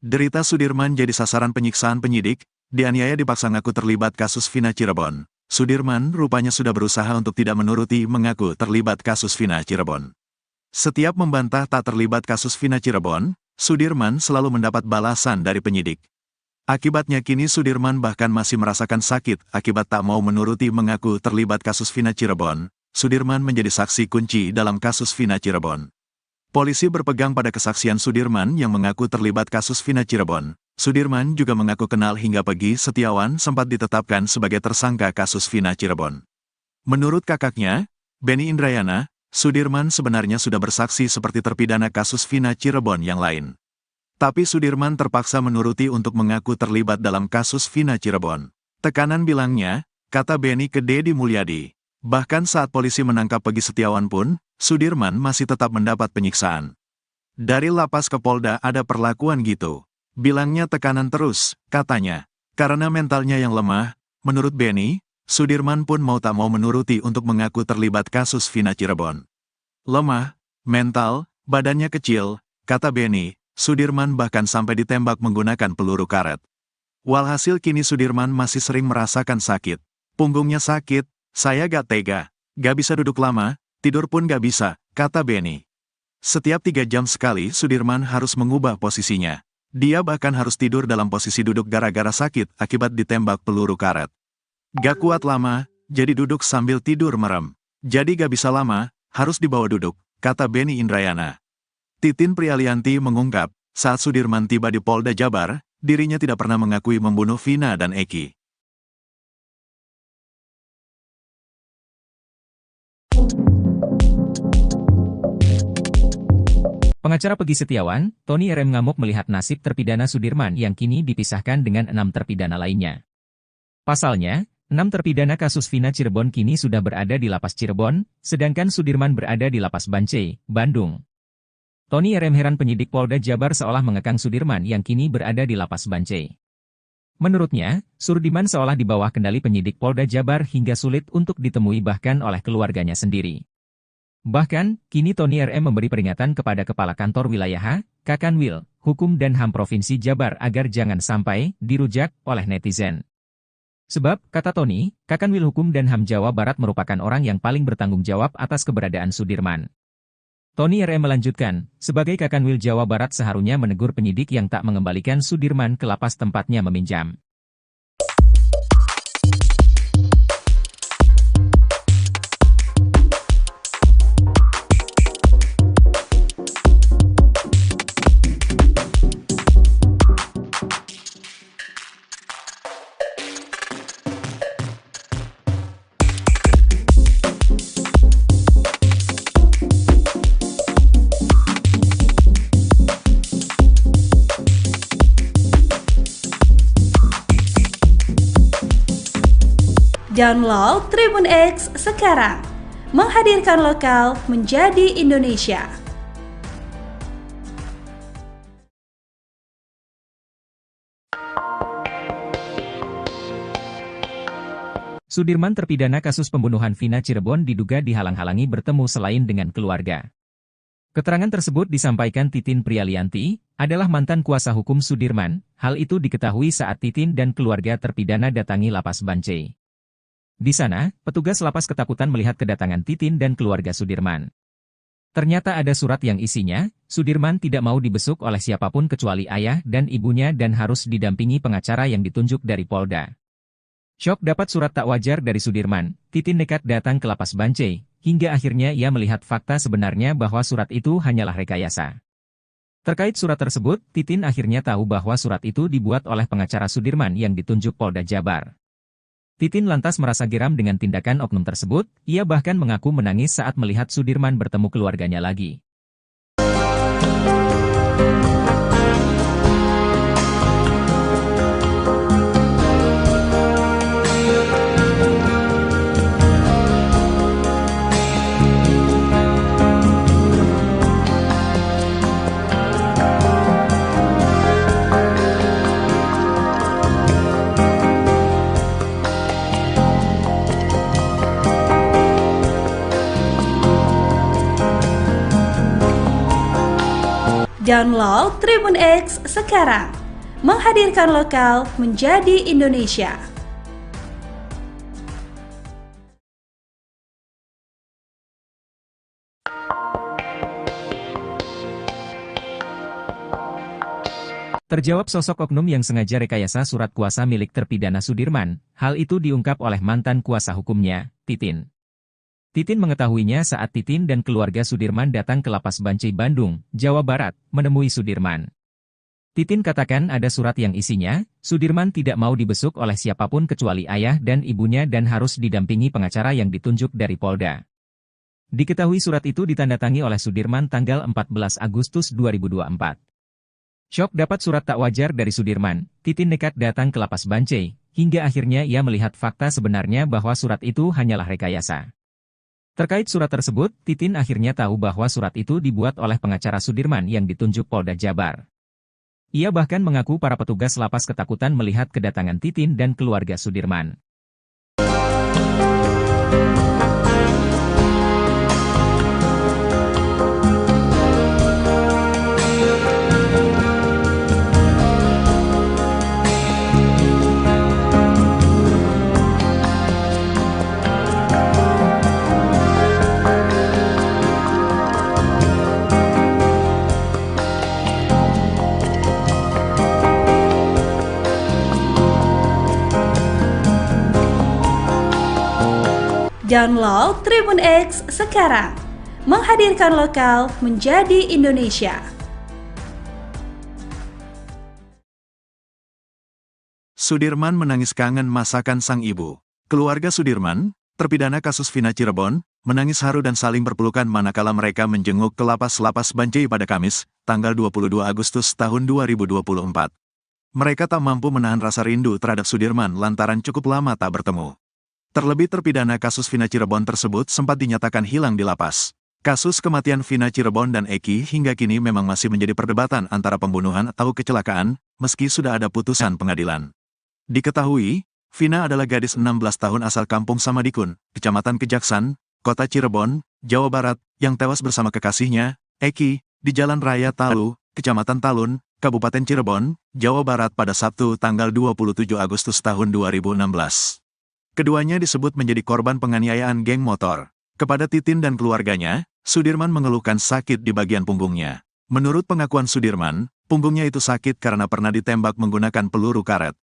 Derita Sudirman jadi sasaran penyiksaan penyidik, dianiaya dipaksa ngaku terlibat kasus Vina Cirebon. Sudirman rupanya sudah berusaha untuk tidak menuruti mengaku terlibat kasus Vina Cirebon. Setiap membantah tak terlibat kasus Vina Cirebon, Sudirman selalu mendapat balasan dari penyidik. Akibatnya kini Sudirman bahkan masih merasakan sakit akibat tak mau menuruti mengaku terlibat kasus Vina Cirebon. Sudirman menjadi saksi kunci dalam kasus Vina Cirebon. Polisi berpegang pada kesaksian Sudirman yang mengaku terlibat kasus Vina Cirebon. Sudirman juga mengaku kenal hingga Pegi Setiawan sempat ditetapkan sebagai tersangka kasus Vina Cirebon. Menurut kakaknya, Benny Indrayana, Sudirman sebenarnya sudah bersaksi seperti terpidana kasus Vina Cirebon yang lain. Tapi Sudirman terpaksa menuruti untuk mengaku terlibat dalam kasus Vina Cirebon. Tekanan bilangnya, kata Benny ke Deddy Mulyadi. Bahkan saat polisi menangkap Pegi Setiawan pun, Sudirman masih tetap mendapat penyiksaan. Dari lapas ke Polda ada perlakuan gitu. Bilangnya tekanan terus, katanya. Karena mentalnya yang lemah, menurut Benny, Sudirman pun mau tak mau menuruti untuk mengaku terlibat kasus Vina Cirebon. Lemah, mental, badannya kecil, kata Benny. Sudirman bahkan sampai ditembak menggunakan peluru karet. Walhasil kini Sudirman masih sering merasakan sakit. Punggungnya sakit, saya gak tega. Gak bisa duduk lama, tidur pun gak bisa, kata Benny. Setiap 3 jam sekali Sudirman harus mengubah posisinya. Dia bahkan harus tidur dalam posisi duduk gara-gara sakit akibat ditembak peluru karet. Gak kuat lama, jadi duduk sambil tidur merem. Jadi gak bisa lama, harus dibawa duduk, kata Benny Indrayana. Titin Prialianti mengungkap, saat Sudirman tiba di Polda Jabar, dirinya tidak pernah mengakui membunuh Vina dan Eki. Pengacara Pegi Setiawan, Tony RM ngamuk melihat nasib terpidana Sudirman yang kini dipisahkan dengan 6 terpidana lainnya. Pasalnya, 6 terpidana kasus Vina Cirebon kini sudah berada di Lapas Cirebon, sedangkan Sudirman berada di Lapas Bancai, Bandung. Tony RM heran penyidik Polda Jabar seolah mengekang Sudirman yang kini berada di Lapas Bancai. Menurutnya, Sudirman seolah di bawah kendali penyidik Polda Jabar hingga sulit untuk ditemui bahkan oleh keluarganya sendiri. Bahkan, kini Tony RM memberi peringatan kepada Kepala Kantor Wilayah Kakanwil, Hukum dan HAM Provinsi Jabar agar jangan sampai dirujak oleh netizen. Sebab, kata Tony, Kakanwil Hukum dan HAM Jawa Barat merupakan orang yang paling bertanggung jawab atas keberadaan Sudirman. Tony RM melanjutkan, sebagai Kakanwil Jawa Barat seharusnya menegur penyidik yang tak mengembalikan Sudirman ke lapas tempatnya meminjam. Download Tribun X sekarang, menghadirkan lokal menjadi Indonesia. Sudirman terpidana kasus pembunuhan Vina Cirebon diduga dihalang-halangi bertemu selain dengan keluarga. Keterangan tersebut disampaikan Titin Prialianti, adalah mantan kuasa hukum Sudirman. Hal itu diketahui saat Titin dan keluarga terpidana datangi Lapas Bancai. Di sana, petugas lapas ketakutan melihat kedatangan Titin dan keluarga Sudirman. Ternyata ada surat yang isinya, Sudirman tidak mau dibesuk oleh siapapun kecuali ayah dan ibunya dan harus didampingi pengacara yang ditunjuk dari Polda. Syok dapat surat tak wajar dari Sudirman, Titin nekat datang ke Lapas Bancai, hingga akhirnya ia melihat fakta sebenarnya bahwa surat itu hanyalah rekayasa. Terkait surat tersebut, Titin akhirnya tahu bahwa surat itu dibuat oleh pengacara Sudirman yang ditunjuk Polda Jabar. Titin lantas merasa geram dengan tindakan oknum tersebut, ia bahkan mengaku menangis saat melihat Sudirman bertemu keluarganya lagi. Download Tribun X sekarang, menghadirkan lokal menjadi Indonesia. Terjawab sosok oknum yang sengaja rekayasa surat kuasa milik terpidana Sudirman. Hal itu diungkap oleh mantan kuasa hukumnya, Titin. Titin mengetahuinya saat Titin dan keluarga Sudirman datang ke Lapas Bancai Bandung, Jawa Barat, menemui Sudirman. Titin katakan ada surat yang isinya, Sudirman tidak mau dibesuk oleh siapapun kecuali ayah dan ibunya dan harus didampingi pengacara yang ditunjuk dari Polda. Diketahui surat itu ditandatangani oleh Sudirman tanggal 14 Agustus 2024. Syok dapat surat tak wajar dari Sudirman, Titin nekat datang ke Lapas Bancai, hingga akhirnya ia melihat fakta sebenarnya bahwa surat itu hanyalah rekayasa. Terkait surat tersebut, Titin akhirnya tahu bahwa surat itu dibuat oleh pengacara Sudirman yang ditunjuk Polda Jabar. Ia bahkan mengaku para petugas lapas ketakutan melihat kedatangan Titin dan keluarga Sudirman. Download Tribun X sekarang, menghadirkan lokal menjadi Indonesia. Sudirman menangis kangen masakan sang ibu. Keluarga Sudirman, terpidana kasus Vina Cirebon, menangis haru dan saling berpelukan manakala mereka menjenguk ke Lapas Bancai pada Kamis, tanggal 22 Agustus tahun 2024. Mereka tak mampu menahan rasa rindu terhadap Sudirman lantaran cukup lama tak bertemu. Terlebih terpidana kasus Vina Cirebon tersebut sempat dinyatakan hilang di lapas. Kasus kematian Vina Cirebon dan Eki hingga kini memang masih menjadi perdebatan antara pembunuhan atau kecelakaan, meski sudah ada putusan pengadilan. Diketahui, Vina adalah gadis 16 tahun asal Kampung Samadikun, Kecamatan Kejaksan, Kota Cirebon, Jawa Barat, yang tewas bersama kekasihnya, Eki, di Jalan Raya Talu, Kecamatan Talun, Kabupaten Cirebon, Jawa Barat pada Sabtu tanggal 27 Agustus tahun 2016. Keduanya disebut menjadi korban penganiayaan geng motor. Kepada Titin dan keluarganya, Sudirman mengeluhkan sakit di bagian punggungnya. Menurut pengakuan Sudirman, punggungnya itu sakit karena pernah ditembak menggunakan peluru karet.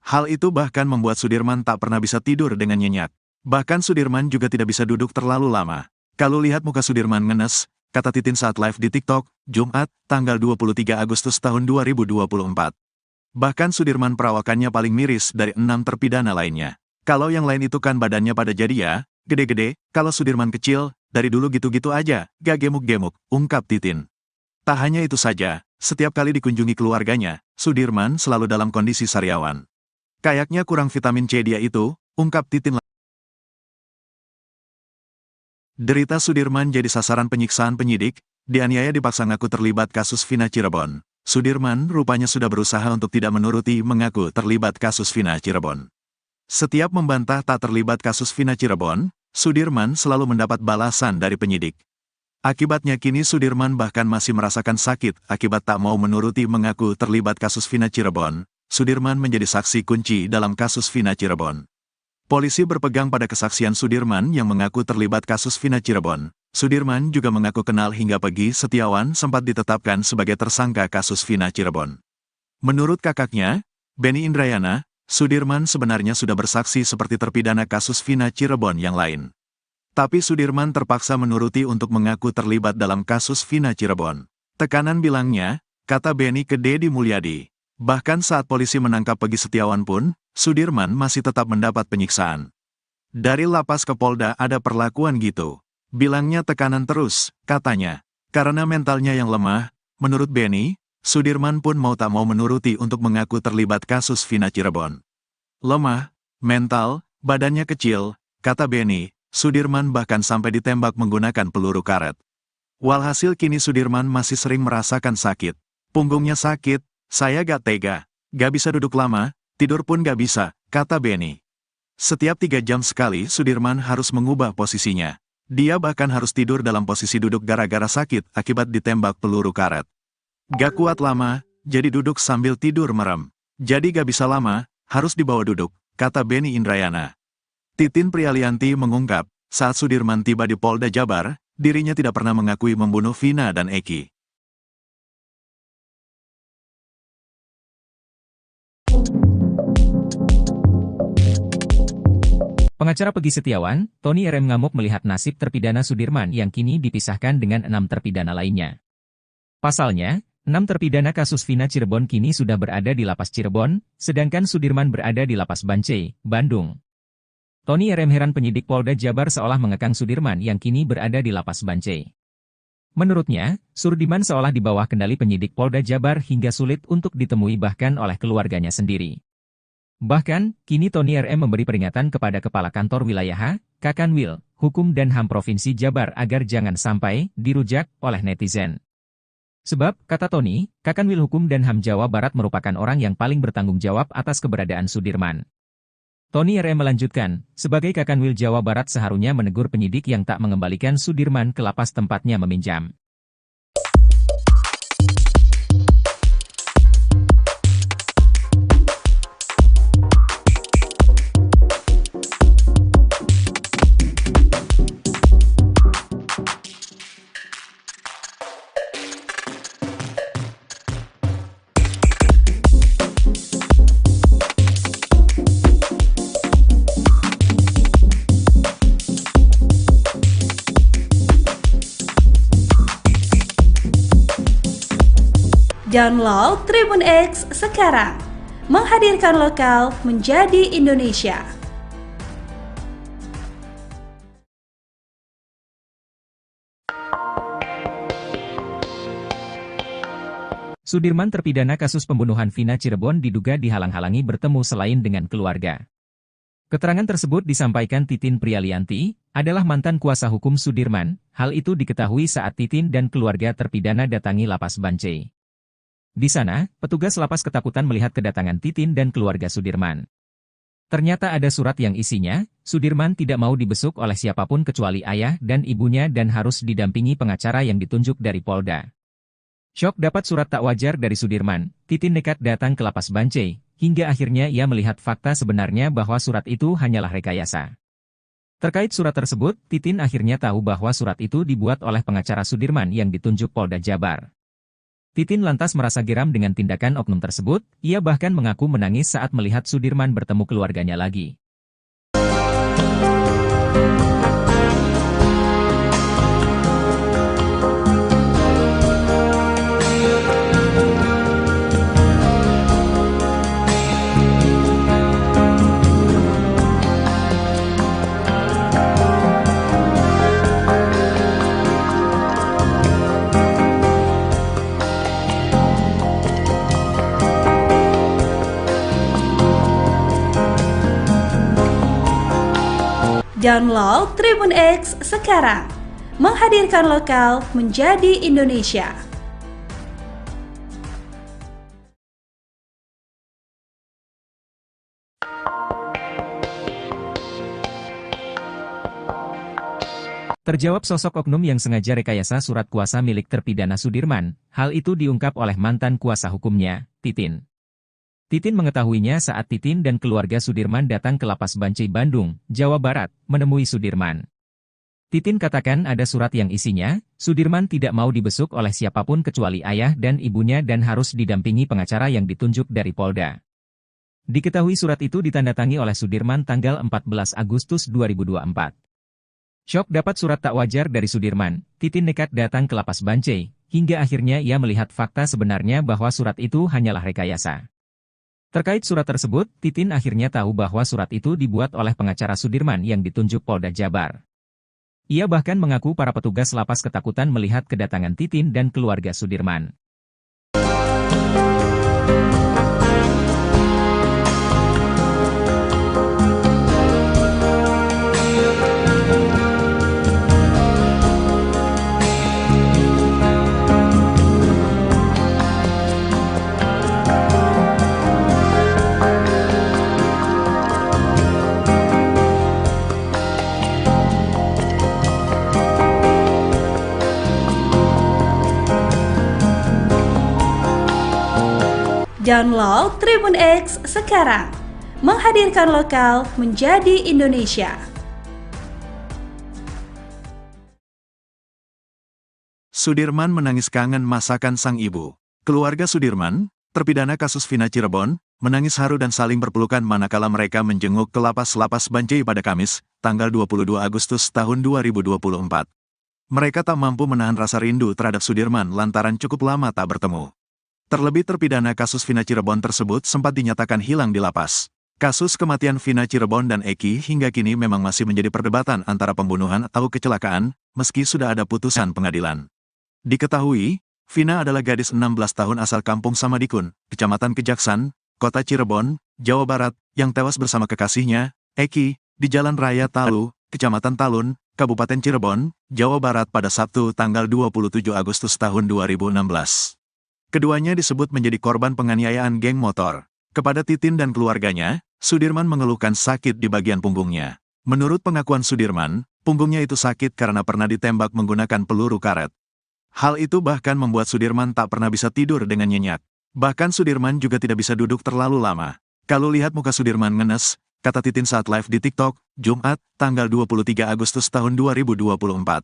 Hal itu bahkan membuat Sudirman tak pernah bisa tidur dengan nyenyak. Bahkan Sudirman juga tidak bisa duduk terlalu lama. Kalau lihat muka Sudirman ngenes, kata Titin saat live di TikTok, Jumat, tanggal 23 Agustus tahun 2024. Bahkan Sudirman perawakannya paling miris dari 6 terpidana lainnya. Kalau yang lain itu kan badannya pada jadi ya, gede-gede, kalau Sudirman kecil, dari dulu gitu-gitu aja, gak gemuk-gemuk, ungkap Titin. Tak hanya itu saja, setiap kali dikunjungi keluarganya, Sudirman selalu dalam kondisi sariawan. Kayaknya kurang vitamin C dia itu, ungkap Titin. Derita Sudirman jadi sasaran penyiksaan penyidik, dianiaya dipaksa ngaku terlibat kasus Vina Cirebon. Sudirman rupanya sudah berusaha untuk tidak menuruti mengaku terlibat kasus Vina Cirebon. Setiap membantah tak terlibat kasus Vina Cirebon, Sudirman selalu mendapat balasan dari penyidik. Akibatnya kini Sudirman bahkan masih merasakan sakit akibat tak mau menuruti mengaku terlibat kasus Vina Cirebon. Sudirman menjadi saksi kunci dalam kasus Vina Cirebon. Polisi berpegang pada kesaksian Sudirman yang mengaku terlibat kasus Vina Cirebon. Sudirman juga mengaku kenal hingga Pegi Setiawan sempat ditetapkan sebagai tersangka kasus Vina Cirebon. Menurut kakaknya, Benny Indrayana, Sudirman sebenarnya sudah bersaksi seperti terpidana kasus Vina Cirebon yang lain. Tapi Sudirman terpaksa menuruti untuk mengaku terlibat dalam kasus Vina Cirebon. Tekanan bilangnya, kata Benny ke Deddy Mulyadi. Bahkan saat polisi menangkap Pegi Setiawan pun, Sudirman masih tetap mendapat penyiksaan. Dari lapas ke Polda ada perlakuan gitu. Bilangnya tekanan terus, katanya. Karena mentalnya yang lemah, menurut Benny, Sudirman pun mau tak mau menuruti untuk mengaku terlibat kasus Vina Cirebon. Lemah, mental, badannya kecil, kata Benny, Sudirman bahkan sampai ditembak menggunakan peluru karet. Walhasil kini Sudirman masih sering merasakan sakit. Punggungnya sakit, saya gak tega, gak bisa duduk lama, tidur pun gak bisa, kata Benny. Setiap 3 jam sekali Sudirman harus mengubah posisinya. Dia bahkan harus tidur dalam posisi duduk gara-gara sakit akibat ditembak peluru karet. Gak kuat lama, jadi duduk sambil tidur merem. Jadi gak bisa lama, harus dibawa duduk, kata Beni Indrayana. Titin Prialianti mengungkap, saat Sudirman tiba di Polda Jabar, dirinya tidak pernah mengakui membunuh Vina dan Eki. Pengacara Pegi Setiawan, Tony RM ngamuk melihat nasib terpidana Sudirman yang kini dipisahkan dengan 6 terpidana lainnya. Pasalnya, 6 terpidana kasus Vina Cirebon kini sudah berada di Lapas Cirebon, sedangkan Sudirman berada di Lapas Bancai, Bandung. Tony RM heran penyidik Polda Jabar seolah mengekang Sudirman yang kini berada di Lapas Bancai. Menurutnya, Sudirman seolah di bawah kendali penyidik Polda Jabar hingga sulit untuk ditemui bahkan oleh keluarganya sendiri. Bahkan, kini Tony RM memberi peringatan kepada Kepala Kantor Wilayah Kakanwil, Hukum dan HAM Provinsi Jabar agar jangan sampai dirujak oleh netizen. Sebab, kata Tony, Kakanwil Hukum dan HAM Jawa Barat merupakan orang yang paling bertanggung jawab atas keberadaan Sudirman. Tony RM melanjutkan, sebagai Kakanwil Jawa Barat seharusnya menegur penyidik yang tak mengembalikan Sudirman ke lapas tempatnya meminjam. Download Tribun X sekarang, menghadirkan lokal menjadi Indonesia. Sudirman terpidana kasus pembunuhan Vina Cirebon diduga dihalang-halangi bertemu selain dengan keluarga. Keterangan tersebut disampaikan Titin Prialianti, adalah mantan kuasa hukum Sudirman. Hal itu diketahui saat Titin dan keluarga terpidana datangi Lapas Bancai. Di sana, petugas lapas ketakutan melihat kedatangan Titin dan keluarga Sudirman. Ternyata ada surat yang isinya, Sudirman tidak mau dibesuk oleh siapapun kecuali ayah dan ibunya dan harus didampingi pengacara yang ditunjuk dari Polda. Syok dapat surat tak wajar dari Sudirman, Titin nekat datang ke Lapas Bancai, hingga akhirnya ia melihat fakta sebenarnya bahwa surat itu hanyalah rekayasa. Terkait surat tersebut, Titin akhirnya tahu bahwa surat itu dibuat oleh pengacara Sudirman yang ditunjuk Polda Jabar. Titin lantas merasa geram dengan tindakan oknum tersebut, ia bahkan mengaku menangis saat melihat Sudirman bertemu keluarganya lagi. Download Tribun X sekarang, menghadirkan lokal menjadi Indonesia. Terjawab sosok oknum yang sengaja rekayasa surat kuasa milik terpidana Sudirman, hal itu diungkap oleh mantan kuasa hukumnya, Titin. Titin mengetahuinya saat Titin dan keluarga Sudirman datang ke Lapas Bancai Bandung, Jawa Barat, menemui Sudirman. Titin katakan ada surat yang isinya, Sudirman tidak mau dibesuk oleh siapapun kecuali ayah dan ibunya dan harus didampingi pengacara yang ditunjuk dari Polda. Diketahui surat itu ditandatangani oleh Sudirman tanggal 14 Agustus 2024. Syok dapat surat tak wajar dari Sudirman, Titin nekat datang ke Lapas Bancai, hingga akhirnya ia melihat fakta sebenarnya bahwa surat itu hanyalah rekayasa. Terkait surat tersebut, Titin akhirnya tahu bahwa surat itu dibuat oleh pengacara Sudirman yang ditunjuk Polda Jabar. Ia bahkan mengaku para petugas lapas ketakutan melihat kedatangan Titin dan keluarga Sudirman. Download Tribun X sekarang. Menghadirkan lokal menjadi Indonesia. Sudirman menangis kangen masakan sang ibu. Keluarga Sudirman, terpidana kasus Vina Cirebon, menangis haru dan saling berpelukan manakala mereka menjenguk ke lapas Bancai pada Kamis, tanggal 22 Agustus tahun 2024. Mereka tak mampu menahan rasa rindu terhadap Sudirman lantaran cukup lama tak bertemu. Terlebih terpidana kasus Vina Cirebon tersebut sempat dinyatakan hilang di lapas. Kasus kematian Vina Cirebon dan Eki hingga kini memang masih menjadi perdebatan antara pembunuhan atau kecelakaan, meski sudah ada putusan pengadilan. Diketahui, Vina adalah gadis 16 tahun asal kampung Samadikun, Kecamatan Kejaksan, Kota Cirebon, Jawa Barat, yang tewas bersama kekasihnya, Eki, di Jalan Raya Talu, Kecamatan Talun, Kabupaten Cirebon, Jawa Barat pada Sabtu tanggal 27 Agustus tahun 2016. Keduanya disebut menjadi korban penganiayaan geng motor. Kepada Titin dan keluarganya, Sudirman mengeluhkan sakit di bagian punggungnya. Menurut pengakuan Sudirman, punggungnya itu sakit karena pernah ditembak menggunakan peluru karet. Hal itu bahkan membuat Sudirman tak pernah bisa tidur dengan nyenyak. Bahkan Sudirman juga tidak bisa duduk terlalu lama. Kalau lihat muka Sudirman ngenes, kata Titin saat live di TikTok, Jumat, tanggal 23 Agustus tahun 2024.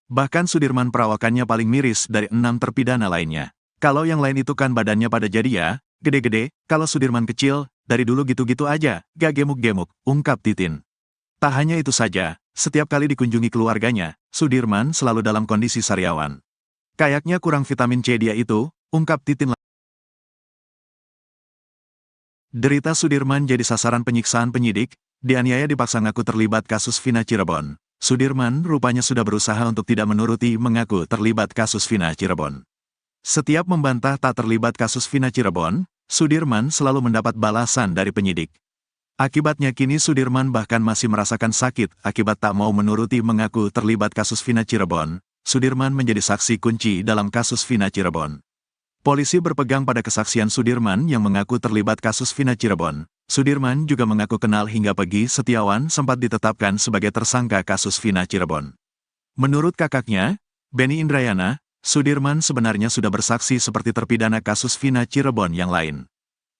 Bahkan Sudirman perawakannya paling miris dari 6 terpidana lainnya. Kalau yang lain itu kan badannya pada jadi ya, gede-gede, kalau Sudirman kecil, dari dulu gitu-gitu aja, gak gemuk-gemuk, ungkap Titin. Tak hanya itu saja, setiap kali dikunjungi keluarganya, Sudirman selalu dalam kondisi sariawan. Kayaknya kurang vitamin C dia itu, ungkap Titin. Derita Sudirman jadi sasaran penyiksaan penyidik, dianiaya dipaksa ngaku terlibat kasus Vina Cirebon. Sudirman rupanya sudah berusaha untuk tidak menuruti mengaku terlibat kasus Vina Cirebon. Setiap membantah tak terlibat kasus Vina Cirebon, Sudirman selalu mendapat balasan dari penyidik. Akibatnya kini Sudirman bahkan masih merasakan sakit akibat tak mau menuruti mengaku terlibat kasus Vina Cirebon. Sudirman menjadi saksi kunci dalam kasus Vina Cirebon. Polisi berpegang pada kesaksian Sudirman yang mengaku terlibat kasus Vina Cirebon. Sudirman juga mengaku kenal hingga Pegi Setiawan sempat ditetapkan sebagai tersangka kasus Vina Cirebon. Menurut kakaknya, Benny Indrayana, Sudirman sebenarnya sudah bersaksi seperti terpidana kasus Vina Cirebon yang lain.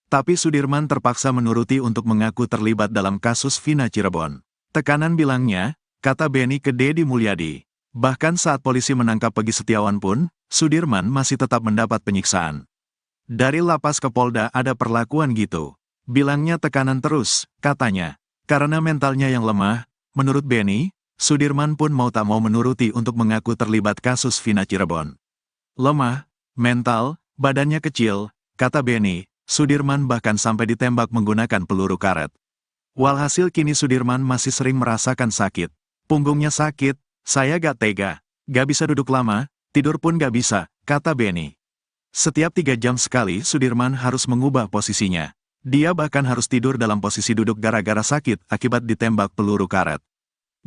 Tapi Sudirman terpaksa menuruti untuk mengaku terlibat dalam kasus Vina Cirebon. Tekanan bilangnya, kata Benny ke Deddy Mulyadi. Bahkan saat polisi menangkap Pegi Setiawan pun, Sudirman masih tetap mendapat penyiksaan. Dari lapas ke Polda ada perlakuan gitu. Bilangnya tekanan terus, katanya. Karena mentalnya yang lemah, menurut Benny, Sudirman pun mau tak mau menuruti untuk mengaku terlibat kasus Vina Cirebon. Lemah, mental, badannya kecil, kata Benny, Sudirman bahkan sampai ditembak menggunakan peluru karet. Walhasil kini Sudirman masih sering merasakan sakit. Punggungnya sakit, saya gak tega, gak bisa duduk lama, tidur pun gak bisa, kata Benny. Setiap 3 jam sekali Sudirman harus mengubah posisinya. Dia bahkan harus tidur dalam posisi duduk gara-gara sakit akibat ditembak peluru karet.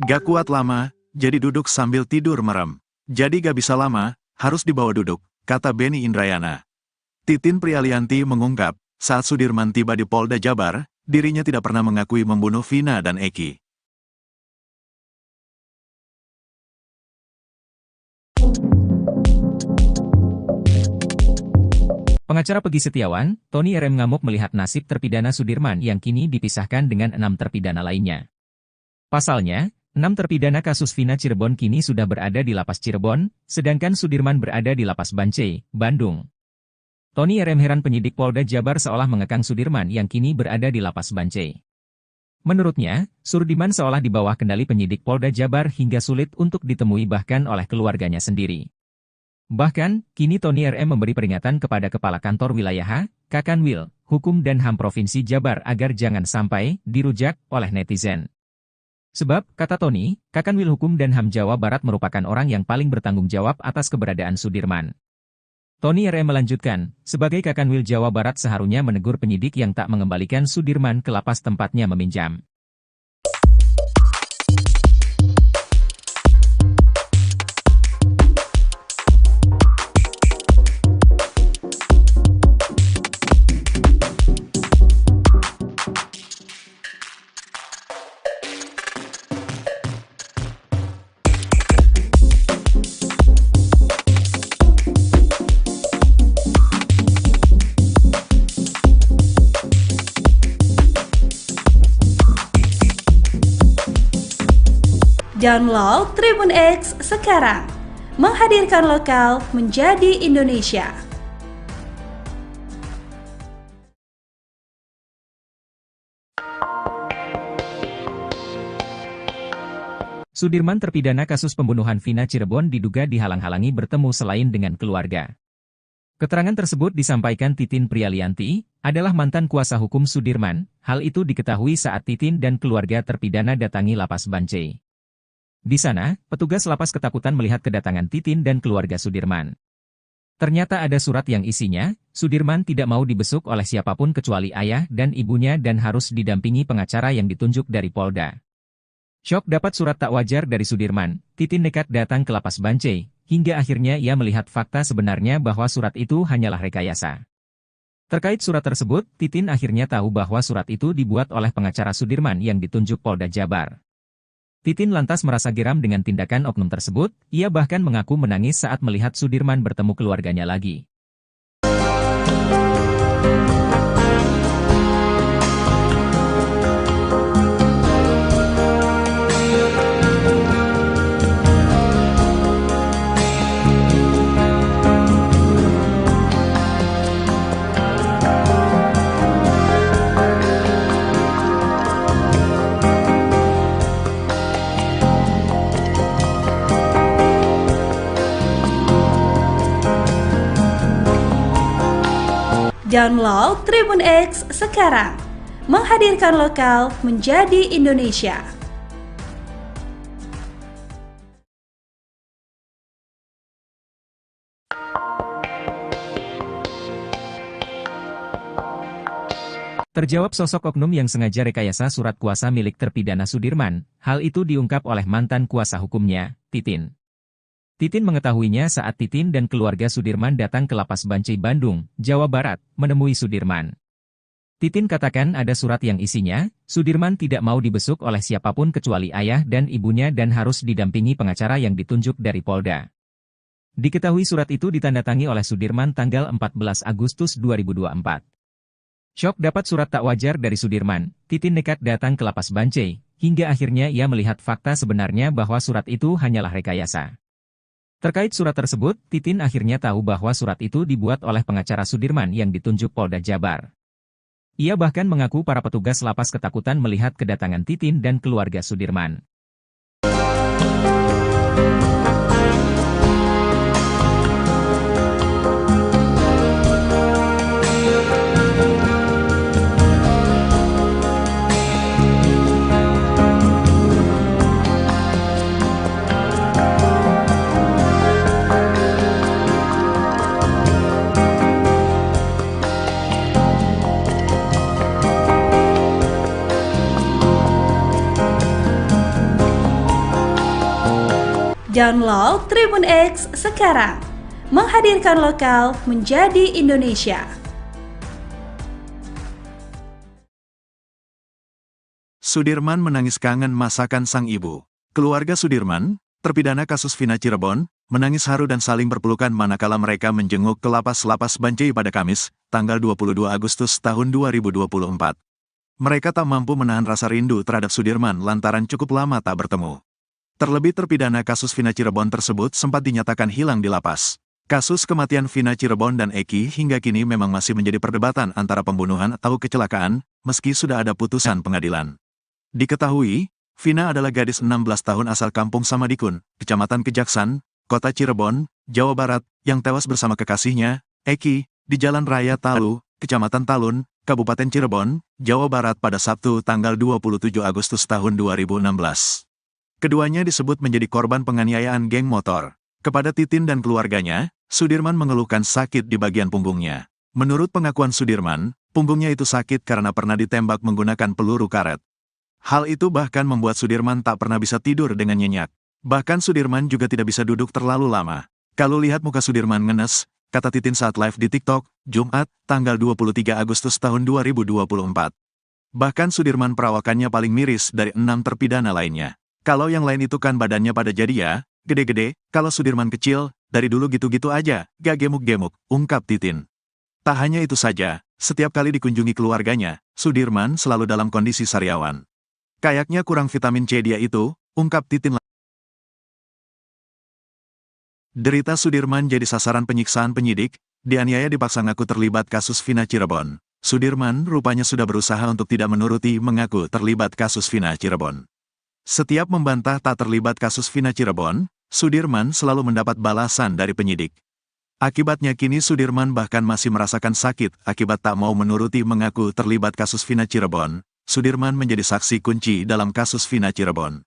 Gak kuat lama, jadi duduk sambil tidur merem. Jadi gak bisa lama, harus dibawa duduk, kata Benny Indrayana. Titin Prialianti mengungkap, saat Sudirman tiba di Polda Jabar, dirinya tidak pernah mengakui membunuh Vina dan Eki. Pengacara Pegi Setiawan, Tony RM ngamuk melihat nasib terpidana Sudirman yang kini dipisahkan dengan 6 terpidana lainnya. Pasalnya, 6 terpidana kasus Vina Cirebon kini sudah berada di lapas Cirebon, sedangkan Sudirman berada di lapas Bancai, Bandung. Tony RM heran penyidik Polda Jabar seolah mengekang Sudirman yang kini berada di lapas Bancai. Menurutnya, Sudirman seolah di bawah kendali penyidik Polda Jabar hingga sulit untuk ditemui bahkan oleh keluarganya sendiri. Bahkan, kini Tony RM memberi peringatan kepada Kepala Kantor Wilayah Kakanwil, Hukum dan HAM Provinsi Jabar agar jangan sampai dirujak oleh netizen. Sebab, kata Tony, Kakanwil Hukum dan HAM Jawa Barat merupakan orang yang paling bertanggung jawab atas keberadaan Sudirman. Tony RM melanjutkan, sebagai Kakanwil Jawa Barat seharusnya menegur penyidik yang tak mengembalikan Sudirman ke lapas tempatnya meminjam. Download Tribun X sekarang. Menghadirkan lokal menjadi Indonesia. Sudirman terpidana kasus pembunuhan Vina Cirebon diduga dihalang-halangi bertemu selain dengan keluarga. Keterangan tersebut disampaikan Titin Prialianti, adalah mantan kuasa hukum Sudirman. Hal itu diketahui saat Titin dan keluarga terpidana datangi Lapas Bancai. Di sana, petugas lapas ketakutan melihat kedatangan Titin dan keluarga Sudirman. Ternyata ada surat yang isinya, Sudirman tidak mau dibesuk oleh siapapun kecuali ayah dan ibunya dan harus didampingi pengacara yang ditunjuk dari Polda. Syok dapat surat tak wajar dari Sudirman, Titin nekat datang ke Lapas Bancai, hingga akhirnya ia melihat fakta sebenarnya bahwa surat itu hanyalah rekayasa. Terkait surat tersebut, Titin akhirnya tahu bahwa surat itu dibuat oleh pengacara Sudirman yang ditunjuk Polda Jabar. Titin lantas merasa geram dengan tindakan oknum tersebut, ia bahkan mengaku menangis saat melihat Sudirman bertemu keluarganya lagi. Download Tribun X sekarang. Menghadirkan lokal menjadi Indonesia. Terjawab sosok oknum yang sengaja rekayasa surat kuasa milik terpidana Sudirman, hal itu diungkap oleh mantan kuasa hukumnya, Titin. Titin mengetahuinya saat Titin dan keluarga Sudirman datang ke Lapas Bancai Bandung, Jawa Barat, menemui Sudirman. Titin katakan ada surat yang isinya, Sudirman tidak mau dibesuk oleh siapapun kecuali ayah dan ibunya dan harus didampingi pengacara yang ditunjuk dari Polda. Diketahui surat itu ditandatangani oleh Sudirman tanggal 14 Agustus 2024. Syok dapat surat tak wajar dari Sudirman, Titin nekat datang ke Lapas Bancai, hingga akhirnya ia melihat fakta sebenarnya bahwa surat itu hanyalah rekayasa. Terkait surat tersebut, Titin akhirnya tahu bahwa surat itu dibuat oleh pengacara Sudirman yang ditunjuk Polda Jabar. Ia bahkan mengaku para petugas lapas ketakutan melihat kedatangan Titin dan keluarga Sudirman. Download Tribun X sekarang. Menghadirkan lokal menjadi Indonesia. Sudirman menangis kangen masakan sang ibu. Keluarga Sudirman, terpidana kasus Vina Cirebon, menangis haru dan saling berpelukan manakala mereka menjenguk ke Lapas Bancai pada Kamis, tanggal 22 Agustus tahun 2024. Mereka tak mampu menahan rasa rindu terhadap Sudirman lantaran cukup lama tak bertemu. Terlebih terpidana kasus Vina Cirebon tersebut sempat dinyatakan hilang di lapas. Kasus kematian Vina Cirebon dan Eki hingga kini memang masih menjadi perdebatan antara pembunuhan atau kecelakaan, meski sudah ada putusan pengadilan. Diketahui, Vina adalah gadis 16 tahun asal Kampung Samadikun, Kecamatan Kejaksan, Kota Cirebon, Jawa Barat, yang tewas bersama kekasihnya, Eki, di Jalan Raya Talu, Kecamatan Talun, Kabupaten Cirebon, Jawa Barat pada Sabtu tanggal 27 Agustus tahun 2016. Keduanya disebut menjadi korban penganiayaan geng motor. Kepada Titin dan keluarganya, Sudirman mengeluhkan sakit di bagian punggungnya. Menurut pengakuan Sudirman, punggungnya itu sakit karena pernah ditembak menggunakan peluru karet. Hal itu bahkan membuat Sudirman tak pernah bisa tidur dengan nyenyak. Bahkan Sudirman juga tidak bisa duduk terlalu lama. Kalau lihat muka Sudirman ngenes, kata Titin saat live di TikTok, Jumat, tanggal 23 Agustus tahun 2024. Bahkan Sudirman perawakannya paling miris dari 6 terpidana lainnya. Kalau yang lain itu kan badannya pada jadi ya, gede-gede, kalau Sudirman kecil, dari dulu gitu-gitu aja, gak gemuk-gemuk, ungkap Titin. Tak hanya itu saja, setiap kali dikunjungi keluarganya, Sudirman selalu dalam kondisi sariawan. Kayaknya kurang vitamin C dia itu, ungkap Titin. Derita Sudirman jadi sasaran penyiksaan penyidik, dianiaya dipaksa ngaku terlibat kasus Vina Cirebon. Sudirman rupanya sudah berusaha untuk tidak menuruti mengaku terlibat kasus Vina Cirebon. Setiap membantah tak terlibat kasus Vina Cirebon, Sudirman selalu mendapat balasan dari penyidik. Akibatnya kini Sudirman bahkan masih merasakan sakit akibat tak mau menuruti mengaku terlibat kasus Vina Cirebon. Sudirman menjadi saksi kunci dalam kasus Vina Cirebon.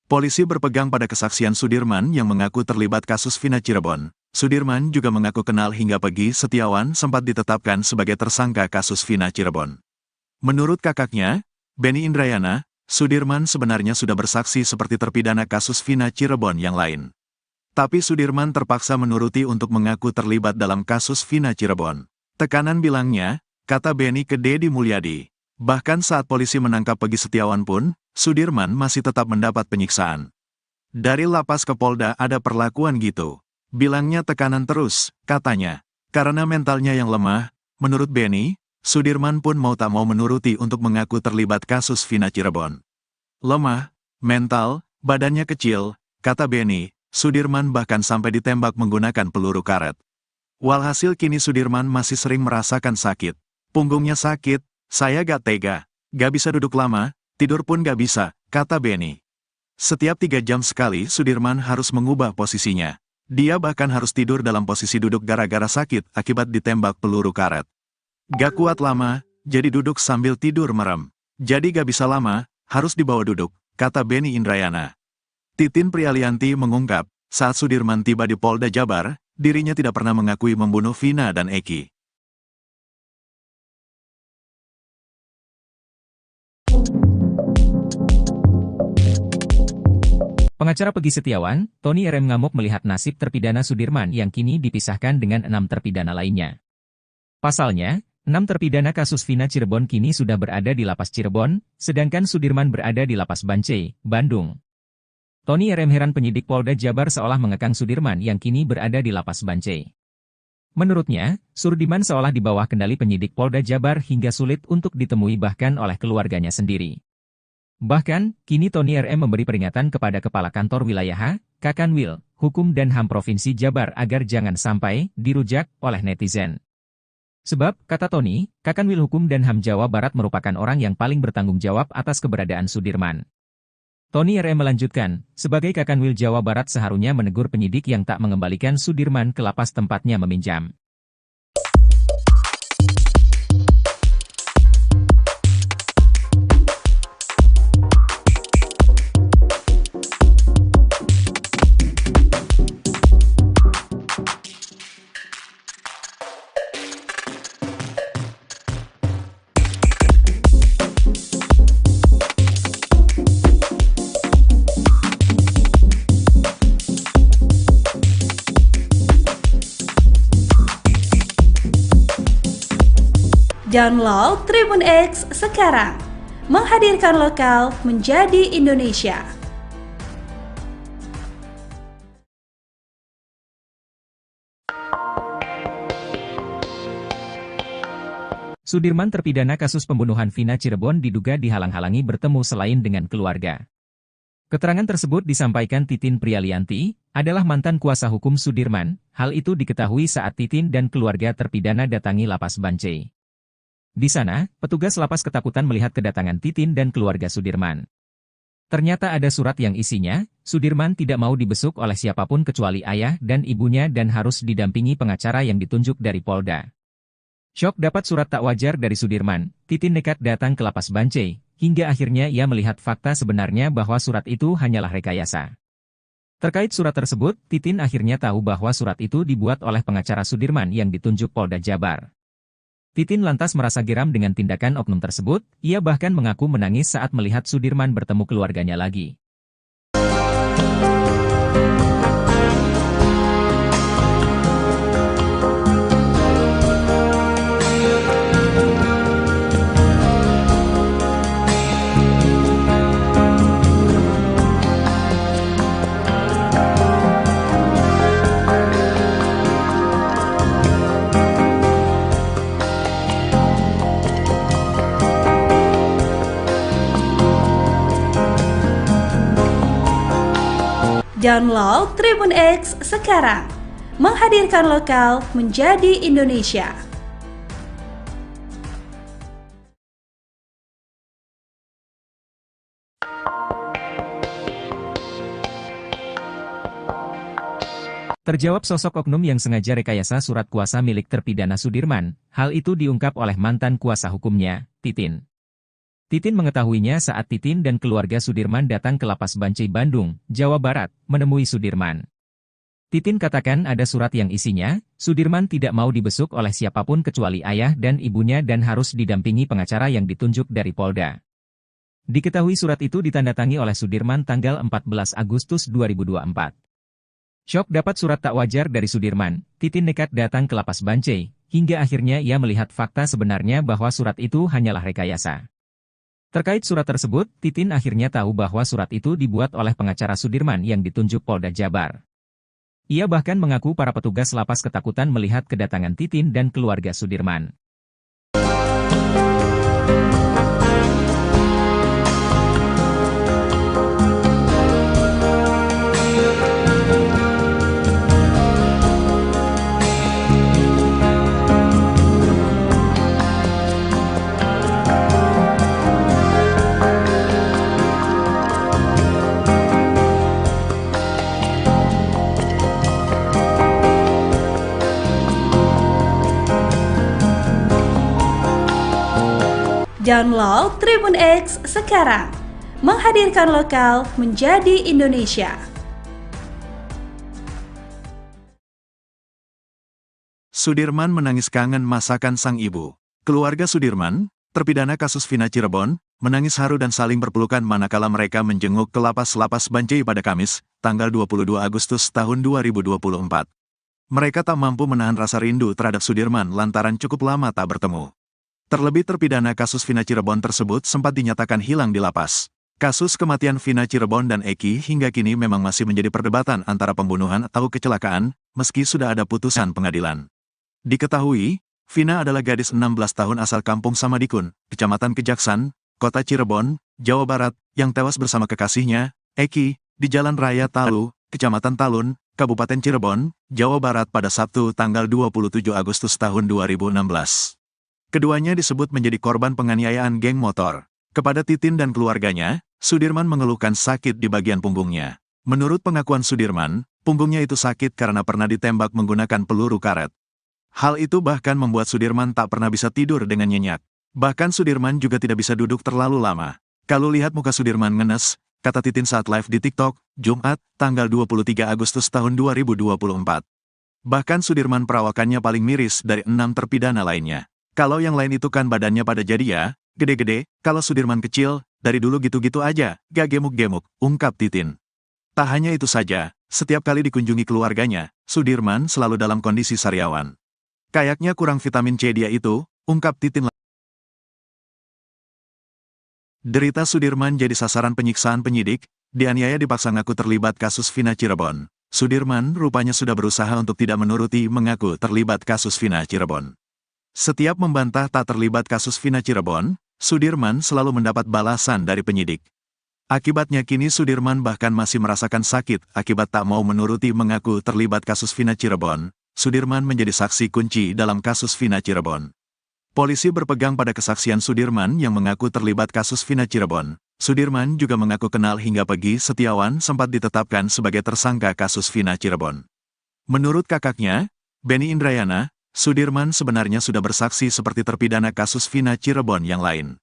Polisi berpegang pada kesaksian Sudirman yang mengaku terlibat kasus Vina Cirebon. Sudirman juga mengaku kenal hingga Peggy Setiawan sempat ditetapkan sebagai tersangka kasus Vina Cirebon. Menurut kakaknya, Benny Indrayana, Sudirman sebenarnya sudah bersaksi seperti terpidana kasus Vina Cirebon yang lain. Tapi Sudirman terpaksa menuruti untuk mengaku terlibat dalam kasus Vina Cirebon. Tekanan bilangnya, kata Benny ke Deddy Mulyadi. Bahkan saat polisi menangkap Peggy Setiawan pun, Sudirman masih tetap mendapat penyiksaan. Dari lapas ke Polda ada perlakuan gitu. Bilangnya tekanan terus, katanya. Karena mentalnya yang lemah, menurut Benny, Sudirman pun mau tak mau menuruti untuk mengaku terlibat kasus Vina Cirebon. Lemah, mental, badannya kecil, kata Benny, Sudirman bahkan sampai ditembak menggunakan peluru karet. Walhasil kini Sudirman masih sering merasakan sakit. Punggungnya sakit, saya gak tega, gak bisa duduk lama, tidur pun gak bisa, kata Benny. Setiap 3 jam sekali Sudirman harus mengubah posisinya. Dia bahkan harus tidur dalam posisi duduk gara-gara sakit akibat ditembak peluru karet. Gak kuat lama, jadi duduk sambil tidur merem. Jadi gak bisa lama, harus dibawa duduk, kata Benny Indrayana. Titin Prialianti mengungkap, saat Sudirman tiba di Polda Jabar, dirinya tidak pernah mengakui membunuh Vina dan Eki. Pengacara Peggy Setiawan, Tony RM ngamuk melihat nasib terpidana Sudirman yang kini dipisahkan dengan 6 terpidana lainnya. Pasalnya, 6 terpidana kasus Vina Cirebon kini sudah berada di Lapas Cirebon, sedangkan Sudirman berada di Lapas Bancai, Bandung. Tony RM heran penyidik Polda Jabar seolah mengekang Sudirman yang kini berada di Lapas Bancai. Menurutnya, Sudirman seolah di bawah kendali penyidik Polda Jabar hingga sulit untuk ditemui bahkan oleh keluarganya sendiri. Bahkan, kini Tony RM memberi peringatan kepada Kepala Kantor Wilayah Kakanwil, Hukum dan HAM Provinsi Jabar agar jangan sampai dirujak oleh netizen. Sebab, kata Tony, Kakanwil Hukum dan HAM Jawa Barat merupakan orang yang paling bertanggung jawab atas keberadaan Sudirman. Tony RM melanjutkan, sebagai Kakanwil Jawa Barat seharusnya menegur penyidik yang tak mengembalikan Sudirman ke lapas tempatnya meminjam. Download Tribun X sekarang, menghadirkan lokal menjadi Indonesia. Sudirman terpidana kasus pembunuhan Vina Cirebon diduga dihalang-halangi bertemu selain dengan keluarga. Keterangan tersebut disampaikan Titin Prialianti, adalah mantan kuasa hukum Sudirman. Hal itu diketahui saat Titin dan keluarga terpidana datangi Lapas Bancai. Di sana, petugas lapas ketakutan melihat kedatangan Titin dan keluarga Sudirman. Ternyata ada surat yang isinya, Sudirman tidak mau dibesuk oleh siapapun kecuali ayah dan ibunya dan harus didampingi pengacara yang ditunjuk dari Polda. Syok dapat surat tak wajar dari Sudirman, Titin nekat datang ke Lapas Bancai, hingga akhirnya ia melihat fakta sebenarnya bahwa surat itu hanyalah rekayasa. Terkait surat tersebut, Titin akhirnya tahu bahwa surat itu dibuat oleh pengacara Sudirman yang ditunjuk Polda Jabar. Titin lantas merasa geram dengan tindakan oknum tersebut, ia bahkan mengaku menangis saat melihat Sudirman bertemu keluarganya lagi. Download Tribun X sekarang, menghadirkan lokal menjadi Indonesia. Terjawab sosok oknum yang sengaja rekayasa surat kuasa milik terpidana Sudirman. Hal itu diungkap oleh mantan kuasa hukumnya, Titin. Titin mengetahuinya saat Titin dan keluarga Sudirman datang ke Lapas Bancai Bandung, Jawa Barat, menemui Sudirman. Titin katakan ada surat yang isinya, Sudirman tidak mau dibesuk oleh siapapun kecuali ayah dan ibunya dan harus didampingi pengacara yang ditunjuk dari Polda. Diketahui surat itu ditandatangani oleh Sudirman tanggal 14 Agustus 2024. Syok dapat surat tak wajar dari Sudirman, Titin nekat datang ke Lapas Bancai, hingga akhirnya ia melihat fakta sebenarnya bahwa surat itu hanyalah rekayasa. Terkait surat tersebut, Titin akhirnya tahu bahwa surat itu dibuat oleh pengacara Sudirman yang ditunjuk Polda Jabar. Ia bahkan mengaku para petugas lapas ketakutan melihat kedatangan Titin dan keluarga Sudirman. Download Tribun X sekarang, menghadirkan lokal menjadi Indonesia. Sudirman menangis kangen masakan sang ibu. Keluarga Sudirman, terpidana kasus Vina Cirebon, menangis haru dan saling berpelukan manakala mereka menjenguk ke Lapas Bancai pada Kamis, tanggal 22 Agustus tahun 2024. Mereka tak mampu menahan rasa rindu terhadap Sudirman lantaran cukup lama tak bertemu. Terlebih terpidana kasus Vina Cirebon tersebut sempat dinyatakan hilang di lapas. Kasus kematian Vina Cirebon dan Eki hingga kini memang masih menjadi perdebatan antara pembunuhan atau kecelakaan, meski sudah ada putusan pengadilan. Diketahui, Vina adalah gadis 16 tahun asal kampung Samadikun, Kecamatan Kejaksan, Kota Cirebon, Jawa Barat, yang tewas bersama kekasihnya, Eki, di Jalan Raya Talu, Kecamatan Talun, Kabupaten Cirebon, Jawa Barat pada Sabtu tanggal 27 Agustus tahun 2016. Keduanya disebut menjadi korban penganiayaan geng motor. Kepada Titin dan keluarganya, Sudirman mengeluhkan sakit di bagian punggungnya. Menurut pengakuan Sudirman, punggungnya itu sakit karena pernah ditembak menggunakan peluru karet. Hal itu bahkan membuat Sudirman tak pernah bisa tidur dengan nyenyak. Bahkan Sudirman juga tidak bisa duduk terlalu lama. Kalau lihat muka Sudirman ngenes, kata Titin saat live di TikTok, Jumat, tanggal 23 Agustus tahun 2024. Bahkan Sudirman perawakannya paling miris dari 6 terpidana lainnya. Kalau yang lain itu kan badannya pada jadi ya, gede-gede, kalau Sudirman kecil, dari dulu gitu-gitu aja, gak gemuk-gemuk, ungkap Titin. Tak hanya itu saja, setiap kali dikunjungi keluarganya, Sudirman selalu dalam kondisi sariawan. Kayaknya kurang vitamin C dia itu, ungkap Titin. Derita Sudirman jadi sasaran penyiksaan penyidik, dianiaya dipaksa ngaku terlibat kasus Vina Cirebon. Sudirman rupanya sudah berusaha untuk tidak menuruti mengaku terlibat kasus Vina Cirebon. Setiap membantah tak terlibat kasus Vina Cirebon, Sudirman selalu mendapat balasan dari penyidik. Akibatnya kini Sudirman bahkan masih merasakan sakit akibat tak mau menuruti mengaku terlibat kasus Vina Cirebon. Sudirman menjadi saksi kunci dalam kasus Vina Cirebon. Polisi berpegang pada kesaksian Sudirman yang mengaku terlibat kasus Vina Cirebon. Sudirman juga mengaku kenal hingga Pegi Setiawan sempat ditetapkan sebagai tersangka kasus Vina Cirebon. Menurut kakaknya, Benny Indrayana, Sudirman sebenarnya sudah bersaksi seperti terpidana kasus Vina Cirebon yang lain.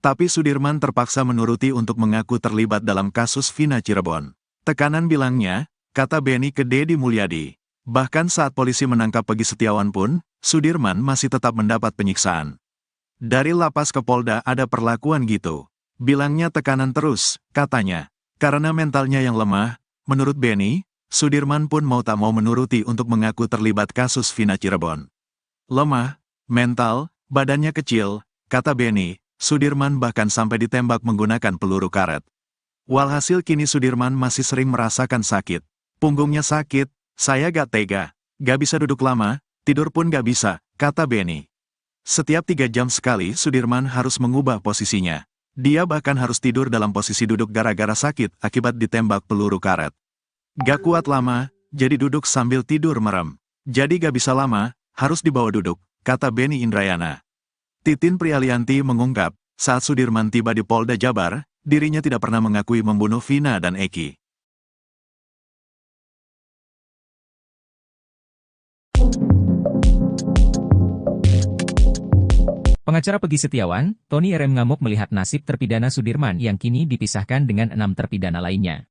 Tapi Sudirman terpaksa menuruti untuk mengaku terlibat dalam kasus Vina Cirebon. Tekanan bilangnya, kata Benny ke Deddy Mulyadi. Bahkan saat polisi menangkap Pegi Setiawan pun, Sudirman masih tetap mendapat penyiksaan. Dari lapas ke Polda ada perlakuan gitu. Bilangnya tekanan terus, katanya. Karena mentalnya yang lemah, menurut Benny, Sudirman pun mau tak mau menuruti untuk mengaku terlibat kasus Vina Cirebon. Lemah, mental, badannya kecil, kata Benny, Sudirman bahkan sampai ditembak menggunakan peluru karet. Walhasil kini Sudirman masih sering merasakan sakit. Punggungnya sakit, saya gak tega, gak bisa duduk lama, tidur pun gak bisa, kata Benny. Setiap 3 jam sekali Sudirman harus mengubah posisinya. Dia bahkan harus tidur dalam posisi duduk gara-gara sakit akibat ditembak peluru karet. Gak kuat lama, jadi duduk sambil tidur merem. Jadi gak bisa lama, harus dibawa duduk, kata Beni Indrayana. Titin Prialianti mengungkap, saat Sudirman tiba di Polda Jabar, dirinya tidak pernah mengakui membunuh Vina dan Eki. Pengacara Pegi Setiawan, Tony RM ngamuk melihat nasib terpidana Sudirman yang kini dipisahkan dengan 6 terpidana lainnya.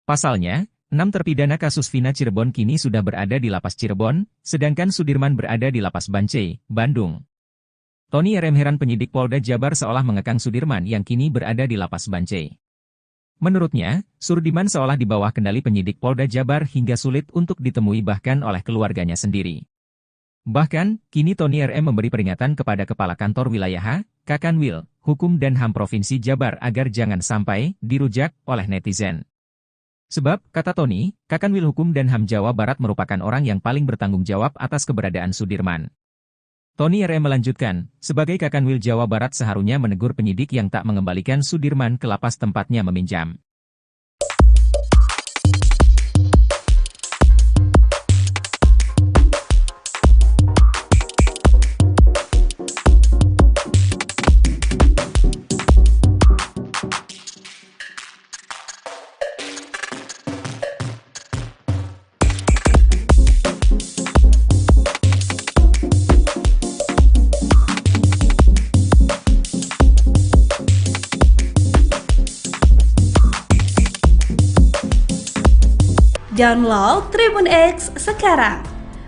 Pasalnya, 6 terpidana kasus Vina Cirebon kini sudah berada di Lapas Cirebon, sedangkan Sudirman berada di Lapas Bancai, Bandung. Tony RM heran penyidik Polda Jabar seolah mengekang Sudirman yang kini berada di Lapas Bancai. Menurutnya, Sudirman seolah di bawah kendali penyidik Polda Jabar hingga sulit untuk ditemui bahkan oleh keluarganya sendiri. Bahkan, kini Tony RM memberi peringatan kepada Kepala Kantor Wilayah Kakanwil, Hukum dan HAM Provinsi Jabar agar jangan sampai dirujak oleh netizen. Sebab, kata Tony, Kakanwil Hukum dan HAM Jawa Barat merupakan orang yang paling bertanggung jawab atas keberadaan Sudirman. Tony RM melanjutkan, sebagai Kakanwil Jawa Barat seharusnya menegur penyidik yang tak mengembalikan Sudirman ke lapas tempatnya meminjam. Download Tribun X sekarang,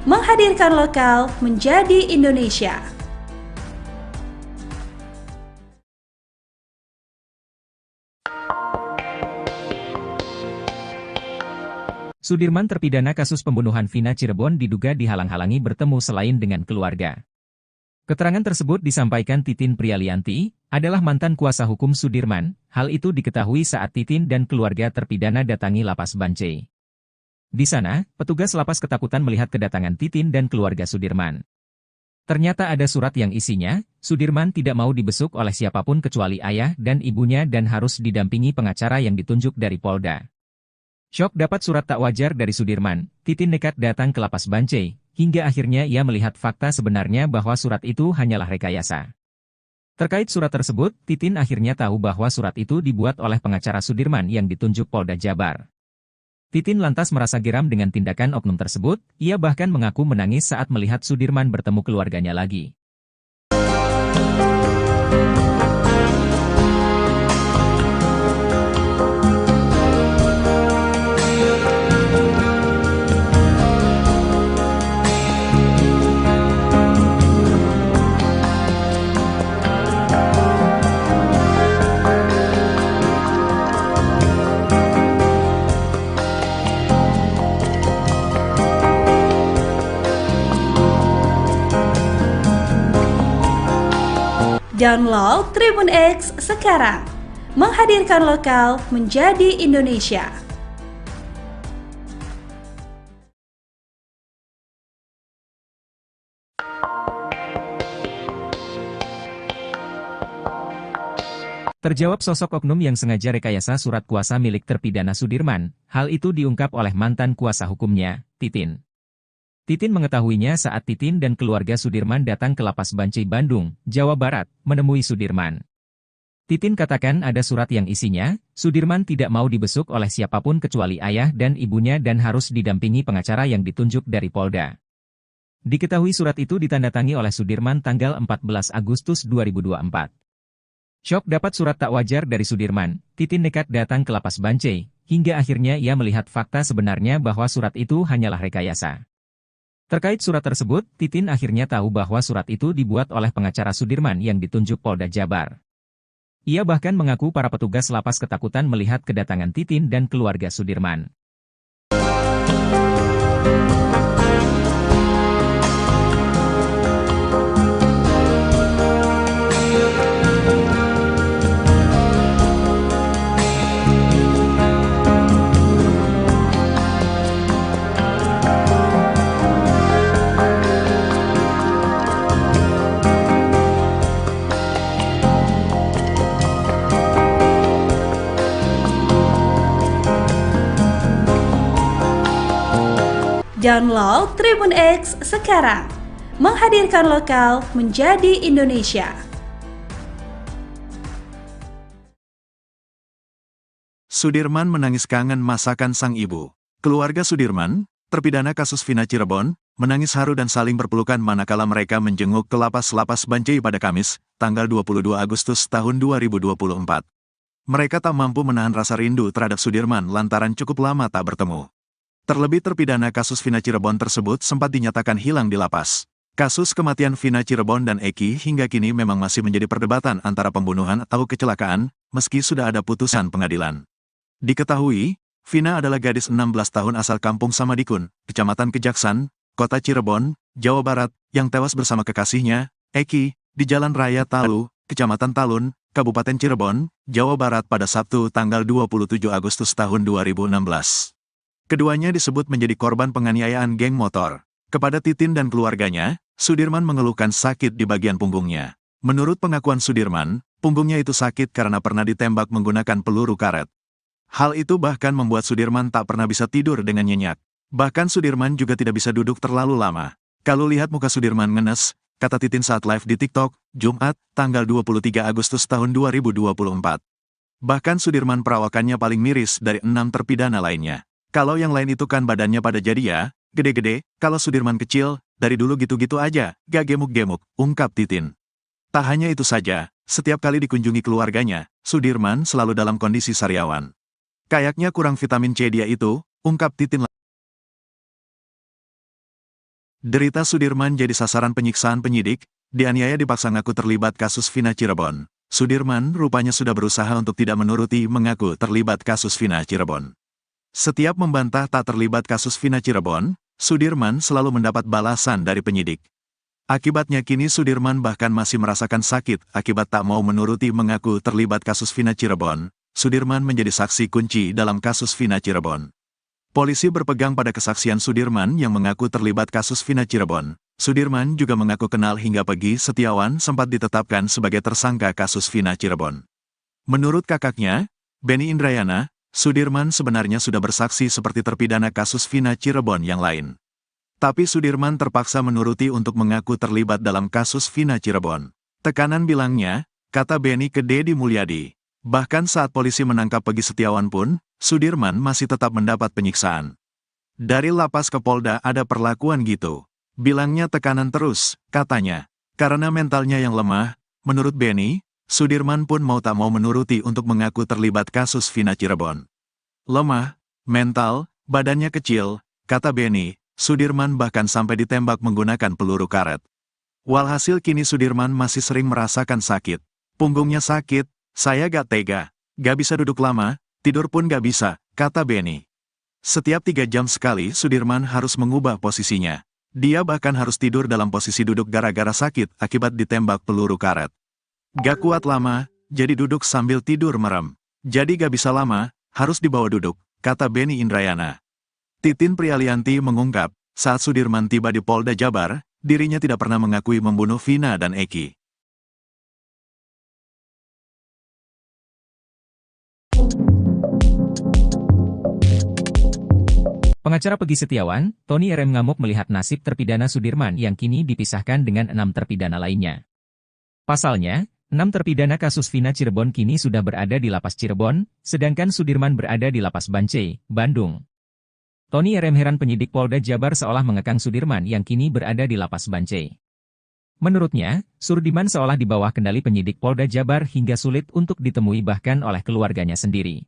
menghadirkan lokal menjadi Indonesia. Sudirman terpidana kasus pembunuhan Vina Cirebon diduga dihalang-halangi bertemu selain dengan keluarga. Keterangan tersebut disampaikan Titin Prialianti, adalah mantan kuasa hukum Sudirman. Hal itu diketahui saat Titin dan keluarga terpidana datangi Lapas Bancai. Di sana, petugas lapas ketakutan melihat kedatangan Titin dan keluarga Sudirman. Ternyata ada surat yang isinya, Sudirman tidak mau dibesuk oleh siapapun kecuali ayah dan ibunya dan harus didampingi pengacara yang ditunjuk dari Polda. Syok dapat surat tak wajar dari Sudirman, Titin nekat datang ke Lapas Bancai, hingga akhirnya ia melihat fakta sebenarnya bahwa surat itu hanyalah rekayasa. Terkait surat tersebut, Titin akhirnya tahu bahwa surat itu dibuat oleh pengacara Sudirman yang ditunjuk Polda Jabar. Titin lantas merasa geram dengan tindakan oknum tersebut, ia bahkan mengaku menangis saat melihat Sudirman bertemu keluarganya lagi. Download Tribun X sekarang, menghadirkan lokal menjadi Indonesia. Terjawab sosok oknum yang sengaja rekayasa surat kuasa milik terpidana Sudirman, hal itu diungkap oleh mantan kuasa hukumnya, Titin. Titin mengetahuinya saat Titin dan keluarga Sudirman datang ke Lapas Bancai Bandung, Jawa Barat, menemui Sudirman. Titin katakan ada surat yang isinya, Sudirman tidak mau dibesuk oleh siapapun kecuali ayah dan ibunya dan harus didampingi pengacara yang ditunjuk dari Polda. Diketahui surat itu ditandatangani oleh Sudirman tanggal 14 Agustus 2024. Syok dapat surat tak wajar dari Sudirman, Titin nekat datang ke Lapas Bancai, hingga akhirnya ia melihat fakta sebenarnya bahwa surat itu hanyalah rekayasa. Terkait surat tersebut, Titin akhirnya tahu bahwa surat itu dibuat oleh pengacara Sudirman yang ditunjuk Polda Jabar. Ia bahkan mengaku para petugas lapas ketakutan melihat kedatangan Titin dan keluarga Sudirman. Download Tribun X sekarang. Menghadirkan lokal menjadi Indonesia. Sudirman menangis kangen masakan sang ibu. Keluarga Sudirman, terpidana kasus Vina Cirebon, menangis haru dan saling berpelukan manakala mereka menjenguk ke lapas Bancai pada Kamis, tanggal 22 Agustus tahun 2024. Mereka tak mampu menahan rasa rindu terhadap Sudirman lantaran cukup lama tak bertemu. Terlebih terpidana kasus Vina Cirebon tersebut sempat dinyatakan hilang di lapas. Kasus kematian Vina Cirebon dan Eki hingga kini memang masih menjadi perdebatan antara pembunuhan atau kecelakaan, meski sudah ada putusan pengadilan. Diketahui, Vina adalah gadis 16 tahun asal Kampung Samadikun, Kecamatan Kejaksan, Kota Cirebon, Jawa Barat, yang tewas bersama kekasihnya, Eki, di Jalan Raya Talu, Kecamatan Talun, Kabupaten Cirebon, Jawa Barat pada Sabtu tanggal 27 Agustus tahun 2016. Keduanya disebut menjadi korban penganiayaan geng motor. Kepada Titin dan keluarganya, Sudirman mengeluhkan sakit di bagian punggungnya. Menurut pengakuan Sudirman, punggungnya itu sakit karena pernah ditembak menggunakan peluru karet. Hal itu bahkan membuat Sudirman tak pernah bisa tidur dengan nyenyak. Bahkan Sudirman juga tidak bisa duduk terlalu lama. Kalau lihat muka Sudirman ngenes, kata Titin saat live di TikTok, Jumat, tanggal 23 Agustus tahun 2024. Bahkan Sudirman perawakannya paling miris dari 6 terpidana lainnya. Kalau yang lain itu kan badannya pada jadi ya, gede-gede, kalau Sudirman kecil, dari dulu gitu-gitu aja, gak gemuk-gemuk, ungkap Titin. Tak hanya itu saja, setiap kali dikunjungi keluarganya, Sudirman selalu dalam kondisi sariawan. Kayaknya kurang vitamin C dia itu, ungkap Titin. Derita Sudirman jadi sasaran penyiksaan penyidik, dianiaya dipaksa ngaku terlibat kasus Vina Cirebon. Sudirman rupanya sudah berusaha untuk tidak menuruti mengaku terlibat kasus Vina Cirebon. Setiap membantah tak terlibat kasus Vina Cirebon, Sudirman selalu mendapat balasan dari penyidik. Akibatnya kini Sudirman bahkan masih merasakan sakit akibat tak mau menuruti mengaku terlibat kasus Vina Cirebon. Sudirman menjadi saksi kunci dalam kasus Vina Cirebon. Polisi berpegang pada kesaksian Sudirman yang mengaku terlibat kasus Vina Cirebon. Sudirman juga mengaku kenal hingga Pegi Setiawan sempat ditetapkan sebagai tersangka kasus Vina Cirebon. Menurut kakaknya, Benny Indrayana, Sudirman sebenarnya sudah bersaksi seperti terpidana kasus Vina Cirebon yang lain. Tapi Sudirman terpaksa menuruti untuk mengaku terlibat dalam kasus Vina Cirebon. Tekanan bilangnya, kata Benny ke Deddy Mulyadi. Bahkan saat polisi menangkap Pegi Setiawan pun, Sudirman masih tetap mendapat penyiksaan. Dari lapas ke Polda ada perlakuan gitu. Bilangnya tekanan terus, katanya. Karena mentalnya yang lemah, menurut Benny, Sudirman pun mau tak mau menuruti untuk mengaku terlibat kasus Vina Cirebon. Lemah, mental, badannya kecil, kata Benny, Sudirman bahkan sampai ditembak menggunakan peluru karet. Walhasil kini Sudirman masih sering merasakan sakit. Punggungnya sakit, saya gak tega, gak bisa duduk lama, tidur pun gak bisa, kata Benny. Setiap 3 jam sekali Sudirman harus mengubah posisinya. Dia bahkan harus tidur dalam posisi duduk gara-gara sakit akibat ditembak peluru karet. Gak kuat lama, jadi duduk sambil tidur merem. Jadi gak bisa lama, harus dibawa duduk, kata Benny Indrayana. Titin Prialianti mengungkap, saat Sudirman tiba di Polda Jabar, dirinya tidak pernah mengakui membunuh Vina dan Eki. Pengacara Pegi Setiawan, Tony RM ngamuk melihat nasib terpidana Sudirman yang kini dipisahkan dengan 6 terpidana lainnya. Pasalnya, 6 terpidana kasus Vina Cirebon kini sudah berada di lapas Cirebon, sedangkan Sudirman berada di lapas Bancai, Bandung. Tony RM heran penyidik Polda Jabar seolah mengekang Sudirman yang kini berada di lapas Bancai. Menurutnya, Sudirman seolah di bawah kendali penyidik Polda Jabar hingga sulit untuk ditemui bahkan oleh keluarganya sendiri.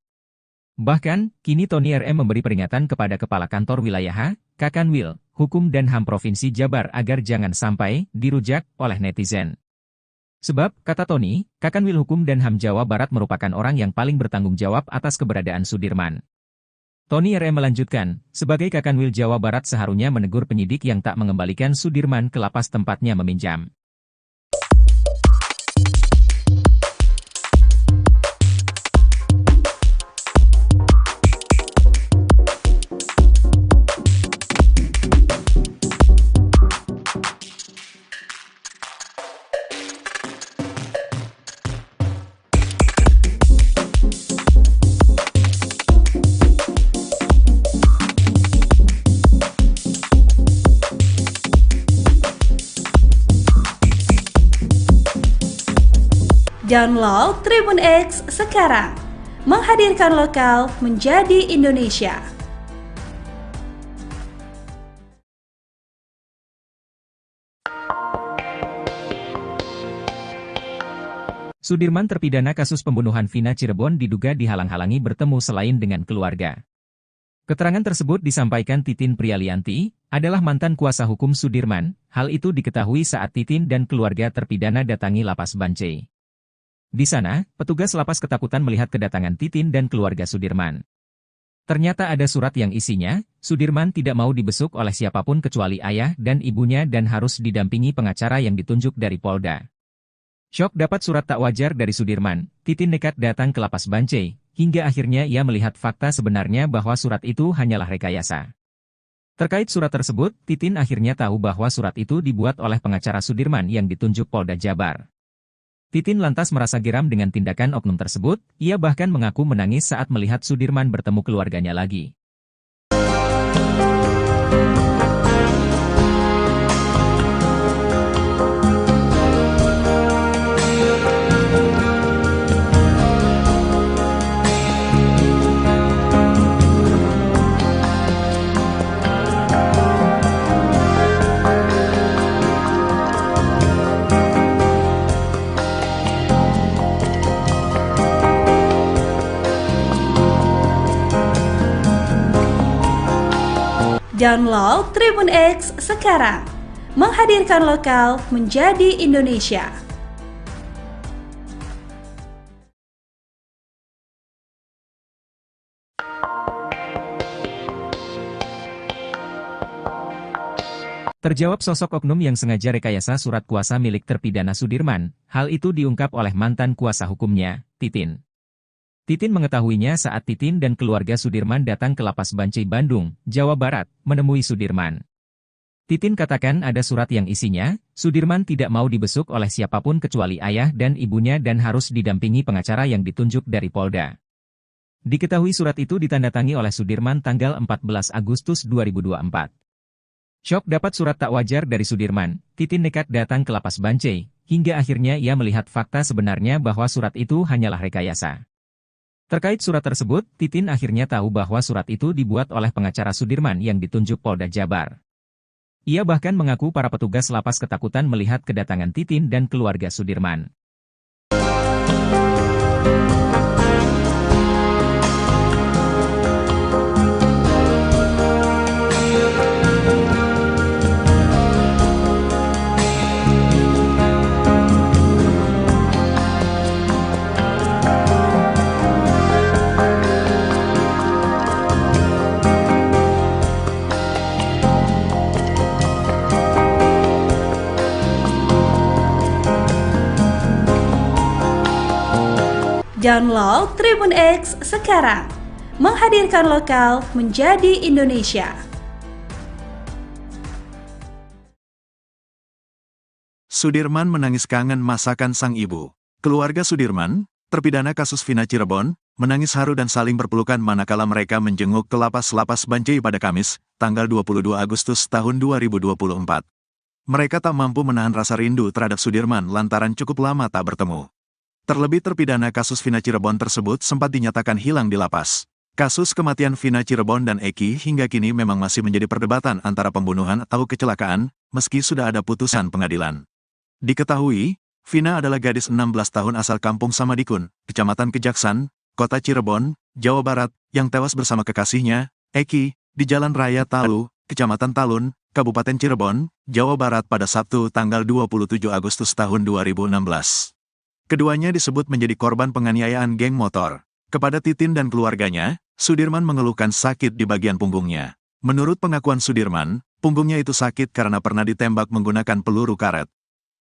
Bahkan, kini Tony RM memberi peringatan kepada Kepala Kantor Wilayah Kakanwil, Hukum dan HAM Provinsi Jabar agar jangan sampai dirujak oleh netizen. Sebab, kata Tony, Kakanwil Hukum dan HAM Jawa Barat merupakan orang yang paling bertanggung jawab atas keberadaan Sudirman. Tony RM melanjutkan, sebagai Kakanwil Jawa Barat seharusnya menegur penyidik yang tak mengembalikan Sudirman ke lapas tempatnya meminjam. Download Tribun X sekarang. Menghadirkan lokal menjadi Indonesia. Sudirman terpidana kasus pembunuhan Vina Cirebon diduga dihalang-halangi bertemu selain dengan keluarga. Keterangan tersebut disampaikan Titin Prialianti, adalah mantan kuasa hukum Sudirman. Hal itu diketahui saat Titin dan keluarga terpidana datangi Lapas Bancai. Di sana, petugas lapas ketakutan melihat kedatangan Titin dan keluarga Sudirman. Ternyata ada surat yang isinya, Sudirman tidak mau dibesuk oleh siapapun kecuali ayah dan ibunya dan harus didampingi pengacara yang ditunjuk dari Polda. Syok dapat surat tak wajar dari Sudirman, Titin nekat datang ke Lapas Bancai, hingga akhirnya ia melihat fakta sebenarnya bahwa surat itu hanyalah rekayasa. Terkait surat tersebut, Titin akhirnya tahu bahwa surat itu dibuat oleh pengacara Sudirman yang ditunjuk Polda Jabar. Titin lantas merasa geram dengan tindakan oknum tersebut, ia bahkan mengaku menangis saat melihat Sudirman bertemu keluarganya lagi. Download Tribun X sekarang. Menghadirkan lokal menjadi Indonesia. Terjawab sosok oknum yang sengaja rekayasa surat kuasa milik terpidana Sudirman, hal itu diungkap oleh mantan kuasa hukumnya, Titin. Titin mengetahuinya saat Titin dan keluarga Sudirman datang ke Lapas Bancai Bandung, Jawa Barat, menemui Sudirman. Titin katakan ada surat yang isinya, Sudirman tidak mau dibesuk oleh siapapun kecuali ayah dan ibunya dan harus didampingi pengacara yang ditunjuk dari Polda. Diketahui surat itu ditandatangani oleh Sudirman tanggal 14 Agustus 2024. Syok dapat surat tak wajar dari Sudirman, Titin nekat datang ke Lapas Bancai, hingga akhirnya ia melihat fakta sebenarnya bahwa surat itu hanyalah rekayasa. Terkait surat tersebut, Titin akhirnya tahu bahwa surat itu dibuat oleh pengacara Sudirman yang ditunjuk Polda Jabar. Ia bahkan mengaku para petugas lapas ketakutan melihat kedatangan Titin dan keluarga Sudirman. Download Tribun X sekarang. Menghadirkan lokal menjadi Indonesia. Sudirman menangis kangen masakan sang ibu. Keluarga Sudirman, terpidana kasus Vina Cirebon, menangis haru dan saling berpelukan manakala mereka menjenguk ke Lapas Bancai pada Kamis, tanggal 22 Agustus tahun 2024. Mereka tak mampu menahan rasa rindu terhadap Sudirman lantaran cukup lama tak bertemu. Terlebih terpidana kasus Vina Cirebon tersebut sempat dinyatakan hilang di lapas. Kasus kematian Vina Cirebon dan Eki hingga kini memang masih menjadi perdebatan antara pembunuhan atau kecelakaan, meski sudah ada putusan pengadilan. Diketahui, Vina adalah gadis 16 tahun asal Kampung Samadikun, Kecamatan Kejaksan, Kota Cirebon, Jawa Barat, yang tewas bersama kekasihnya, Eki, di Jalan Raya Talu, Kecamatan Talun, Kabupaten Cirebon, Jawa Barat pada Sabtu tanggal 27 Agustus tahun 2016. Keduanya disebut menjadi korban penganiayaan geng motor. Kepada Titin dan keluarganya, Sudirman mengeluhkan sakit di bagian punggungnya. Menurut pengakuan Sudirman, punggungnya itu sakit karena pernah ditembak menggunakan peluru karet.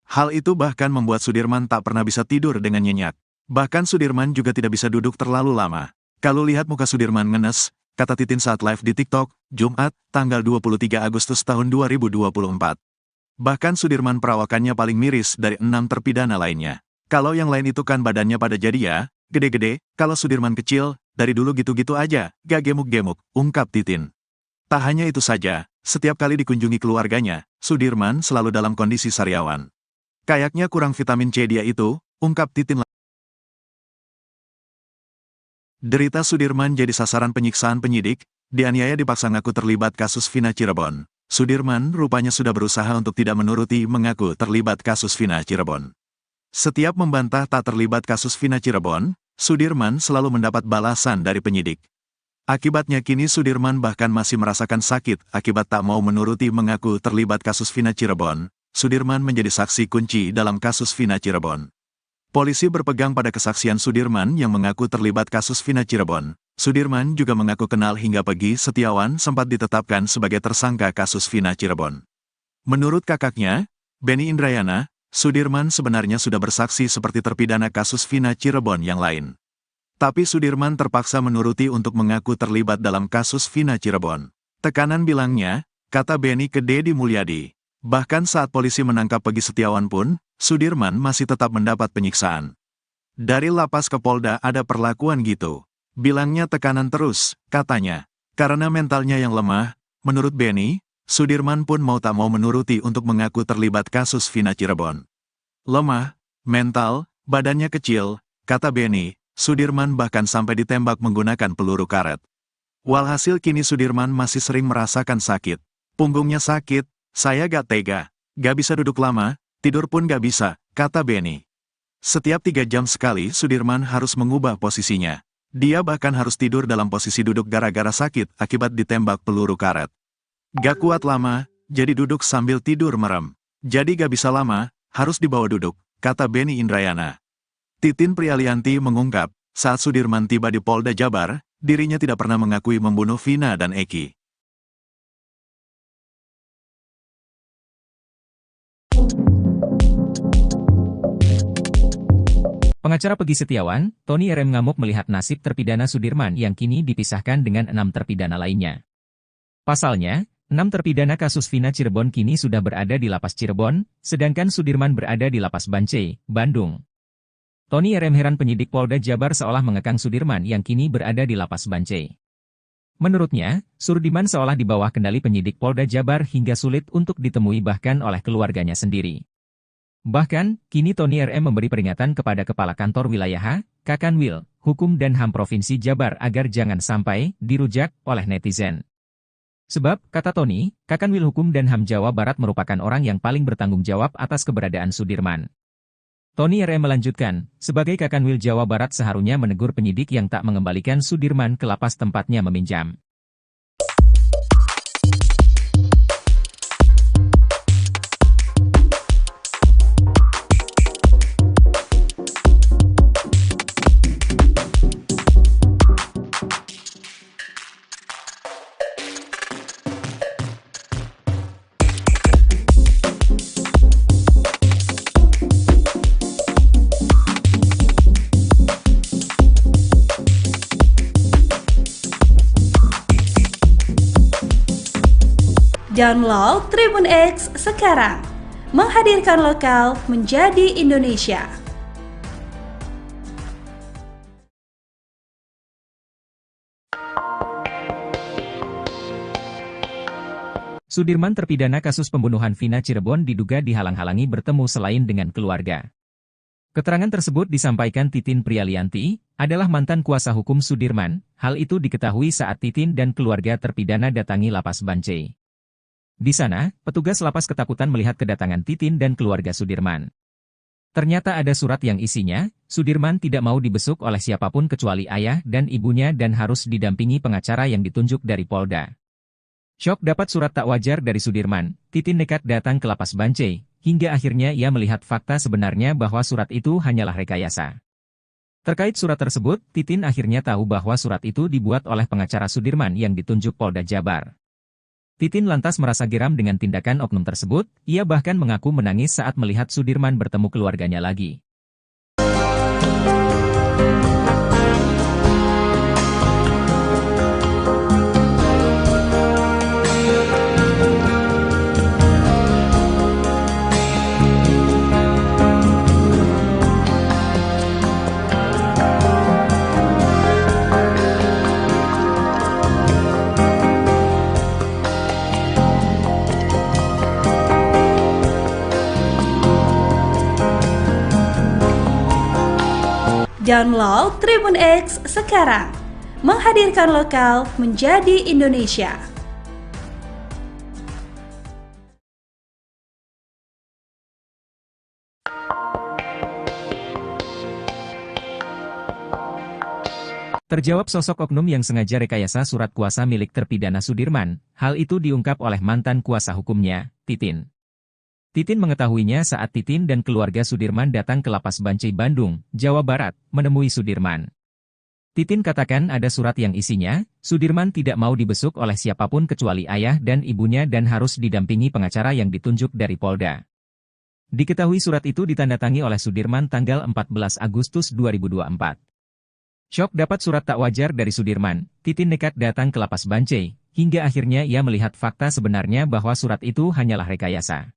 Hal itu bahkan membuat Sudirman tak pernah bisa tidur dengan nyenyak. Bahkan Sudirman juga tidak bisa duduk terlalu lama. Kalau lihat muka Sudirman ngenes, kata Titin saat live di TikTok, Jumat, tanggal 23 Agustus tahun 2024. Bahkan Sudirman perawakannya paling miris dari 6 terpidana lainnya. Kalau yang lain itu kan badannya pada jadi ya, gede-gede, kalau Sudirman kecil, dari dulu gitu-gitu aja, gak gemuk-gemuk, ungkap Titin. Tak hanya itu saja, setiap kali dikunjungi keluarganya, Sudirman selalu dalam kondisi sariawan. Kayaknya kurang vitamin C dia itu, ungkap Titin. Derita Sudirman jadi sasaran penyiksaan penyidik, dianiaya dipaksa ngaku terlibat kasus Vina Cirebon. Sudirman rupanya sudah berusaha untuk tidak menuruti mengaku terlibat kasus Vina Cirebon. Setiap membantah tak terlibat kasus Vina Cirebon, Sudirman selalu mendapat balasan dari penyidik. Akibatnya kini Sudirman bahkan masih merasakan sakit akibat tak mau menuruti mengaku terlibat kasus Vina Cirebon. Sudirman menjadi saksi kunci dalam kasus Vina Cirebon. Polisi berpegang pada kesaksian Sudirman yang mengaku terlibat kasus Vina Cirebon. Sudirman juga mengaku kenal hingga Peggy Setiawan sempat ditetapkan sebagai tersangka kasus Vina Cirebon. Menurut kakaknya, Benny Indrayana, Sudirman sebenarnya sudah bersaksi seperti terpidana kasus Vina Cirebon yang lain. Tapi Sudirman terpaksa menuruti untuk mengaku terlibat dalam kasus Vina Cirebon. Tekanan bilangnya, kata Benny ke Deddy Mulyadi. Bahkan saat polisi menangkap Peggy Setiawan pun, Sudirman masih tetap mendapat penyiksaan. Dari lapas ke Polda ada perlakuan gitu. Bilangnya tekanan terus, katanya. Karena mentalnya yang lemah, menurut Benny, Sudirman pun mau tak mau menuruti untuk mengaku terlibat kasus Vina Cirebon. Lemah, mental, badannya kecil, kata Benny, Sudirman bahkan sampai ditembak menggunakan peluru karet. Walhasil kini Sudirman masih sering merasakan sakit. Punggungnya sakit, saya gak tega, gak bisa duduk lama, tidur pun gak bisa, kata Benny. Setiap 3 jam sekali Sudirman harus mengubah posisinya. Dia bahkan harus tidur dalam posisi duduk gara-gara sakit akibat ditembak peluru karet. Gak kuat lama, jadi duduk sambil tidur merem. Jadi gak bisa lama, harus dibawa duduk, kata Benny Indrayana. Titin Prialianti mengungkap, saat Sudirman tiba di Polda Jabar, dirinya tidak pernah mengakui membunuh Vina dan Eki. Pengacara Peggy Setiawan, Tony RM ngamuk melihat nasib terpidana Sudirman yang kini dipisahkan dengan 6 terpidana lainnya. Pasalnya, 6 terpidana kasus Vina Cirebon kini sudah berada di Lapas Cirebon, sedangkan Sudirman berada di Lapas Bancai, Bandung. Tony RM heran penyidik Polda Jabar seolah mengekang Sudirman yang kini berada di Lapas Bancai. Menurutnya, Sudirman seolah di bawah kendali penyidik Polda Jabar hingga sulit untuk ditemui bahkan oleh keluarganya sendiri. Bahkan, kini Tony RM memberi peringatan kepada Kepala Kantor Wilayah Kakanwil, Hukum dan HAM Provinsi Jabar agar jangan sampai dirujak oleh netizen. Sebab, kata Tony, Kakanwil Hukum dan HAM Jawa Barat merupakan orang yang paling bertanggung jawab atas keberadaan Sudirman. Tony RM melanjutkan, sebagai Kakanwil Jawa Barat seharusnya menegur penyidik yang tak mengembalikan Sudirman ke lapas tempatnya meminjam. Download Tribun X sekarang, menghadirkan lokal menjadi Indonesia. Sudirman terpidana kasus pembunuhan Vina Cirebon diduga dihalang-halangi bertemu selain dengan keluarga. Keterangan tersebut disampaikan Titin Prialianti, adalah mantan kuasa hukum Sudirman. Hal itu diketahui saat Titin dan keluarga terpidana datangi Lapas Bancai. Di sana, petugas lapas ketakutan melihat kedatangan Titin dan keluarga Sudirman. Ternyata ada surat yang isinya, Sudirman tidak mau dibesuk oleh siapapun kecuali ayah dan ibunya dan harus didampingi pengacara yang ditunjuk dari Polda. Syok dapat surat tak wajar dari Sudirman, Titin nekat datang ke Lapas Bancai, hingga akhirnya ia melihat fakta sebenarnya bahwa surat itu hanyalah rekayasa. Terkait surat tersebut, Titin akhirnya tahu bahwa surat itu dibuat oleh pengacara Sudirman yang ditunjuk Polda Jabar. Titin lantas merasa geram dengan tindakan oknum tersebut, ia bahkan mengaku menangis saat melihat Sudirman bertemu keluarganya lagi. Download Tribun X sekarang, menghadirkan lokal menjadi Indonesia. Terjawab sosok oknum yang sengaja rekayasa surat kuasa milik terpidana Sudirman. Hal itu diungkap oleh mantan kuasa hukumnya, Titin. Titin mengetahuinya saat Titin dan keluarga Sudirman datang ke Lapas Bancai Bandung, Jawa Barat, menemui Sudirman. Titin katakan ada surat yang isinya, Sudirman tidak mau dibesuk oleh siapapun kecuali ayah dan ibunya dan harus didampingi pengacara yang ditunjuk dari Polda. Diketahui surat itu ditandatangani oleh Sudirman tanggal 14 Agustus 2024. Syok dapat surat tak wajar dari Sudirman, Titin nekat datang ke Lapas Bancai, hingga akhirnya ia melihat fakta sebenarnya bahwa surat itu hanyalah rekayasa.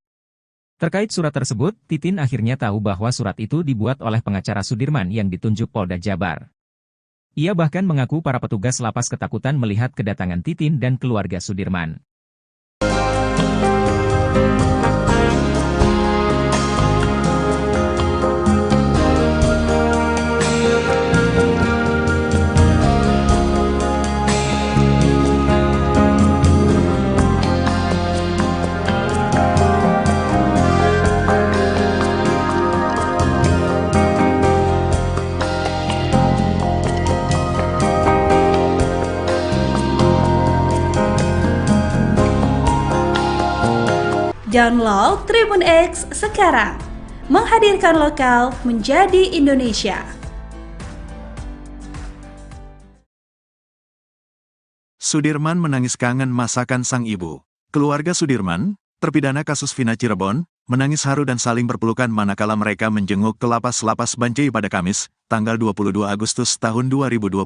Terkait surat tersebut, Titin akhirnya tahu bahwa surat itu dibuat oleh pengacara Sudirman yang ditunjuk Polda Jabar. Ia bahkan mengaku para petugas lapas ketakutan melihat kedatangan Titin dan keluarga Sudirman. Download Tribun X sekarang, menghadirkan lokal menjadi Indonesia. Sudirman menangis kangen masakan sang ibu. Keluarga Sudirman, terpidana kasus Vina Cirebon, menangis haru dan saling berpelukan manakala mereka menjenguk ke Lapas Bancai pada Kamis, tanggal 22 Agustus tahun 2024.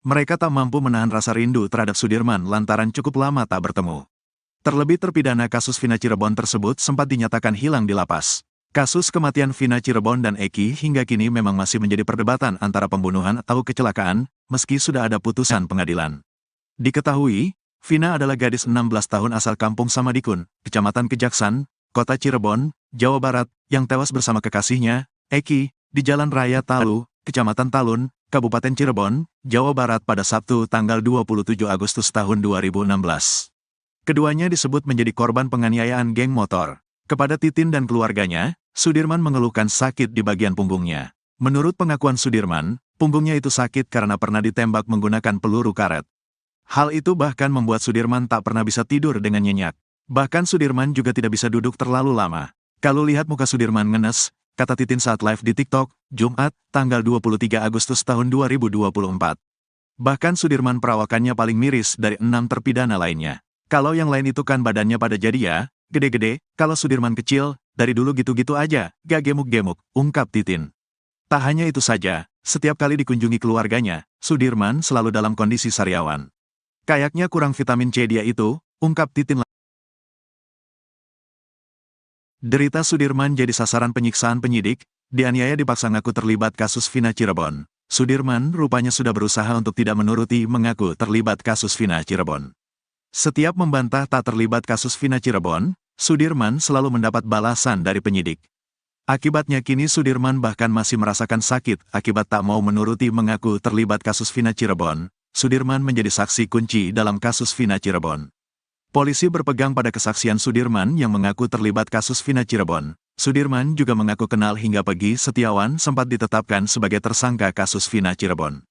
Mereka tak mampu menahan rasa rindu terhadap Sudirman lantaran cukup lama tak bertemu. Terlebih terpidana kasus Vina Cirebon tersebut sempat dinyatakan hilang di lapas. Kasus kematian Vina Cirebon dan Eki hingga kini memang masih menjadi perdebatan antara pembunuhan atau kecelakaan, meski sudah ada putusan pengadilan. Diketahui, Vina adalah gadis 16 tahun asal Kampung Samadikun, Kecamatan Kejaksan, Kota Cirebon, Jawa Barat, yang tewas bersama kekasihnya, Eki, di Jalan Raya Talu, Kecamatan Talun, Kabupaten Cirebon, Jawa Barat pada Sabtu tanggal 27 Agustus tahun 2016. Keduanya disebut menjadi korban penganiayaan geng motor. Kepada Titin dan keluarganya, Sudirman mengeluhkan sakit di bagian punggungnya. Menurut pengakuan Sudirman, punggungnya itu sakit karena pernah ditembak menggunakan peluru karet. Hal itu bahkan membuat Sudirman tak pernah bisa tidur dengan nyenyak. Bahkan Sudirman juga tidak bisa duduk terlalu lama. Kalau lihat muka Sudirman ngenes, kata Titin saat live di TikTok, Jumat, tanggal 23 Agustus tahun 2024. Bahkan Sudirman perawakannya paling miris dari 6 terpidana lainnya. Kalau yang lain itu kan badannya pada jadi ya, gede-gede, kalau Sudirman kecil, dari dulu gitu-gitu aja, gak gemuk-gemuk, ungkap Titin. Tak hanya itu saja, setiap kali dikunjungi keluarganya, Sudirman selalu dalam kondisi sariawan. Kayaknya kurang vitamin C dia itu, ungkap Titin. Derita Sudirman jadi sasaran penyiksaan penyidik, dianiaya dipaksa ngaku terlibat kasus Vina Cirebon. Sudirman rupanya sudah berusaha untuk tidak menuruti mengaku terlibat kasus Vina Cirebon. Setiap membantah tak terlibat kasus Vina Cirebon, Sudirman selalu mendapat balasan dari penyidik. Akibatnya kini Sudirman bahkan masih merasakan sakit akibat tak mau menuruti mengaku terlibat kasus Vina Cirebon. Sudirman menjadi saksi kunci dalam kasus Vina Cirebon. Polisi berpegang pada kesaksian Sudirman yang mengaku terlibat kasus Vina Cirebon. Sudirman juga mengaku kenal hingga Pegi Setiawan sempat ditetapkan sebagai tersangka kasus Vina Cirebon.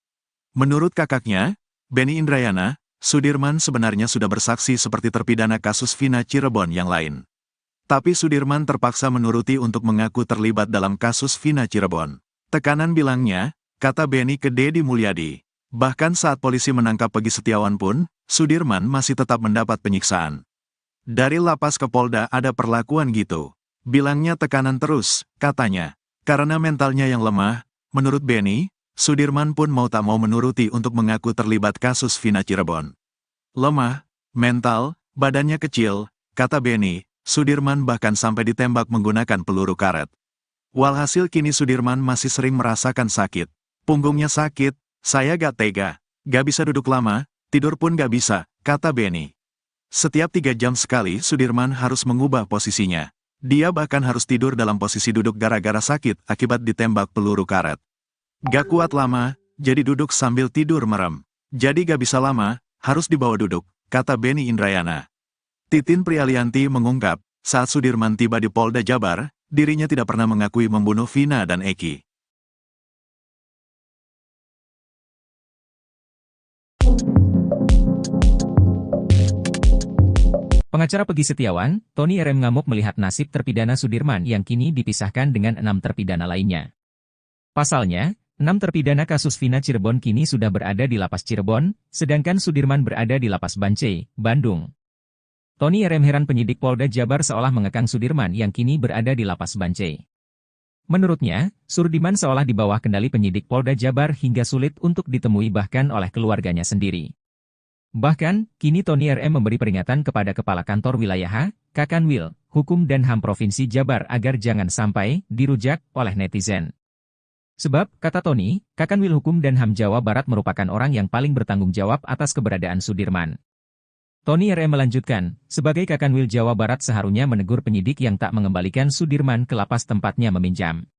Menurut kakaknya, Benny Indrayana, Sudirman sebenarnya sudah bersaksi seperti terpidana kasus Vina Cirebon yang lain. Tapi Sudirman terpaksa menuruti untuk mengaku terlibat dalam kasus Vina Cirebon. Tekanan bilangnya, kata Benny ke Deddy Mulyadi. Bahkan saat polisi menangkap Pegi Setiawan pun, Sudirman masih tetap mendapat penyiksaan. Dari lapas ke Polda ada perlakuan gitu. Bilangnya tekanan terus, katanya. Karena mentalnya yang lemah, menurut Benny, Sudirman pun mau tak mau menuruti untuk mengaku terlibat kasus Vina Cirebon. Lemah, mental, badannya kecil, kata Benny, Sudirman bahkan sampai ditembak menggunakan peluru karet. Walhasil kini Sudirman masih sering merasakan sakit. Punggungnya sakit, saya gak tega, gak bisa duduk lama, tidur pun gak bisa, kata Benny. Setiap 3 jam sekali Sudirman harus mengubah posisinya. Dia bahkan harus tidur dalam posisi duduk gara-gara sakit akibat ditembak peluru karet. Gak kuat lama, jadi duduk sambil tidur merem. Jadi gak bisa lama, harus dibawa duduk, kata Beni Indrayana. Titin Prialianti mengungkap, saat Sudirman tiba di Polda Jabar, dirinya tidak pernah mengakui membunuh Vina dan Eki. Pengacara Pegi Setiawan, Tony RM ngamuk melihat nasib terpidana Sudirman yang kini dipisahkan dengan 6 terpidana lainnya. Pasalnya, 6 terpidana kasus Vina Cirebon kini sudah berada di Lapas Cirebon, sedangkan Sudirman berada di Lapas Bancai, Bandung. Tony RM heran penyidik Polda Jabar seolah mengekang Sudirman yang kini berada di Lapas Bancai. Menurutnya, Sudirman seolah di bawah kendali penyidik Polda Jabar hingga sulit untuk ditemui bahkan oleh keluarganya sendiri. Bahkan, kini Tony RM memberi peringatan kepada Kepala Kantor Wilayah Kakanwil, Hukum dan HAM Provinsi Jabar agar jangan sampai dirujak oleh netizen. Sebab, kata Tony, Kakanwil Hukum dan HAM Jawa Barat merupakan orang yang paling bertanggung jawab atas keberadaan Sudirman. Tony RM melanjutkan, sebagai Kakanwil Jawa Barat seharusnya menegur penyidik yang tak mengembalikan Sudirman ke lapas tempatnya meminjam.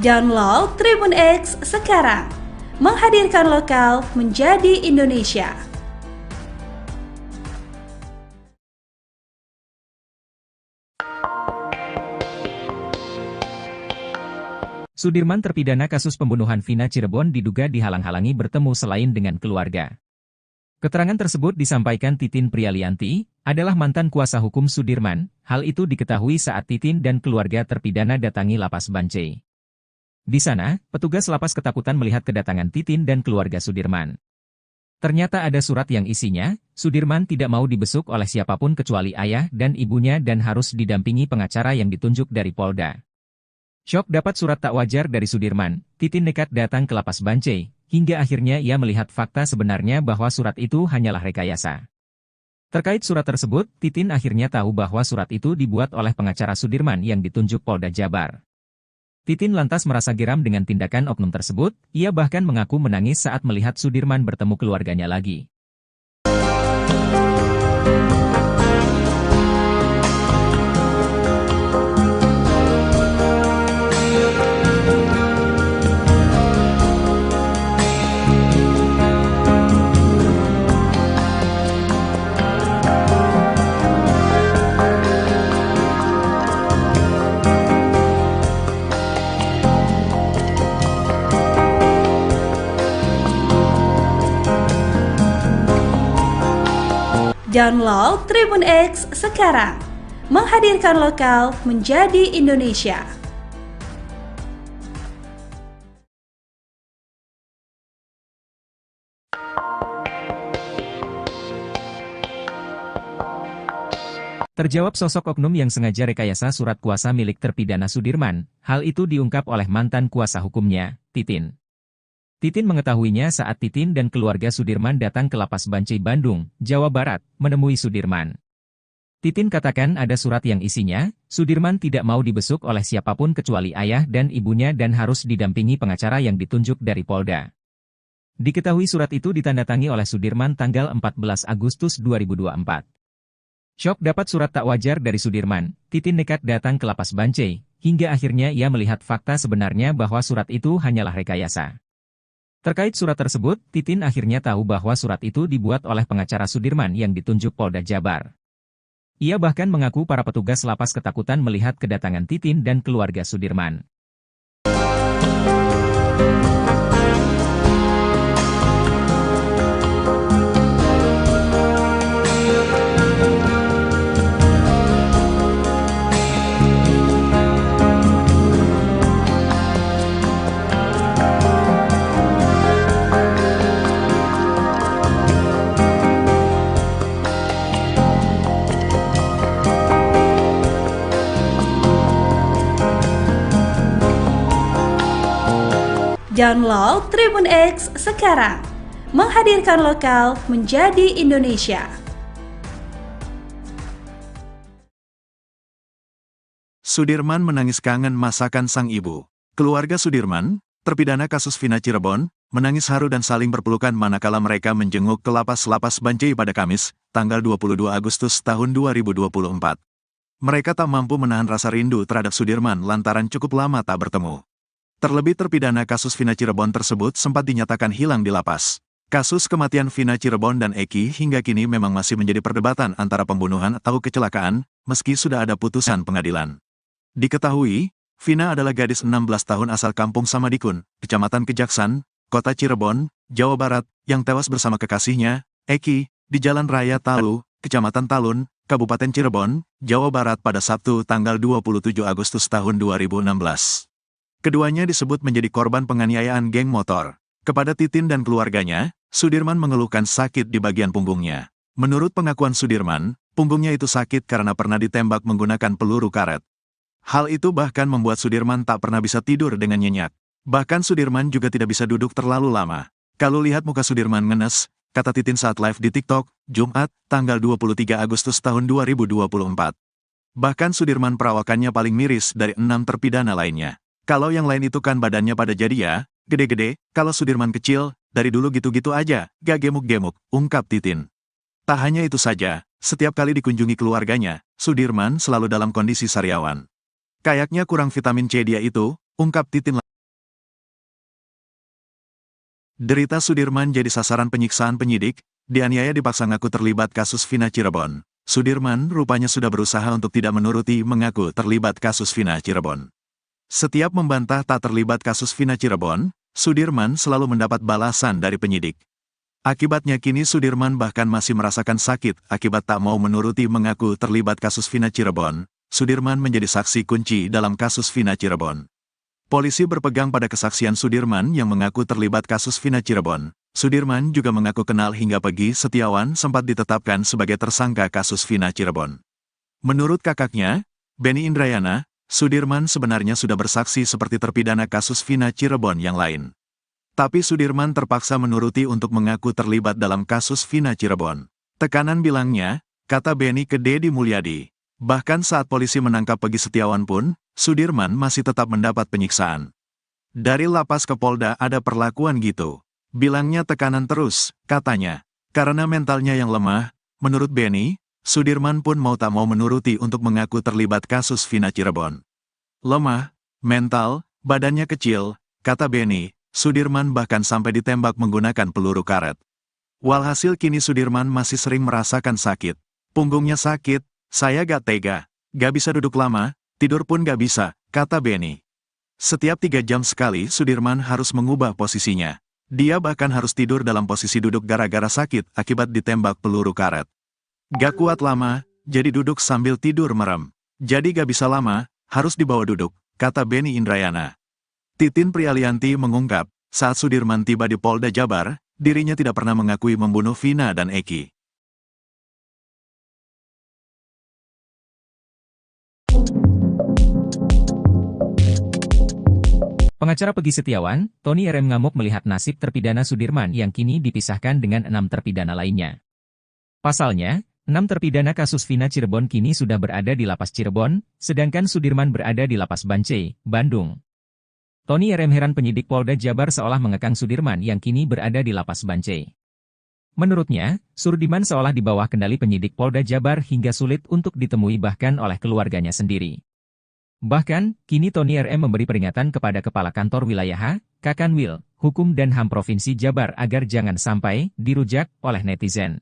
Download Tribun X sekarang, menghadirkan lokal menjadi Indonesia. Sudirman terpidana kasus pembunuhan Vina Cirebon diduga dihalang-halangi bertemu selain dengan keluarga. Keterangan tersebut disampaikan Titin Prialianti, adalah mantan kuasa hukum Sudirman. Hal itu diketahui saat Titin dan keluarga terpidana datangi Lapas Bancai. Di sana, petugas lapas ketakutan melihat kedatangan Titin dan keluarga Sudirman. Ternyata ada surat yang isinya, Sudirman tidak mau dibesuk oleh siapapun kecuali ayah dan ibunya dan harus didampingi pengacara yang ditunjuk dari Polda. Syok dapat surat tak wajar dari Sudirman, Titin nekat datang ke Lapas Bancai, hingga akhirnya ia melihat fakta sebenarnya bahwa surat itu hanyalah rekayasa. Terkait surat tersebut, Titin akhirnya tahu bahwa surat itu dibuat oleh pengacara Sudirman yang ditunjuk Polda Jabar. Titin lantas merasa geram dengan tindakan oknum tersebut, ia bahkan mengaku menangis saat melihat Sudirman bertemu keluarganya lagi. Download Tribun X sekarang, menghadirkan lokal menjadi Indonesia. Terjawab sosok oknum yang sengaja rekayasa surat kuasa milik terpidana Sudirman, hal itu diungkap oleh mantan kuasa hukumnya, Titin. Titin mengetahuinya saat Titin dan keluarga Sudirman datang ke Lapas Bancai Bandung, Jawa Barat, menemui Sudirman. Titin katakan ada surat yang isinya, Sudirman tidak mau dibesuk oleh siapapun kecuali ayah dan ibunya dan harus didampingi pengacara yang ditunjuk dari Polda. Diketahui surat itu ditandatangani oleh Sudirman tanggal 14 Agustus 2024. Syok dapat surat tak wajar dari Sudirman, Titin nekat datang ke Lapas Bancai, hingga akhirnya ia melihat fakta sebenarnya bahwa surat itu hanyalah rekayasa. Terkait surat tersebut, Titin akhirnya tahu bahwa surat itu dibuat oleh pengacara Sudirman yang ditunjuk Polda Jabar. Ia bahkan mengaku para petugas lapas ketakutan melihat kedatangan Titin dan keluarga Sudirman. Download Tribun X sekarang. Menghadirkan lokal menjadi Indonesia. Sudirman menangis kangen masakan sang ibu. Keluarga Sudirman, terpidana kasus Vina Cirebon, menangis haru dan saling berpelukan manakala mereka menjenguk ke lapas Bancai pada Kamis, tanggal 22 Agustus tahun 2024. Mereka tak mampu menahan rasa rindu terhadap Sudirman lantaran cukup lama tak bertemu. Terlebih terpidana kasus Vina Cirebon tersebut sempat dinyatakan hilang di lapas. Kasus kematian Vina Cirebon dan Eki hingga kini memang masih menjadi perdebatan antara pembunuhan atau kecelakaan, meski sudah ada putusan pengadilan. Diketahui, Vina adalah gadis 16 tahun asal Kampung Samadikun, Kecamatan Kejaksan, Kota Cirebon, Jawa Barat, yang tewas bersama kekasihnya, Eki, di Jalan Raya Talu, Kecamatan Talun, Kabupaten Cirebon, Jawa Barat pada Sabtu tanggal 27 Agustus tahun 2016. Keduanya disebut menjadi korban penganiayaan geng motor. Kepada Titin dan keluarganya, Sudirman mengeluhkan sakit di bagian punggungnya. Menurut pengakuan Sudirman, punggungnya itu sakit karena pernah ditembak menggunakan peluru karet. Hal itu bahkan membuat Sudirman tak pernah bisa tidur dengan nyenyak. Bahkan Sudirman juga tidak bisa duduk terlalu lama. Kalau lihat muka Sudirman ngenes, kata Titin saat live di TikTok, Jumat, tanggal 23 Agustus tahun 2024. Bahkan Sudirman perawakannya paling miris dari 6 terpidana lainnya. Kalau yang lain itu kan badannya pada jadi ya, gede-gede, kalau Sudirman kecil, dari dulu gitu-gitu aja, gak gemuk-gemuk, ungkap Titin. Tak hanya itu saja, setiap kali dikunjungi keluarganya, Sudirman selalu dalam kondisi sariawan. Kayaknya kurang vitamin C dia itu, ungkap Titin. Derita Sudirman jadi sasaran penyiksaan penyidik, dianiaya dipaksa ngaku terlibat kasus Vina Cirebon. Sudirman rupanya sudah berusaha untuk tidak menuruti mengaku terlibat kasus Vina Cirebon. Setiap membantah tak terlibat kasus Vina Cirebon, Sudirman selalu mendapat balasan dari penyidik. Akibatnya kini Sudirman bahkan masih merasakan sakit akibat tak mau menuruti mengaku terlibat kasus Vina Cirebon. Sudirman menjadi saksi kunci dalam kasus Vina Cirebon. Polisi berpegang pada kesaksian Sudirman yang mengaku terlibat kasus Vina Cirebon. Sudirman juga mengaku kenal hingga Pegi Setiawan sempat ditetapkan sebagai tersangka kasus Vina Cirebon. Menurut kakaknya, Benny Indrayana, Sudirman sebenarnya sudah bersaksi seperti terpidana kasus Vina Cirebon yang lain. Tapi Sudirman terpaksa menuruti untuk mengaku terlibat dalam kasus Vina Cirebon. Tekanan bilangnya, kata Benny ke Deddy Mulyadi. Bahkan saat polisi menangkap Pegi Setiawan pun, Sudirman masih tetap mendapat penyiksaan. Dari lapas ke Polda ada perlakuan gitu. Bilangnya tekanan terus, katanya. Karena mentalnya yang lemah, menurut Benny, Sudirman pun mau tak mau menuruti untuk mengaku terlibat kasus Vina Cirebon. Lemah, mental, badannya kecil, kata Benny, Sudirman bahkan sampai ditembak menggunakan peluru karet. Walhasil kini Sudirman masih sering merasakan sakit. Punggungnya sakit, saya gak tega, gak bisa duduk lama, tidur pun gak bisa, kata Benny. Setiap 3 jam sekali Sudirman harus mengubah posisinya. Dia bahkan harus tidur dalam posisi duduk gara-gara sakit akibat ditembak peluru karet. Gak kuat lama, jadi duduk sambil tidur merem. Jadi gak bisa lama, harus dibawa duduk, kata Benny Indrayana. Titin Prialianti mengungkap, saat Sudirman tiba di Polda Jabar, dirinya tidak pernah mengakui membunuh Vina dan Eki. Pengacara Pegi Setiawan, Tony RM ngamuk melihat nasib terpidana Sudirman yang kini dipisahkan dengan 6 terpidana lainnya. Pasalnya, 6 terpidana kasus Vina Cirebon kini sudah berada di lapas Cirebon, sedangkan Sudirman berada di lapas Bancai, Bandung. Tony RM heran penyidik Polda Jabar seolah mengekang Sudirman yang kini berada di lapas Bancai. Menurutnya, Sudirman seolah di bawah kendali penyidik Polda Jabar hingga sulit untuk ditemui bahkan oleh keluarganya sendiri. Bahkan, kini Tony RM memberi peringatan kepada Kepala Kantor Wilayah Kakanwil, Hukum dan HAM Provinsi Jabar agar jangan sampai dirujak oleh netizen.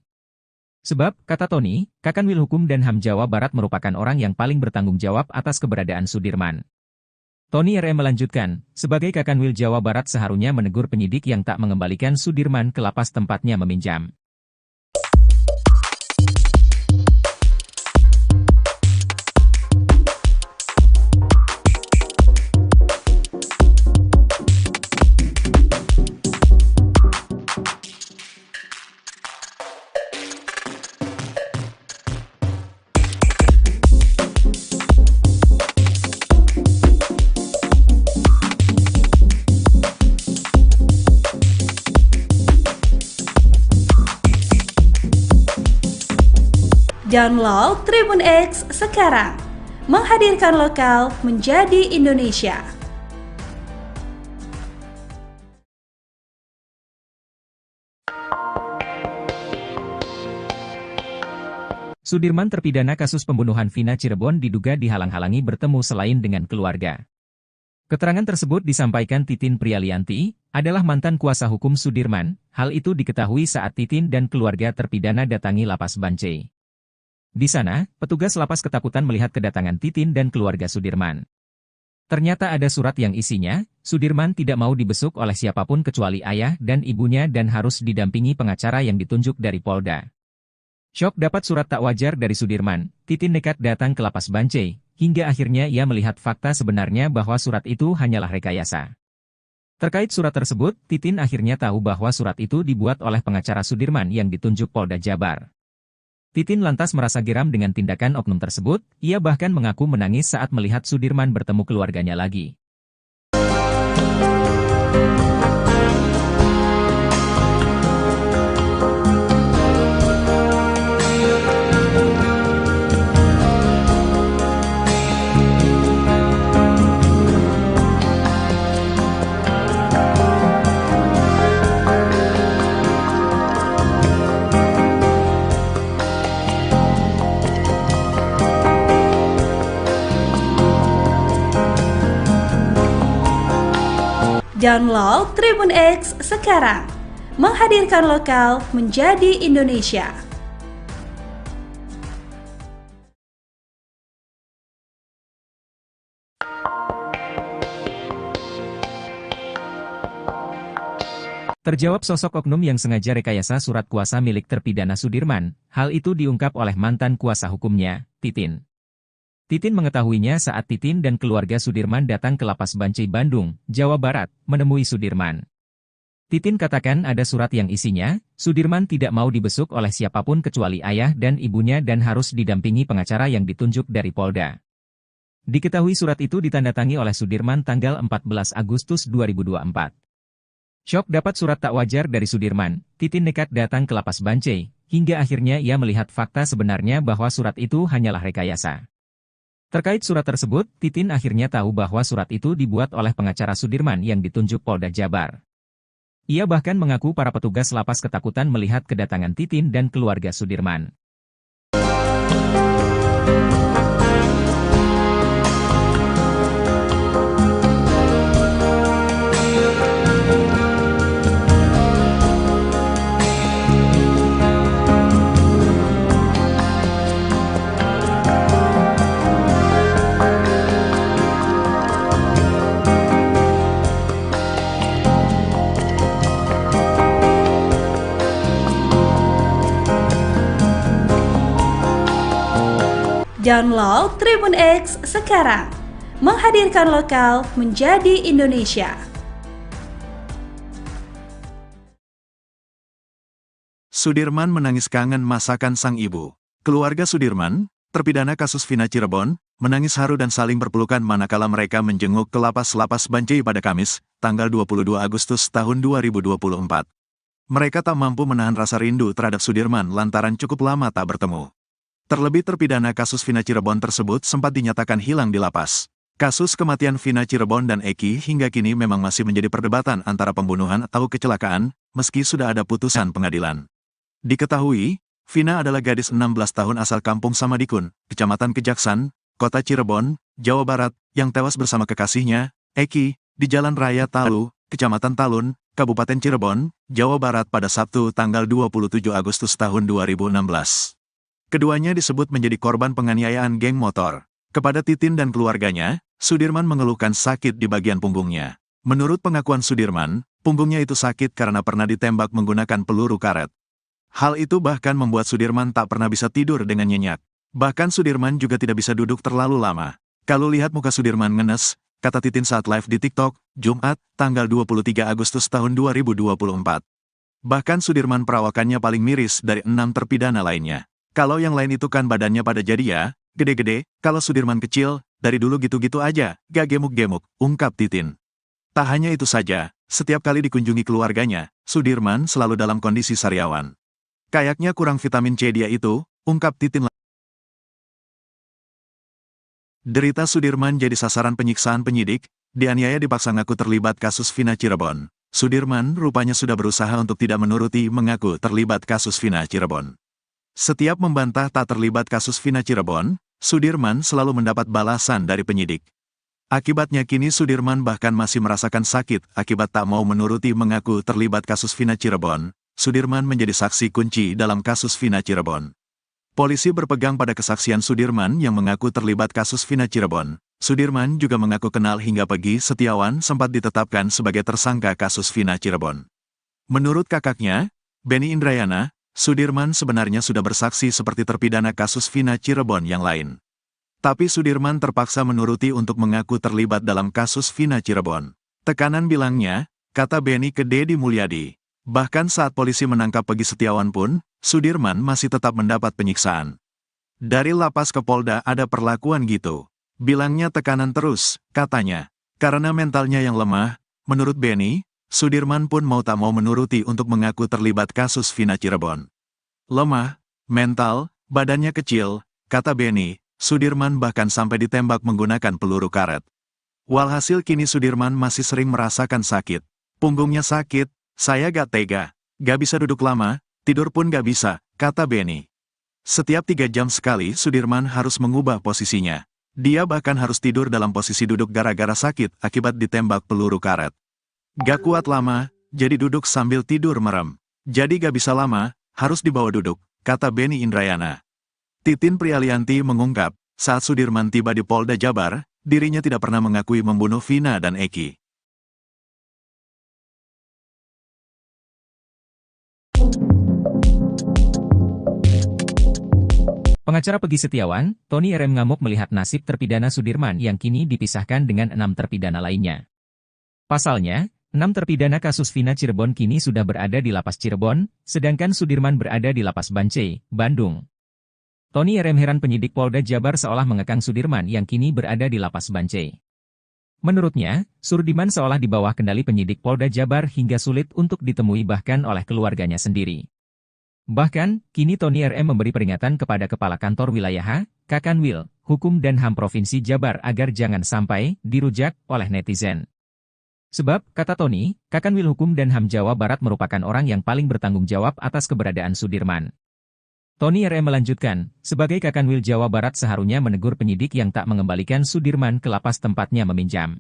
Sebab, kata Tony, Kakanwil Hukum dan HAM Jawa Barat merupakan orang yang paling bertanggung jawab atas keberadaan Sudirman. Tony RM melanjutkan, sebagai Kakanwil Jawa Barat seharusnya menegur penyidik yang tak mengembalikan Sudirman ke lapas tempatnya meminjam. Download Tribun X sekarang. Menghadirkan lokal menjadi Indonesia. Sudirman terpidana kasus pembunuhan Vina Cirebon diduga dihalang-halangi bertemu selain dengan keluarga. Keterangan tersebut disampaikan Titin Prialianti, adalah mantan kuasa hukum Sudirman. Hal itu diketahui saat Titin dan keluarga terpidana datangi Lapas Bancai. Di sana, petugas lapas ketakutan melihat kedatangan Titin dan keluarga Sudirman. Ternyata ada surat yang isinya, Sudirman tidak mau dibesuk oleh siapapun kecuali ayah dan ibunya dan harus didampingi pengacara yang ditunjuk dari Polda. Syok dapat surat tak wajar dari Sudirman, Titin nekat datang ke Lapas Bancai, hingga akhirnya ia melihat fakta sebenarnya bahwa surat itu hanyalah rekayasa. Terkait surat tersebut, Titin akhirnya tahu bahwa surat itu dibuat oleh pengacara Sudirman yang ditunjuk Polda Jabar. Titin lantas merasa geram dengan tindakan oknum tersebut, ia bahkan mengaku menangis saat melihat Sudirman bertemu keluarganya lagi. Download Tribun X sekarang. Menghadirkan lokal menjadi Indonesia. Terjawab sosok oknum yang sengaja rekayasa surat kuasa milik terpidana Sudirman, hal itu diungkap oleh mantan kuasa hukumnya, Titin. Titin mengetahuinya saat Titin dan keluarga Sudirman datang ke Lapas Bancai Bandung, Jawa Barat, menemui Sudirman. Titin katakan ada surat yang isinya, Sudirman tidak mau dibesuk oleh siapapun kecuali ayah dan ibunya dan harus didampingi pengacara yang ditunjuk dari Polda. Diketahui surat itu ditandatangani oleh Sudirman tanggal 14 Agustus 2024. Syok dapat surat tak wajar dari Sudirman, Titin nekat datang ke Lapas Bancai, hingga akhirnya ia melihat fakta sebenarnya bahwa surat itu hanyalah rekayasa. Terkait surat tersebut, Titin akhirnya tahu bahwa surat itu dibuat oleh pengacara Sudirman yang ditunjuk Polda Jabar. Ia bahkan mengaku para petugas lapas ketakutan melihat kedatangan Titin dan keluarga Sudirman. Download Tribun X sekarang. Menghadirkan lokal menjadi Indonesia. Sudirman menangis kangen masakan sang ibu. Keluarga Sudirman, terpidana kasus Vina Cirebon, menangis haru dan saling berpelukan manakala mereka menjenguk ke Lapas Bancai pada Kamis, tanggal 22 Agustus tahun 2024. Mereka tak mampu menahan rasa rindu terhadap Sudirman lantaran cukup lama tak bertemu. Terlebih terpidana kasus Vina Cirebon tersebut sempat dinyatakan hilang di lapas. Kasus kematian Vina Cirebon dan Eki hingga kini memang masih menjadi perdebatan antara pembunuhan atau kecelakaan, meski sudah ada putusan pengadilan. Diketahui, Vina adalah gadis 16 tahun asal Kampung Samadikun, Kecamatan Kejaksan, Kota Cirebon, Jawa Barat, yang tewas bersama kekasihnya, Eki, di Jalan Raya Talu, Kecamatan Talun, Kabupaten Cirebon, Jawa Barat pada Sabtu tanggal 27 Agustus tahun 2016. Keduanya disebut menjadi korban penganiayaan geng motor. Kepada Titin dan keluarganya, Sudirman mengeluhkan sakit di bagian punggungnya. Menurut pengakuan Sudirman, punggungnya itu sakit karena pernah ditembak menggunakan peluru karet. Hal itu bahkan membuat Sudirman tak pernah bisa tidur dengan nyenyak. Bahkan Sudirman juga tidak bisa duduk terlalu lama. Kalau lihat muka Sudirman ngenes, kata Titin saat live di TikTok, Jumat, tanggal 23 Agustus tahun 2024. Bahkan Sudirman perawakannya paling miris dari 6 terpidana lainnya. Kalau yang lain itu kan badannya pada jadi ya, gede-gede, kalau Sudirman kecil, dari dulu gitu-gitu aja, gak gemuk-gemuk, ungkap Titin. Tak hanya itu saja, setiap kali dikunjungi keluarganya, Sudirman selalu dalam kondisi sariawan. Kayaknya kurang vitamin C dia itu, ungkap Titin. Derita Sudirman jadi sasaran penyiksaan penyidik, dianiaya dipaksa ngaku terlibat kasus Vina Cirebon. Sudirman rupanya sudah berusaha untuk tidak menuruti mengaku terlibat kasus Vina Cirebon. Setiap membantah tak terlibat kasus Vina Cirebon, Sudirman selalu mendapat balasan dari penyidik. Akibatnya kini Sudirman bahkan masih merasakan sakit akibat tak mau menuruti mengaku terlibat kasus Vina Cirebon. Sudirman menjadi saksi kunci dalam kasus Vina Cirebon. Polisi berpegang pada kesaksian Sudirman yang mengaku terlibat kasus Vina Cirebon. Sudirman juga mengaku kenal hingga Pegi Setiawan sempat ditetapkan sebagai tersangka kasus Vina Cirebon. Menurut kakaknya, Benny Indrayana, Sudirman sebenarnya sudah bersaksi seperti terpidana kasus Vina Cirebon yang lain. Tapi Sudirman terpaksa menuruti untuk mengaku terlibat dalam kasus Vina Cirebon. Tekanan bilangnya, kata Benny ke Deddy Mulyadi. Bahkan saat polisi menangkap Pegi Setiawan pun, Sudirman masih tetap mendapat penyiksaan. Dari lapas ke Polda ada perlakuan gitu. Bilangnya tekanan terus, katanya. Karena mentalnya yang lemah, menurut Benny, Sudirman pun mau tak mau menuruti untuk mengaku terlibat kasus Vina Cirebon. Lemah, mental, badannya kecil, kata Benny. Sudirman bahkan sampai ditembak menggunakan peluru karet. Walhasil kini Sudirman masih sering merasakan sakit. Punggungnya sakit, saya gak tega. Gak bisa duduk lama, tidur pun gak bisa, kata Benny. Setiap 3 jam sekali Sudirman harus mengubah posisinya. Dia bahkan harus tidur dalam posisi duduk gara-gara sakit akibat ditembak peluru karet. Gak kuat lama, jadi duduk sambil tidur merem. Jadi gak bisa lama, harus dibawa duduk, kata Benny Indrayana. Titin Prialianti mengungkap, saat Sudirman tiba di Polda Jabar, dirinya tidak pernah mengakui membunuh Vina dan Eki. Pengacara Pegi Setiawan, Tony RM ngamuk melihat nasib terpidana Sudirman yang kini dipisahkan dengan 6 terpidana lainnya. Pasalnya, 6 terpidana kasus Vina Cirebon kini sudah berada di Lapas Cirebon, sedangkan Sudirman berada di Lapas Bancai, Bandung. Tony RM heran penyidik Polda Jabar seolah mengekang Sudirman yang kini berada di Lapas Bancai. Menurutnya, Sudirman seolah di bawah kendali penyidik Polda Jabar hingga sulit untuk ditemui bahkan oleh keluarganya sendiri. Bahkan, kini Tony RM memberi peringatan kepada Kepala Kantor Wilayah Kakanwil, Hukum dan HAM Provinsi Jabar agar jangan sampai dirujak oleh netizen. Sebab, kata Tony, Kakanwil Hukum dan HAM Jawa Barat merupakan orang yang paling bertanggung jawab atas keberadaan Sudirman. Tony RM melanjutkan, sebagai Kakanwil Jawa Barat seharusnya menegur penyidik yang tak mengembalikan Sudirman ke lapas tempatnya meminjam.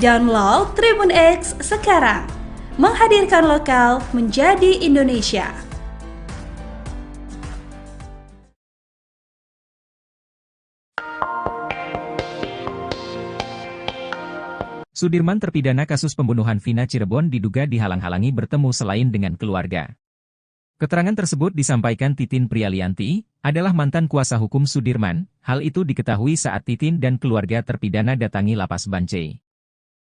Download Tribun X sekarang, menghadirkan lokal menjadi Indonesia. Sudirman terpidana kasus pembunuhan Vina Cirebon diduga dihalang-halangi bertemu selain dengan keluarga. Keterangan tersebut disampaikan Titin Prialianti, adalah mantan kuasa hukum Sudirman. Hal itu diketahui saat Titin dan keluarga terpidana datangi Lapas Bancai.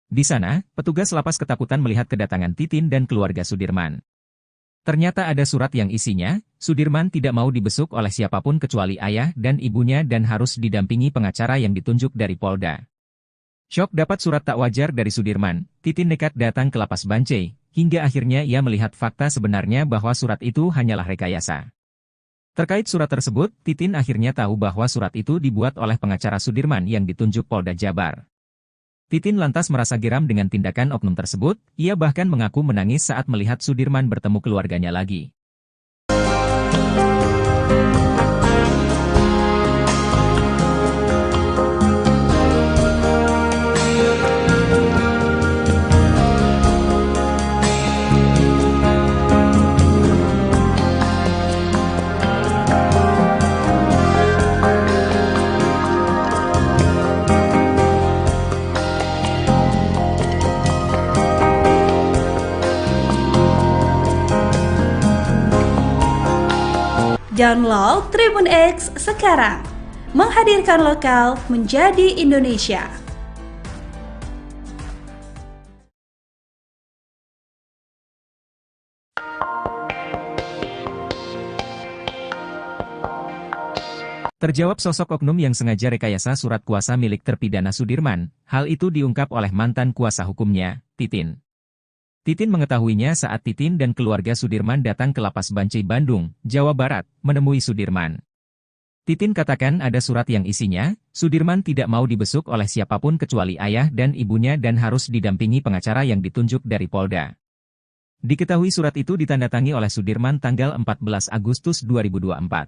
Di sana, petugas lapas ketakutan melihat kedatangan Titin dan keluarga Sudirman. Ternyata ada surat yang isinya, Sudirman tidak mau dibesuk oleh siapapun kecuali ayah dan ibunya dan harus didampingi pengacara yang ditunjuk dari Polda. Syok dapat surat tak wajar dari Sudirman, Titin nekat datang ke Lapas Bancai, hingga akhirnya ia melihat fakta sebenarnya bahwa surat itu hanyalah rekayasa. Terkait surat tersebut, Titin akhirnya tahu bahwa surat itu dibuat oleh pengacara Sudirman yang ditunjuk Polda Jabar. Titin lantas merasa geram dengan tindakan oknum tersebut, ia bahkan mengaku menangis saat melihat Sudirman bertemu keluarganya lagi. Download Tribun X sekarang. Menghadirkan lokal menjadi Indonesia. Terjawab sosok oknum yang sengaja rekayasa surat kuasa milik terpidana Sudirman. Hal itu diungkap oleh mantan kuasa hukumnya, Titin. Titin mengetahuinya saat Titin dan keluarga Sudirman datang ke Lapas Bancai Bandung, Jawa Barat, menemui Sudirman. Titin katakan ada surat yang isinya, Sudirman tidak mau dibesuk oleh siapapun kecuali ayah dan ibunya dan harus didampingi pengacara yang ditunjuk dari Polda. Diketahui surat itu ditandatangani oleh Sudirman tanggal 14 Agustus 2024.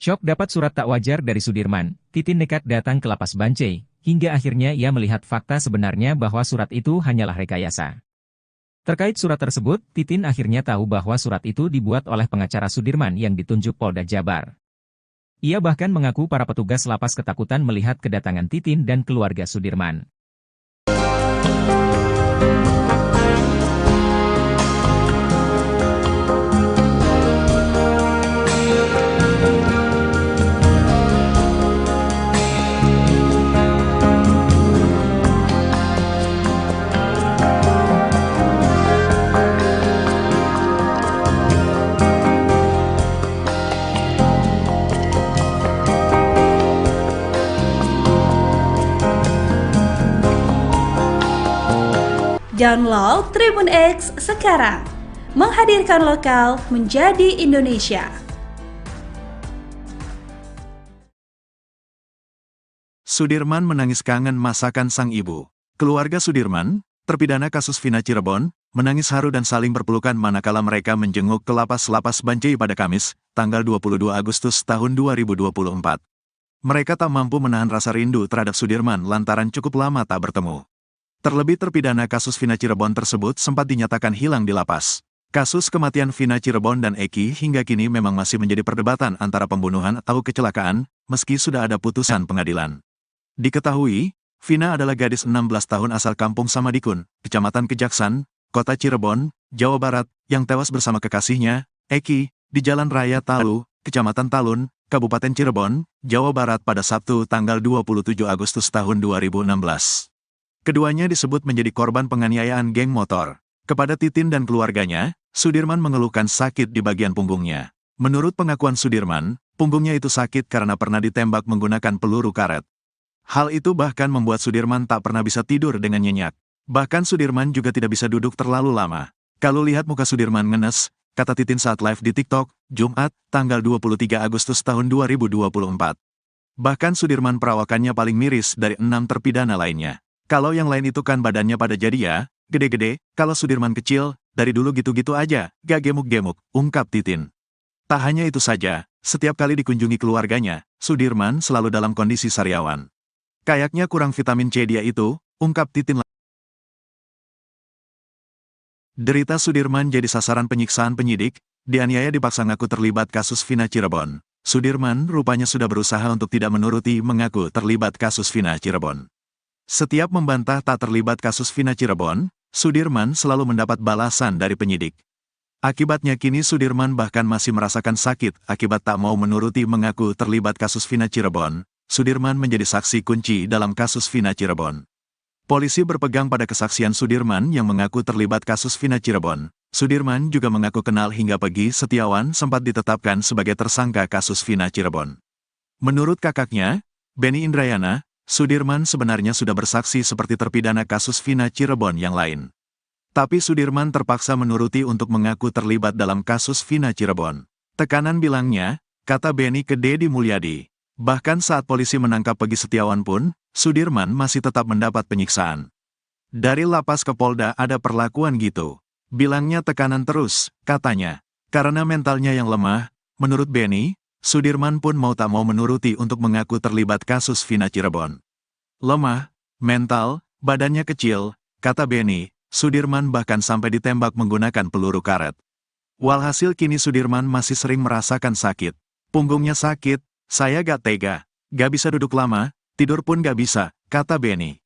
Syok dapat surat tak wajar dari Sudirman, Titin nekat datang ke Lapas Bancai, hingga akhirnya ia melihat fakta sebenarnya bahwa surat itu hanyalah rekayasa. Terkait surat tersebut, Titin akhirnya tahu bahwa surat itu dibuat oleh pengacara Sudirman yang ditunjuk Polda Jabar. Ia bahkan mengaku para petugas lapas ketakutan melihat kedatangan Titin dan keluarga Sudirman. Download Tribun X sekarang. Menghadirkan lokal menjadi Indonesia. Sudirman menangis kangen masakan sang ibu. Keluarga Sudirman, terpidana kasus Vina Cirebon, menangis haru dan saling berpelukan manakala mereka menjenguk ke Lapas Bancai pada Kamis, tanggal 22 Agustus tahun 2024. Mereka tak mampu menahan rasa rindu terhadap Sudirman lantaran cukup lama tak bertemu. Terlebih terpidana kasus Vina Cirebon tersebut sempat dinyatakan hilang di lapas. Kasus kematian Vina Cirebon dan Eki hingga kini memang masih menjadi perdebatan antara pembunuhan atau kecelakaan, meski sudah ada putusan pengadilan. Diketahui, Vina adalah gadis 16 tahun asal Kampung Samadikun, Kecamatan Kejaksan, Kota Cirebon, Jawa Barat, yang tewas bersama kekasihnya, Eki, di Jalan Raya Talu, Kecamatan Talun, Kabupaten Cirebon, Jawa Barat pada Sabtu tanggal 27 Agustus tahun 2016. Keduanya disebut menjadi korban penganiayaan geng motor. Kepada Titin dan keluarganya, Sudirman mengeluhkan sakit di bagian punggungnya. Menurut pengakuan Sudirman, punggungnya itu sakit karena pernah ditembak menggunakan peluru karet. Hal itu bahkan membuat Sudirman tak pernah bisa tidur dengan nyenyak. Bahkan Sudirman juga tidak bisa duduk terlalu lama. Kalau lihat muka Sudirman ngenes, kata Titin saat live di TikTok, Jumat, tanggal 23 Agustus tahun 2024. Bahkan Sudirman perawakannya paling miris dari 6 terpidana lainnya. Kalau yang lain itu kan badannya pada jadi ya, gede-gede, kalau Sudirman kecil, dari dulu gitu-gitu aja, gak gemuk-gemuk, ungkap Titin. Tak hanya itu saja, setiap kali dikunjungi keluarganya, Sudirman selalu dalam kondisi sariawan. Kayaknya kurang vitamin C dia itu, ungkap Titin. Derita Sudirman jadi sasaran penyiksaan penyidik, dianiaya dipaksa ngaku terlibat kasus Vina Cirebon. Sudirman rupanya sudah berusaha untuk tidak menuruti mengaku terlibat kasus Vina Cirebon. Setiap membantah tak terlibat kasus Vina Cirebon, Sudirman selalu mendapat balasan dari penyidik. Akibatnya kini Sudirman bahkan masih merasakan sakit akibat tak mau menuruti mengaku terlibat kasus Vina Cirebon. Sudirman menjadi saksi kunci dalam kasus Vina Cirebon. Polisi berpegang pada kesaksian Sudirman yang mengaku terlibat kasus Vina Cirebon. Sudirman juga mengaku kenal hingga Pegi Setiawan sempat ditetapkan sebagai tersangka kasus Vina Cirebon. Menurut kakaknya, Benny Indrayana, Sudirman sebenarnya sudah bersaksi seperti terpidana kasus Vina Cirebon yang lain. Tapi Sudirman terpaksa menuruti untuk mengaku terlibat dalam kasus Vina Cirebon. Tekanan bilangnya, kata Benny ke Deddy Mulyadi. Bahkan saat polisi menangkap Pegi Setiawan pun, Sudirman masih tetap mendapat penyiksaan. Dari lapas ke Polda ada perlakuan gitu. Bilangnya tekanan terus, katanya. Karena mentalnya yang lemah, menurut Benny, Sudirman pun mau tak mau menuruti untuk mengaku terlibat kasus Vina Cirebon. Lemah, mental, badannya kecil, kata Benny, Sudirman bahkan sampai ditembak menggunakan peluru karet. Walhasil kini Sudirman masih sering merasakan sakit. Punggungnya sakit, saya gak tega, gak bisa duduk lama, tidur pun gak bisa, kata Benny.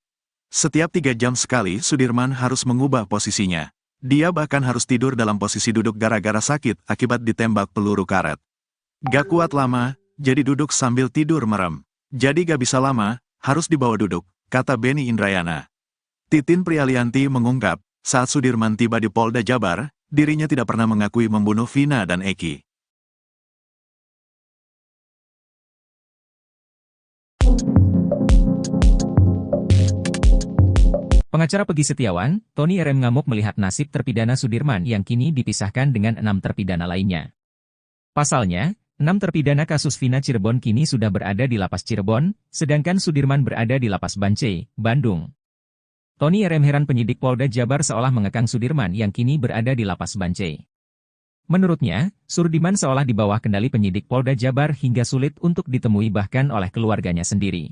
Setiap 3 jam sekali Sudirman harus mengubah posisinya. Dia bahkan harus tidur dalam posisi duduk gara-gara sakit akibat ditembak peluru karet. Gak kuat lama, jadi duduk sambil tidur merem. Jadi gak bisa lama, harus dibawa duduk, kata Beni Indrayana. Titin Prialianti mengungkap, saat Sudirman tiba di Polda Jabar, dirinya tidak pernah mengakui membunuh Vina dan Eki. Pengacara Pegi Setiawan, Tony RM ngamuk melihat nasib terpidana Sudirman yang kini dipisahkan dengan 6 terpidana lainnya. Pasalnya, 6 terpidana kasus Vina Cirebon kini sudah berada di Lapas Cirebon, sedangkan Sudirman berada di Lapas Bancai, Bandung. Tony RM heran penyidik Polda Jabar seolah mengekang Sudirman yang kini berada di Lapas Bancai. Menurutnya, Sudirman seolah di bawah kendali penyidik Polda Jabar hingga sulit untuk ditemui bahkan oleh keluarganya sendiri.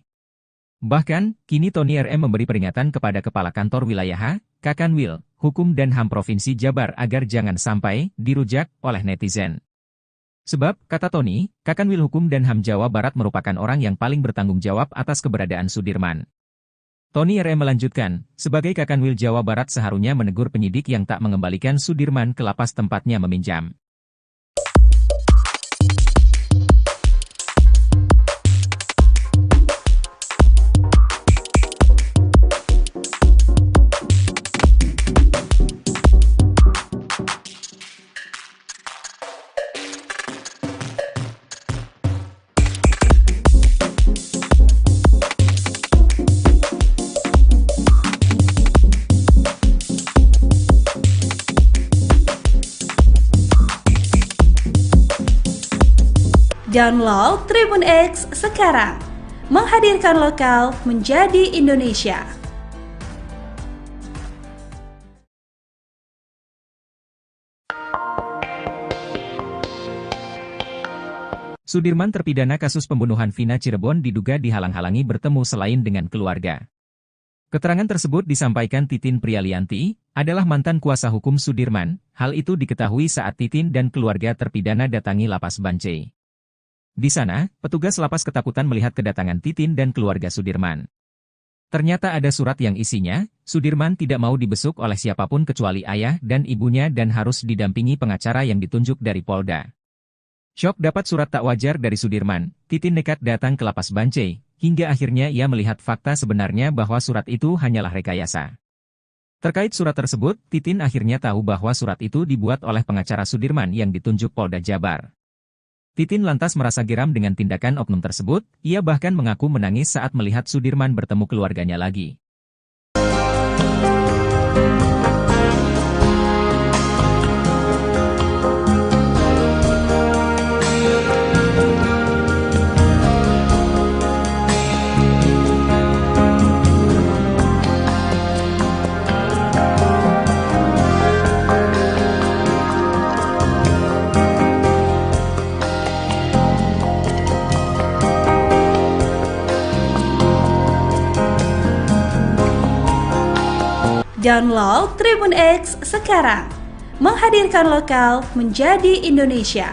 Bahkan, kini Tony RM memberi peringatan kepada Kepala Kantor Wilayah Kakanwil, Hukum dan HAM Provinsi Jabar agar jangan sampai dirujak oleh netizen. Sebab, kata Tony, Kakanwil Hukum dan HAM Jawa Barat merupakan orang yang paling bertanggung jawab atas keberadaan Sudirman. Tony RM melanjutkan, sebagai Kakanwil Jawa Barat seharusnya menegur penyidik yang tak mengembalikan Sudirman ke lapas tempatnya meminjam. Download Tribun X sekarang, menghadirkan lokal menjadi Indonesia. Sudirman terpidana kasus pembunuhan Vina Cirebon diduga dihalang-halangi bertemu selain dengan keluarga. Keterangan tersebut disampaikan Titin Prialianti, adalah mantan kuasa hukum Sudirman. Hal itu diketahui saat Titin dan keluarga terpidana datangi Lapas Bancai. Di sana, petugas lapas ketakutan melihat kedatangan Titin dan keluarga Sudirman. Ternyata ada surat yang isinya, Sudirman tidak mau dibesuk oleh siapapun kecuali ayah dan ibunya dan harus didampingi pengacara yang ditunjuk dari Polda. Syok dapat surat tak wajar dari Sudirman, Titin nekat datang ke Lapas Bancai, hingga akhirnya ia melihat fakta sebenarnya bahwa surat itu hanyalah rekayasa. Terkait surat tersebut, Titin akhirnya tahu bahwa surat itu dibuat oleh pengacara Sudirman yang ditunjuk Polda Jabar. Titin lantas merasa geram dengan tindakan oknum tersebut, ia bahkan mengaku menangis saat melihat Sudirman bertemu keluarganya lagi. Download Tribun X sekarang, menghadirkan lokal menjadi Indonesia.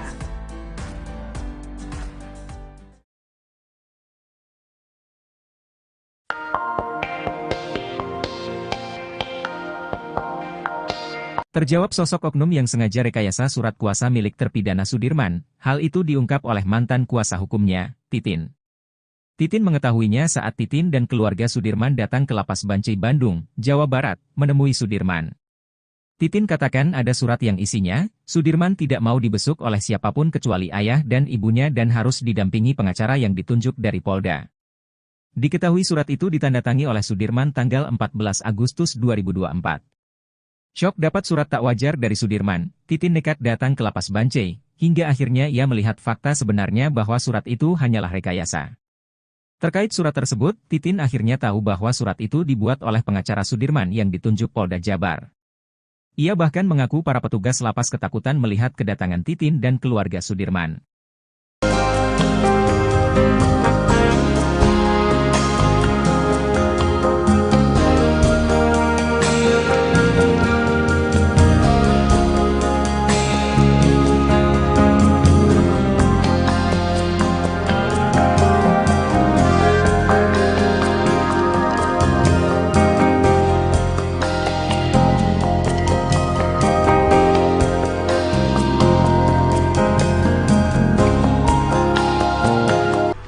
Terjawab sosok oknum yang sengaja rekayasa surat kuasa milik terpidana Sudirman, hal itu diungkap oleh mantan kuasa hukumnya, Titin. Titin mengetahuinya saat Titin dan keluarga Sudirman datang ke Lapas Bancai Bandung, Jawa Barat, menemui Sudirman. Titin katakan ada surat yang isinya, Sudirman tidak mau dibesuk oleh siapapun kecuali ayah dan ibunya dan harus didampingi pengacara yang ditunjuk dari Polda. Diketahui surat itu ditandatangani oleh Sudirman tanggal 14 Agustus 2024. Syok dapat surat tak wajar dari Sudirman, Titin nekat datang ke Lapas Bancai, hingga akhirnya ia melihat fakta sebenarnya bahwa surat itu hanyalah rekayasa. Terkait surat tersebut, Titin akhirnya tahu bahwa surat itu dibuat oleh pengacara Sudirman yang ditunjuk Polda Jabar. Ia bahkan mengaku para petugas lapas ketakutan melihat kedatangan Titin dan keluarga Sudirman.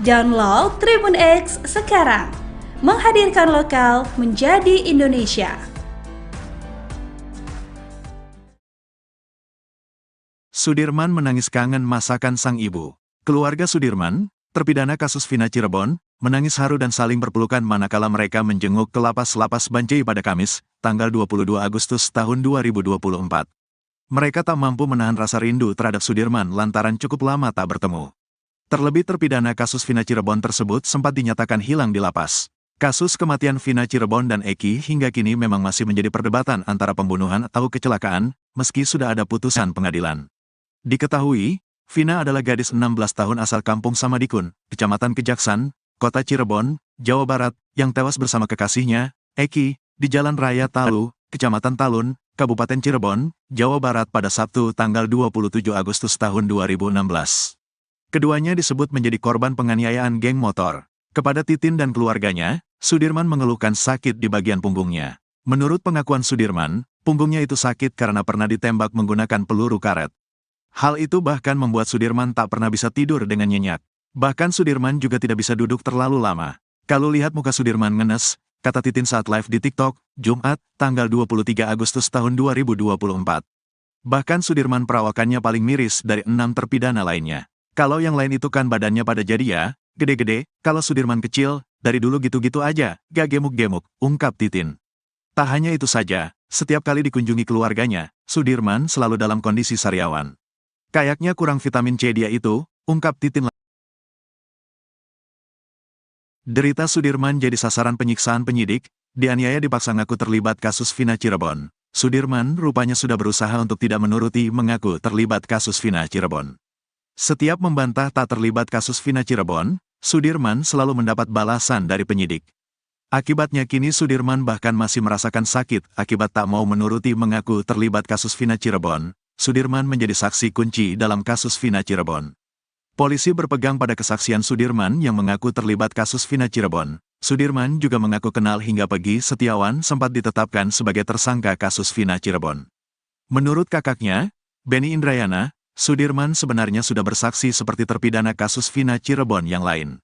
Download Tribun X sekarang. Menghadirkan lokal menjadi Indonesia. Sudirman menangis kangen masakan sang ibu. Keluarga Sudirman, terpidana kasus Vina Cirebon, menangis haru dan saling berpelukan manakala mereka menjenguk ke lapas Bancai pada Kamis, tanggal 22 Agustus tahun 2024. Mereka tak mampu menahan rasa rindu terhadap Sudirman lantaran cukup lama tak bertemu. Terlebih terpidana kasus Vina Cirebon tersebut sempat dinyatakan hilang di lapas. Kasus kematian Vina Cirebon dan Eki hingga kini memang masih menjadi perdebatan antara pembunuhan atau kecelakaan, meski sudah ada putusan pengadilan. Diketahui, Vina adalah gadis 16 tahun asal kampung Samadikun, Kecamatan Kejaksan, Kota Cirebon, Jawa Barat, yang tewas bersama kekasihnya, Eki, di Jalan Raya Talu, Kecamatan Talun, Kabupaten Cirebon, Jawa Barat pada Sabtu tanggal 27 Agustus tahun 2016. Keduanya disebut menjadi korban penganiayaan geng motor. Kepada Titin dan keluarganya, Sudirman mengeluhkan sakit di bagian punggungnya. Menurut pengakuan Sudirman, punggungnya itu sakit karena pernah ditembak menggunakan peluru karet. Hal itu bahkan membuat Sudirman tak pernah bisa tidur dengan nyenyak. Bahkan Sudirman juga tidak bisa duduk terlalu lama. Kalau lihat muka Sudirman ngenes, kata Titin saat live di TikTok, Jumat, tanggal 23 Agustus tahun 2024. Bahkan Sudirman perawakannya paling miris dari 6 terpidana lainnya. Kalau yang lain itu kan badannya pada jadi ya, gede-gede, kalau Sudirman kecil, dari dulu gitu-gitu aja, gak gemuk-gemuk, ungkap Titin. Tak hanya itu saja, setiap kali dikunjungi keluarganya, Sudirman selalu dalam kondisi sariawan. Kayaknya kurang vitamin C dia itu, ungkap Titin. Derita Sudirman jadi sasaran penyiksaan penyidik, dianiaya dipaksa ngaku terlibat kasus Vina Cirebon. Sudirman rupanya sudah berusaha untuk tidak menuruti mengaku terlibat kasus Vina Cirebon. Setiap membantah tak terlibat kasus Vina Cirebon, Sudirman selalu mendapat balasan dari penyidik. Akibatnya kini Sudirman bahkan masih merasakan sakit akibat tak mau menuruti mengaku terlibat kasus Vina Cirebon. Sudirman menjadi saksi kunci dalam kasus Vina Cirebon. Polisi berpegang pada kesaksian Sudirman yang mengaku terlibat kasus Vina Cirebon. Sudirman juga mengaku kenal hingga Pegi Setiawan sempat ditetapkan sebagai tersangka kasus Vina Cirebon. Menurut kakaknya, Benny Indrayana, Sudirman sebenarnya sudah bersaksi seperti terpidana kasus Vina Cirebon yang lain.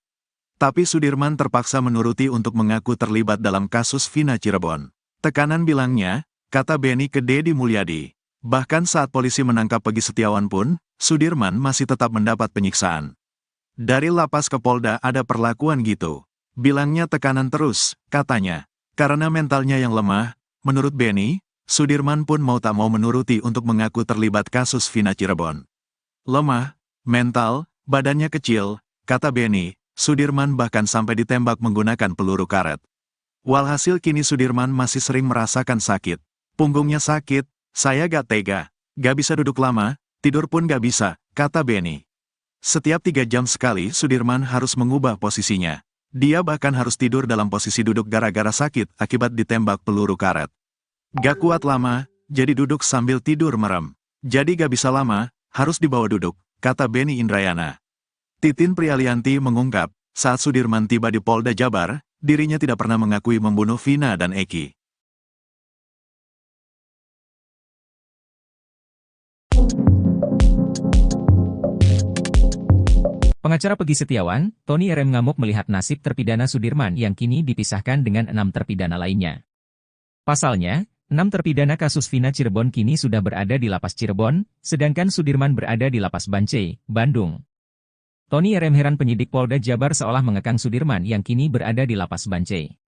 Tapi Sudirman terpaksa menuruti untuk mengaku terlibat dalam kasus Vina Cirebon. Tekanan bilangnya, kata Benny ke Deddy Mulyadi. Bahkan saat polisi menangkap Pegi Setiawan pun, Sudirman masih tetap mendapat penyiksaan. Dari lapas ke Polda ada perlakuan gitu. Bilangnya tekanan terus, katanya. Karena mentalnya yang lemah, menurut Benny, Sudirman pun mau tak mau menuruti untuk mengaku terlibat kasus Vina Cirebon. Lemah, mental, badannya kecil, kata Benny, Sudirman bahkan sampai ditembak menggunakan peluru karet. Walhasil kini Sudirman masih sering merasakan sakit. Punggungnya sakit, saya gak tega, gak bisa duduk lama, tidur pun gak bisa, kata Benny. Setiap 3 jam sekali Sudirman harus mengubah posisinya. Dia bahkan harus tidur dalam posisi duduk gara-gara sakit akibat ditembak peluru karet. Gak kuat lama, jadi duduk sambil tidur merem. Jadi gak bisa lama, harus dibawa duduk, kata Benny Indrayana. Titin Prialianti mengungkap, saat Sudirman tiba di Polda Jabar, dirinya tidak pernah mengakui membunuh Vina dan Eki. Pengacara Pegi Setiawan, Tony RM ngamuk melihat nasib terpidana Sudirman yang kini dipisahkan dengan 6 terpidana lainnya. Pasalnya, 6 terpidana kasus Vina Cirebon kini sudah berada di lapas Cirebon, sedangkan Sudirman berada di lapas Bancai, Bandung. Tony RM heran penyidik Polda Jabar seolah mengekang Sudirman yang kini berada di lapas Bancai.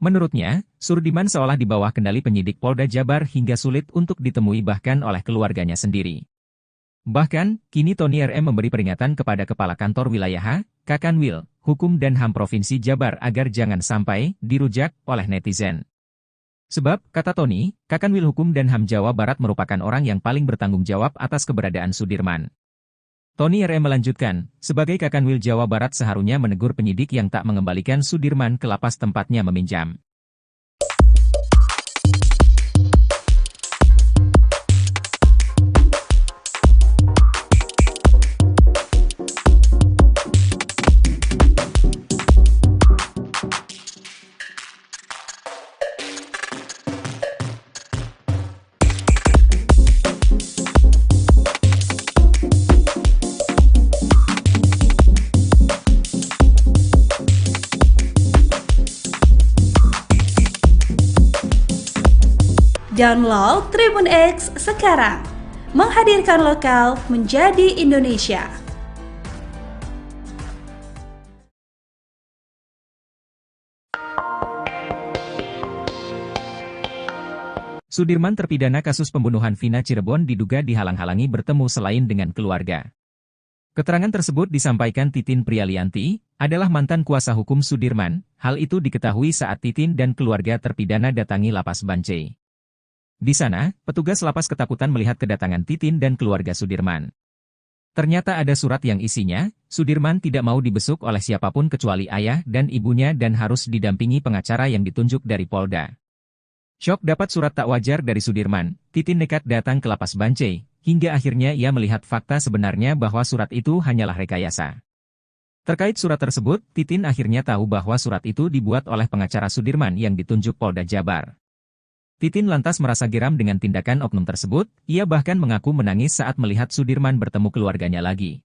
Menurutnya, Sudirman seolah di bawah kendali penyidik Polda Jabar hingga sulit untuk ditemui bahkan oleh keluarganya sendiri. Bahkan, kini Tony RM memberi peringatan kepada Kepala Kantor Wilayah Kakanwil, Hukum dan HAM Provinsi Jabar agar jangan sampai dirujak oleh netizen. Sebab, kata Tony, Kakanwil Hukum dan HAM Jawa Barat merupakan orang yang paling bertanggung jawab atas keberadaan Sudirman. Tony RM melanjutkan, sebagai Kakanwil Jawa Barat seharusnya menegur penyidik yang tak mengembalikan Sudirman ke lapas tempatnya meminjam. Download Tribun X sekarang. Menghadirkan lokal menjadi Indonesia. Sudirman terpidana kasus pembunuhan Vina Cirebon diduga dihalang-halangi bertemu selain dengan keluarga. Keterangan tersebut disampaikan Titin Prialianti, adalah mantan kuasa hukum Sudirman. Hal itu diketahui saat Titin dan keluarga terpidana datangi Lapas Bancai. Di sana, petugas lapas ketakutan melihat kedatangan Titin dan keluarga Sudirman. Ternyata ada surat yang isinya, Sudirman tidak mau dibesuk oleh siapapun kecuali ayah dan ibunya dan harus didampingi pengacara yang ditunjuk dari Polda. Syok dapat surat tak wajar dari Sudirman, Titin nekat datang ke Lapas Bancai, hingga akhirnya ia melihat fakta sebenarnya bahwa surat itu hanyalah rekayasa. Terkait surat tersebut, Titin akhirnya tahu bahwa surat itu dibuat oleh pengacara Sudirman yang ditunjuk Polda Jabar. Titin lantas merasa geram dengan tindakan oknum tersebut, ia bahkan mengaku menangis saat melihat Sudirman bertemu keluarganya lagi.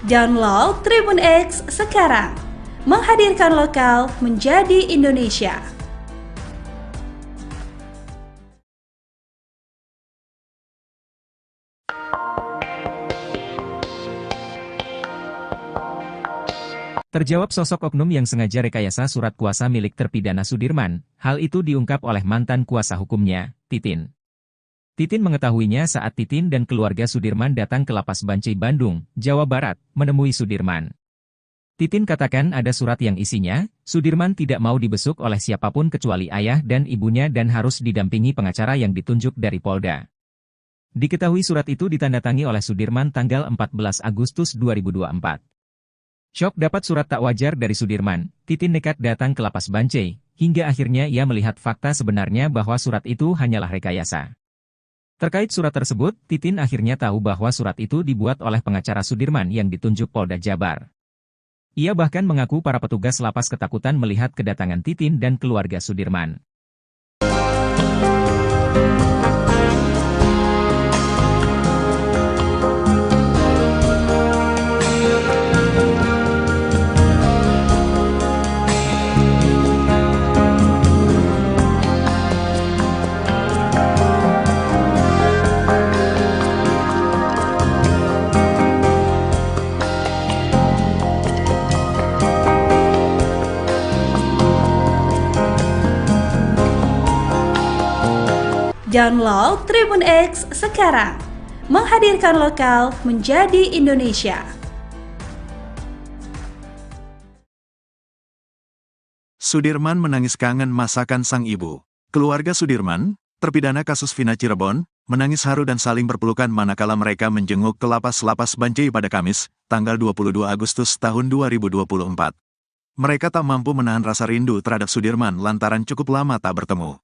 Download Tribun X sekarang. Menghadirkan lokal menjadi Indonesia. Terjawab sosok oknum yang sengaja rekayasa surat kuasa milik terpidana Sudirman, hal itu diungkap oleh mantan kuasa hukumnya, Titin. Titin mengetahuinya saat Titin dan keluarga Sudirman datang ke Lapas Bancai Bandung, Jawa Barat, menemui Sudirman. Titin katakan ada surat yang isinya, Sudirman tidak mau dibesuk oleh siapapun kecuali ayah dan ibunya dan harus didampingi pengacara yang ditunjuk dari Polda. Diketahui surat itu ditandatangani oleh Sudirman tanggal 14 Agustus 2024. Syok dapat surat tak wajar dari Sudirman, Titin nekat datang ke Lapas Bancai, hingga akhirnya ia melihat fakta sebenarnya bahwa surat itu hanyalah rekayasa. Terkait surat tersebut, Titin akhirnya tahu bahwa surat itu dibuat oleh pengacara Sudirman yang ditunjuk Polda Jabar. Ia bahkan mengaku para petugas lapas ketakutan melihat kedatangan Titin dan keluarga Sudirman. Download Tribun X sekarang. Menghadirkan lokal menjadi Indonesia. Sudirman menangis kangen masakan sang ibu. Keluarga Sudirman, terpidana kasus Vina Cirebon, menangis haru dan saling berpelukan manakala mereka menjenguk ke Lapas Bancai pada Kamis, tanggal 22 Agustus tahun 2024. Mereka tak mampu menahan rasa rindu terhadap Sudirman lantaran cukup lama tak bertemu.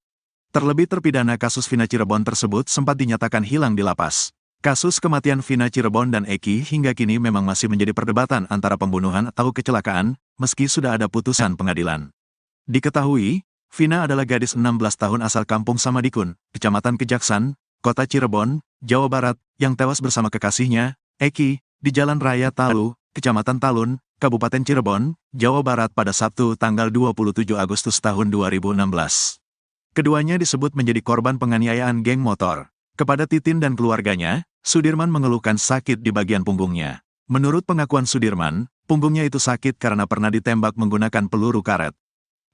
Terlebih terpidana kasus Vina Cirebon tersebut sempat dinyatakan hilang di lapas. Kasus kematian Vina Cirebon dan Eki hingga kini memang masih menjadi perdebatan antara pembunuhan atau kecelakaan, meski sudah ada putusan pengadilan. Diketahui, Vina adalah gadis 16 tahun asal Kampung Samadikun, Kecamatan Kejaksan, Kota Cirebon, Jawa Barat, yang tewas bersama kekasihnya, Eki, di Jalan Raya Talu, Kecamatan Talun, Kabupaten Cirebon, Jawa Barat pada Sabtu tanggal 27 Agustus tahun 2016. Keduanya disebut menjadi korban penganiayaan geng motor. Kepada Titin dan keluarganya, Sudirman mengeluhkan sakit di bagian punggungnya. Menurut pengakuan Sudirman, punggungnya itu sakit karena pernah ditembak menggunakan peluru karet.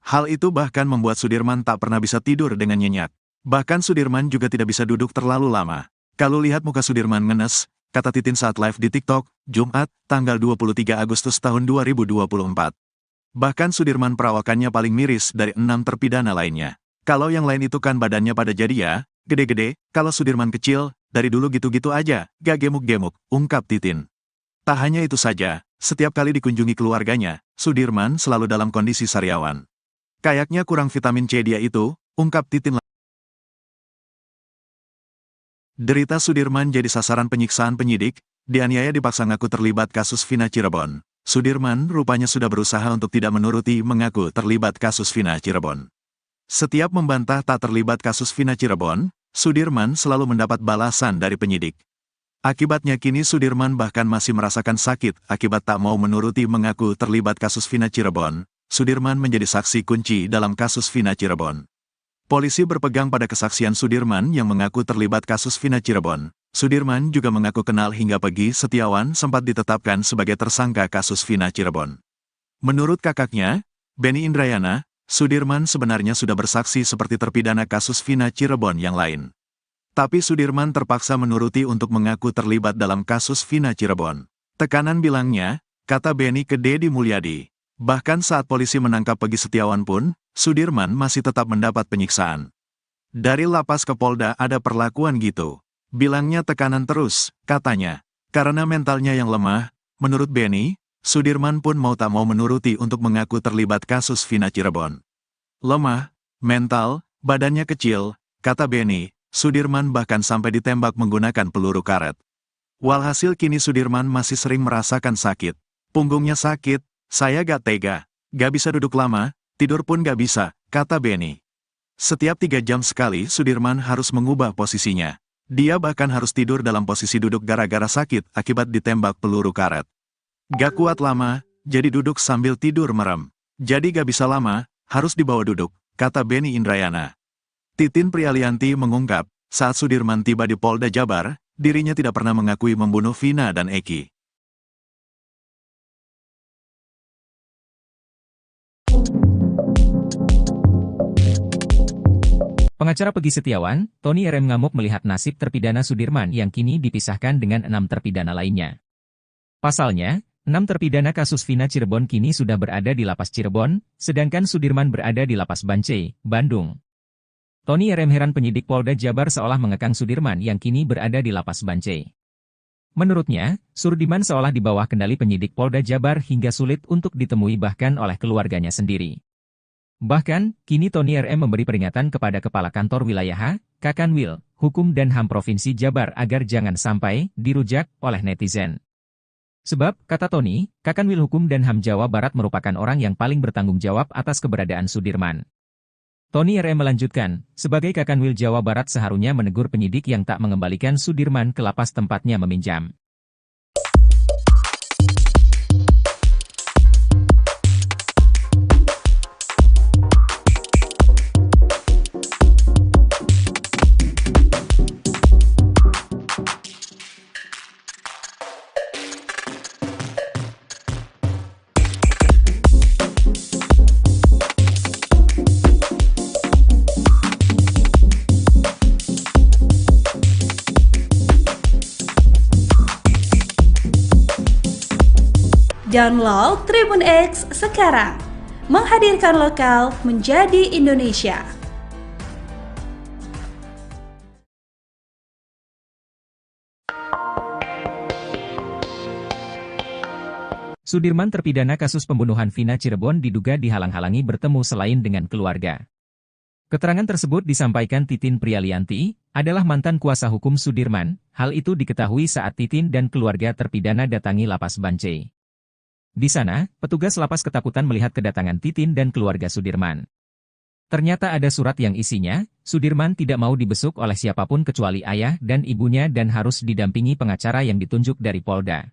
Hal itu bahkan membuat Sudirman tak pernah bisa tidur dengan nyenyak. Bahkan Sudirman juga tidak bisa duduk terlalu lama. Kalau lihat muka Sudirman ngenes, kata Titin saat live di TikTok, Jumat, tanggal 23 Agustus tahun 2024. Bahkan Sudirman perawakannya paling miris dari 6 terpidana lainnya. Kalau yang lain itu kan badannya pada jadi ya, gede-gede, kalau Sudirman kecil, dari dulu gitu-gitu aja, gak gemuk-gemuk, ungkap Titin. Tak hanya itu saja, setiap kali dikunjungi keluarganya, Sudirman selalu dalam kondisi sariawan. Kayaknya kurang vitamin C dia itu, ungkap Titin. Derita Sudirman jadi sasaran penyiksaan penyidik, dianiaya dipaksa ngaku terlibat kasus Vina Cirebon. Sudirman rupanya sudah berusaha untuk tidak menuruti mengaku terlibat kasus Vina Cirebon. Setiap membantah tak terlibat kasus Vina Cirebon, Sudirman selalu mendapat balasan dari penyidik. Akibatnya kini Sudirman bahkan masih merasakan sakit akibat tak mau menuruti mengaku terlibat kasus Vina Cirebon. Sudirman menjadi saksi kunci dalam kasus Vina Cirebon. Polisi berpegang pada kesaksian Sudirman yang mengaku terlibat kasus Vina Cirebon. Sudirman juga mengaku kenal hingga Peggy Setiawan sempat ditetapkan sebagai tersangka kasus Vina Cirebon. Menurut kakaknya, Benny Indrayana, Sudirman sebenarnya sudah bersaksi seperti terpidana kasus Vina Cirebon yang lain. Tapi Sudirman terpaksa menuruti untuk mengaku terlibat dalam kasus Vina Cirebon. Tekanan bilangnya, kata Benny ke Deddy Mulyadi. Bahkan saat polisi menangkap Peggy Setiawan pun, Sudirman masih tetap mendapat penyiksaan. Dari lapas ke Polda ada perlakuan gitu. Bilangnya tekanan terus, katanya. Karena mentalnya yang lemah, menurut Benny, Sudirman pun mau tak mau menuruti untuk mengaku terlibat kasus Vina Cirebon. Lemah, mental, badannya kecil, kata Benny, Sudirman bahkan sampai ditembak menggunakan peluru karet. Walhasil kini Sudirman masih sering merasakan sakit. Punggungnya sakit, saya gak tega, gak bisa duduk lama, tidur pun gak bisa, kata Benny. Setiap 3 jam sekali Sudirman harus mengubah posisinya. Dia bahkan harus tidur dalam posisi duduk gara-gara sakit akibat ditembak peluru karet. Gak kuat lama, jadi duduk sambil tidur merem. Jadi gak bisa lama, harus dibawa duduk, kata Benny Indrayana. Titin Prialianti mengungkap, saat Sudirman tiba di Polda Jabar, dirinya tidak pernah mengakui membunuh Vina dan Eki. Pengacara Peggy Setiawan, Tony RM ngamuk melihat nasib terpidana Sudirman yang kini dipisahkan dengan 6 terpidana lainnya. Pasalnya, 6 terpidana kasus Vina Cirebon kini sudah berada di Lapas Cirebon, sedangkan Sudirman berada di Lapas Bancai, Bandung. Tony RM heran penyidik Polda Jabar seolah mengekang Sudirman yang kini berada di Lapas Bancai. Menurutnya, Sudirman seolah di bawah kendali penyidik Polda Jabar hingga sulit untuk ditemui bahkan oleh keluarganya sendiri. Bahkan, kini Tony RM memberi peringatan kepada Kepala Kantor Wilayah Kakanwil, Hukum dan HAM Provinsi Jabar agar jangan sampai dirujak oleh netizen. Sebab, kata Tony, Kakanwil Hukum dan HAM Jawa Barat merupakan orang yang paling bertanggung jawab atas keberadaan Sudirman. Tony RM melanjutkan, sebagai Kakanwil Jawa Barat seharusnya menegur penyidik yang tak mengembalikan Sudirman ke lapas tempatnya meminjam. Download Tribun X sekarang, menghadirkan lokal menjadi Indonesia. Sudirman terpidana kasus pembunuhan Vina Cirebon diduga dihalang-halangi bertemu selain dengan keluarga. Keterangan tersebut disampaikan Titin Prialianti, adalah mantan kuasa hukum Sudirman. Hal itu diketahui saat Titin dan keluarga terpidana datangi Lapas Bancai. Di sana, petugas lapas ketakutan melihat kedatangan Titin dan keluarga Sudirman. Ternyata ada surat yang isinya, Sudirman tidak mau dibesuk oleh siapapun kecuali ayah dan ibunya dan harus didampingi pengacara yang ditunjuk dari Polda.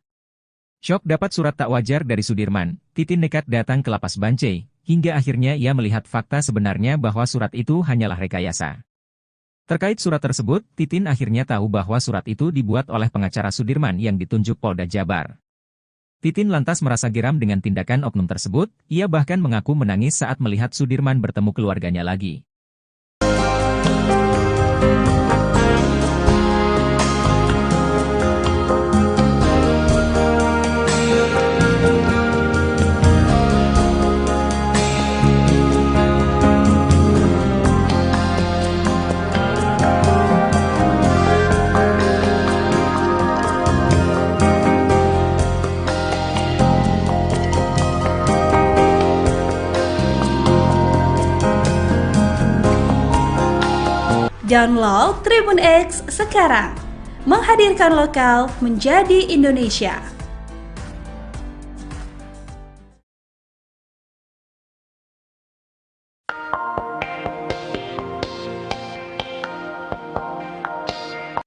Syok dapat surat tak wajar dari Sudirman, Titin nekat datang ke Lapas Bancai, hingga akhirnya ia melihat fakta sebenarnya bahwa surat itu hanyalah rekayasa. Terkait surat tersebut, Titin akhirnya tahu bahwa surat itu dibuat oleh pengacara Sudirman yang ditunjuk Polda Jabar. Titin lantas merasa geram dengan tindakan oknum tersebut, ia bahkan mengaku menangis saat melihat Sudirman bertemu keluarganya lagi. Download Tribun X sekarang. Menghadirkan lokal menjadi Indonesia.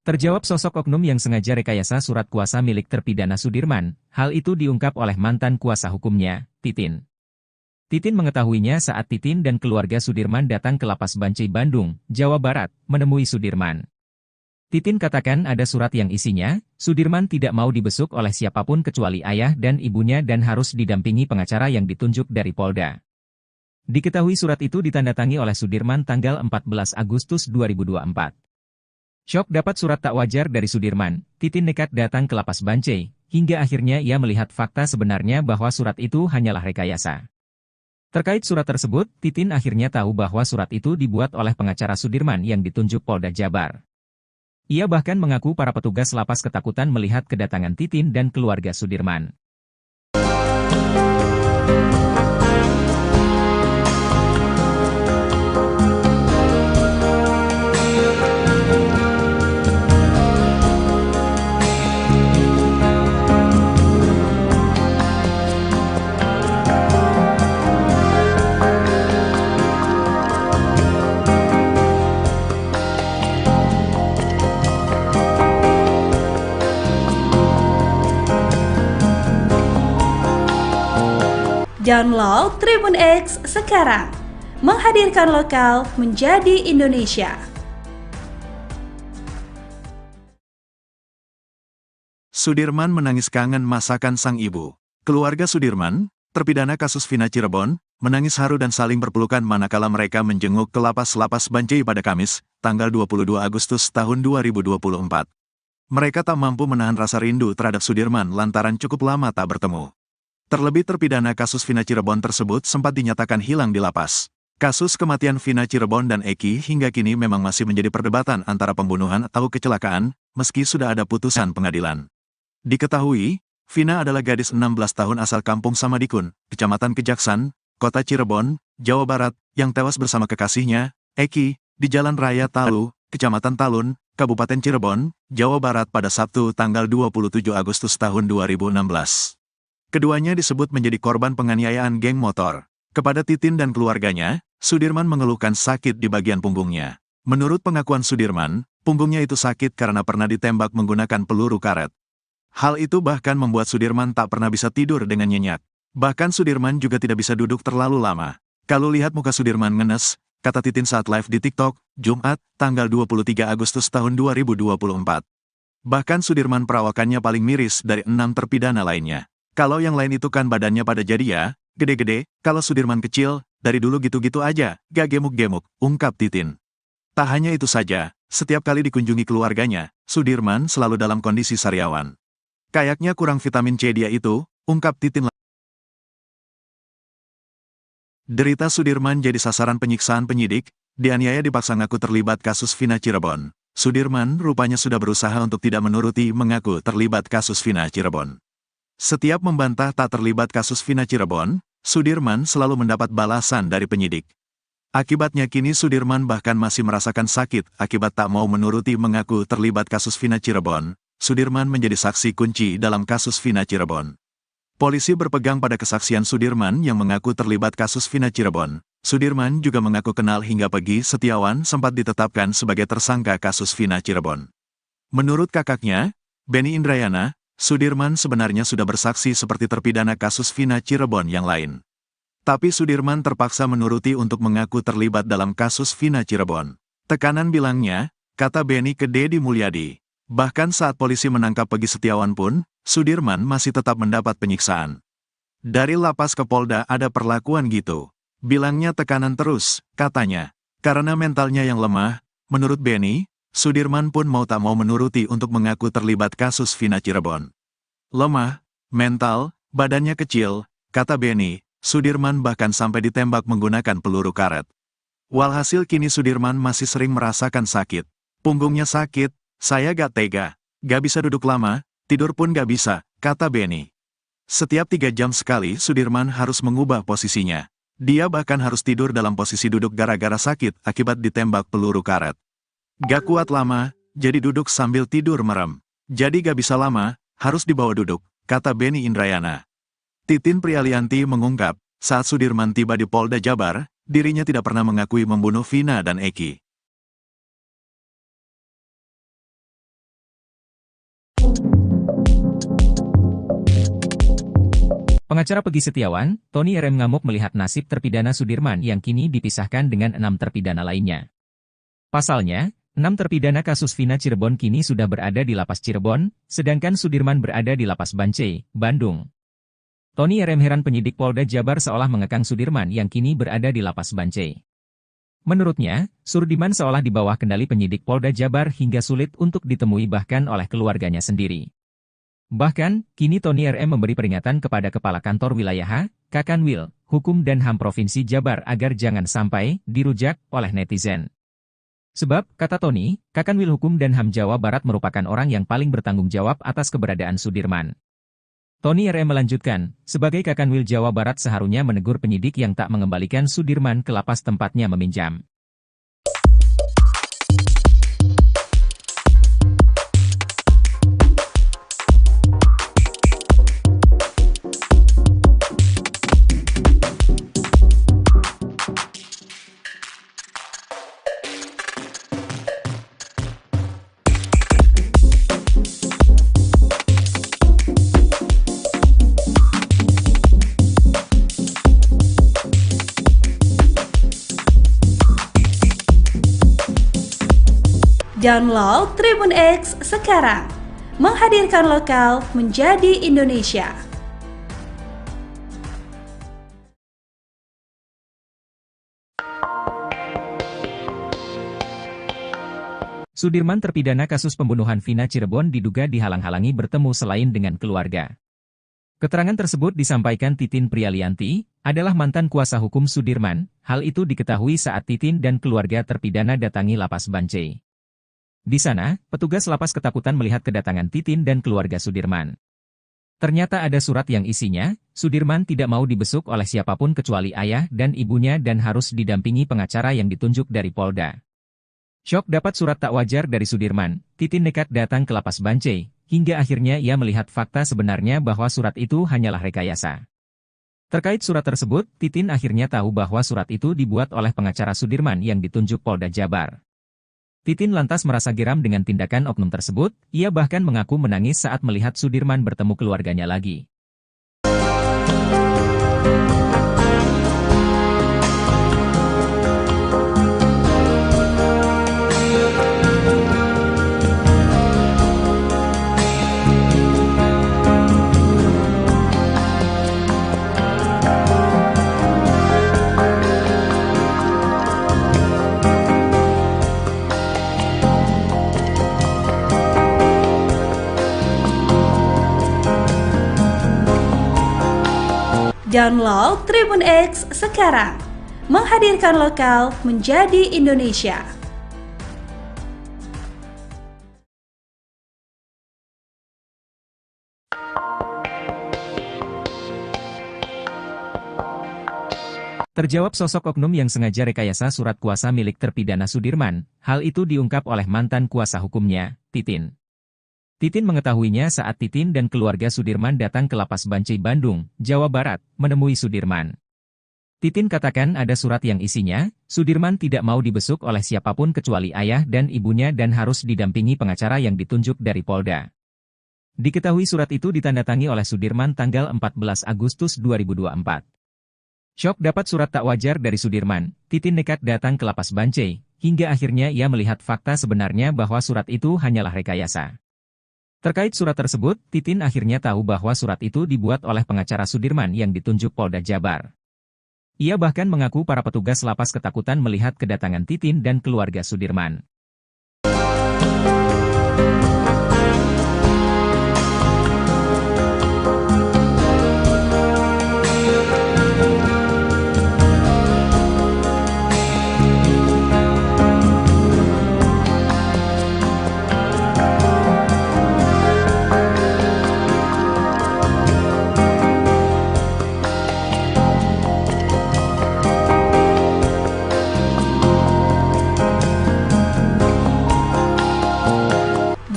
Terjawab sosok oknum yang sengaja rekayasa surat kuasa milik terpidana Sudirman. Hal itu diungkap oleh mantan kuasa hukumnya, Titin. Titin mengetahuinya saat Titin dan keluarga Sudirman datang ke Lapas Bancai Bandung, Jawa Barat, menemui Sudirman. Titin katakan ada surat yang isinya, Sudirman tidak mau dibesuk oleh siapapun kecuali ayah dan ibunya dan harus didampingi pengacara yang ditunjuk dari Polda. Diketahui surat itu ditandatangani oleh Sudirman tanggal 14 Agustus 2024. Syok dapat surat tak wajar dari Sudirman, Titin nekat datang ke Lapas Bancai, hingga akhirnya ia melihat fakta sebenarnya bahwa surat itu hanyalah rekayasa. Terkait surat tersebut, Titin akhirnya tahu bahwa surat itu dibuat oleh pengacara Sudirman yang ditunjuk Polda Jabar. Ia bahkan mengaku para petugas lapas ketakutan melihat kedatangan Titin dan keluarga Sudirman. Download Tribun X sekarang. Menghadirkan lokal menjadi Indonesia. Sudirman menangis kangen masakan sang ibu. Keluarga Sudirman, terpidana kasus Vina Cirebon, menangis haru dan saling berpelukan manakala mereka menjenguk ke Lapas Bancai pada Kamis, tanggal 22 Agustus tahun 2024. Mereka tak mampu menahan rasa rindu terhadap Sudirman lantaran cukup lama tak bertemu. Terlebih terpidana kasus Vina Cirebon tersebut sempat dinyatakan hilang di lapas. Kasus kematian Vina Cirebon dan Eki hingga kini memang masih menjadi perdebatan antara pembunuhan atau kecelakaan, meski sudah ada putusan pengadilan. Diketahui, Vina adalah gadis 16 tahun asal Kampung Samadikun, Kecamatan Kejaksan, Kota Cirebon, Jawa Barat, yang tewas bersama kekasihnya, Eki, di Jalan Raya Talu, Kecamatan Talun, Kabupaten Cirebon, Jawa Barat pada Sabtu tanggal 27 Agustus tahun 2016. Keduanya disebut menjadi korban penganiayaan geng motor. Kepada Titin dan keluarganya, Sudirman mengeluhkan sakit di bagian punggungnya. Menurut pengakuan Sudirman, punggungnya itu sakit karena pernah ditembak menggunakan peluru karet. Hal itu bahkan membuat Sudirman tak pernah bisa tidur dengan nyenyak. Bahkan Sudirman juga tidak bisa duduk terlalu lama. Kalau lihat muka Sudirman ngenes, kata Titin saat live di TikTok, Jumat, tanggal 23 Agustus tahun 2024. Bahkan Sudirman perawakannya paling miris dari 6 terpidana lainnya. Kalau yang lain itu kan badannya pada jadi ya, gede-gede, kalau Sudirman kecil, dari dulu gitu-gitu aja, gak gemuk-gemuk, ungkap Titin. Tak hanya itu saja, setiap kali dikunjungi keluarganya, Sudirman selalu dalam kondisi sariawan. Kayaknya kurang vitamin C dia itu, ungkap Titin. Derita Sudirman jadi sasaran penyiksaan penyidik, dianiaya dipaksa ngaku terlibat kasus Vina Cirebon. Sudirman rupanya sudah berusaha untuk tidak menuruti mengaku terlibat kasus Vina Cirebon. Setiap membantah tak terlibat kasus Vina Cirebon, Sudirman selalu mendapat balasan dari penyidik. Akibatnya kini Sudirman bahkan masih merasakan sakit akibat tak mau menuruti mengaku terlibat kasus Vina Cirebon. Sudirman menjadi saksi kunci dalam kasus Vina Cirebon. Polisi berpegang pada kesaksian Sudirman yang mengaku terlibat kasus Vina Cirebon. Sudirman juga mengaku kenal hingga Pegi Setiawan sempat ditetapkan sebagai tersangka kasus Vina Cirebon. Menurut kakaknya, Benny Indrayana, Sudirman sebenarnya sudah bersaksi seperti terpidana kasus Vina Cirebon yang lain. Tapi Sudirman terpaksa menuruti untuk mengaku terlibat dalam kasus Vina Cirebon. Tekanan bilangnya, kata Benny ke Deddy Mulyadi. Bahkan saat polisi menangkap Pegi Setiawan pun, Sudirman masih tetap mendapat penyiksaan. Dari lapas ke Polda ada perlakuan gitu. Bilangnya tekanan terus, katanya. Karena mentalnya yang lemah, menurut Benny, Sudirman pun mau tak mau menuruti untuk mengaku terlibat kasus Vina Cirebon. Lemah, mental, badannya kecil, kata Benny, Sudirman bahkan sampai ditembak menggunakan peluru karet. Walhasil kini Sudirman masih sering merasakan sakit. Punggungnya sakit, saya gak tega, gak bisa duduk lama, tidur pun gak bisa, kata Benny. Setiap 3 jam sekali Sudirman harus mengubah posisinya. Dia bahkan harus tidur dalam posisi duduk gara-gara sakit akibat ditembak peluru karet. Gak kuat lama, jadi duduk sambil tidur merem. Jadi gak bisa lama, harus dibawa duduk, kata Beni Indrayana. Titin Prialianti mengungkap, saat Sudirman tiba di Polda Jabar, dirinya tidak pernah mengakui membunuh Vina dan Eki. Pengacara Pegi Setiawan, Tony RM ngamuk melihat nasib terpidana Sudirman yang kini dipisahkan dengan 6 terpidana lainnya. Pasalnya, 6 terpidana kasus Vina Cirebon kini sudah berada di Lapas Cirebon, sedangkan Sudirman berada di Lapas Bancai, Bandung. Tony RM heran penyidik Polda Jabar seolah mengekang Sudirman yang kini berada di Lapas Bancai. Menurutnya, Sudirman seolah di bawah kendali penyidik Polda Jabar hingga sulit untuk ditemui bahkan oleh keluarganya sendiri. Bahkan, kini Tony RM memberi peringatan kepada Kepala Kantor Wilayah Kakanwil, Hukum dan HAM Provinsi Jabar agar jangan sampai dirujak oleh netizen. Sebab, kata Tony, Kakanwil Hukum dan HAM Jawa Barat merupakan orang yang paling bertanggung jawab atas keberadaan Sudirman. Tony RM melanjutkan, sebagai Kakanwil Jawa Barat seharusnya menegur penyidik yang tak mengembalikan Sudirman ke lapas tempatnya meminjam. Download Tribun X sekarang, menghadirkan lokal menjadi Indonesia. Sudirman terpidana kasus pembunuhan Vina Cirebon diduga dihalang-halangi bertemu selain dengan keluarga. Keterangan tersebut disampaikan Titin Prialianti, adalah mantan kuasa hukum Sudirman. Hal itu diketahui saat Titin dan keluarga terpidana datangi Lapas Bancai. Di sana, petugas lapas ketakutan melihat kedatangan Titin dan keluarga Sudirman. Ternyata ada surat yang isinya, Sudirman tidak mau dibesuk oleh siapapun kecuali ayah dan ibunya dan harus didampingi pengacara yang ditunjuk dari Polda. Syok dapat surat tak wajar dari Sudirman, Titin nekat datang ke Lapas Bancai, hingga akhirnya ia melihat fakta sebenarnya bahwa surat itu hanyalah rekayasa. Terkait surat tersebut, Titin akhirnya tahu bahwa surat itu dibuat oleh pengacara Sudirman yang ditunjuk Polda Jabar. Titin lantas merasa geram dengan tindakan oknum tersebut, ia bahkan mengaku menangis saat melihat Sudirman bertemu keluarganya lagi. Download Tribun X sekarang, menghadirkan lokal menjadi Indonesia. Terjawab sosok oknum yang sengaja rekayasa surat kuasa milik terpidana Sudirman, hal itu diungkap oleh mantan kuasa hukumnya, Titin. Titin mengetahuinya saat Titin dan keluarga Sudirman datang ke Lapas Bancai Bandung, Jawa Barat, menemui Sudirman. Titin katakan ada surat yang isinya, Sudirman tidak mau dibesuk oleh siapapun kecuali ayah dan ibunya dan harus didampingi pengacara yang ditunjuk dari Polda. Diketahui surat itu ditandatangani oleh Sudirman tanggal 14 Agustus 2024. Syok dapat surat tak wajar dari Sudirman, Titin nekat datang ke Lapas Bancai, hingga akhirnya ia melihat fakta sebenarnya bahwa surat itu hanyalah rekayasa. Terkait surat tersebut, Titin akhirnya tahu bahwa surat itu dibuat oleh pengacara Sudirman yang ditunjuk Polda Jabar. Ia bahkan mengaku para petugas lapas ketakutan melihat kedatangan Titin dan keluarga Sudirman.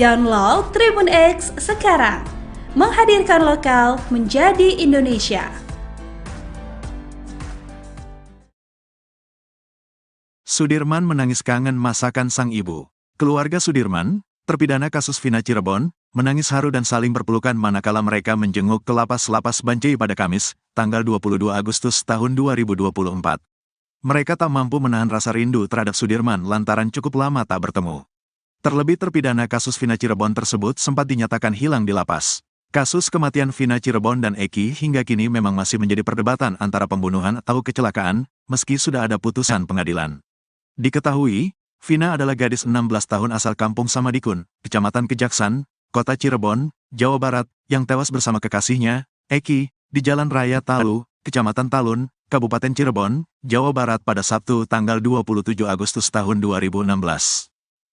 Download Tribun X sekarang. Menghadirkan lokal menjadi Indonesia. Sudirman menangis kangen masakan sang ibu. Keluarga Sudirman, terpidana kasus Vina Cirebon, menangis haru dan saling berpelukan manakala mereka menjenguk ke lapas Bancai pada Kamis, tanggal 22 Agustus tahun 2024. Mereka tak mampu menahan rasa rindu terhadap Sudirman lantaran cukup lama tak bertemu. Terlebih terpidana kasus Vina Cirebon tersebut sempat dinyatakan hilang di lapas. Kasus kematian Vina Cirebon dan Eki hingga kini memang masih menjadi perdebatan antara pembunuhan atau kecelakaan, meski sudah ada putusan pengadilan. Diketahui, Vina adalah gadis 16 tahun asal kampung Samadikun, Kecamatan Kejaksan, Kota Cirebon, Jawa Barat, yang tewas bersama kekasihnya, Eki, di Jalan Raya Talu, Kecamatan Talun, Kabupaten Cirebon, Jawa Barat pada Sabtu tanggal 27 Agustus tahun 2016.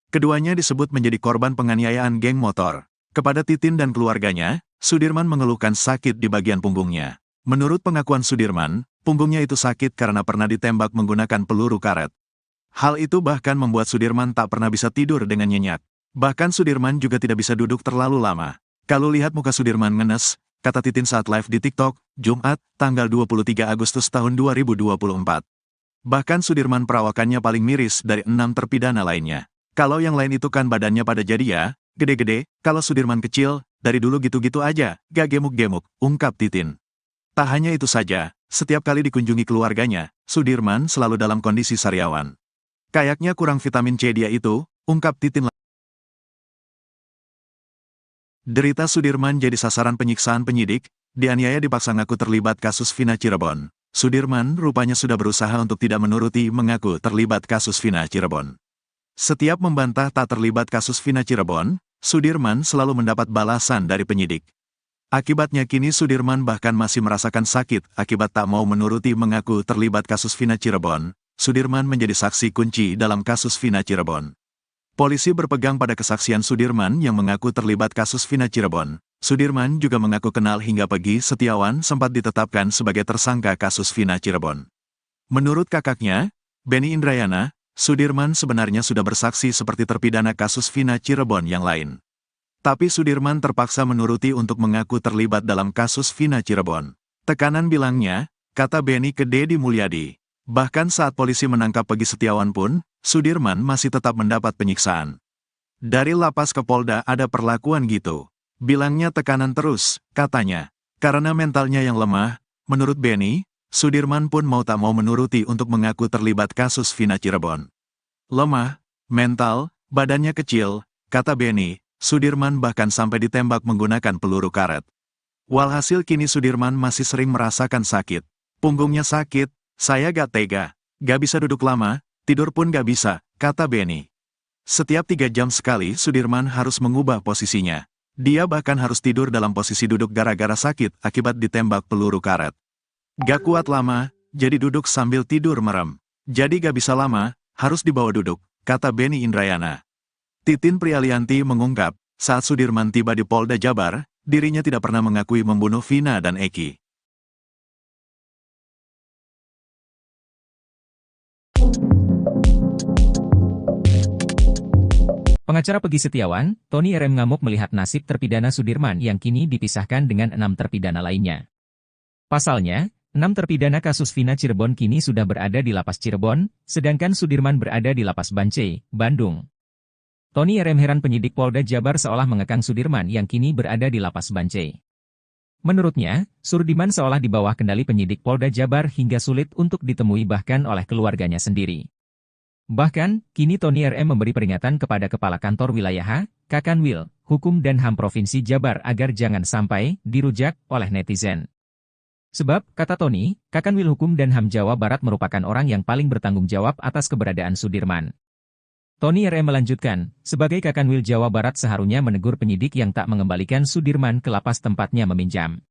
Keduanya disebut menjadi korban penganiayaan geng motor. Kepada Titin dan keluarganya, Sudirman mengeluhkan sakit di bagian punggungnya. Menurut pengakuan Sudirman, punggungnya itu sakit karena pernah ditembak menggunakan peluru karet. Hal itu bahkan membuat Sudirman tak pernah bisa tidur dengan nyenyak. Bahkan Sudirman juga tidak bisa duduk terlalu lama. Kalau lihat muka Sudirman ngenes, kata Titin saat live di TikTok, Jumat, tanggal 23 Agustus tahun 2024. Bahkan Sudirman perawakannya paling miris dari 6 terpidana lainnya. Kalau yang lain itu kan badannya pada jadi ya, gede-gede, kalau Sudirman kecil, dari dulu gitu-gitu aja, gak gemuk-gemuk, ungkap Titin. Tak hanya itu saja, setiap kali dikunjungi keluarganya, Sudirman selalu dalam kondisi sariawan. Kayaknya kurang vitamin C dia itu, ungkap Titin. Derita Sudirman jadi sasaran penyiksaan penyidik, dianiaya dipaksa ngaku terlibat kasus Vina Cirebon. Sudirman rupanya sudah berusaha untuk tidak menuruti mengaku terlibat kasus Vina Cirebon. Setiap membantah tak terlibat kasus Vina Cirebon, Sudirman selalu mendapat balasan dari penyidik. Akibatnya kini Sudirman bahkan masih merasakan sakit akibat tak mau menuruti mengaku terlibat kasus Vina Cirebon. Sudirman menjadi saksi kunci dalam kasus Vina Cirebon. Polisi berpegang pada kesaksian Sudirman yang mengaku terlibat kasus Vina Cirebon. Sudirman juga mengaku kenal hingga Pegi Setiawan sempat ditetapkan sebagai tersangka kasus Vina Cirebon. Menurut kakaknya, Benny Indrayana, Sudirman sebenarnya sudah bersaksi seperti terpidana kasus Vina Cirebon yang lain. Tapi Sudirman terpaksa menuruti untuk mengaku terlibat dalam kasus Vina Cirebon. Tekanan bilangnya, kata Benny ke Deddy Mulyadi. Bahkan saat polisi menangkap Pegi Setiawan pun, Sudirman masih tetap mendapat penyiksaan. Dari lapas ke Polda ada perlakuan gitu. Bilangnya tekanan terus, katanya. Karena mentalnya yang lemah, menurut Benny, Sudirman pun mau tak mau menuruti untuk mengaku terlibat kasus Vina Cirebon. Lemah, mental, badannya kecil, kata Benny, Sudirman bahkan sampai ditembak menggunakan peluru karet. Walhasil kini Sudirman masih sering merasakan sakit. Punggungnya sakit, saya gak tega, gak bisa duduk lama, tidur pun gak bisa, kata Benny. Setiap 3 jam sekali Sudirman harus mengubah posisinya. Dia bahkan harus tidur dalam posisi duduk gara-gara sakit akibat ditembak peluru karet. Gak kuat lama, jadi duduk sambil tidur merem. Jadi gak bisa lama, harus dibawa duduk, kata Benny Indrayana. Titin Prialianti mengungkap, saat Sudirman tiba di Polda Jabar, dirinya tidak pernah mengakui membunuh Vina dan Eki. Pengacara Pegi Setiawan, Tony RM ngamuk melihat nasib terpidana Sudirman yang kini dipisahkan dengan 6 terpidana lainnya. Pasalnya, 6 terpidana kasus Vina Cirebon kini sudah berada di lapas Cirebon, sedangkan Sudirman berada di lapas Bancai, Bandung. Tony RM heran penyidik Polda Jabar seolah mengekang Sudirman yang kini berada di lapas Bancai. Menurutnya, Sudirman seolah di bawah kendali penyidik Polda Jabar hingga sulit untuk ditemui bahkan oleh keluarganya sendiri. Bahkan, kini Tony RM memberi peringatan kepada Kepala Kantor Wilayah Kakanwil, Hukum dan HAM Provinsi Jabar agar jangan sampai dirujak oleh netizen. Sebab, kata Tony, Kakanwil Hukum dan HAM Jawa Barat merupakan orang yang paling bertanggung jawab atas keberadaan Sudirman. Tony RM melanjutkan, sebagai Kakanwil Jawa Barat seharusnya menegur penyidik yang tak mengembalikan Sudirman ke lapas tempatnya meminjam.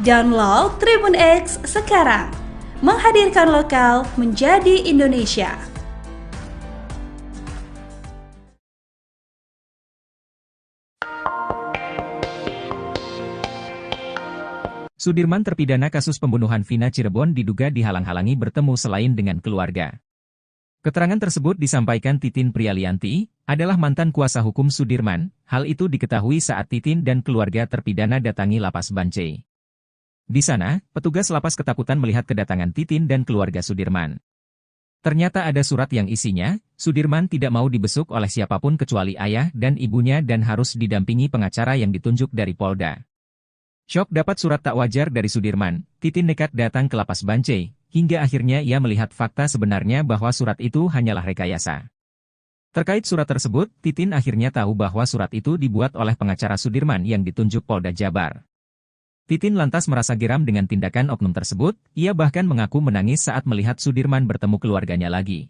Download Tribun X sekarang. Menghadirkan lokal menjadi Indonesia. Sudirman terpidana kasus pembunuhan Vina Cirebon diduga dihalang-halangi bertemu selain dengan keluarga. Keterangan tersebut disampaikan Titin Prialianti, adalah mantan kuasa hukum Sudirman. Hal itu diketahui saat Titin dan keluarga terpidana datangi Lapas Bancai. Di sana, petugas lapas ketakutan melihat kedatangan Titin dan keluarga Sudirman. Ternyata ada surat yang isinya, Sudirman tidak mau dibesuk oleh siapapun kecuali ayah dan ibunya dan harus didampingi pengacara yang ditunjuk dari Polda. Syok dapat surat tak wajar dari Sudirman, Titin nekat datang ke Lapas Bancai, hingga akhirnya ia melihat fakta sebenarnya bahwa surat itu hanyalah rekayasa. Terkait surat tersebut, Titin akhirnya tahu bahwa surat itu dibuat oleh pengacara Sudirman yang ditunjuk Polda Jabar. Titin lantas merasa geram dengan tindakan oknum tersebut, ia bahkan mengaku menangis saat melihat Sudirman bertemu keluarganya lagi.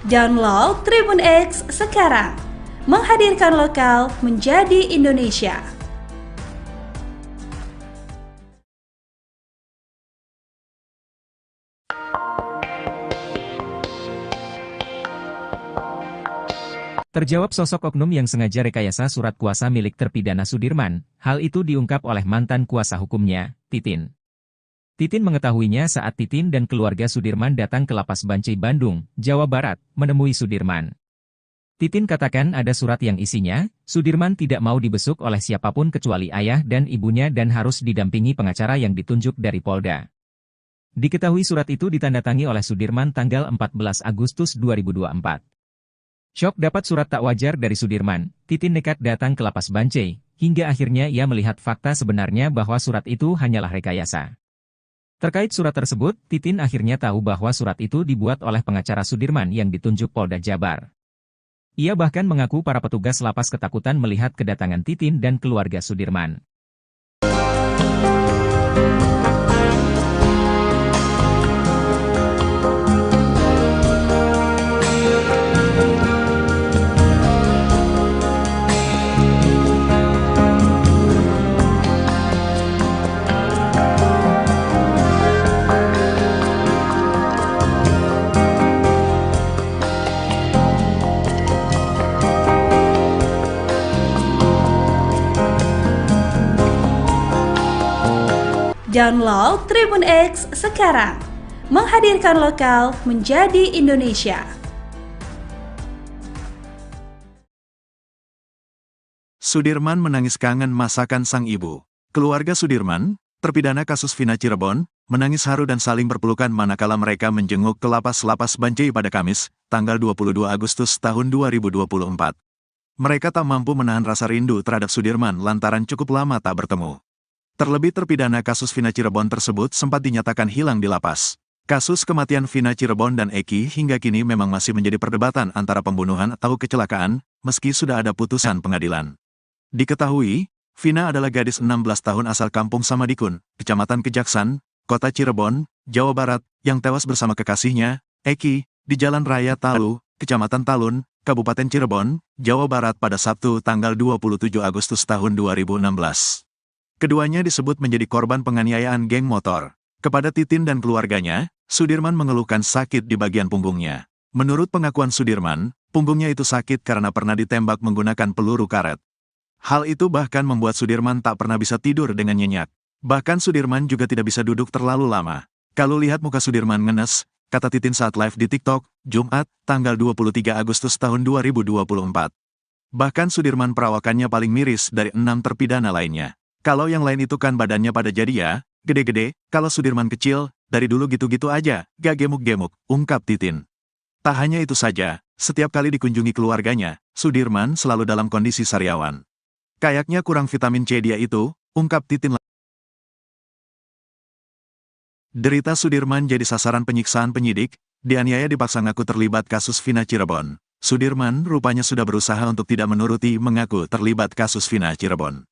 Download Tribun X sekarang. Menghadirkan lokal menjadi Indonesia. Terjawab sosok oknum yang sengaja rekayasa surat kuasa milik terpidana Sudirman, hal itu diungkap oleh mantan kuasa hukumnya, Titin. Titin mengetahuinya saat Titin dan keluarga Sudirman datang ke Lapas Bancai Bandung, Jawa Barat, menemui Sudirman. Titin katakan ada surat yang isinya, Sudirman tidak mau dibesuk oleh siapapun kecuali ayah dan ibunya dan harus didampingi pengacara yang ditunjuk dari Polda. Diketahui surat itu ditandatangani oleh Sudirman tanggal 14 Agustus 2024. Syok dapat surat tak wajar dari Sudirman, Titin nekat datang ke Lapas Bancai, hingga akhirnya ia melihat fakta sebenarnya bahwa surat itu hanyalah rekayasa. Terkait surat tersebut, Titin akhirnya tahu bahwa surat itu dibuat oleh pengacara Sudirman yang ditunjuk Polda Jabar. Ia bahkan mengaku para petugas lapas ketakutan melihat kedatangan Titin dan keluarga Sudirman. Download Tribun X sekarang. Menghadirkan lokal menjadi Indonesia. Sudirman menangis kangen masakan sang ibu. Keluarga Sudirman, terpidana kasus Vina Cirebon, menangis haru dan saling berpelukan manakala mereka menjenguk ke Lapas Bancai pada Kamis, tanggal 22 Agustus tahun 2024. Mereka tak mampu menahan rasa rindu terhadap Sudirman lantaran cukup lama tak bertemu. Terlebih terpidana kasus Vina Cirebon tersebut sempat dinyatakan hilang di lapas. Kasus kematian Vina Cirebon dan Eki hingga kini memang masih menjadi perdebatan antara pembunuhan atau kecelakaan, meski sudah ada putusan pengadilan. Diketahui, Vina adalah gadis 16 tahun asal Kampung Samadikun, Kecamatan Kejaksan, Kota Cirebon, Jawa Barat, yang tewas bersama kekasihnya, Eki, di Jalan Raya Talu, Kecamatan Talun, Kabupaten Cirebon, Jawa Barat pada Sabtu tanggal 27 Agustus tahun 2016. Keduanya disebut menjadi korban penganiayaan geng motor. Kepada Titin dan keluarganya, Sudirman mengeluhkan sakit di bagian punggungnya. Menurut pengakuan Sudirman, punggungnya itu sakit karena pernah ditembak menggunakan peluru karet. Hal itu bahkan membuat Sudirman tak pernah bisa tidur dengan nyenyak. Bahkan Sudirman juga tidak bisa duduk terlalu lama. Kalau lihat muka Sudirman ngenes, kata Titin saat live di TikTok, Jumat, tanggal 23 Agustus tahun 2024. Bahkan Sudirman perawakannya paling miris dari 6 terpidana lainnya. Kalau yang lain itu kan badannya pada jadi ya, gede-gede, kalau Sudirman kecil, dari dulu gitu-gitu aja, gak gemuk-gemuk, ungkap Titin. Tak hanya itu saja, setiap kali dikunjungi keluarganya, Sudirman selalu dalam kondisi sariawan. Kayaknya kurang vitamin C dia itu, ungkap Titin. Derita Sudirman jadi sasaran penyiksaan penyidik, dianiaya dipaksa ngaku terlibat kasus Vina Cirebon. Sudirman rupanya sudah berusaha untuk tidak menuruti mengaku terlibat kasus Vina Cirebon.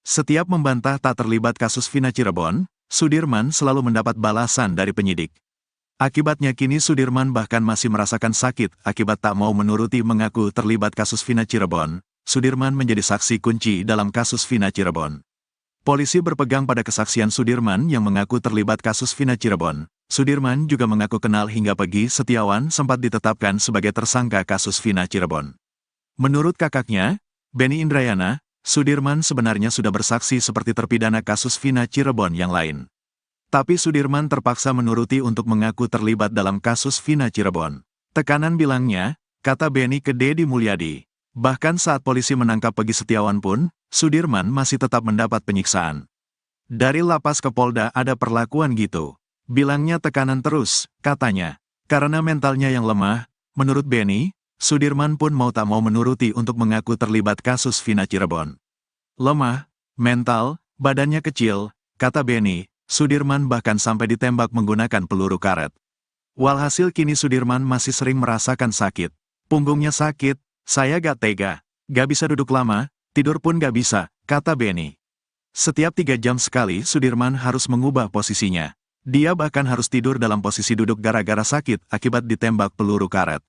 Setiap membantah tak terlibat kasus Vina Cirebon, Sudirman selalu mendapat balasan dari penyidik. Akibatnya kini Sudirman bahkan masih merasakan sakit akibat tak mau menuruti mengaku terlibat kasus Vina Cirebon. Sudirman menjadi saksi kunci dalam kasus Vina Cirebon. Polisi berpegang pada kesaksian Sudirman yang mengaku terlibat kasus Vina Cirebon. Sudirman juga mengaku kenal hingga Pegi Setiawan sempat ditetapkan sebagai tersangka kasus Vina Cirebon. Menurut kakaknya, Benny Indrayana, Sudirman sebenarnya sudah bersaksi seperti terpidana kasus Vina Cirebon yang lain. Tapi Sudirman terpaksa menuruti untuk mengaku terlibat dalam kasus Vina Cirebon. Tekanan bilangnya, kata Benny ke Deddy Mulyadi. Bahkan saat polisi menangkap Pegi Setiawan pun, Sudirman masih tetap mendapat penyiksaan. Dari lapas ke Polda ada perlakuan gitu. Bilangnya tekanan terus, katanya. Karena mentalnya yang lemah, menurut Benny, Sudirman pun mau tak mau menuruti untuk mengaku terlibat kasus Vina Cirebon. Lemah, mental, badannya kecil, kata Benny. Sudirman bahkan sampai ditembak menggunakan peluru karet. Walhasil kini Sudirman masih sering merasakan sakit. Punggungnya sakit, saya gak tega. Gak bisa duduk lama, tidur pun gak bisa, kata Benny. Setiap 3 jam sekali Sudirman harus mengubah posisinya. Dia bahkan harus tidur dalam posisi duduk gara-gara sakit akibat ditembak peluru karet.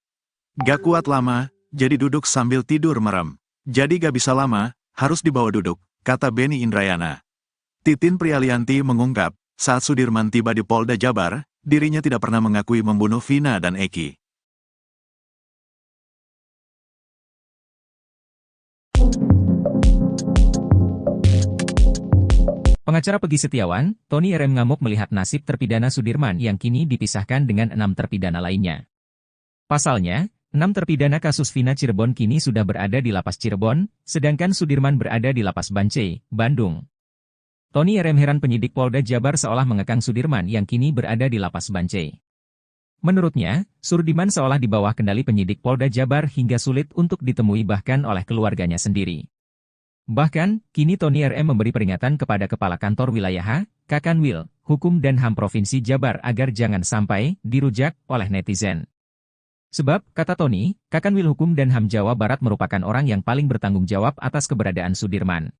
Gak kuat lama, jadi duduk sambil tidur merem. Jadi gak bisa lama, harus dibawa duduk, kata Benny Indrayana. Titin Prialianti mengungkap, saat Sudirman tiba di Polda Jabar, dirinya tidak pernah mengakui membunuh Vina dan Eki. Pengacara Pegi Setiawan, Tony RM ngamuk melihat nasib terpidana Sudirman yang kini dipisahkan dengan 6 terpidana lainnya. Pasalnya, 6 terpidana kasus Vina Cirebon kini sudah berada di Lapas Cirebon, sedangkan Sudirman berada di Lapas Bancai, Bandung. Tony RM heran penyidik Polda Jabar seolah mengekang Sudirman yang kini berada di Lapas Bancai. Menurutnya, Sudirman seolah di bawah kendali penyidik Polda Jabar hingga sulit untuk ditemui bahkan oleh keluarganya sendiri. Bahkan, kini Tony RM memberi peringatan kepada Kepala Kantor Wilayah Kakanwil, Hukum dan HAM Provinsi Jabar agar jangan sampai dirujak oleh netizen. Sebab, kata Tony, Kakanwil Hukum dan HAM Jawa Barat merupakan orang yang paling bertanggung jawab atas keberadaan Sudirman.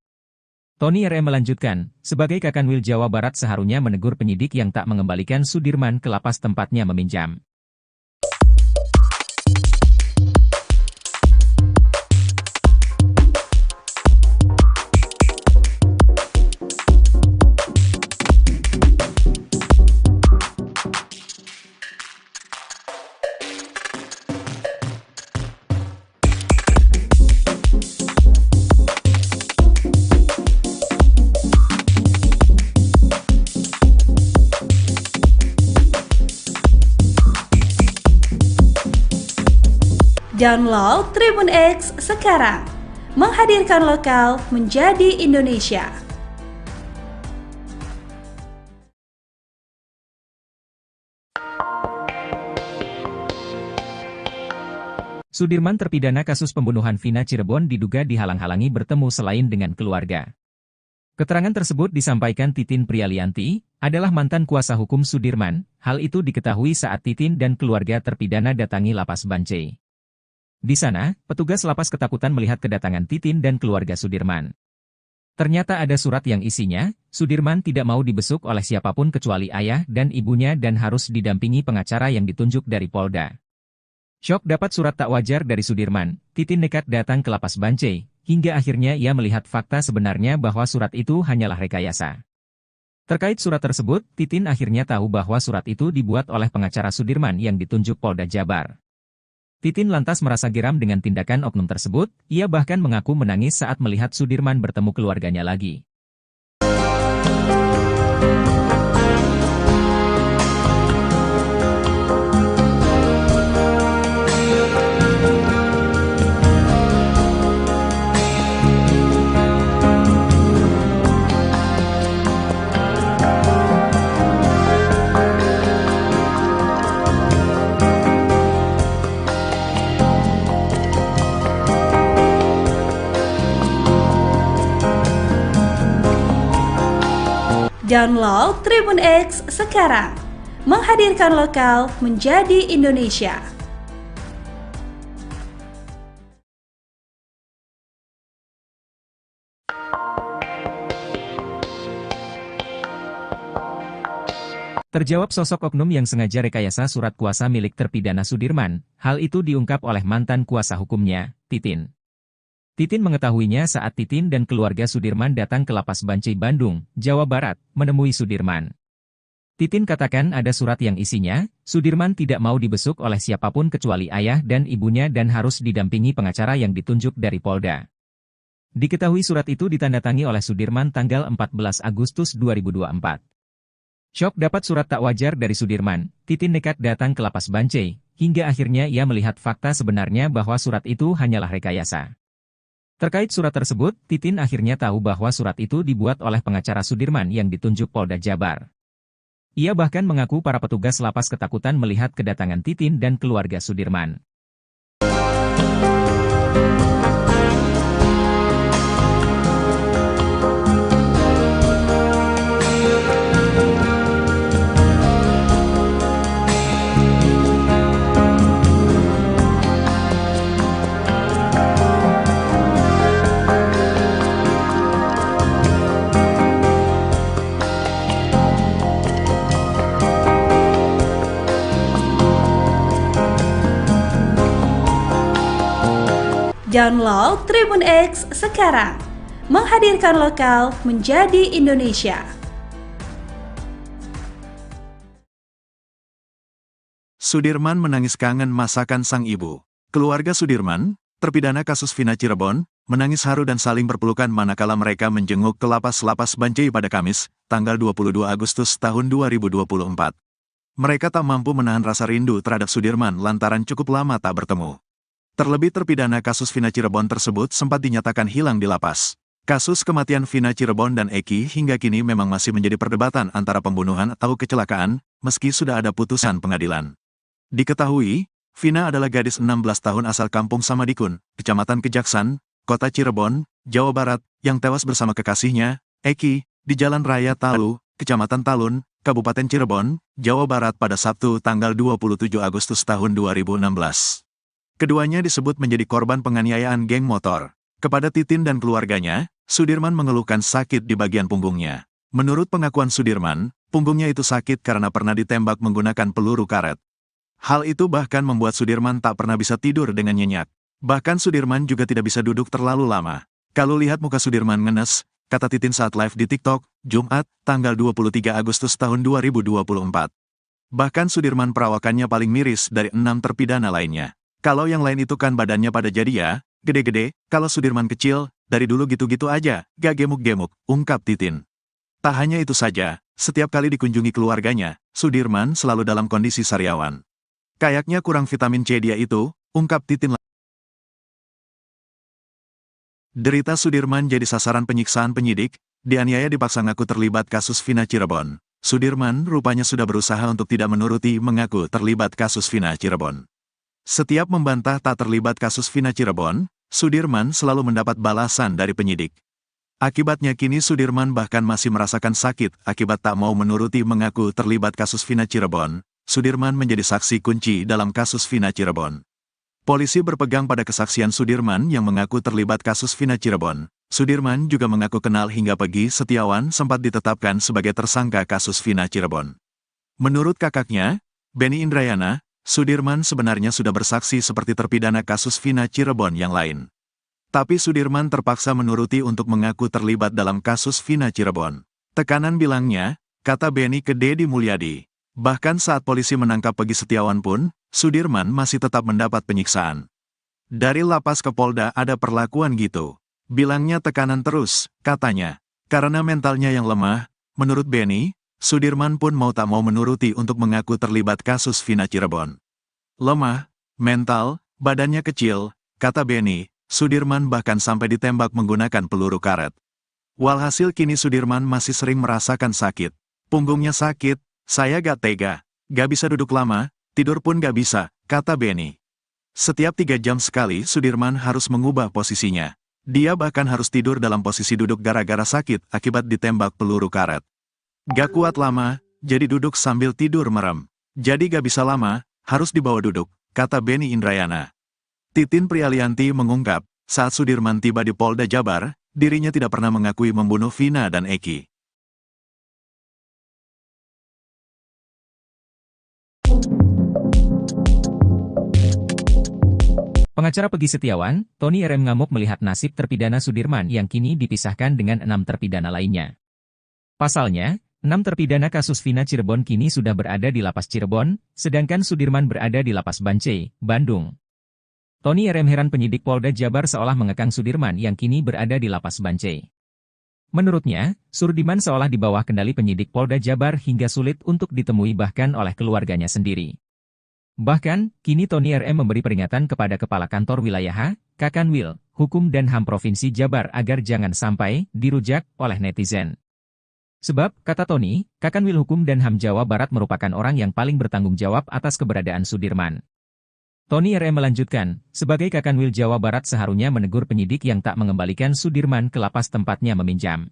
Tony RM melanjutkan, sebagai Kakanwil Jawa Barat seharusnya menegur penyidik yang tak mengembalikan Sudirman ke lapas tempatnya meminjam. Download Tribun X sekarang, menghadirkan lokal menjadi Indonesia. Sudirman terpidana kasus pembunuhan Vina Cirebon diduga dihalang-halangi bertemu selain dengan keluarga. Keterangan tersebut disampaikan Titin Prialianti, adalah mantan kuasa hukum Sudirman. Hal itu diketahui saat Titin dan keluarga terpidana datangi Lapas Bancai. Di sana, petugas lapas ketakutan melihat kedatangan Titin dan keluarga Sudirman. Ternyata ada surat yang isinya, Sudirman tidak mau dibesuk oleh siapapun kecuali ayah dan ibunya dan harus didampingi pengacara yang ditunjuk dari Polda. Syok dapat surat tak wajar dari Sudirman, Titin nekat datang ke Lapas Bancai, hingga akhirnya ia melihat fakta sebenarnya bahwa surat itu hanyalah rekayasa. Terkait surat tersebut, Titin akhirnya tahu bahwa surat itu dibuat oleh pengacara Sudirman yang ditunjuk Polda Jabar. Titin lantas merasa geram dengan tindakan oknum tersebut, ia bahkan mengaku menangis saat melihat Sudirman bertemu keluarganya lagi. Download Tribun X sekarang. Menghadirkan lokal menjadi Indonesia. Terjawab sosok oknum yang sengaja rekayasa surat kuasa milik terpidana Sudirman. Hal itu diungkap oleh mantan kuasa hukumnya, Titin. Titin mengetahuinya saat Titin dan keluarga Sudirman datang ke Lapas Bancai Bandung, Jawa Barat, menemui Sudirman. Titin katakan ada surat yang isinya, Sudirman tidak mau dibesuk oleh siapapun kecuali ayah dan ibunya dan harus didampingi pengacara yang ditunjuk dari Polda. Diketahui surat itu ditandatangani oleh Sudirman tanggal 14 Agustus 2024. Syok dapat surat tak wajar dari Sudirman, Titin nekat datang ke Lapas Bancai, hingga akhirnya ia melihat fakta sebenarnya bahwa surat itu hanyalah rekayasa. Terkait surat tersebut, Titin akhirnya tahu bahwa surat itu dibuat oleh pengacara Sudirman yang ditunjuk Polda Jabar. Ia bahkan mengaku para petugas lapas ketakutan melihat kedatangan Titin dan keluarga Sudirman. Download Tribun X sekarang. Menghadirkan lokal menjadi Indonesia. Sudirman menangis kangen masakan sang ibu. Keluarga Sudirman, terpidana kasus Vina Cirebon, menangis haru dan saling berpelukan manakala mereka menjenguk ke Lapas Bancai pada Kamis, tanggal 22 Agustus tahun 2024. Mereka tak mampu menahan rasa rindu terhadap Sudirman lantaran cukup lama tak bertemu. Terlebih terpidana kasus Vina Cirebon tersebut sempat dinyatakan hilang di lapas. Kasus kematian Vina Cirebon dan Eki hingga kini memang masih menjadi perdebatan antara pembunuhan atau kecelakaan, meski sudah ada putusan pengadilan. Diketahui, Vina adalah gadis 16 tahun asal Kampung Samadikun, Kecamatan Kejaksan, Kota Cirebon, Jawa Barat, yang tewas bersama kekasihnya, Eki, di Jalan Raya Talu, Kecamatan Talun, Kabupaten Cirebon, Jawa Barat pada Sabtu tanggal 27 Agustus tahun 2016. Keduanya disebut menjadi korban penganiayaan geng motor. Kepada Titin dan keluarganya, Sudirman mengeluhkan sakit di bagian punggungnya. Menurut pengakuan Sudirman, punggungnya itu sakit karena pernah ditembak menggunakan peluru karet. Hal itu bahkan membuat Sudirman tak pernah bisa tidur dengan nyenyak. Bahkan Sudirman juga tidak bisa duduk terlalu lama. Kalau lihat muka Sudirman ngenes, kata Titin saat live di TikTok, Jumat, tanggal 23 Agustus tahun 2024. Bahkan Sudirman perawakannya paling miris dari 6 terpidana lainnya. Kalau yang lain itu kan badannya pada jadi ya, gede-gede, kalau Sudirman kecil, dari dulu gitu-gitu aja, gak gemuk-gemuk, ungkap Titin. Tak hanya itu saja, setiap kali dikunjungi keluarganya, Sudirman selalu dalam kondisi sariawan. Kayaknya kurang vitamin C dia itu, ungkap Titin. Derita Sudirman jadi sasaran penyiksaan penyidik, dianiaya dipaksa ngaku terlibat kasus Vina Cirebon. Sudirman rupanya sudah berusaha untuk tidak menuruti mengaku terlibat kasus Vina Cirebon. Setiap membantah tak terlibat kasus Vina Cirebon, Sudirman selalu mendapat balasan dari penyidik. Akibatnya kini Sudirman bahkan masih merasakan sakit akibat tak mau menuruti mengaku terlibat kasus Vina Cirebon. Sudirman menjadi saksi kunci dalam kasus Vina Cirebon. Polisi berpegang pada kesaksian Sudirman yang mengaku terlibat kasus Vina Cirebon. Sudirman juga mengaku kenal hingga Pegi Setiawan sempat ditetapkan sebagai tersangka kasus Vina Cirebon. Menurut kakaknya, Benny Indrayana, Sudirman sebenarnya sudah bersaksi seperti terpidana kasus Vina Cirebon yang lain. Tapi Sudirman terpaksa menuruti untuk mengaku terlibat dalam kasus Vina Cirebon. Tekanan bilangnya, kata Benny ke Deddy Mulyadi. Bahkan saat polisi menangkap Pegi Setiawan pun, Sudirman masih tetap mendapat penyiksaan. Dari lapas ke Polda ada perlakuan gitu. Bilangnya tekanan terus, katanya. Karena mentalnya yang lemah, menurut Benny, Sudirman pun mau tak mau menuruti untuk mengaku terlibat kasus Vina Cirebon. Lemah, mental, badannya kecil, kata Benny, Sudirman bahkan sampai ditembak menggunakan peluru karet. Walhasil kini Sudirman masih sering merasakan sakit. Punggungnya sakit, saya gak tega, gak bisa duduk lama, tidur pun gak bisa, kata Benny. Setiap 3 jam sekali Sudirman harus mengubah posisinya. Dia bahkan harus tidur dalam posisi duduk gara-gara sakit akibat ditembak peluru karet. Gak kuat lama, jadi duduk sambil tidur merem. Jadi gak bisa lama, harus dibawa duduk, kata Beni Indrayana. Titin Prialianti mengungkap, saat Sudirman tiba di Polda Jabar, dirinya tidak pernah mengakui membunuh Vina dan Eki. Pengacara Pegi Setiawan, Tony RM ngamuk melihat nasib terpidana Sudirman yang kini dipisahkan dengan 6 terpidana lainnya. Pasalnya, 6 terpidana kasus Vina Cirebon kini sudah berada di Lapas Cirebon, sedangkan Sudirman berada di Lapas Bancai, Bandung. Tony RM heran penyidik Polda Jabar seolah mengekang Sudirman yang kini berada di Lapas Bancai. Menurutnya, Sudirman seolah di bawah kendali penyidik Polda Jabar hingga sulit untuk ditemui bahkan oleh keluarganya sendiri. Bahkan, kini Tony RM memberi peringatan kepada Kepala Kantor Wilayah Kakanwil, Hukum dan HAM Provinsi Jabar agar jangan sampai dirujak oleh netizen. Sebab, kata Tony, Kakanwil Hukum dan HAM Jawa Barat merupakan orang yang paling bertanggung jawab atas keberadaan Sudirman. Tony RM melanjutkan, sebagai Kakanwil Jawa Barat seharusnya menegur penyidik yang tak mengembalikan Sudirman ke lapas tempatnya meminjam.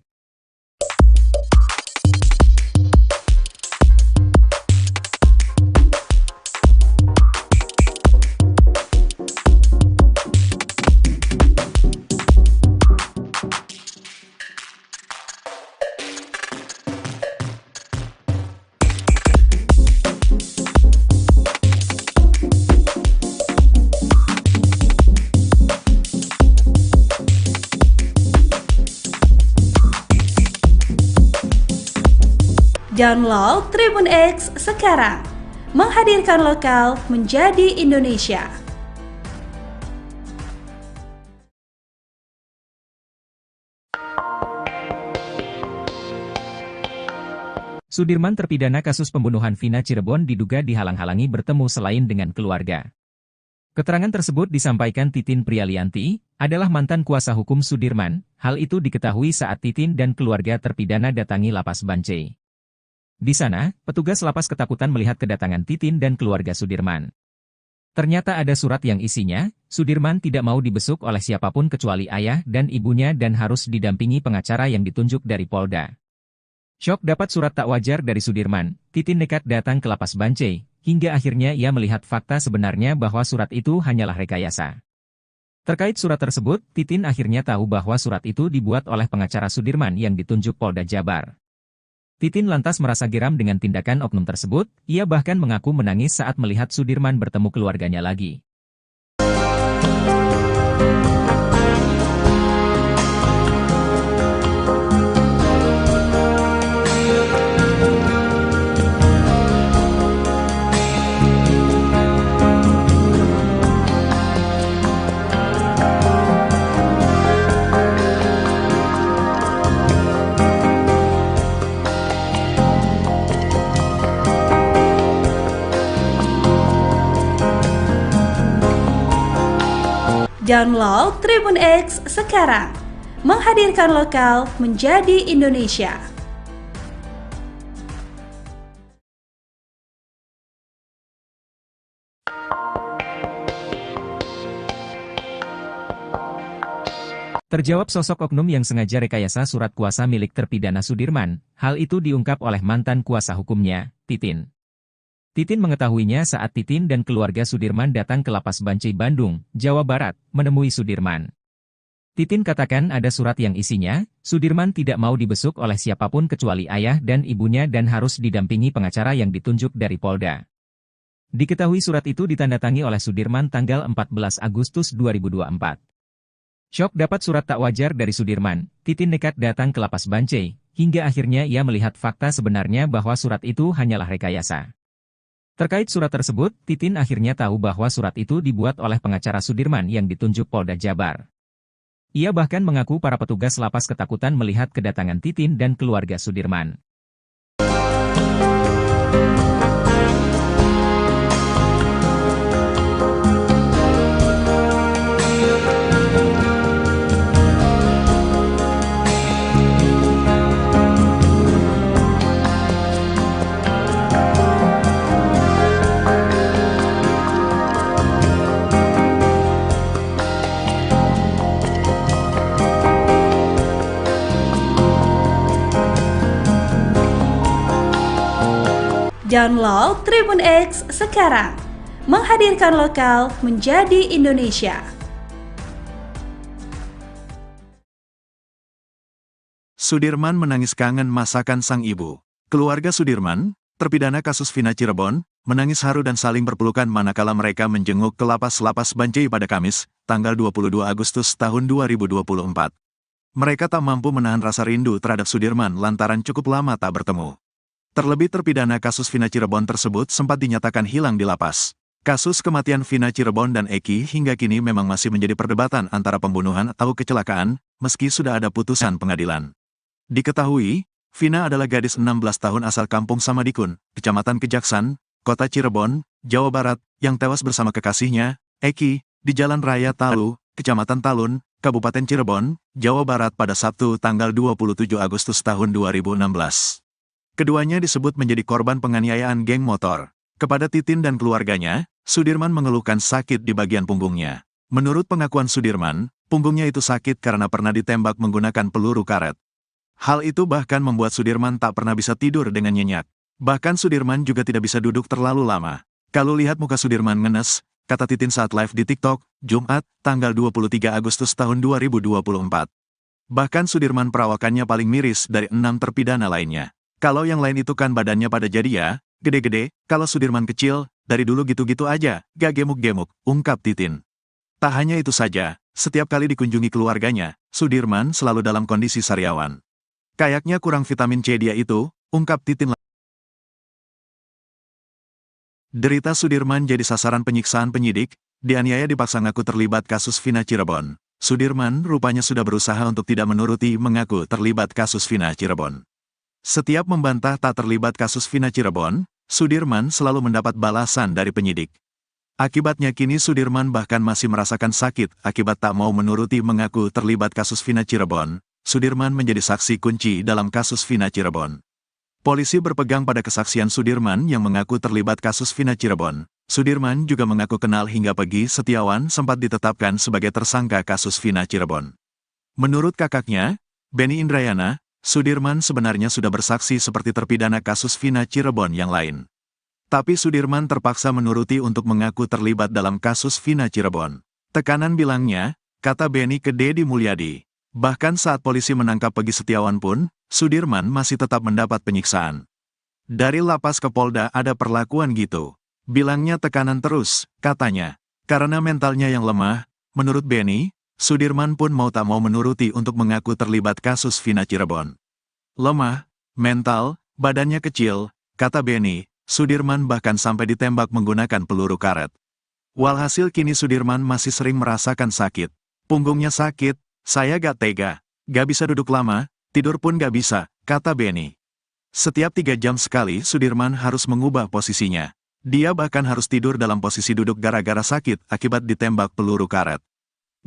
Download Tribun X sekarang, menghadirkan lokal menjadi Indonesia. Sudirman terpidana kasus pembunuhan Vina Cirebon diduga dihalang-halangi bertemu selain dengan keluarga. Keterangan tersebut disampaikan Titin Prialianti, adalah mantan kuasa hukum Sudirman. Hal itu diketahui saat Titin dan keluarga terpidana datangi Lapas Bancai. Di sana, petugas lapas ketakutan melihat kedatangan Titin dan keluarga Sudirman. Ternyata ada surat yang isinya, Sudirman tidak mau dibesuk oleh siapapun kecuali ayah dan ibunya dan harus didampingi pengacara yang ditunjuk dari Polda. Syok dapat surat tak wajar dari Sudirman, Titin nekat datang ke Lapas Bancai, hingga akhirnya ia melihat fakta sebenarnya bahwa surat itu hanyalah rekayasa. Terkait surat tersebut, Titin akhirnya tahu bahwa surat itu dibuat oleh pengacara Sudirman yang ditunjuk Polda Jabar. Titin lantas merasa geram dengan tindakan oknum tersebut, ia bahkan mengaku menangis saat melihat Sudirman bertemu keluarganya lagi. Download Tribun X sekarang, menghadirkan lokal menjadi Indonesia. Terjawab sosok oknum yang sengaja rekayasa surat kuasa milik terpidana Sudirman, hal itu diungkap oleh mantan kuasa hukumnya, Titin. Titin mengetahuinya saat Titin dan keluarga Sudirman datang ke Lapas Bancai Bandung, Jawa Barat, menemui Sudirman. Titin katakan ada surat yang isinya, Sudirman tidak mau dibesuk oleh siapapun kecuali ayah dan ibunya dan harus didampingi pengacara yang ditunjuk dari Polda. Diketahui surat itu ditandatangani oleh Sudirman tanggal 14 Agustus 2024. Syok dapat surat tak wajar dari Sudirman, Titin nekat datang ke Lapas Bancai, hingga akhirnya ia melihat fakta sebenarnya bahwa surat itu hanyalah rekayasa. Terkait surat tersebut, Titin akhirnya tahu bahwa surat itu dibuat oleh pengacara Sudirman yang ditunjuk Polda Jabar. Ia bahkan mengaku para petugas lapas ketakutan melihat kedatangan Titin dan keluarga Sudirman. Download Tribun X sekarang. Menghadirkan lokal menjadi Indonesia. Sudirman menangis kangen masakan sang ibu. Keluarga Sudirman, terpidana kasus Vina Cirebon, menangis haru dan saling berpelukan manakala mereka menjenguk ke lapas Bancai pada Kamis, tanggal 22 Agustus tahun 2024. Mereka tak mampu menahan rasa rindu terhadap Sudirman lantaran cukup lama tak bertemu. Terlebih terpidana kasus Vina Cirebon tersebut sempat dinyatakan hilang di lapas. Kasus kematian Vina Cirebon dan Eki hingga kini memang masih menjadi perdebatan antara pembunuhan atau kecelakaan, meski sudah ada putusan pengadilan. Diketahui, Vina adalah gadis 16 tahun asal kampung Samadikun, Kecamatan Kejaksan, Kota Cirebon, Jawa Barat, yang tewas bersama kekasihnya, Eki, di Jalan Raya Talu, Kecamatan Talun, Kabupaten Cirebon, Jawa Barat pada Sabtu tanggal 27 Agustus tahun 2016. Keduanya disebut menjadi korban penganiayaan geng motor. Kepada Titin dan keluarganya, Sudirman mengeluhkan sakit di bagian punggungnya. Menurut pengakuan Sudirman, punggungnya itu sakit karena pernah ditembak menggunakan peluru karet. Hal itu bahkan membuat Sudirman tak pernah bisa tidur dengan nyenyak. Bahkan Sudirman juga tidak bisa duduk terlalu lama. Kalau lihat muka Sudirman ngenes, kata Titin saat live di TikTok, Jumat, tanggal 23 Agustus tahun 2024. Bahkan Sudirman perawakannya paling miris dari 6 terpidana lainnya. Kalau yang lain itu kan badannya pada jadi ya, gede-gede, kalau Sudirman kecil, dari dulu gitu-gitu aja, gak gemuk-gemuk, ungkap Titin. Tak hanya itu saja, setiap kali dikunjungi keluarganya, Sudirman selalu dalam kondisi sariawan. Kayaknya kurang vitamin C dia itu, ungkap Titin. Derita Sudirman jadi sasaran penyiksaan penyidik, dianiaya dipaksa ngaku terlibat kasus Vina Cirebon. Sudirman rupanya sudah berusaha untuk tidak menuruti mengaku terlibat kasus Vina Cirebon. Setiap membantah tak terlibat kasus Vina Cirebon, Sudirman selalu mendapat balasan dari penyidik. Akibatnya kini Sudirman bahkan masih merasakan sakit akibat tak mau menuruti mengaku terlibat kasus Vina Cirebon. Sudirman menjadi saksi kunci dalam kasus Vina Cirebon. Polisi berpegang pada kesaksian Sudirman yang mengaku terlibat kasus Vina Cirebon. Sudirman juga mengaku kenal hingga Pegi Setiawan sempat ditetapkan sebagai tersangka kasus Vina Cirebon. Menurut kakaknya, Benny Indrayana, Sudirman sebenarnya sudah bersaksi seperti terpidana kasus Vina Cirebon yang lain. Tapi Sudirman terpaksa menuruti untuk mengaku terlibat dalam kasus Vina Cirebon. Tekanan bilangnya, kata Benny ke Deddy Mulyadi. Bahkan saat polisi menangkap Pegi Setiawan pun, Sudirman masih tetap mendapat penyiksaan. Dari lapas ke Polda ada perlakuan gitu. Bilangnya tekanan terus, katanya. Karena mentalnya yang lemah, menurut Benny, Sudirman pun mau tak mau menuruti untuk mengaku terlibat kasus Vina Cirebon. Lemah, mental, badannya kecil, kata Benny, Sudirman bahkan sampai ditembak menggunakan peluru karet. Walhasil kini Sudirman masih sering merasakan sakit. Punggungnya sakit, saya gak tega, gak bisa duduk lama, tidur pun gak bisa, kata Benny. Setiap 3 jam sekali Sudirman harus mengubah posisinya. Dia bahkan harus tidur dalam posisi duduk gara-gara sakit akibat ditembak peluru karet.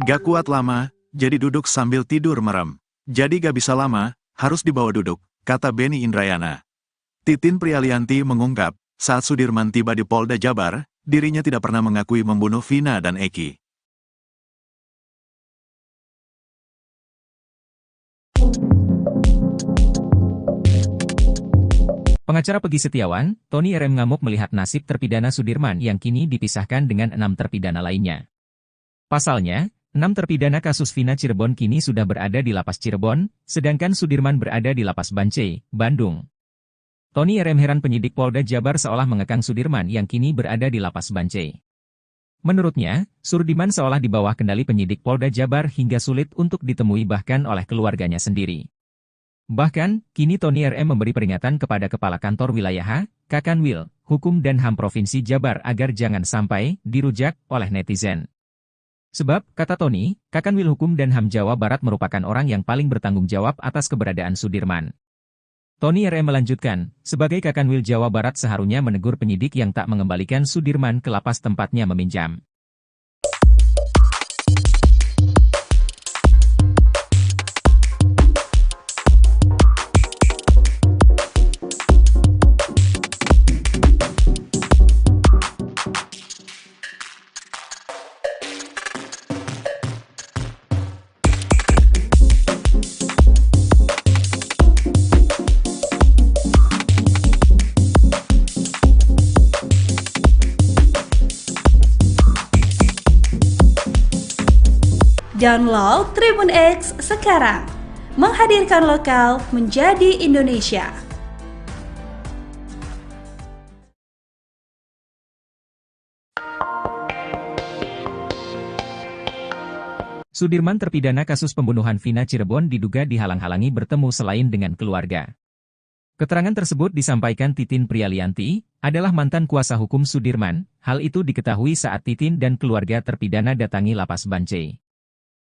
Gak kuat lama, jadi duduk sambil tidur merem. Jadi gak bisa lama, harus dibawa duduk, kata Benny Indrayana. Titin Prialianti mengungkap, saat Sudirman tiba di Polda Jabar, dirinya tidak pernah mengakui membunuh Vina dan Eki. Pengacara Pegi Setiawan, Tony RM ngamuk melihat nasib terpidana Sudirman yang kini dipisahkan dengan 6 terpidana lainnya. Pasalnya, 6 terpidana kasus Vina Cirebon kini sudah berada di lapas Cirebon, sedangkan Sudirman berada di lapas Bancai, Bandung. Tony RM heran penyidik Polda Jabar seolah mengekang Sudirman yang kini berada di lapas Bancai. Menurutnya, Sudirman seolah di bawah kendali penyidik Polda Jabar hingga sulit untuk ditemui bahkan oleh keluarganya sendiri. Bahkan, kini Tony RM memberi peringatan kepada Kepala Kantor Wilayah Kakanwil, Hukum dan HAM Provinsi Jabar agar jangan sampai dirujak oleh netizen. Sebab, kata Tony, Kakanwil Hukum dan HAM Jawa Barat merupakan orang yang paling bertanggung jawab atas keberadaan Sudirman. Tony RM melanjutkan, sebagai Kakanwil Jawa Barat seharusnya menegur penyidik yang tak mengembalikan Sudirman ke lapas tempatnya meminjam. Download Tribun X sekarang. Menghadirkan lokal menjadi Indonesia. Sudirman terpidana kasus pembunuhan Vina Cirebon diduga dihalang-halangi bertemu selain dengan keluarga. Keterangan tersebut disampaikan Titin Prialianti, adalah mantan kuasa hukum Sudirman. Hal itu diketahui saat Titin dan keluarga terpidana datangi Lapas Bancai.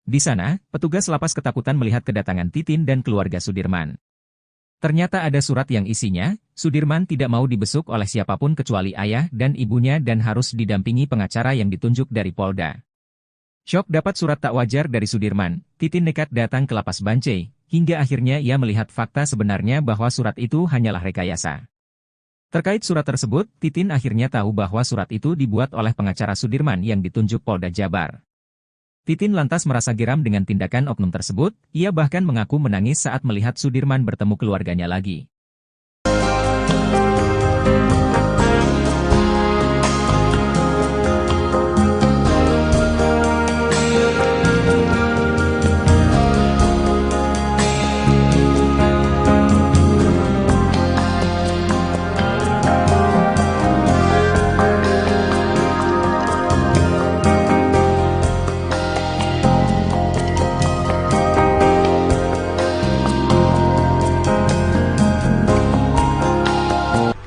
Di sana, petugas lapas ketakutan melihat kedatangan Titin dan keluarga Sudirman. Ternyata ada surat yang isinya, Sudirman tidak mau dibesuk oleh siapapun kecuali ayah dan ibunya dan harus didampingi pengacara yang ditunjuk dari Polda. Syok dapat surat tak wajar dari Sudirman, Titin nekat datang ke Lapas Bancai, hingga akhirnya ia melihat fakta sebenarnya bahwa surat itu hanyalah rekayasa. Terkait surat tersebut, Titin akhirnya tahu bahwa surat itu dibuat oleh pengacara Sudirman yang ditunjuk Polda Jabar. Titin lantas merasa geram dengan tindakan oknum tersebut, ia bahkan mengaku menangis saat melihat Sudirman bertemu keluarganya lagi.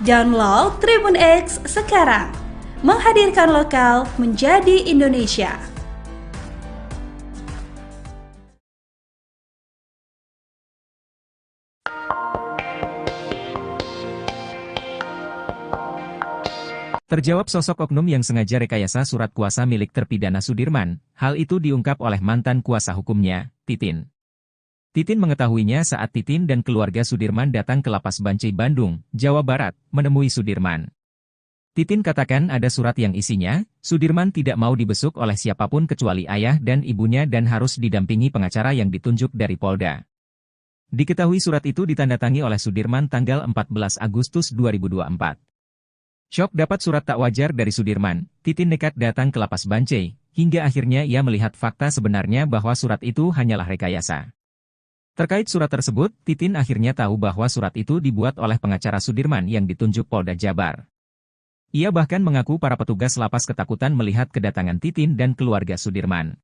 Download Tribun X sekarang. Menghadirkan lokal menjadi Indonesia. Terjawab sosok oknum yang sengaja rekayasa surat kuasa milik terpidana Sudirman, hal itu diungkap oleh mantan kuasa hukumnya, Titin. Titin mengetahuinya saat Titin dan keluarga Sudirman datang ke Lapas Bancai Bandung, Jawa Barat, menemui Sudirman. Titin katakan ada surat yang isinya, Sudirman tidak mau dibesuk oleh siapapun kecuali ayah dan ibunya dan harus didampingi pengacara yang ditunjuk dari Polda. Diketahui surat itu ditandatangani oleh Sudirman tanggal 14 Agustus 2024. Syok dapat surat tak wajar dari Sudirman, Titin nekat datang ke Lapas Bancai, hingga akhirnya ia melihat fakta sebenarnya bahwa surat itu hanyalah rekayasa. Terkait surat tersebut, Titin akhirnya tahu bahwa surat itu dibuat oleh pengacara Sudirman yang ditunjuk Polda Jabar. Ia bahkan mengaku para petugas lapas ketakutan melihat kedatangan Titin dan keluarga Sudirman.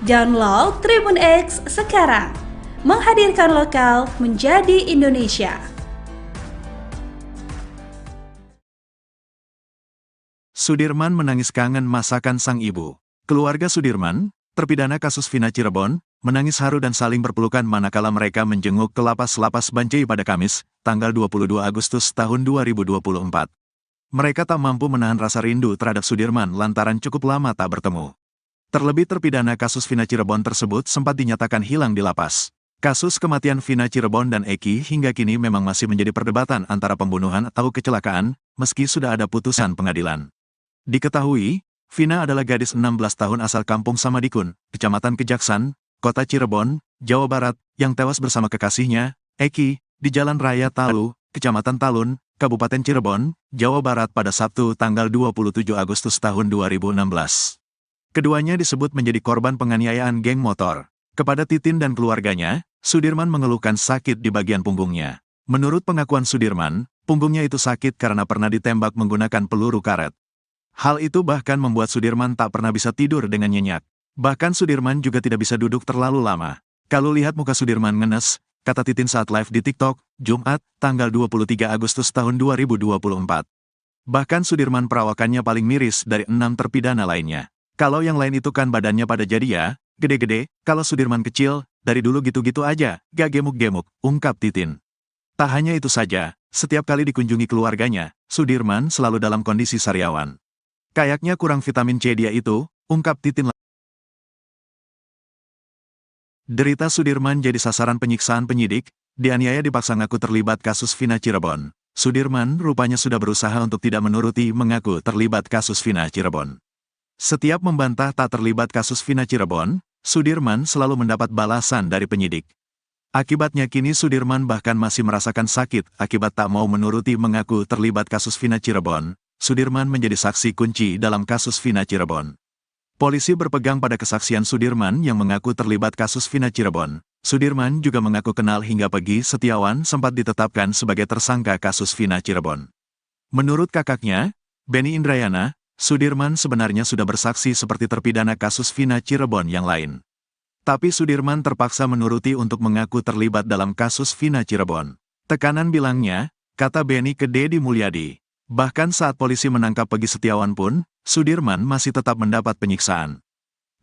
Download Tribun X sekarang. Menghadirkan lokal menjadi Indonesia. Sudirman menangis kangen masakan sang ibu. Keluarga Sudirman, terpidana kasus Vina Cirebon, menangis haru dan saling berpelukan manakala mereka menjenguk ke Lapas Bancai pada Kamis, tanggal 22 Agustus tahun 2024. Mereka tak mampu menahan rasa rindu terhadap Sudirman lantaran cukup lama tak bertemu. Terlebih terpidana kasus Vina Cirebon tersebut sempat dinyatakan hilang di lapas. Kasus kematian Vina Cirebon dan Eki hingga kini memang masih menjadi perdebatan antara pembunuhan atau kecelakaan, meski sudah ada putusan pengadilan. Diketahui, Vina adalah gadis 16 tahun asal Kampung Samadikun, Kecamatan Kejaksan, Kota Cirebon, Jawa Barat, yang tewas bersama kekasihnya, Eki, di Jalan Raya Talu, Kecamatan Talun, Kabupaten Cirebon, Jawa Barat pada Sabtu tanggal 27 Agustus tahun 2016. Keduanya disebut menjadi korban penganiayaan geng motor. Kepada Titin dan keluarganya, Sudirman mengeluhkan sakit di bagian punggungnya. Menurut pengakuan Sudirman, punggungnya itu sakit karena pernah ditembak menggunakan peluru karet. Hal itu bahkan membuat Sudirman tak pernah bisa tidur dengan nyenyak. Bahkan Sudirman juga tidak bisa duduk terlalu lama. Kalau lihat muka Sudirman ngenes, kata Titin saat live di TikTok, Jumat, tanggal 23 Agustus tahun 2024. Bahkan Sudirman perawakannya paling miris dari 6 terpidana lainnya. Kalau yang lain itu kan badannya pada jadi ya, gede-gede, kalau Sudirman kecil, dari dulu gitu-gitu aja, gak gemuk-gemuk, ungkap Titin. Tak hanya itu saja, setiap kali dikunjungi keluarganya, Sudirman selalu dalam kondisi sariawan. Kayaknya kurang vitamin C dia itu, ungkap Titin. Derita Sudirman jadi sasaran penyiksaan penyidik, dianiaya dipaksa ngaku terlibat kasus Vina Cirebon. Sudirman rupanya sudah berusaha untuk tidak menuruti mengaku terlibat kasus Vina Cirebon. Setiap membantah tak terlibat kasus Vina Cirebon, Sudirman selalu mendapat balasan dari penyidik. Akibatnya kini Sudirman bahkan masih merasakan sakit akibat tak mau menuruti mengaku terlibat kasus Vina Cirebon. Sudirman menjadi saksi kunci dalam kasus Vina Cirebon. Polisi berpegang pada kesaksian Sudirman yang mengaku terlibat kasus Vina Cirebon. Sudirman juga mengaku kenal hingga Peggy Setiawan sempat ditetapkan sebagai tersangka kasus Vina Cirebon. Menurut kakaknya, Benny Indrayana, Sudirman sebenarnya sudah bersaksi seperti terpidana kasus Vina Cirebon yang lain. Tapi Sudirman terpaksa menuruti untuk mengaku terlibat dalam kasus Vina Cirebon. Tekanan bilangnya, kata Benny ke Deddy Mulyadi. Bahkan saat polisi menangkap Peggy Setiawan pun, Sudirman masih tetap mendapat penyiksaan.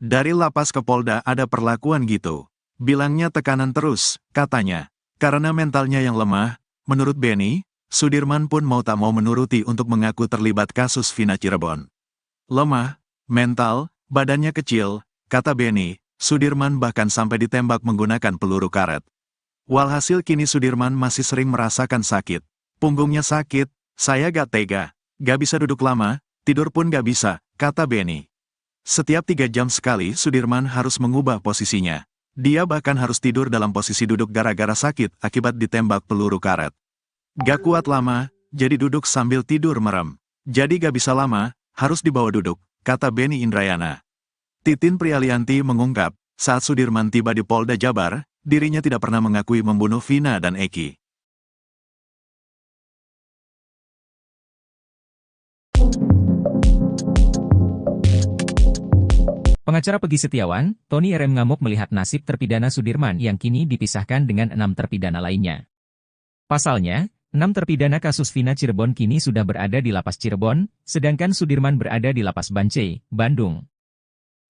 Dari lapas ke Polda ada perlakuan gitu. Bilangnya tekanan terus, katanya. Karena mentalnya yang lemah, menurut Benny, Sudirman pun mau tak mau menuruti untuk mengaku terlibat kasus Vina Cirebon. Lemah, mental, badannya kecil, kata Benny, Sudirman bahkan sampai ditembak menggunakan peluru karet. Walhasil kini Sudirman masih sering merasakan sakit. Punggungnya sakit, saya gak tega, gak bisa duduk lama, tidur pun gak bisa, kata Benny. Setiap 3 jam sekali Sudirman harus mengubah posisinya. Dia bahkan harus tidur dalam posisi duduk gara-gara sakit akibat ditembak peluru karet. Gak kuat lama, jadi duduk sambil tidur merem. Jadi gak bisa lama, harus dibawa duduk, kata Benny Indrayana. Titin Prialianti mengungkap, saat Sudirman tiba di Polda Jabar, dirinya tidak pernah mengakui membunuh Vina dan Eki. Pengacara Peggy Setiawan, Tony RM ngamuk melihat nasib terpidana Sudirman yang kini dipisahkan dengan 6 terpidana lainnya. Pasalnya, 6 terpidana kasus Vina Cirebon kini sudah berada di Lapas Cirebon, sedangkan Sudirman berada di Lapas Bancai, Bandung.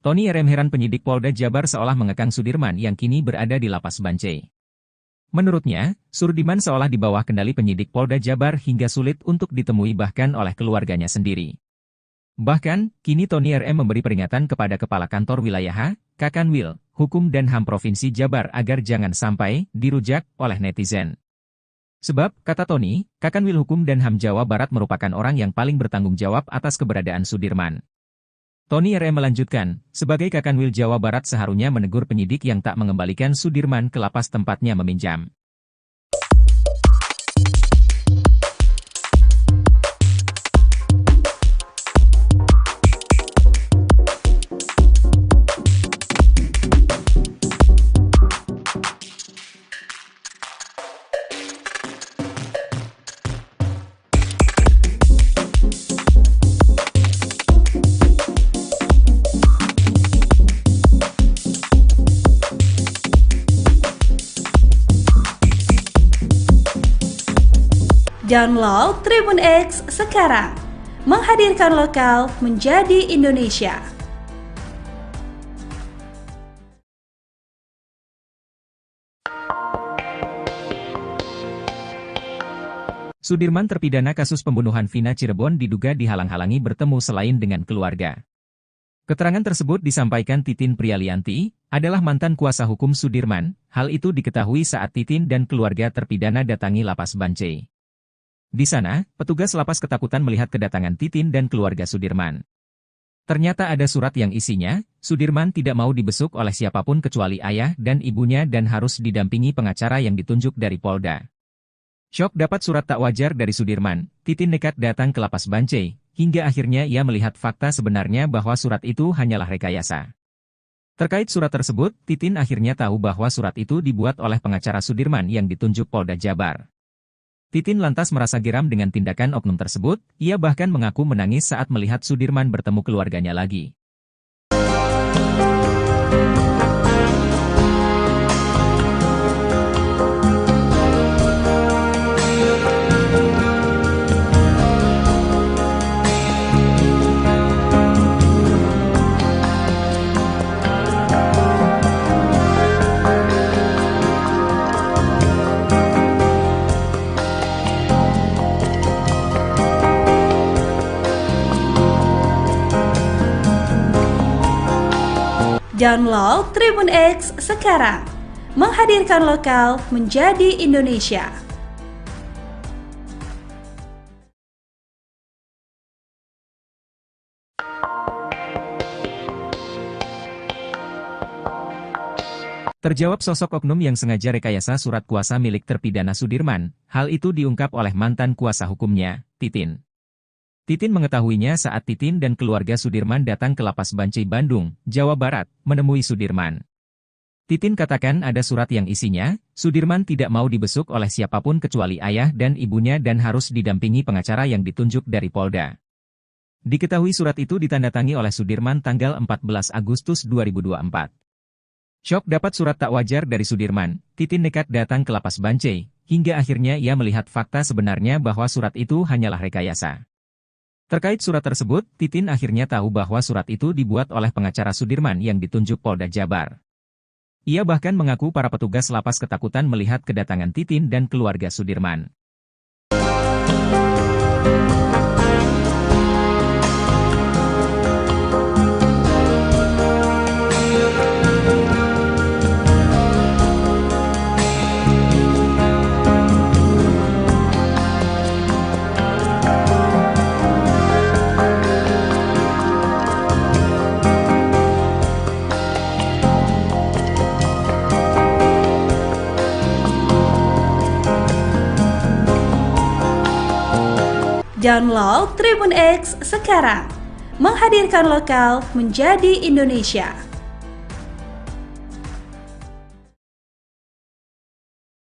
Tony RM heran penyidik Polda Jabar seolah mengekang Sudirman yang kini berada di Lapas Bancai. Menurutnya, Sudirman seolah di bawah kendali penyidik Polda Jabar hingga sulit untuk ditemui bahkan oleh keluarganya sendiri. Bahkan, kini Tony RM memberi peringatan kepada Kepala Kantor Wilayah Kakanwil, Hukum dan HAM Provinsi Jabar agar jangan sampai dirujak oleh netizen. Sebab, kata Tony, Kakanwil Hukum dan HAM Jawa Barat merupakan orang yang paling bertanggung jawab atas keberadaan Sudirman. Tony RM melanjutkan, sebagai Kakanwil Jawa Barat seharusnya menegur penyidik yang tak mengembalikan Sudirman ke lapas tempatnya meminjam. Download Tribun X sekarang, menghadirkan lokal menjadi Indonesia. Sudirman terpidana kasus pembunuhan Vina Cirebon diduga dihalang-halangi bertemu selain dengan keluarga. Keterangan tersebut disampaikan Titin Prialianti, adalah mantan kuasa hukum Sudirman. Hal itu diketahui saat Titin dan keluarga terpidana datangi Lapas Bancai. Di sana, petugas lapas ketakutan melihat kedatangan Titin dan keluarga Sudirman. Ternyata ada surat yang isinya, Sudirman tidak mau dibesuk oleh siapapun kecuali ayah dan ibunya dan harus didampingi pengacara yang ditunjuk dari Polda. Syok dapat surat tak wajar dari Sudirman, Titin nekat datang ke Lapas Bancai, hingga akhirnya ia melihat fakta sebenarnya bahwa surat itu hanyalah rekayasa. Terkait surat tersebut, Titin akhirnya tahu bahwa surat itu dibuat oleh pengacara Sudirman yang ditunjuk Polda Jabar. Titin lantas merasa geram dengan tindakan oknum tersebut, ia bahkan mengaku menangis saat melihat Sudirman bertemu keluarganya lagi. Download Tribun X sekarang, menghadirkan lokal menjadi Indonesia. Terjawab sosok oknum yang sengaja rekayasa surat kuasa milik terpidana Sudirman. Hal itu diungkap oleh mantan kuasa hukumnya, Titin. Titin mengetahuinya saat Titin dan keluarga Sudirman datang ke Lapas Bancai Bandung, Jawa Barat, menemui Sudirman. Titin katakan ada surat yang isinya, Sudirman tidak mau dibesuk oleh siapapun kecuali ayah dan ibunya dan harus didampingi pengacara yang ditunjuk dari Polda. Diketahui surat itu ditandatangani oleh Sudirman tanggal 14 Agustus 2024. Syok dapat surat tak wajar dari Sudirman, Titin nekat datang ke Lapas Bancai, hingga akhirnya ia melihat fakta sebenarnya bahwa surat itu hanyalah rekayasa. Terkait surat tersebut, Titin akhirnya tahu bahwa surat itu dibuat oleh pengacara Sudirman yang ditunjuk Polda Jabar. Ia bahkan mengaku para petugas lapas ketakutan melihat kedatangan Titin dan keluarga Sudirman. Download Tribun X sekarang, menghadirkan lokal menjadi Indonesia.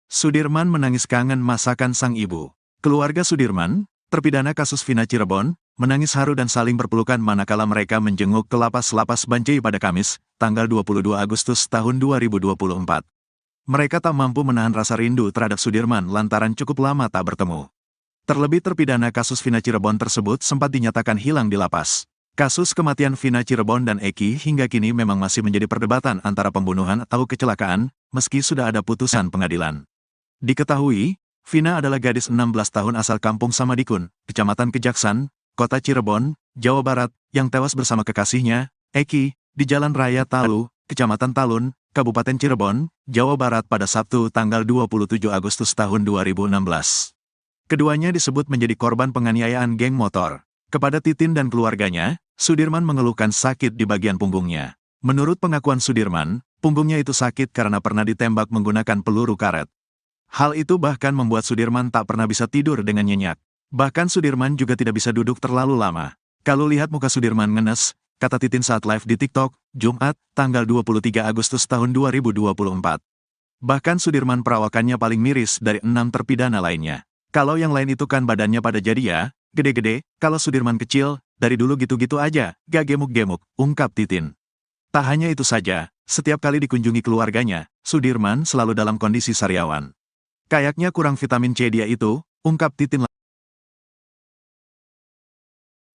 Sudirman menangis kangen masakan sang ibu. Keluarga Sudirman, terpidana kasus Vina Cirebon, menangis haru dan saling berpelukan manakala mereka menjenguk ke Lapas Bancai pada Kamis, tanggal 22 Agustus tahun 2024. Mereka tak mampu menahan rasa rindu terhadap Sudirman lantaran cukup lama tak bertemu. Terlebih terpidana kasus Vina Cirebon tersebut sempat dinyatakan hilang di lapas. Kasus kematian Vina Cirebon dan Eki hingga kini memang masih menjadi perdebatan antara pembunuhan atau kecelakaan, meski sudah ada putusan pengadilan. Diketahui, Vina adalah gadis 16 tahun asal kampung Samadikun, Kecamatan Kejaksan, Kota Cirebon, Jawa Barat, yang tewas bersama kekasihnya, Eki, di Jalan Raya Talu, Kecamatan Talun, Kabupaten Cirebon, Jawa Barat pada Sabtu tanggal 27 Agustus tahun 2016. Keduanya disebut menjadi korban penganiayaan geng motor. Kepada Titin dan keluarganya, Sudirman mengeluhkan sakit di bagian punggungnya. Menurut pengakuan Sudirman, punggungnya itu sakit karena pernah ditembak menggunakan peluru karet. Hal itu bahkan membuat Sudirman tak pernah bisa tidur dengan nyenyak. Bahkan Sudirman juga tidak bisa duduk terlalu lama. Kalau lihat muka Sudirman ngenes, kata Titin saat live di TikTok, Jumat, tanggal 23 Agustus tahun 2024. Bahkan Sudirman perawakannya paling miris dari 6 terpidana lainnya. Kalau yang lain itu kan badannya pada jadi ya, gede-gede, kalau Sudirman kecil, dari dulu gitu-gitu aja, gak gemuk-gemuk, ungkap Titin. Tak hanya itu saja, setiap kali dikunjungi keluarganya, Sudirman selalu dalam kondisi sariawan. Kayaknya kurang vitamin C dia itu, ungkap Titin.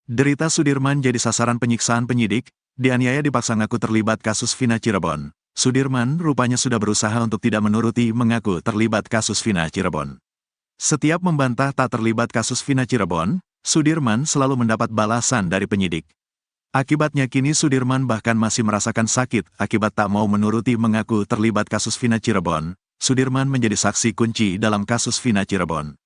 Derita Sudirman jadi sasaran penyiksaan penyidik, dianiaya dipaksa ngaku terlibat kasus Vina Cirebon. Sudirman rupanya sudah berusaha untuk tidak menuruti mengaku terlibat kasus Vina Cirebon. Setiap membantah tak terlibat kasus Vina Cirebon, Sudirman selalu mendapat balasan dari penyidik. Akibatnya kini Sudirman bahkan masih merasakan sakit akibat tak mau menuruti mengaku terlibat kasus Vina Cirebon. Sudirman menjadi saksi kunci dalam kasus Vina Cirebon.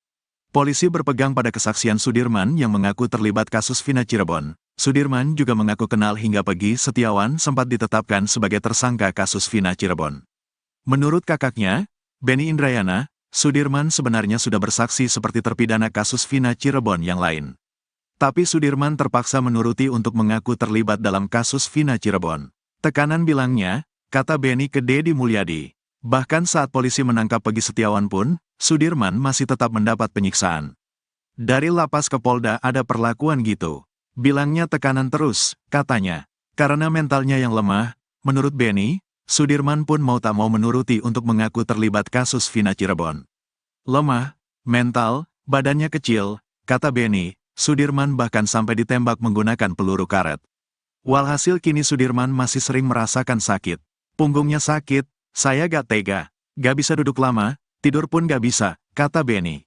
Polisi berpegang pada kesaksian Sudirman yang mengaku terlibat kasus Vina Cirebon. Sudirman juga mengaku kenal hingga Pegi Setiawan sempat ditetapkan sebagai tersangka kasus Vina Cirebon. Menurut kakaknya, Benny Indrayana, Sudirman sebenarnya sudah bersaksi seperti terpidana kasus Vina Cirebon yang lain. Tapi Sudirman terpaksa menuruti untuk mengaku terlibat dalam kasus Vina Cirebon. Tekanan bilangnya, kata Benny ke Deddy Mulyadi. Bahkan saat polisi menangkap Pegi Setiawan pun, Sudirman masih tetap mendapat penyiksaan. Dari lapas ke Polda ada perlakuan gitu. Bilangnya tekanan terus, katanya. Karena mentalnya yang lemah, menurut Benny, Sudirman pun mau tak mau menuruti untuk mengaku terlibat kasus Vina Cirebon. Lemah, mental, badannya kecil, kata Benny, Sudirman bahkan sampai ditembak menggunakan peluru karet. Walhasil kini Sudirman masih sering merasakan sakit. Punggungnya sakit, saya gak tega, gak bisa duduk lama, tidur pun gak bisa, kata Benny.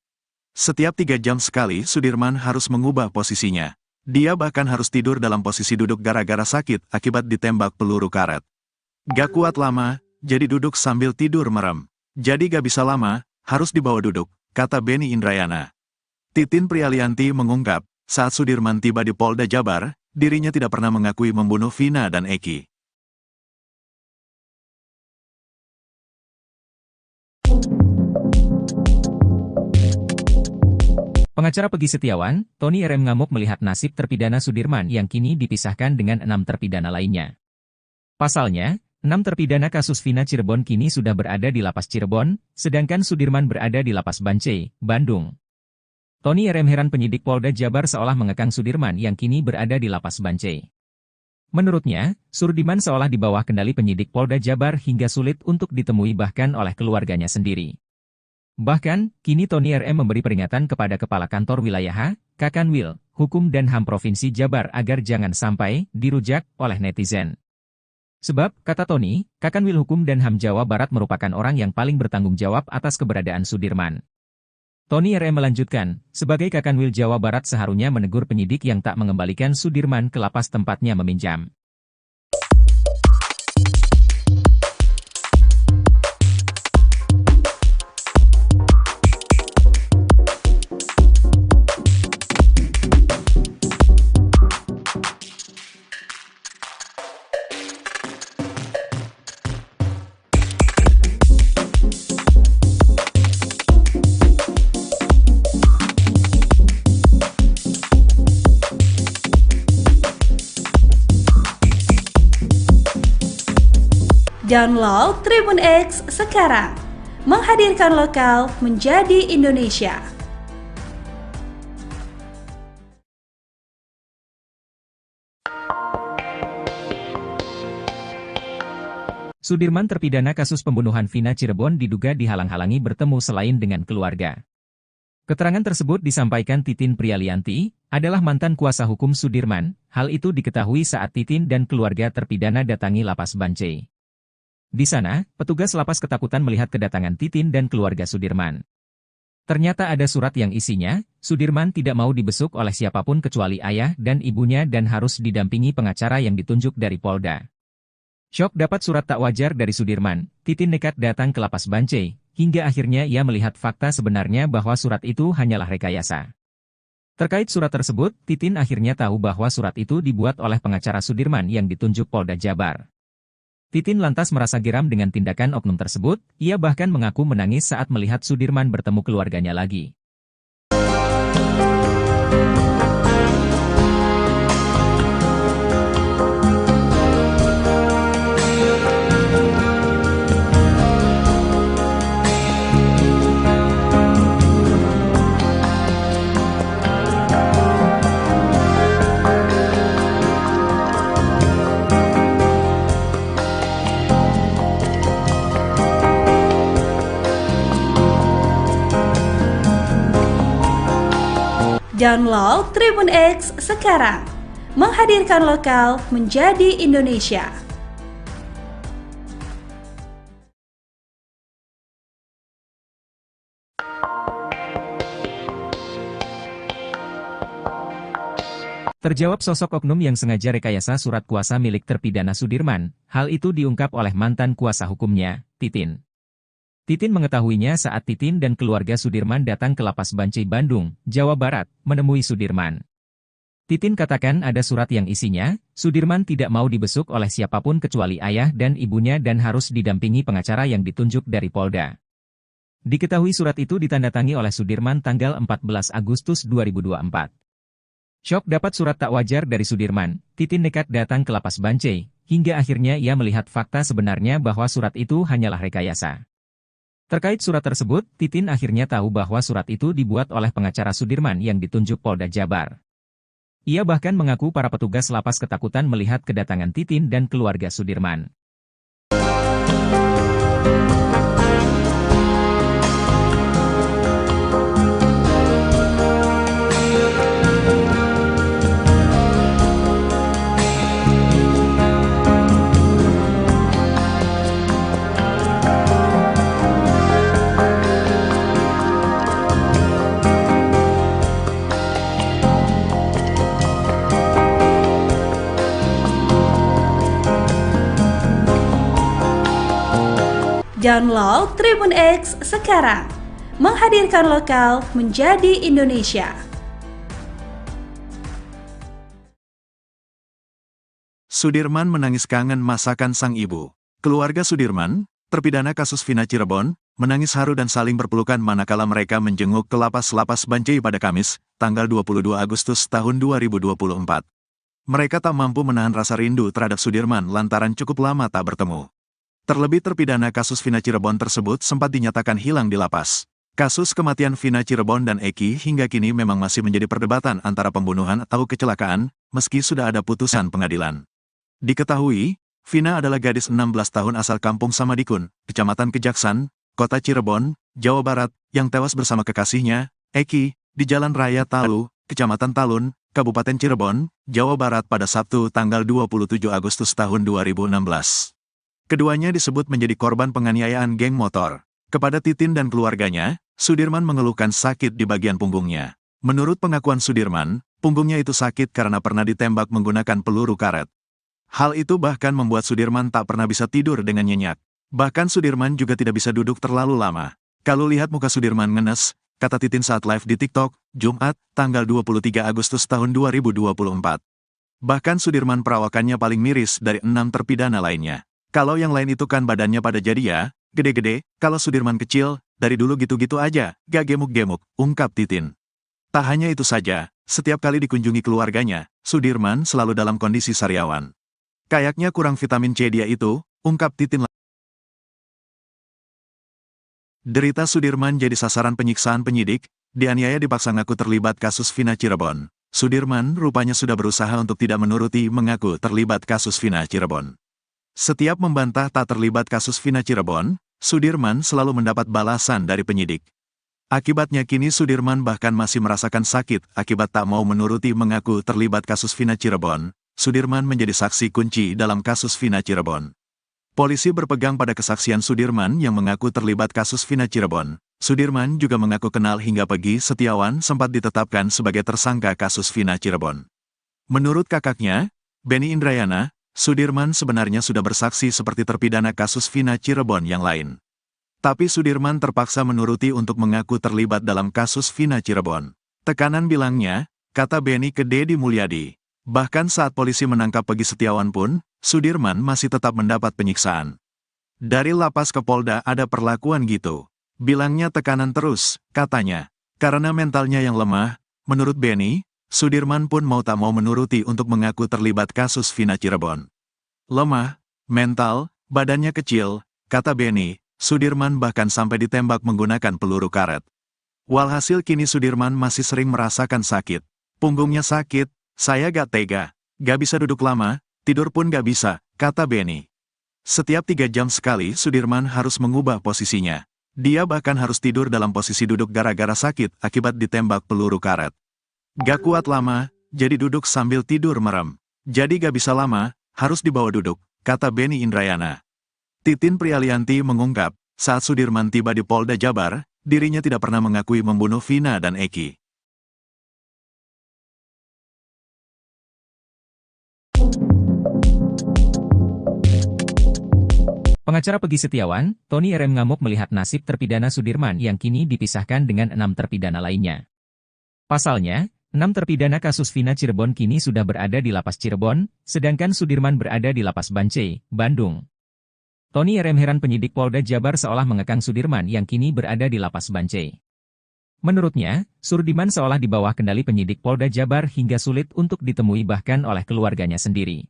Setiap 3 jam sekali Sudirman harus mengubah posisinya. Dia bahkan harus tidur dalam posisi duduk gara-gara sakit akibat ditembak peluru karet. Gak kuat lama, jadi duduk sambil tidur merem. Jadi gak bisa lama, harus dibawa duduk, kata Beni Indrayana. Titin Prialianti mengungkap, saat Sudirman tiba di Polda Jabar, dirinya tidak pernah mengakui membunuh Vina dan Eki. Pengacara Pegi Setiawan, Tony RM ngamuk melihat nasib terpidana Sudirman yang kini dipisahkan dengan 6 terpidana lainnya. Pasalnya, 6 terpidana kasus Vina Cirebon kini sudah berada di Lapas Cirebon, sedangkan Sudirman berada di Lapas Bancai, Bandung. Tony RM heran penyidik Polda Jabar seolah mengekang Sudirman yang kini berada di Lapas Bancai. Menurutnya, Sudirman seolah di bawah kendali penyidik Polda Jabar hingga sulit untuk ditemui bahkan oleh keluarganya sendiri. Bahkan, kini Tony RM memberi peringatan kepada Kepala Kantor Wilayah Kakanwil, Hukum dan HAM Provinsi Jabar agar jangan sampai dirujak oleh netizen. Sebab, kata Tony, Kakanwil Hukum dan HAM Jawa Barat merupakan orang yang paling bertanggung jawab atas keberadaan Sudirman. Tony RM melanjutkan, sebagai Kakanwil Jawa Barat seharusnya menegur penyidik yang tak mengembalikan Sudirman ke lapas tempatnya meminjam. Download Tribun X sekarang, menghadirkan lokal menjadi Indonesia. Sudirman terpidana kasus pembunuhan Vina Cirebon diduga dihalang-halangi bertemu selain dengan keluarga. Keterangan tersebut disampaikan Titin Prialianti, adalah mantan kuasa hukum Sudirman. Hal itu diketahui saat Titin dan keluarga terpidana datangi Lapas Bancai. Di sana, petugas lapas ketakutan melihat kedatangan Titin dan keluarga Sudirman. Ternyata ada surat yang isinya, Sudirman tidak mau dibesuk oleh siapapun kecuali ayah dan ibunya dan harus didampingi pengacara yang ditunjuk dari Polda. Syok dapat surat tak wajar dari Sudirman, Titin nekat datang ke Lapas Bancai, hingga akhirnya ia melihat fakta sebenarnya bahwa surat itu hanyalah rekayasa. Terkait surat tersebut, Titin akhirnya tahu bahwa surat itu dibuat oleh pengacara Sudirman yang ditunjuk Polda Jabar. Titin lantas merasa geram dengan tindakan oknum tersebut, ia bahkan mengaku menangis saat melihat Sudirman bertemu keluarganya lagi. Download Tribun X sekarang, menghadirkan lokal menjadi Indonesia. Terjawab sosok oknum yang sengaja rekayasa surat kuasa milik terpidana Sudirman, hal itu diungkap oleh mantan kuasa hukumnya, Titin. Titin mengetahuinya saat Titin dan keluarga Sudirman datang ke Lapas Bancai Bandung, Jawa Barat, menemui Sudirman. Titin katakan ada surat yang isinya, Sudirman tidak mau dibesuk oleh siapapun kecuali ayah dan ibunya dan harus didampingi pengacara yang ditunjuk dari Polda. Diketahui surat itu ditandatangani oleh Sudirman tanggal 14 Agustus 2024. Syok dapat surat tak wajar dari Sudirman, Titin nekat datang ke Lapas Bancai, hingga akhirnya ia melihat fakta sebenarnya bahwa surat itu hanyalah rekayasa. Terkait surat tersebut, Titin akhirnya tahu bahwa surat itu dibuat oleh pengacara Sudirman yang ditunjuk Polda Jabar. Ia bahkan mengaku para petugas lapas ketakutan melihat kedatangan Titin dan keluarga Sudirman. Download Tribun X sekarang. Menghadirkan lokal menjadi Indonesia. Sudirman menangis kangen masakan sang ibu. Keluarga Sudirman, terpidana kasus Vina Cirebon, menangis haru dan saling berpelukan manakala mereka menjenguk ke lapas Bancai pada Kamis, tanggal 22 Agustus tahun 2024. Mereka tak mampu menahan rasa rindu terhadap Sudirman lantaran cukup lama tak bertemu. Terlebih terpidana kasus Vina Cirebon tersebut sempat dinyatakan hilang di lapas. Kasus kematian Vina Cirebon dan Eki hingga kini memang masih menjadi perdebatan antara pembunuhan atau kecelakaan, meski sudah ada putusan pengadilan. Diketahui, Vina adalah gadis 16 tahun asal kampung Samadikun, Kecamatan Kejaksan, Kota Cirebon, Jawa Barat, yang tewas bersama kekasihnya, Eki, di Jalan Raya Talu, Kecamatan Talun, Kabupaten Cirebon, Jawa Barat pada Sabtu tanggal 27 Agustus tahun 2016. Keduanya disebut menjadi korban penganiayaan geng motor. Kepada Titin dan keluarganya, Sudirman mengeluhkan sakit di bagian punggungnya. Menurut pengakuan Sudirman, punggungnya itu sakit karena pernah ditembak menggunakan peluru karet. Hal itu bahkan membuat Sudirman tak pernah bisa tidur dengan nyenyak. Bahkan Sudirman juga tidak bisa duduk terlalu lama. Kalau lihat muka Sudirman ngenes, kata Titin saat live di TikTok, Jumat, tanggal 23 Agustus tahun 2024. Bahkan Sudirman perawakannya paling miris dari 6 terpidana lainnya. Kalau yang lain itu kan badannya pada jadi ya, gede-gede, kalau Sudirman kecil, dari dulu gitu-gitu aja, gak gemuk-gemuk, ungkap Titin. Tak hanya itu saja, setiap kali dikunjungi keluarganya, Sudirman selalu dalam kondisi sariawan. Kayaknya kurang vitamin C dia itu, ungkap Titin. Derita Sudirman jadi sasaran penyiksaan penyidik, dianiaya dipaksa ngaku terlibat kasus Vina Cirebon. Sudirman rupanya sudah berusaha untuk tidak menuruti mengaku terlibat kasus Vina Cirebon. Setiap membantah tak terlibat kasus Vina Cirebon, Sudirman selalu mendapat balasan dari penyidik. Akibatnya kini Sudirman bahkan masih merasakan sakit akibat tak mau menuruti mengaku terlibat kasus Vina Cirebon. Sudirman menjadi saksi kunci dalam kasus Vina Cirebon. Polisi berpegang pada kesaksian Sudirman yang mengaku terlibat kasus Vina Cirebon. Sudirman juga mengaku kenal hingga Pegi Setiawan sempat ditetapkan sebagai tersangka kasus Vina Cirebon. Menurut kakaknya, Benny Indrayana, Sudirman sebenarnya sudah bersaksi seperti terpidana kasus Vina Cirebon yang lain. Tapi Sudirman terpaksa menuruti untuk mengaku terlibat dalam kasus Vina Cirebon. Tekanan bilangnya, kata Benny ke Deddy Mulyadi. Bahkan saat polisi menangkap Pegi Setiawan pun, Sudirman masih tetap mendapat penyiksaan. Dari lapas ke Polda ada perlakuan gitu. Bilangnya tekanan terus, katanya. Karena mentalnya yang lemah, menurut Benny, Sudirman pun mau tak mau menuruti untuk mengaku terlibat kasus Vina Cirebon. Lemah, mental, badannya kecil, kata Benny, Sudirman bahkan sampai ditembak menggunakan peluru karet. Walhasil kini Sudirman masih sering merasakan sakit. Punggungnya sakit. Saya gak tega, gak bisa duduk lama, tidur pun gak bisa, kata Benny. Setiap 3 jam sekali Sudirman harus mengubah posisinya. Dia bahkan harus tidur dalam posisi duduk gara-gara sakit akibat ditembak peluru karet. Gak kuat lama, jadi duduk sambil tidur merem. Jadi gak bisa lama, harus dibawa duduk, kata Benny Indrayana. Titin Prialianti mengungkap, saat Sudirman tiba di Polda Jabar, dirinya tidak pernah mengakui membunuh Vina dan Eki. Pengacara Pegi Setiawan, Tony RM ngamuk melihat nasib terpidana Sudirman yang kini dipisahkan dengan 6 terpidana lainnya. Pasalnya, 6 terpidana kasus Vina Cirebon kini sudah berada di lapas Cirebon, sedangkan Sudirman berada di lapas Bancai, Bandung. Tony RM heran penyidik Polda Jabar seolah mengekang Sudirman yang kini berada di lapas Bancai. Menurutnya, Sudirman seolah di bawah kendali penyidik Polda Jabar hingga sulit untuk ditemui bahkan oleh keluarganya sendiri.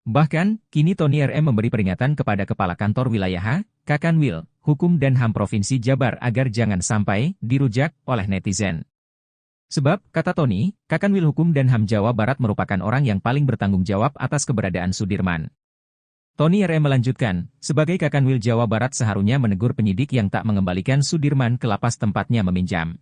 Bahkan, kini Tony RM memberi peringatan kepada Kepala Kantor Wilayah Kakanwil, Hukum dan HAM Provinsi Jabar agar jangan sampai dirujak oleh netizen. Sebab, kata Tony, Kakanwil Hukum dan HAM Jawa Barat merupakan orang yang paling bertanggung jawab atas keberadaan Sudirman. Tony RM melanjutkan, sebagai Kakanwil Jawa Barat seharusnya menegur penyidik yang tak mengembalikan Sudirman ke lapas tempatnya meminjam.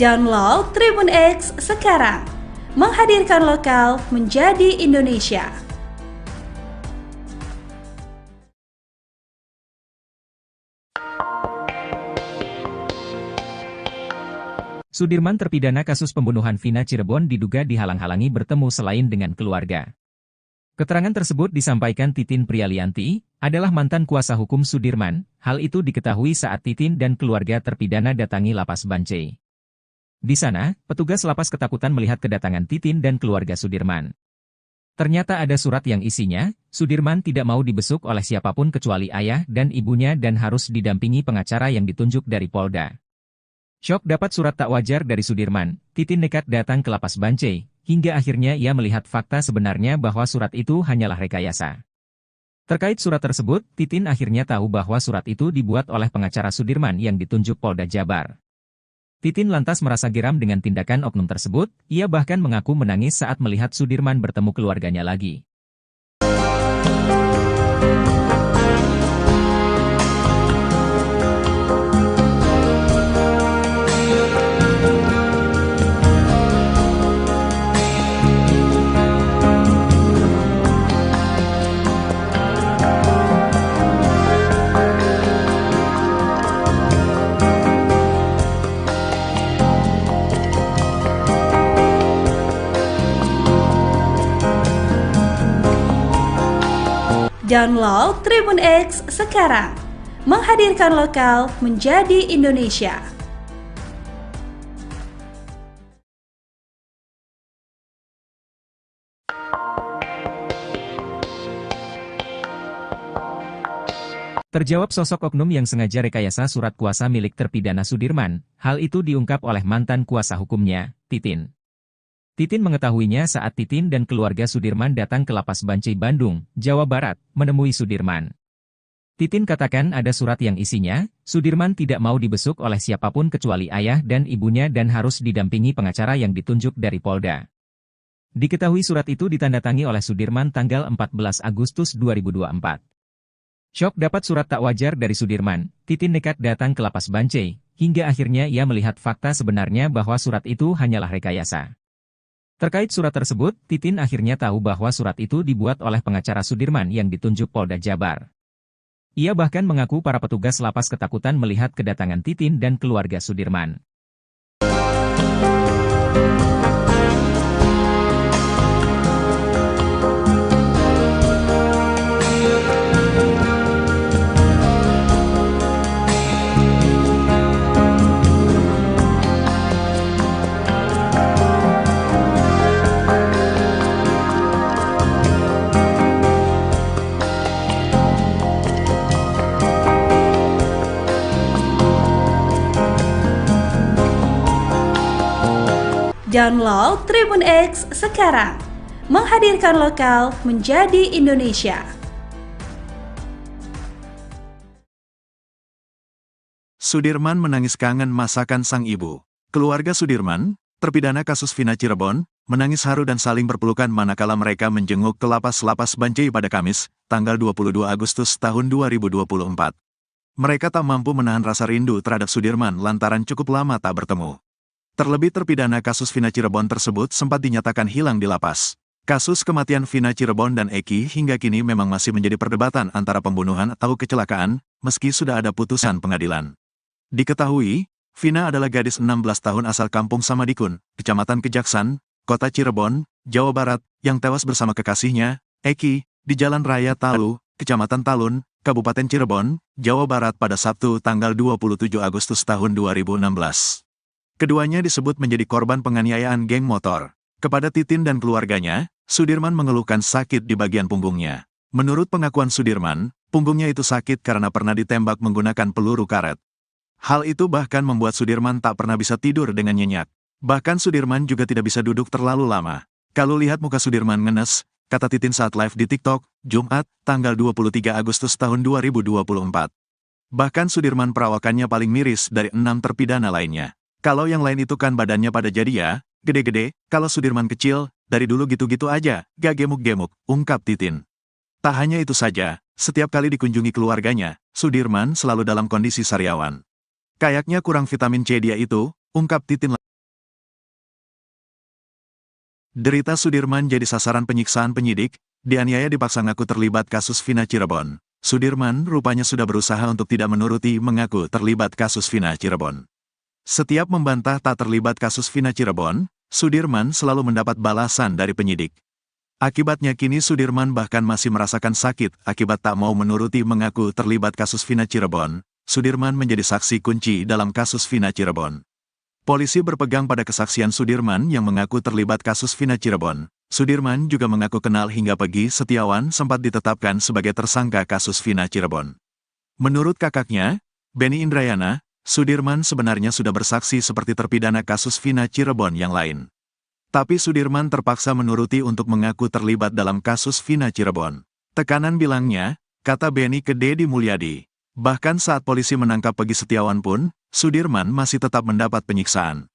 Download Tribun X sekarang. Menghadirkan lokal menjadi Indonesia. Sudirman terpidana kasus pembunuhan Vina Cirebon diduga dihalang-halangi bertemu selain dengan keluarga. Keterangan tersebut disampaikan Titin Prialianti, adalah mantan kuasa hukum Sudirman. Hal itu diketahui saat Titin dan keluarga terpidana datangi Lapas Bancai. Di sana, petugas lapas ketakutan melihat kedatangan Titin dan keluarga Sudirman. Ternyata ada surat yang isinya, Sudirman tidak mau dibesuk oleh siapapun kecuali ayah dan ibunya dan harus didampingi pengacara yang ditunjuk dari Polda. Syok dapat surat tak wajar dari Sudirman, Titin nekat datang ke Lapas Bancai, hingga akhirnya ia melihat fakta sebenarnya bahwa surat itu hanyalah rekayasa. Terkait surat tersebut, Titin akhirnya tahu bahwa surat itu dibuat oleh pengacara Sudirman yang ditunjuk Polda Jabar. Titin lantas merasa geram dengan tindakan oknum tersebut, ia bahkan mengaku menangis saat melihat Sudirman bertemu keluarganya lagi. Download Tribun X sekarang. Menghadirkan lokal menjadi Indonesia. Terjawab sosok oknum yang sengaja rekayasa surat kuasa milik terpidana Sudirman, hal itu diungkap oleh mantan kuasa hukumnya, Titin. Titin mengetahuinya saat Titin dan keluarga Sudirman datang ke Lapas Bancai Bandung, Jawa Barat, menemui Sudirman. Titin katakan ada surat yang isinya, Sudirman tidak mau dibesuk oleh siapapun kecuali ayah dan ibunya dan harus didampingi pengacara yang ditunjuk dari Polda. Diketahui surat itu ditandatangani oleh Sudirman tanggal 14 Agustus 2024. Syok dapat surat tak wajar dari Sudirman, Titin nekat datang ke Lapas Bancai, hingga akhirnya ia melihat fakta sebenarnya bahwa surat itu hanyalah rekayasa. Terkait surat tersebut, Titin akhirnya tahu bahwa surat itu dibuat oleh pengacara Sudirman yang ditunjuk Polda Jabar. Ia bahkan mengaku para petugas lapas ketakutan melihat kedatangan Titin dan keluarga Sudirman. Download Tribun X sekarang. Menghadirkan lokal menjadi Indonesia. Sudirman menangis kangen masakan sang ibu. Keluarga Sudirman, terpidana kasus Vina Cirebon, menangis haru dan saling berpelukan manakala mereka menjenguk ke Lapas Bancai pada Kamis, tanggal 22 Agustus tahun 2024. Mereka tak mampu menahan rasa rindu terhadap Sudirman lantaran cukup lama tak bertemu. Terlebih terpidana kasus Vina Cirebon tersebut sempat dinyatakan hilang di lapas. Kasus kematian Vina Cirebon dan Eki hingga kini memang masih menjadi perdebatan antara pembunuhan atau kecelakaan, meski sudah ada putusan pengadilan. Diketahui, Vina adalah gadis 16 tahun asal Kampung Samadikun, Kecamatan Kejaksan, Kota Cirebon, Jawa Barat, yang tewas bersama kekasihnya, Eki, di Jalan Raya Talu, Kecamatan Talun, Kabupaten Cirebon, Jawa Barat pada Sabtu tanggal 27 Agustus tahun 2016. Keduanya disebut menjadi korban penganiayaan geng motor. Kepada Titin dan keluarganya, Sudirman mengeluhkan sakit di bagian punggungnya. Menurut pengakuan Sudirman, punggungnya itu sakit karena pernah ditembak menggunakan peluru karet. Hal itu bahkan membuat Sudirman tak pernah bisa tidur dengan nyenyak. Bahkan Sudirman juga tidak bisa duduk terlalu lama. Kalau lihat muka Sudirman ngenes, kata Titin saat live di TikTok, Jumat, tanggal 23 Agustus tahun 2024. Bahkan Sudirman perawakannya paling miris dari 6 terpidana lainnya. Kalau yang lain itu kan badannya pada jadi ya, gede-gede, kalau Sudirman kecil, dari dulu gitu-gitu aja, gak gemuk-gemuk, ungkap Titin. Tak hanya itu saja, setiap kali dikunjungi keluarganya, Sudirman selalu dalam kondisi sariawan. Kayaknya kurang vitamin C dia itu, ungkap Titin. Derita Sudirman jadi sasaran penyiksaan penyidik, dianiaya dipaksa ngaku terlibat kasus Vina Cirebon. Sudirman rupanya sudah berusaha untuk tidak menuruti mengaku terlibat kasus Vina Cirebon. Setiap membantah tak terlibat kasus Vina Cirebon, Sudirman selalu mendapat balasan dari penyidik. Akibatnya kini Sudirman bahkan masih merasakan sakit akibat tak mau menuruti mengaku terlibat kasus Vina Cirebon. Sudirman menjadi saksi kunci dalam kasus Vina Cirebon. Polisi berpegang pada kesaksian Sudirman yang mengaku terlibat kasus Vina Cirebon. Sudirman juga mengaku kenal hingga Peggy Setiawan sempat ditetapkan sebagai tersangka kasus Vina Cirebon. Menurut kakaknya, Benny Indrayana, Sudirman sebenarnya sudah bersaksi seperti terpidana kasus Vina Cirebon yang lain. Tapi Sudirman terpaksa menuruti untuk mengaku terlibat dalam kasus Vina Cirebon. Tekanan bilangnya, kata Benny ke Deddy Mulyadi. Bahkan saat polisi menangkap Peggy Setiawan pun, Sudirman masih tetap mendapat penyiksaan.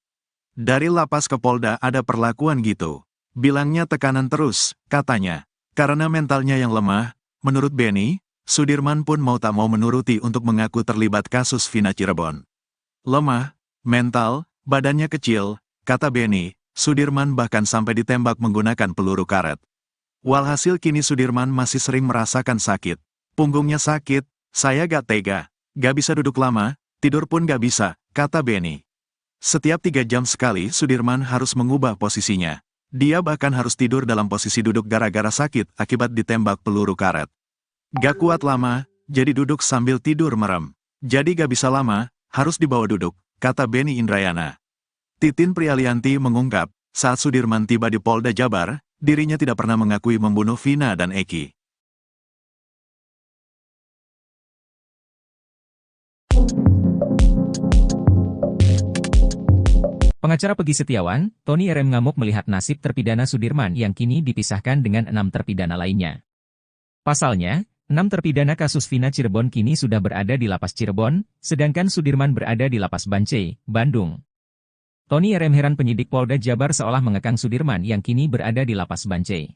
Dari lapas ke Polda ada perlakuan gitu. Bilangnya tekanan terus, katanya. Karena mentalnya yang lemah, menurut Benny, Sudirman pun mau tak mau menuruti untuk mengaku terlibat kasus Vina Cirebon. Lemah, mental, badannya kecil, kata Benny, Sudirman bahkan sampai ditembak menggunakan peluru karet. Walhasil kini Sudirman masih sering merasakan sakit. Punggungnya sakit, saya gak tega, gak bisa duduk lama, tidur pun gak bisa, kata Benny. Setiap 3 jam sekali Sudirman harus mengubah posisinya. Dia bahkan harus tidur dalam posisi duduk gara-gara sakit akibat ditembak peluru karet. Gak kuat lama, jadi duduk sambil tidur merem. Jadi gak bisa lama, harus dibawa duduk, kata Benny Indrayana. Titin Prialianti mengungkap, saat Sudirman tiba di Polda Jabar, dirinya tidak pernah mengakui membunuh Vina dan Eki. Pengacara Peggy Setiawan, Tony RM ngamuk melihat nasib terpidana Sudirman yang kini dipisahkan dengan 6 terpidana lainnya. Pasalnya, 6 terpidana kasus Vina Cirebon kini sudah berada di Lapas Cirebon, sedangkan Sudirman berada di Lapas Bancai, Bandung. Tony RM heran penyidik Polda Jabar seolah mengekang Sudirman yang kini berada di Lapas Bancai.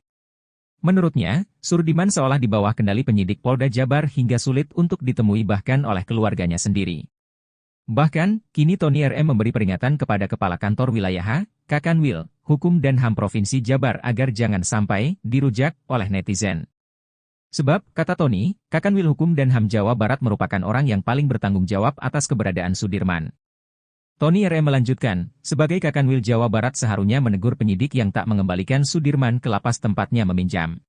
Menurutnya, Sudirman seolah di bawah kendali penyidik Polda Jabar hingga sulit untuk ditemui bahkan oleh keluarganya sendiri. Bahkan, kini Tony RM memberi peringatan kepada Kepala Kantor Wilayah Kakanwil, Hukum dan HAM Provinsi Jabar agar jangan sampai dirujak oleh netizen. Sebab, kata Tony, Kakanwil Hukum dan HAM Jawa Barat merupakan orang yang paling bertanggung jawab atas keberadaan Sudirman. Tony RM melanjutkan, sebagai Kakanwil Jawa Barat seharusnya menegur penyidik yang tak mengembalikan Sudirman ke lapas tempatnya meminjam.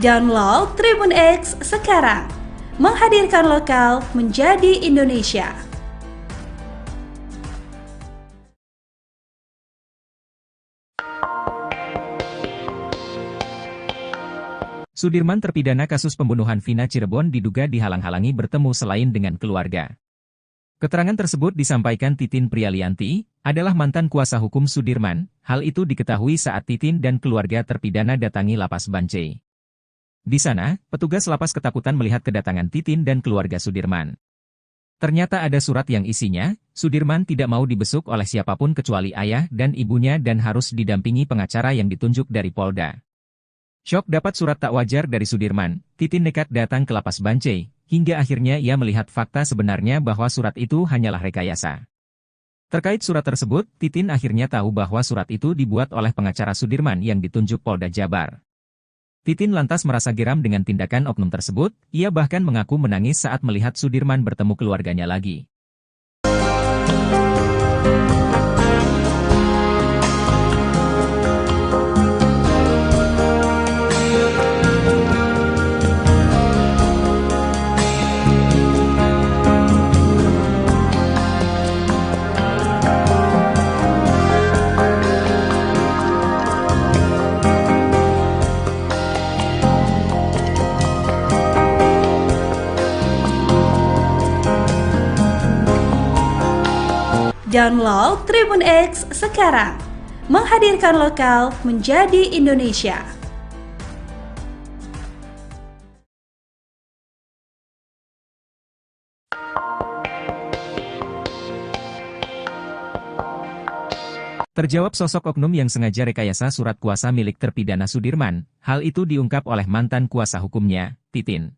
Download Tribun X sekarang, menghadirkan lokal menjadi Indonesia. Sudirman terpidana kasus pembunuhan Vina Cirebon diduga dihalang-halangi bertemu selain dengan keluarga. Keterangan tersebut disampaikan Titin Prialianti, adalah mantan kuasa hukum Sudirman. Hal itu diketahui saat Titin dan keluarga terpidana datangi Lapas Bancai. Di sana, petugas lapas ketakutan melihat kedatangan Titin dan keluarga Sudirman. Ternyata ada surat yang isinya, Sudirman tidak mau dibesuk oleh siapapun kecuali ayah dan ibunya dan harus didampingi pengacara yang ditunjuk dari Polda. Syok dapat surat tak wajar dari Sudirman, Titin nekat datang ke Lapas Bancai, hingga akhirnya ia melihat fakta sebenarnya bahwa surat itu hanyalah rekayasa. Terkait surat tersebut, Titin akhirnya tahu bahwa surat itu dibuat oleh pengacara Sudirman yang ditunjuk Polda Jabar. Titin lantas merasa geram dengan tindakan oknum tersebut, ia bahkan mengaku menangis saat melihat Sudirman bertemu keluarganya lagi. Download Tribun X sekarang. Menghadirkan lokal menjadi Indonesia. Terjawab sosok oknum yang sengaja rekayasa surat kuasa milik terpidana Sudirman. Hal itu diungkap oleh mantan kuasa hukumnya, Titin.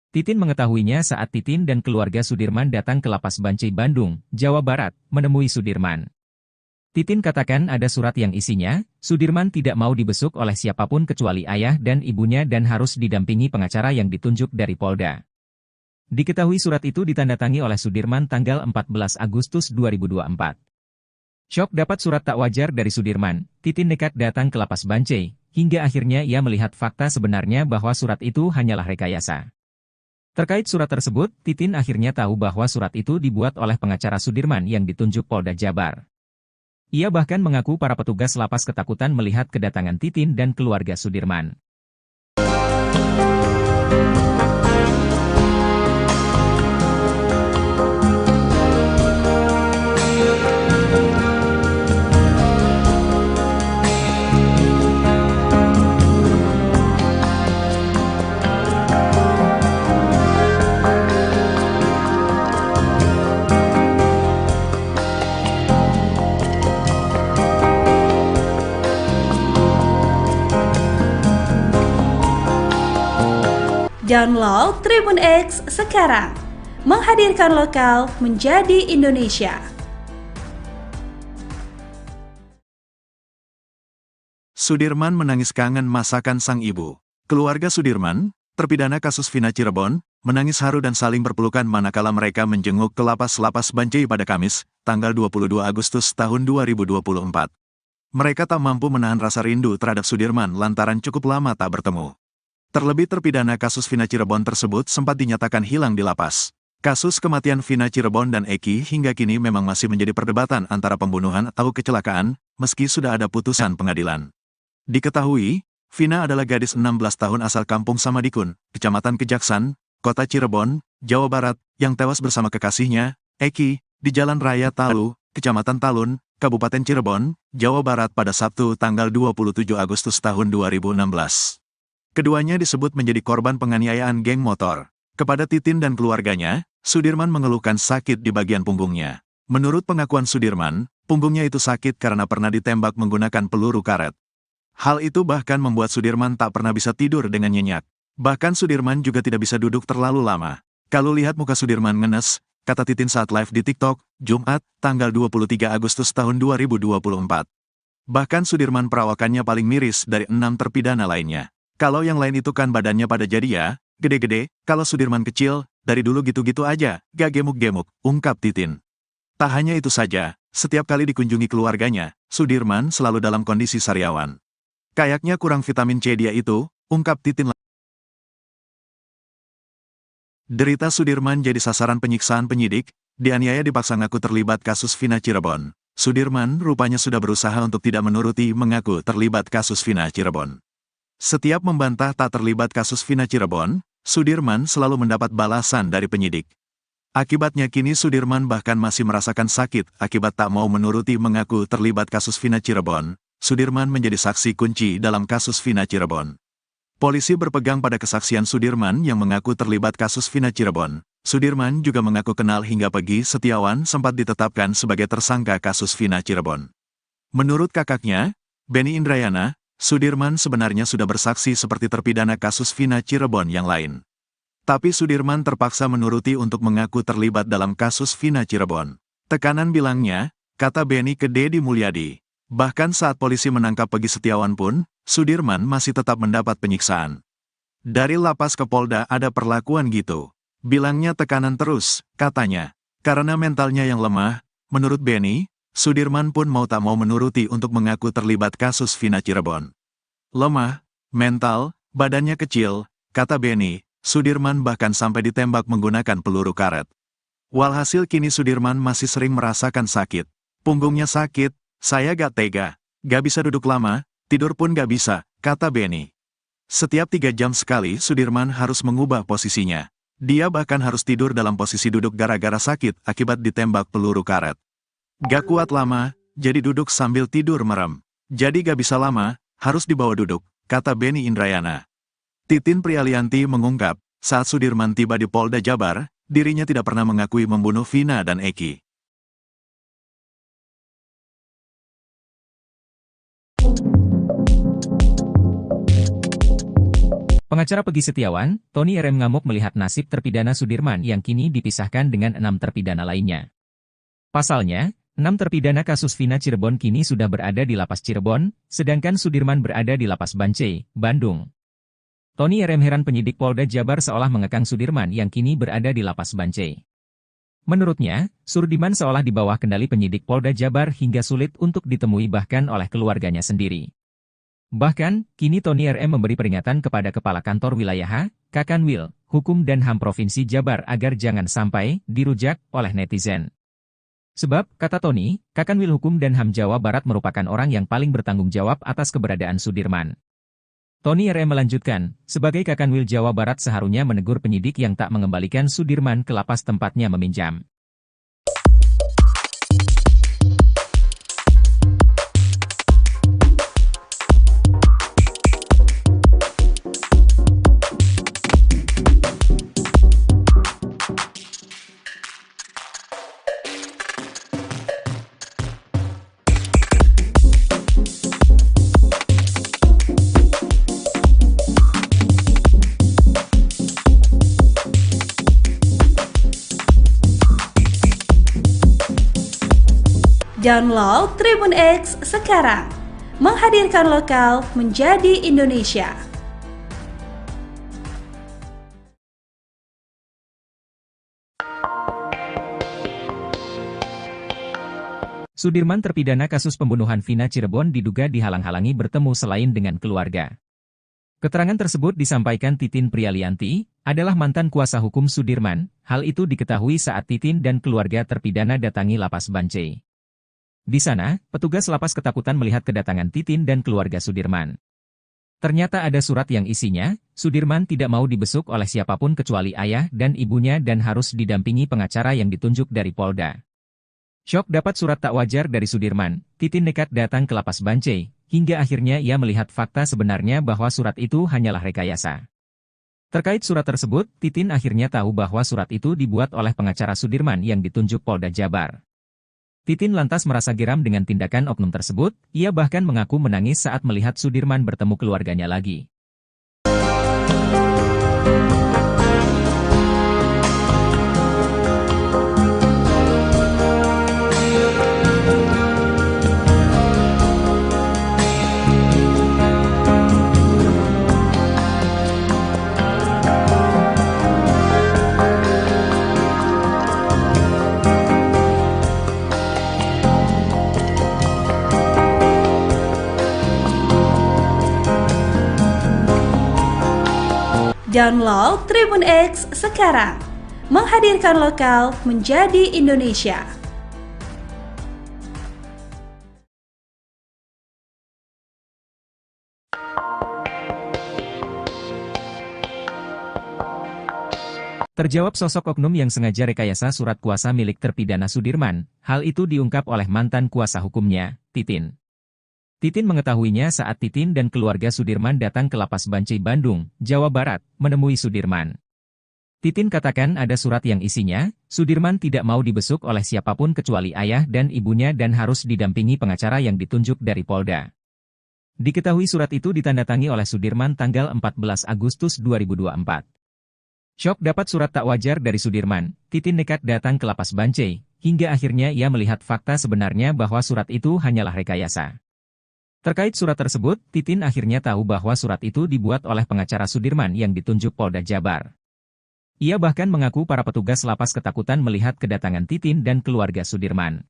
Titin mengetahuinya saat Titin dan keluarga Sudirman datang ke Lapas Bancai Bandung, Jawa Barat, menemui Sudirman. Titin katakan ada surat yang isinya, Sudirman tidak mau dibesuk oleh siapapun kecuali ayah dan ibunya dan harus didampingi pengacara yang ditunjuk dari Polda. Diketahui surat itu ditandatangani oleh Sudirman tanggal 14 Agustus 2024. Syok dapat surat tak wajar dari Sudirman, Titin nekat datang ke Lapas Bancai, hingga akhirnya ia melihat fakta sebenarnya bahwa surat itu hanyalah rekayasa. Terkait surat tersebut, Titin akhirnya tahu bahwa surat itu dibuat oleh pengacara Sudirman yang ditunjuk Polda Jabar. Ia bahkan mengaku para petugas lapas ketakutan melihat kedatangan Titin dan keluarga Sudirman. Download Tribun X sekarang. Menghadirkan lokal menjadi Indonesia. Sudirman menangis kangen masakan sang ibu. Keluarga Sudirman, terpidana kasus Vina Cirebon, menangis haru dan saling berpelukan manakala mereka menjenguk ke Lapas Bancai pada Kamis, tanggal 22 Agustus tahun 2024. Mereka tak mampu menahan rasa rindu terhadap Sudirman lantaran cukup lama tak bertemu. Terlebih terpidana kasus Vina Cirebon tersebut sempat dinyatakan hilang di lapas. Kasus kematian Vina Cirebon dan Eki hingga kini memang masih menjadi perdebatan antara pembunuhan atau kecelakaan, meski sudah ada putusan pengadilan. Diketahui, Vina adalah gadis 16 tahun asal Kampung Samadikun, Kecamatan Kejaksan, Kota Cirebon, Jawa Barat, yang tewas bersama kekasihnya, Eki, di Jalan Raya Talu, Kecamatan Talun, Kabupaten Cirebon, Jawa Barat pada Sabtu tanggal 27 Agustus tahun 2016. Keduanya disebut menjadi korban penganiayaan geng motor. Kepada Titin dan keluarganya, Sudirman mengeluhkan sakit di bagian punggungnya. Menurut pengakuan Sudirman, punggungnya itu sakit karena pernah ditembak menggunakan peluru karet. Hal itu bahkan membuat Sudirman tak pernah bisa tidur dengan nyenyak. Bahkan Sudirman juga tidak bisa duduk terlalu lama. Kalau lihat muka Sudirman ngenes, kata Titin saat live di TikTok, Jumat, tanggal 23 Agustus tahun 2024. Bahkan Sudirman perawakannya paling miris dari 6 terpidana lainnya. Kalau yang lain itu kan badannya pada jadi ya, gede-gede, kalau Sudirman kecil, dari dulu gitu-gitu aja, gak gemuk-gemuk, ungkap Titin. Tak hanya itu saja, setiap kali dikunjungi keluarganya, Sudirman selalu dalam kondisi sariawan. Kayaknya kurang vitamin C dia itu, ungkap Titin. Derita Sudirman jadi sasaran penyiksaan penyidik, dianiaya dipaksa ngaku terlibat kasus Vina Cirebon. Sudirman rupanya sudah berusaha untuk tidak menuruti mengaku terlibat kasus Vina Cirebon. Setiap membantah tak terlibat kasus Vina Cirebon, Sudirman selalu mendapat balasan dari penyidik. Akibatnya kini Sudirman bahkan masih merasakan sakit akibat tak mau menuruti mengaku terlibat kasus Vina Cirebon. Sudirman menjadi saksi kunci dalam kasus Vina Cirebon. Polisi berpegang pada kesaksian Sudirman yang mengaku terlibat kasus Vina Cirebon. Sudirman juga mengaku kenal hingga Pegi Setiawan sempat ditetapkan sebagai tersangka kasus Vina Cirebon. Menurut kakaknya, Benny Indrayana, Sudirman sebenarnya sudah bersaksi seperti terpidana kasus Vina Cirebon yang lain. Tapi Sudirman terpaksa menuruti untuk mengaku terlibat dalam kasus Vina Cirebon. Tekanan bilangnya, kata Benny ke Deddy Mulyadi. Bahkan saat polisi menangkap Pegi Setiawan pun, Sudirman masih tetap mendapat penyiksaan. Dari lapas ke Polda ada perlakuan gitu. Bilangnya tekanan terus, katanya. Karena mentalnya yang lemah, menurut Benny, Sudirman pun mau tak mau menuruti untuk mengaku terlibat kasus Vina Cirebon. Lemah, mental, badannya kecil, kata Benny, Sudirman bahkan sampai ditembak menggunakan peluru karet. Walhasil kini Sudirman masih sering merasakan sakit. Punggungnya sakit, saya gak tega, gak bisa duduk lama, tidur pun gak bisa, kata Benny. Setiap 3 jam sekali Sudirman harus mengubah posisinya. Dia bahkan harus tidur dalam posisi duduk gara-gara sakit akibat ditembak peluru karet. Gak kuat lama, jadi duduk sambil tidur merem. Jadi gak bisa lama, harus dibawa duduk, kata Beni Indrayana. Titin Prialianti mengungkap, saat Sudirman tiba di Polda Jabar, dirinya tidak pernah mengakui membunuh Vina dan Eki. Pengacara Pegi Setiawan, Tony RM ngamuk melihat nasib terpidana Sudirman yang kini dipisahkan dengan 6 terpidana lainnya. Pasalnya, 6 terpidana kasus Vina Cirebon kini sudah berada di Lapas Cirebon, sedangkan Sudirman berada di Lapas Bancai, Bandung. Tony RM heran penyidik Polda Jabar seolah mengekang Sudirman yang kini berada di Lapas Bancai. Menurutnya, Sudirman seolah di bawah kendali penyidik Polda Jabar hingga sulit untuk ditemui bahkan oleh keluarganya sendiri. Bahkan, kini Tony RM memberi peringatan kepada Kepala Kantor Wilayah Kakanwil, Hukum dan HAM Provinsi Jabar agar jangan sampai dirujak oleh netizen. Sebab, kata Tony, Kakanwil Hukum dan HAM Jawa Barat merupakan orang yang paling bertanggung jawab atas keberadaan Sudirman. Tony RM melanjutkan, sebagai Kakanwil Jawa Barat seharusnya menegur penyidik yang tak mengembalikan Sudirman ke lapas tempatnya meminjam. Download Tribun X sekarang, menghadirkan lokal menjadi Indonesia. Sudirman terpidana kasus pembunuhan Vina Cirebon diduga dihalang-halangi bertemu selain dengan keluarga. Keterangan tersebut disampaikan Titin Prialianti, adalah mantan kuasa hukum Sudirman. Hal itu diketahui saat Titin dan keluarga terpidana datangi Lapas Bancai. Di sana, petugas lapas ketakutan melihat kedatangan Titin dan keluarga Sudirman. Ternyata ada surat yang isinya, Sudirman tidak mau dibesuk oleh siapapun kecuali ayah dan ibunya dan harus didampingi pengacara yang ditunjuk dari Polda. Syok dapat surat tak wajar dari Sudirman, Titin nekat datang ke Lapas Bancai, hingga akhirnya ia melihat fakta sebenarnya bahwa surat itu hanyalah rekayasa. Terkait surat tersebut, Titin akhirnya tahu bahwa surat itu dibuat oleh pengacara Sudirman yang ditunjuk Polda Jabar. Titin lantas merasa geram dengan tindakan oknum tersebut, ia bahkan mengaku menangis saat melihat Sudirman bertemu keluarganya lagi. Download Tribun X sekarang, menghadirkan lokal menjadi Indonesia. Terjawab sosok oknum yang sengaja rekayasa surat kuasa milik terpidana Sudirman, hal itu diungkap oleh mantan kuasa hukumnya, Titin. Titin mengetahuinya saat Titin dan keluarga Sudirman datang ke Lapas Bancai Bandung, Jawa Barat, menemui Sudirman. Titin katakan ada surat yang isinya, Sudirman tidak mau dibesuk oleh siapapun kecuali ayah dan ibunya dan harus didampingi pengacara yang ditunjuk dari Polda. Diketahui surat itu ditandatangani oleh Sudirman tanggal 14 Agustus 2024. Syok dapat surat tak wajar dari Sudirman, Titin nekat datang ke Lapas Bancai, hingga akhirnya ia melihat fakta sebenarnya bahwa surat itu hanyalah rekayasa. Terkait surat tersebut, Titin akhirnya tahu bahwa surat itu dibuat oleh pengacara Sudirman yang ditunjuk Polda Jabar. Ia bahkan mengaku para petugas lapas ketakutan melihat kedatangan Titin dan keluarga Sudirman.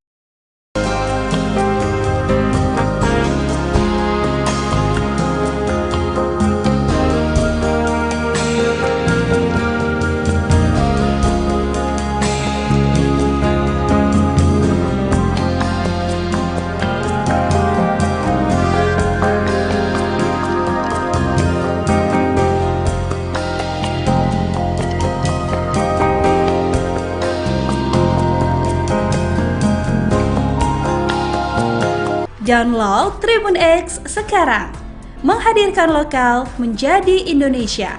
Download Tribun X sekarang. Menghadirkan lokal menjadi Indonesia.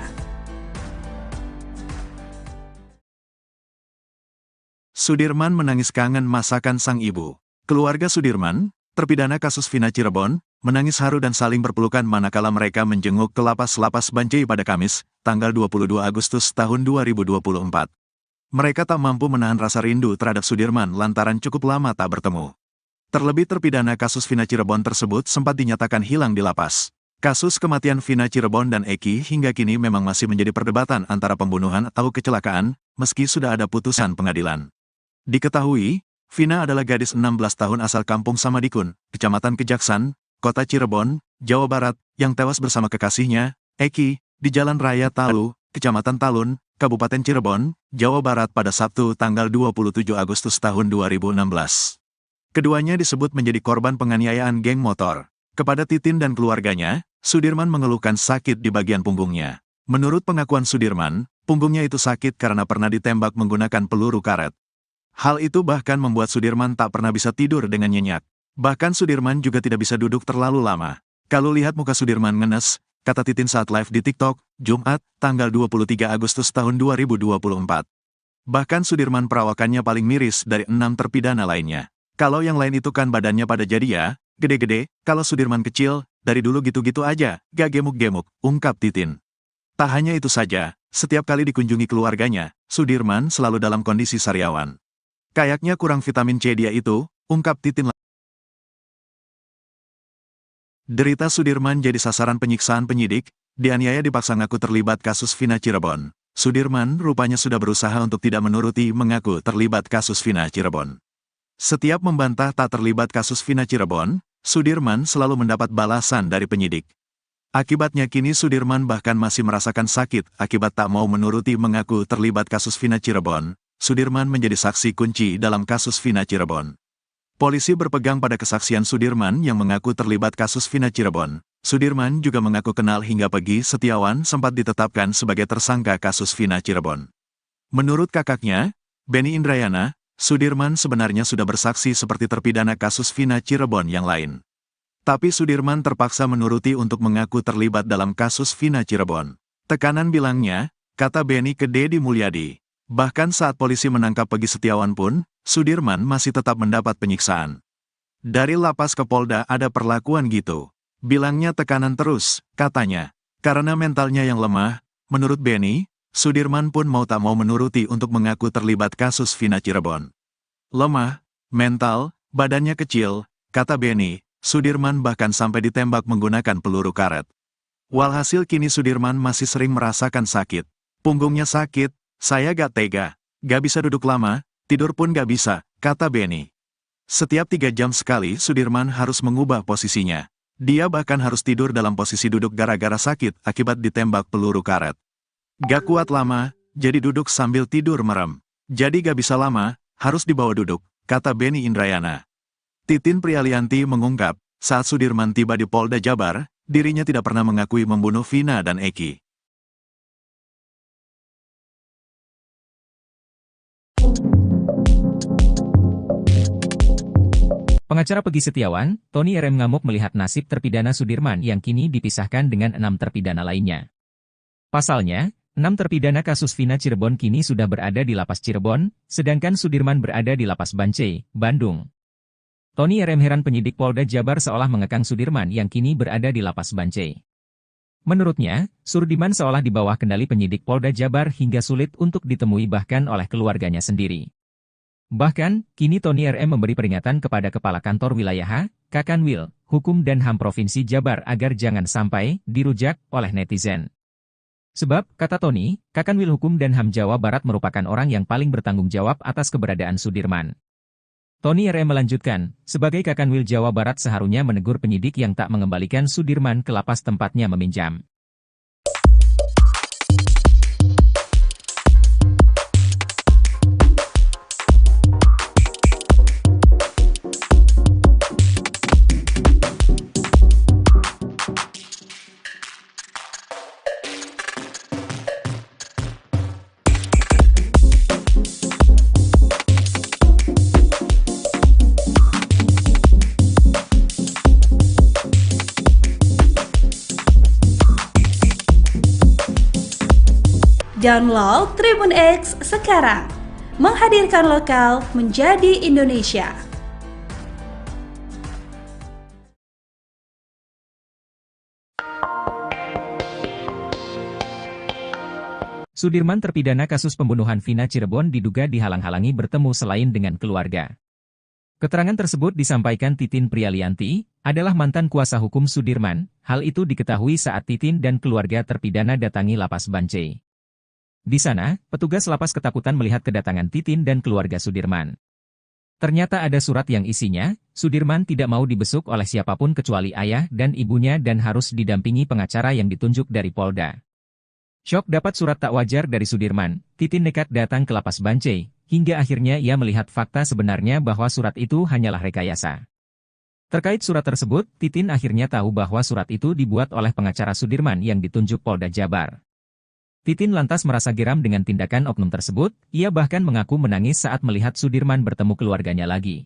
Sudirman menangis kangen masakan sang ibu. Keluarga Sudirman, terpidana kasus Vina Cirebon, menangis haru dan saling berpelukan manakala mereka menjenguk ke lapas Bancai pada Kamis, tanggal 22 Agustus tahun 2024. Mereka tak mampu menahan rasa rindu terhadap Sudirman lantaran cukup lama tak bertemu. Terlebih terpidana kasus Vina Cirebon tersebut sempat dinyatakan hilang di lapas. Kasus kematian Vina Cirebon dan Eki hingga kini memang masih menjadi perdebatan antara pembunuhan atau kecelakaan, meski sudah ada putusan pengadilan. Diketahui, Vina adalah gadis 16 tahun asal Kampung Samadikun, Kecamatan Kejaksan, Kota Cirebon, Jawa Barat, yang tewas bersama kekasihnya, Eki, di Jalan Raya Talu, Kecamatan Talun, Kabupaten Cirebon, Jawa Barat pada Sabtu tanggal 27 Agustus tahun 2016. Keduanya disebut menjadi korban penganiayaan geng motor. Kepada Titin dan keluarganya, Sudirman mengeluhkan sakit di bagian punggungnya. Menurut pengakuan Sudirman, punggungnya itu sakit karena pernah ditembak menggunakan peluru karet. Hal itu bahkan membuat Sudirman tak pernah bisa tidur dengan nyenyak. Bahkan Sudirman juga tidak bisa duduk terlalu lama. Kalau lihat muka Sudirman ngenes, kata Titin saat live di TikTok, Jumat, tanggal 23 Agustus tahun 2024. Bahkan Sudirman perawakannya paling miris dari 6 terpidana lainnya. Kalau yang lain itu kan badannya pada jadi ya, gede-gede, kalau Sudirman kecil, dari dulu gitu-gitu aja, gak gemuk-gemuk, ungkap Titin. Tak hanya itu saja, setiap kali dikunjungi keluarganya, Sudirman selalu dalam kondisi sariawan. Kayaknya kurang vitamin C dia itu, ungkap Titin. Derita Sudirman jadi sasaran penyiksaan penyidik, dianiaya dipaksa ngaku terlibat kasus Vina Cirebon. Sudirman rupanya sudah berusaha untuk tidak menuruti mengaku terlibat kasus Vina Cirebon. Setiap membantah tak terlibat kasus Vina Cirebon, Sudirman selalu mendapat balasan dari penyidik. Akibatnya kini Sudirman bahkan masih merasakan sakit akibat tak mau menuruti mengaku terlibat kasus Vina Cirebon. Sudirman menjadi saksi kunci dalam kasus Vina Cirebon. Polisi berpegang pada kesaksian Sudirman yang mengaku terlibat kasus Vina Cirebon. Sudirman juga mengaku kenal hingga Pegi Setiawan sempat ditetapkan sebagai tersangka kasus Vina Cirebon. Menurut kakaknya, Benny Indrayana, Sudirman sebenarnya sudah bersaksi seperti terpidana kasus Vina Cirebon yang lain. Tapi Sudirman terpaksa menuruti untuk mengaku terlibat dalam kasus Vina Cirebon. Tekanan bilangnya, kata Benny ke Deddy Mulyadi. Bahkan saat polisi menangkap Pegi Setiawan pun, Sudirman masih tetap mendapat penyiksaan. Dari lapas ke Polda ada perlakuan gitu. Bilangnya tekanan terus, katanya. Karena mentalnya yang lemah, menurut Benny, Sudirman pun mau tak mau menuruti untuk mengaku terlibat kasus Vina Cirebon. Lemah, mental, badannya kecil, kata Benny, Sudirman bahkan sampai ditembak menggunakan peluru karet. Walhasil kini Sudirman masih sering merasakan sakit. Punggungnya sakit, saya gak tega, gak bisa duduk lama, tidur pun gak bisa, kata Benny. Setiap 3 jam sekali Sudirman harus mengubah posisinya. Dia bahkan harus tidur dalam posisi duduk gara-gara sakit akibat ditembak peluru karet. Gak kuat lama, jadi duduk sambil tidur merem. Jadi gak bisa lama, harus dibawa duduk, kata Benny Indrayana. Titin Prialianti mengungkap, saat Sudirman tiba di Polda Jabar, dirinya tidak pernah mengakui membunuh Vina dan Eki. Pengacara Pegi Setiawan, Tony RM ngamuk melihat nasib terpidana Sudirman yang kini dipisahkan dengan 6 terpidana lainnya. Pasalnya, 6 terpidana kasus Vina Cirebon kini sudah berada di lapas Cirebon, sedangkan Sudirman berada di lapas Bancai, Bandung. Tony RM heran penyidik Polda Jabar seolah mengekang Sudirman yang kini berada di lapas Bancai. Menurutnya, Sudirman seolah di bawah kendali penyidik Polda Jabar hingga sulit untuk ditemui bahkan oleh keluarganya sendiri. Bahkan, kini Tony RM memberi peringatan kepada Kepala Kantor Wilayah Kakanwil, Hukum dan HAM Provinsi Jabar agar jangan sampai dirujak oleh netizen. Sebab, kata Tony, Kakanwil Hukum dan HAM Jawa Barat merupakan orang yang paling bertanggung jawab atas keberadaan Sudirman. Tony RM melanjutkan, sebagai Kakanwil Jawa Barat seharusnya menegur penyidik yang tak mengembalikan Sudirman ke lapas tempatnya meminjam. Download Tribun X sekarang. Menghadirkan lokal menjadi Indonesia. Sudirman terpidana kasus pembunuhan Vina Cirebon diduga dihalang-halangi bertemu selain dengan keluarga. Keterangan tersebut disampaikan Titin Prialianti, adalah mantan kuasa hukum Sudirman. Hal itu diketahui saat Titin dan keluarga terpidana datangi Lapas Bancai. Di sana, petugas lapas ketakutan melihat kedatangan Titin dan keluarga Sudirman. Ternyata ada surat yang isinya, Sudirman tidak mau dibesuk oleh siapapun kecuali ayah dan ibunya dan harus didampingi pengacara yang ditunjuk dari Polda. Syok dapat surat tak wajar dari Sudirman, Titin nekat datang ke Lapas Bancai, hingga akhirnya ia melihat fakta sebenarnya bahwa surat itu hanyalah rekayasa. Terkait surat tersebut, Titin akhirnya tahu bahwa surat itu dibuat oleh pengacara Sudirman yang ditunjuk Polda Jabar. Titin lantas merasa geram dengan tindakan oknum tersebut, ia bahkan mengaku menangis saat melihat Sudirman bertemu keluarganya lagi.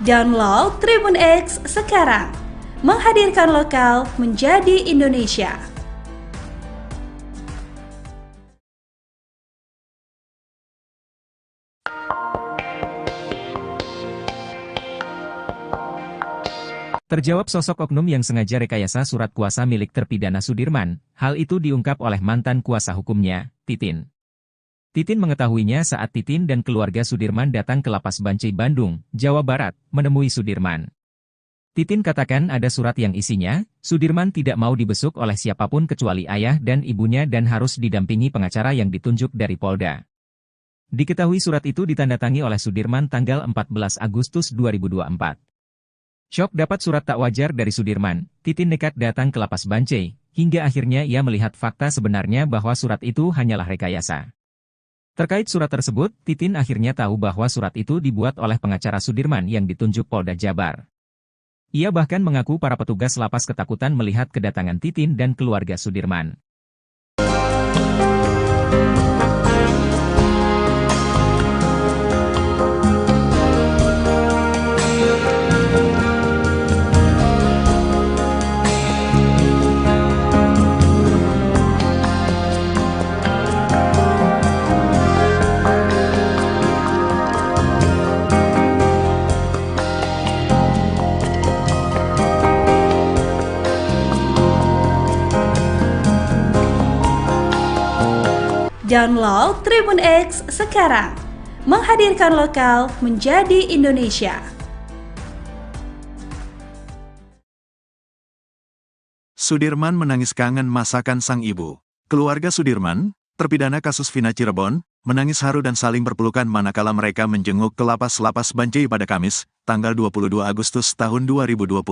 Download Tribun X sekarang. Menghadirkan lokal menjadi Indonesia. Terjawab sosok oknum yang sengaja rekayasa surat kuasa milik terpidana Sudirman, hal itu diungkap oleh mantan kuasa hukumnya, Titin. Titin mengetahuinya saat Titin dan keluarga Sudirman datang ke Lapas Bancai Bandung, Jawa Barat, menemui Sudirman. Titin katakan ada surat yang isinya, Sudirman tidak mau dibesuk oleh siapapun kecuali ayah dan ibunya dan harus didampingi pengacara yang ditunjuk dari Polda. Diketahui surat itu ditandatangani oleh Sudirman tanggal 14 Agustus 2024. Syok dapat surat tak wajar dari Sudirman, Titin nekat datang ke Lapas Bancai, hingga akhirnya ia melihat fakta sebenarnya bahwa surat itu hanyalah rekayasa. Terkait surat tersebut, Titin akhirnya tahu bahwa surat itu dibuat oleh pengacara Sudirman yang ditunjuk Polda Jabar. Ia bahkan mengaku para petugas lapas ketakutan melihat kedatangan Titin dan keluarga Sudirman. Download Tribun X sekarang. Menghadirkan lokal menjadi Indonesia. Sudirman menangis kangen masakan sang ibu. Keluarga Sudirman, terpidana kasus Vina Cirebon, menangis haru dan saling berpelukan manakala mereka menjenguk ke Lapas Bancai pada Kamis, tanggal 22 Agustus tahun 2024.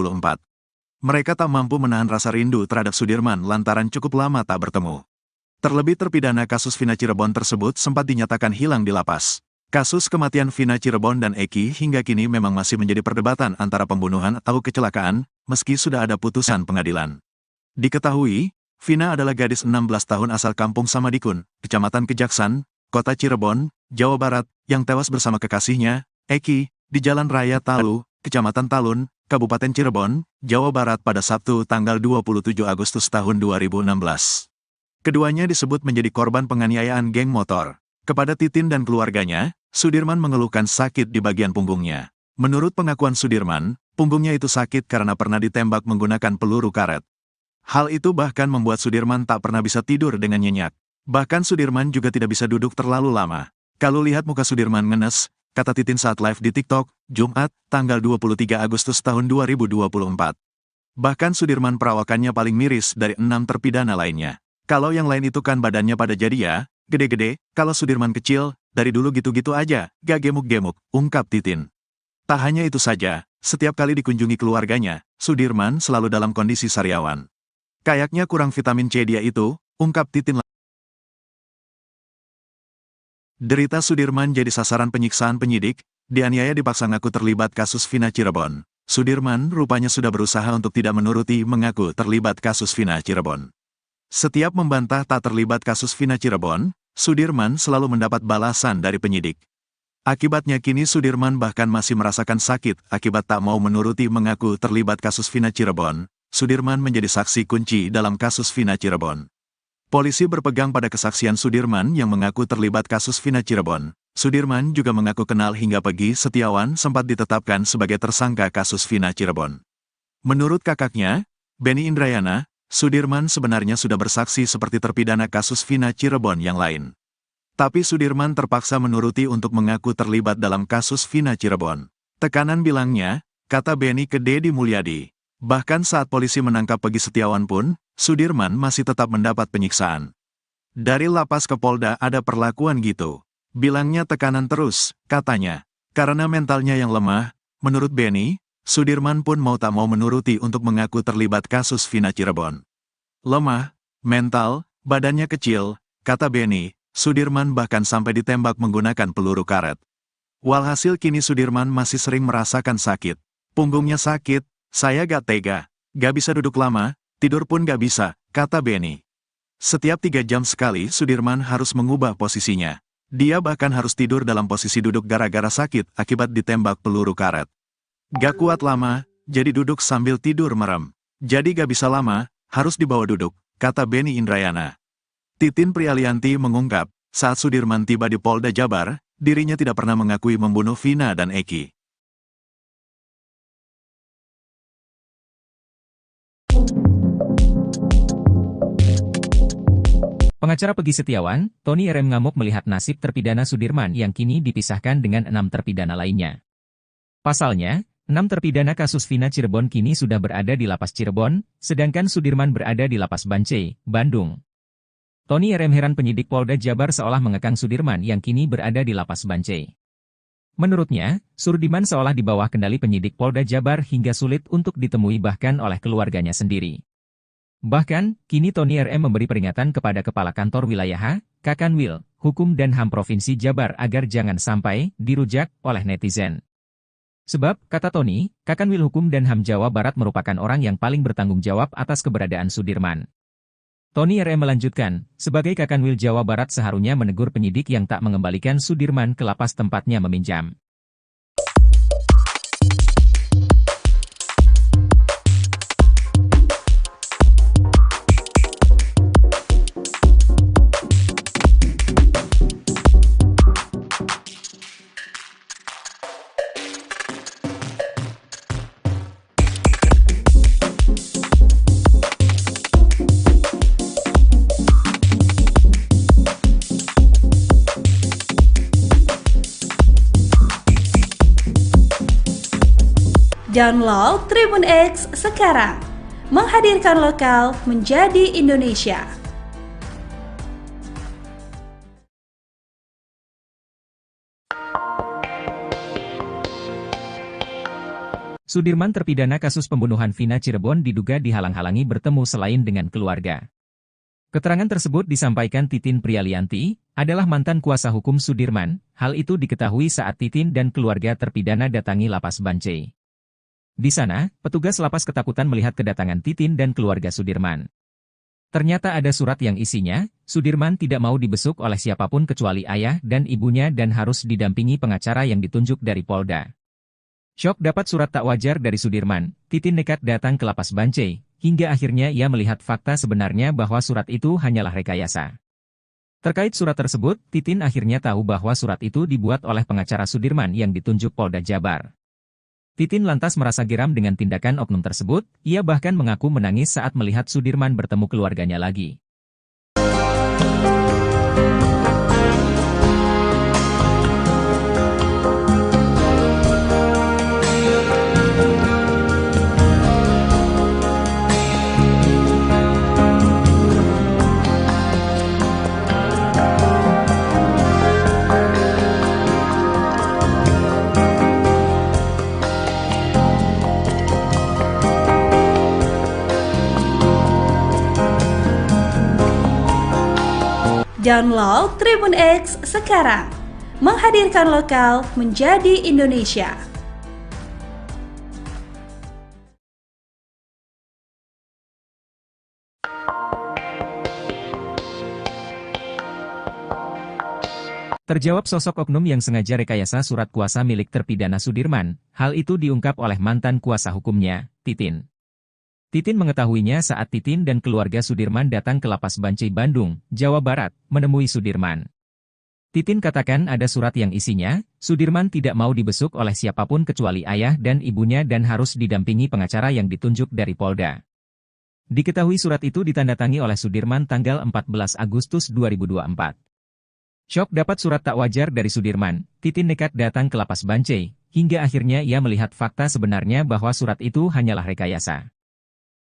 Mereka tak mampu menahan rasa rindu terhadap Sudirman lantaran cukup lama tak bertemu. Terlebih terpidana kasus Vina Cirebon tersebut sempat dinyatakan hilang di lapas. Kasus kematian Vina Cirebon dan Eki hingga kini memang masih menjadi perdebatan antara pembunuhan atau kecelakaan, meski sudah ada putusan pengadilan. Diketahui, Vina adalah gadis 16 tahun asal Kampung Samadikun, Kecamatan Kejaksan, Kota Cirebon, Jawa Barat, yang tewas bersama kekasihnya, Eki, di Jalan Raya Talu, Kecamatan Talun, Kabupaten Cirebon, Jawa Barat pada Sabtu tanggal 27 Agustus tahun 2016. Keduanya disebut menjadi korban penganiayaan geng motor. Kepada Titin dan keluarganya, Sudirman mengeluhkan sakit di bagian punggungnya. Menurut pengakuan Sudirman, punggungnya itu sakit karena pernah ditembak menggunakan peluru karet. Hal itu bahkan membuat Sudirman tak pernah bisa tidur dengan nyenyak. Bahkan Sudirman juga tidak bisa duduk terlalu lama. Kalau lihat muka Sudirman ngenes, kata Titin saat live di TikTok, Jumat, tanggal 23 Agustus tahun 2024. Bahkan Sudirman perawakannya paling miris dari 6 terpidana lainnya. Kalau yang lain itu kan badannya pada jadi ya, gede-gede, kalau Sudirman kecil, dari dulu gitu-gitu aja, gak gemuk-gemuk, ungkap Titin. Tak hanya itu saja, setiap kali dikunjungi keluarganya, Sudirman selalu dalam kondisi sariawan. Kayaknya kurang vitamin C dia itu, ungkap Titin. Derita Sudirman jadi sasaran penyiksaan penyidik, dianiaya dipaksa ngaku terlibat kasus Vina Cirebon. Sudirman rupanya sudah berusaha untuk tidak menuruti mengaku terlibat kasus Vina Cirebon. Setiap membantah tak terlibat kasus Vina Cirebon, Sudirman selalu mendapat balasan dari penyidik. Akibatnya kini Sudirman bahkan masih merasakan sakit akibat tak mau menuruti mengaku terlibat kasus Vina Cirebon. Sudirman menjadi saksi kunci dalam kasus Vina Cirebon. Polisi berpegang pada kesaksian Sudirman yang mengaku terlibat kasus Vina Cirebon. Sudirman juga mengaku kenal hingga Peggy Setiawan sempat ditetapkan sebagai tersangka kasus Vina Cirebon. Menurut kakaknya, Benny Indrayana, Sudirman sebenarnya sudah bersaksi seperti terpidana kasus Vina Cirebon yang lain. Tapi Sudirman terpaksa menuruti untuk mengaku terlibat dalam kasus Vina Cirebon. Tekanan bilangnya, kata Benny ke Deddy Mulyadi. Bahkan saat polisi menangkap Peggy Setiawan pun, Sudirman masih tetap mendapat penyiksaan. Dari lapas ke Polda ada perlakuan gitu. Bilangnya tekanan terus, katanya. Karena mentalnya yang lemah, menurut Benny, Sudirman pun mau tak mau menuruti untuk mengaku terlibat kasus Vina Cirebon. Lemah, mental, badannya kecil, kata Benny, Sudirman bahkan sampai ditembak menggunakan peluru karet. Walhasil kini Sudirman masih sering merasakan sakit. Punggungnya sakit, saya gak tega, gak bisa duduk lama, tidur pun gak bisa, kata Benny. Setiap 3 jam sekali Sudirman harus mengubah posisinya. Dia bahkan harus tidur dalam posisi duduk gara-gara sakit akibat ditembak peluru karet. Gak kuat lama, jadi duduk sambil tidur merem. Jadi gak bisa lama, harus dibawa duduk, kata Benny Indrayana. Titin Prialianti mengungkap, saat Sudirman tiba di Polda Jabar, dirinya tidak pernah mengakui membunuh Vina dan Eki. Pengacara Peggy Setiawan, Tony RM ngamuk melihat nasib terpidana Sudirman yang kini dipisahkan dengan 6 terpidana lainnya. Pasalnya, 6 terpidana kasus Vina Cirebon kini sudah berada di Lapas Cirebon, sedangkan Sudirman berada di Lapas Bancai, Bandung. Tony RM heran penyidik Polda Jabar seolah mengekang Sudirman yang kini berada di Lapas Bancai. Menurutnya, Sudirman seolah di bawah kendali penyidik Polda Jabar hingga sulit untuk ditemui bahkan oleh keluarganya sendiri. Bahkan, kini Tony RM memberi peringatan kepada Kepala Kantor Wilayah Kakanwil, Hukum dan HAM Provinsi Jabar agar jangan sampai dirujak oleh netizen. Sebab, kata Tony, Kakanwil Hukum dan HAM Jawa Barat merupakan orang yang paling bertanggung jawab atas keberadaan Sudirman. Tony RM melanjutkan, sebagai Kakanwil Jawa Barat seharusnya menegur penyidik yang tak mengembalikan Sudirman ke lapas tempatnya meminjam. Download Tribun X sekarang, menghadirkan lokal menjadi Indonesia. Sudirman terpidana kasus pembunuhan Vina Cirebon diduga dihalang-halangi bertemu selain dengan keluarga. Keterangan tersebut disampaikan Titin Prialianti, adalah mantan kuasa hukum Sudirman. Hal itu diketahui saat Titin dan keluarga terpidana datangi Lapas Bancai. Di sana, petugas lapas ketakutan melihat kedatangan Titin dan keluarga Sudirman. Ternyata ada surat yang isinya, Sudirman tidak mau dibesuk oleh siapapun kecuali ayah dan ibunya dan harus didampingi pengacara yang ditunjuk dari Polda. Syok dapat surat tak wajar dari Sudirman, Titin nekat datang ke Lapas Bancai, hingga akhirnya ia melihat fakta sebenarnya bahwa surat itu hanyalah rekayasa. Terkait surat tersebut, Titin akhirnya tahu bahwa surat itu dibuat oleh pengacara Sudirman yang ditunjuk Polda Jabar. Titin lantas merasa geram dengan tindakan oknum tersebut, ia bahkan mengaku menangis saat melihat Sudirman bertemu keluarganya lagi. Download Tribun X sekarang. Menghadirkan lokal menjadi Indonesia. Terjawab sosok oknum yang sengaja rekayasa surat kuasa milik terpidana Sudirman. Hal itu diungkap oleh mantan kuasa hukumnya, Titin. Titin mengetahuinya saat Titin dan keluarga Sudirman datang ke Lapas Bancai Bandung, Jawa Barat, menemui Sudirman. Titin katakan ada surat yang isinya, Sudirman tidak mau dibesuk oleh siapapun kecuali ayah dan ibunya dan harus didampingi pengacara yang ditunjuk dari Polda. Diketahui surat itu ditandatangani oleh Sudirman tanggal 14 Agustus 2024. Syok dapat surat tak wajar dari Sudirman, Titin nekat datang ke Lapas Bancai, hingga akhirnya ia melihat fakta sebenarnya bahwa surat itu hanyalah rekayasa.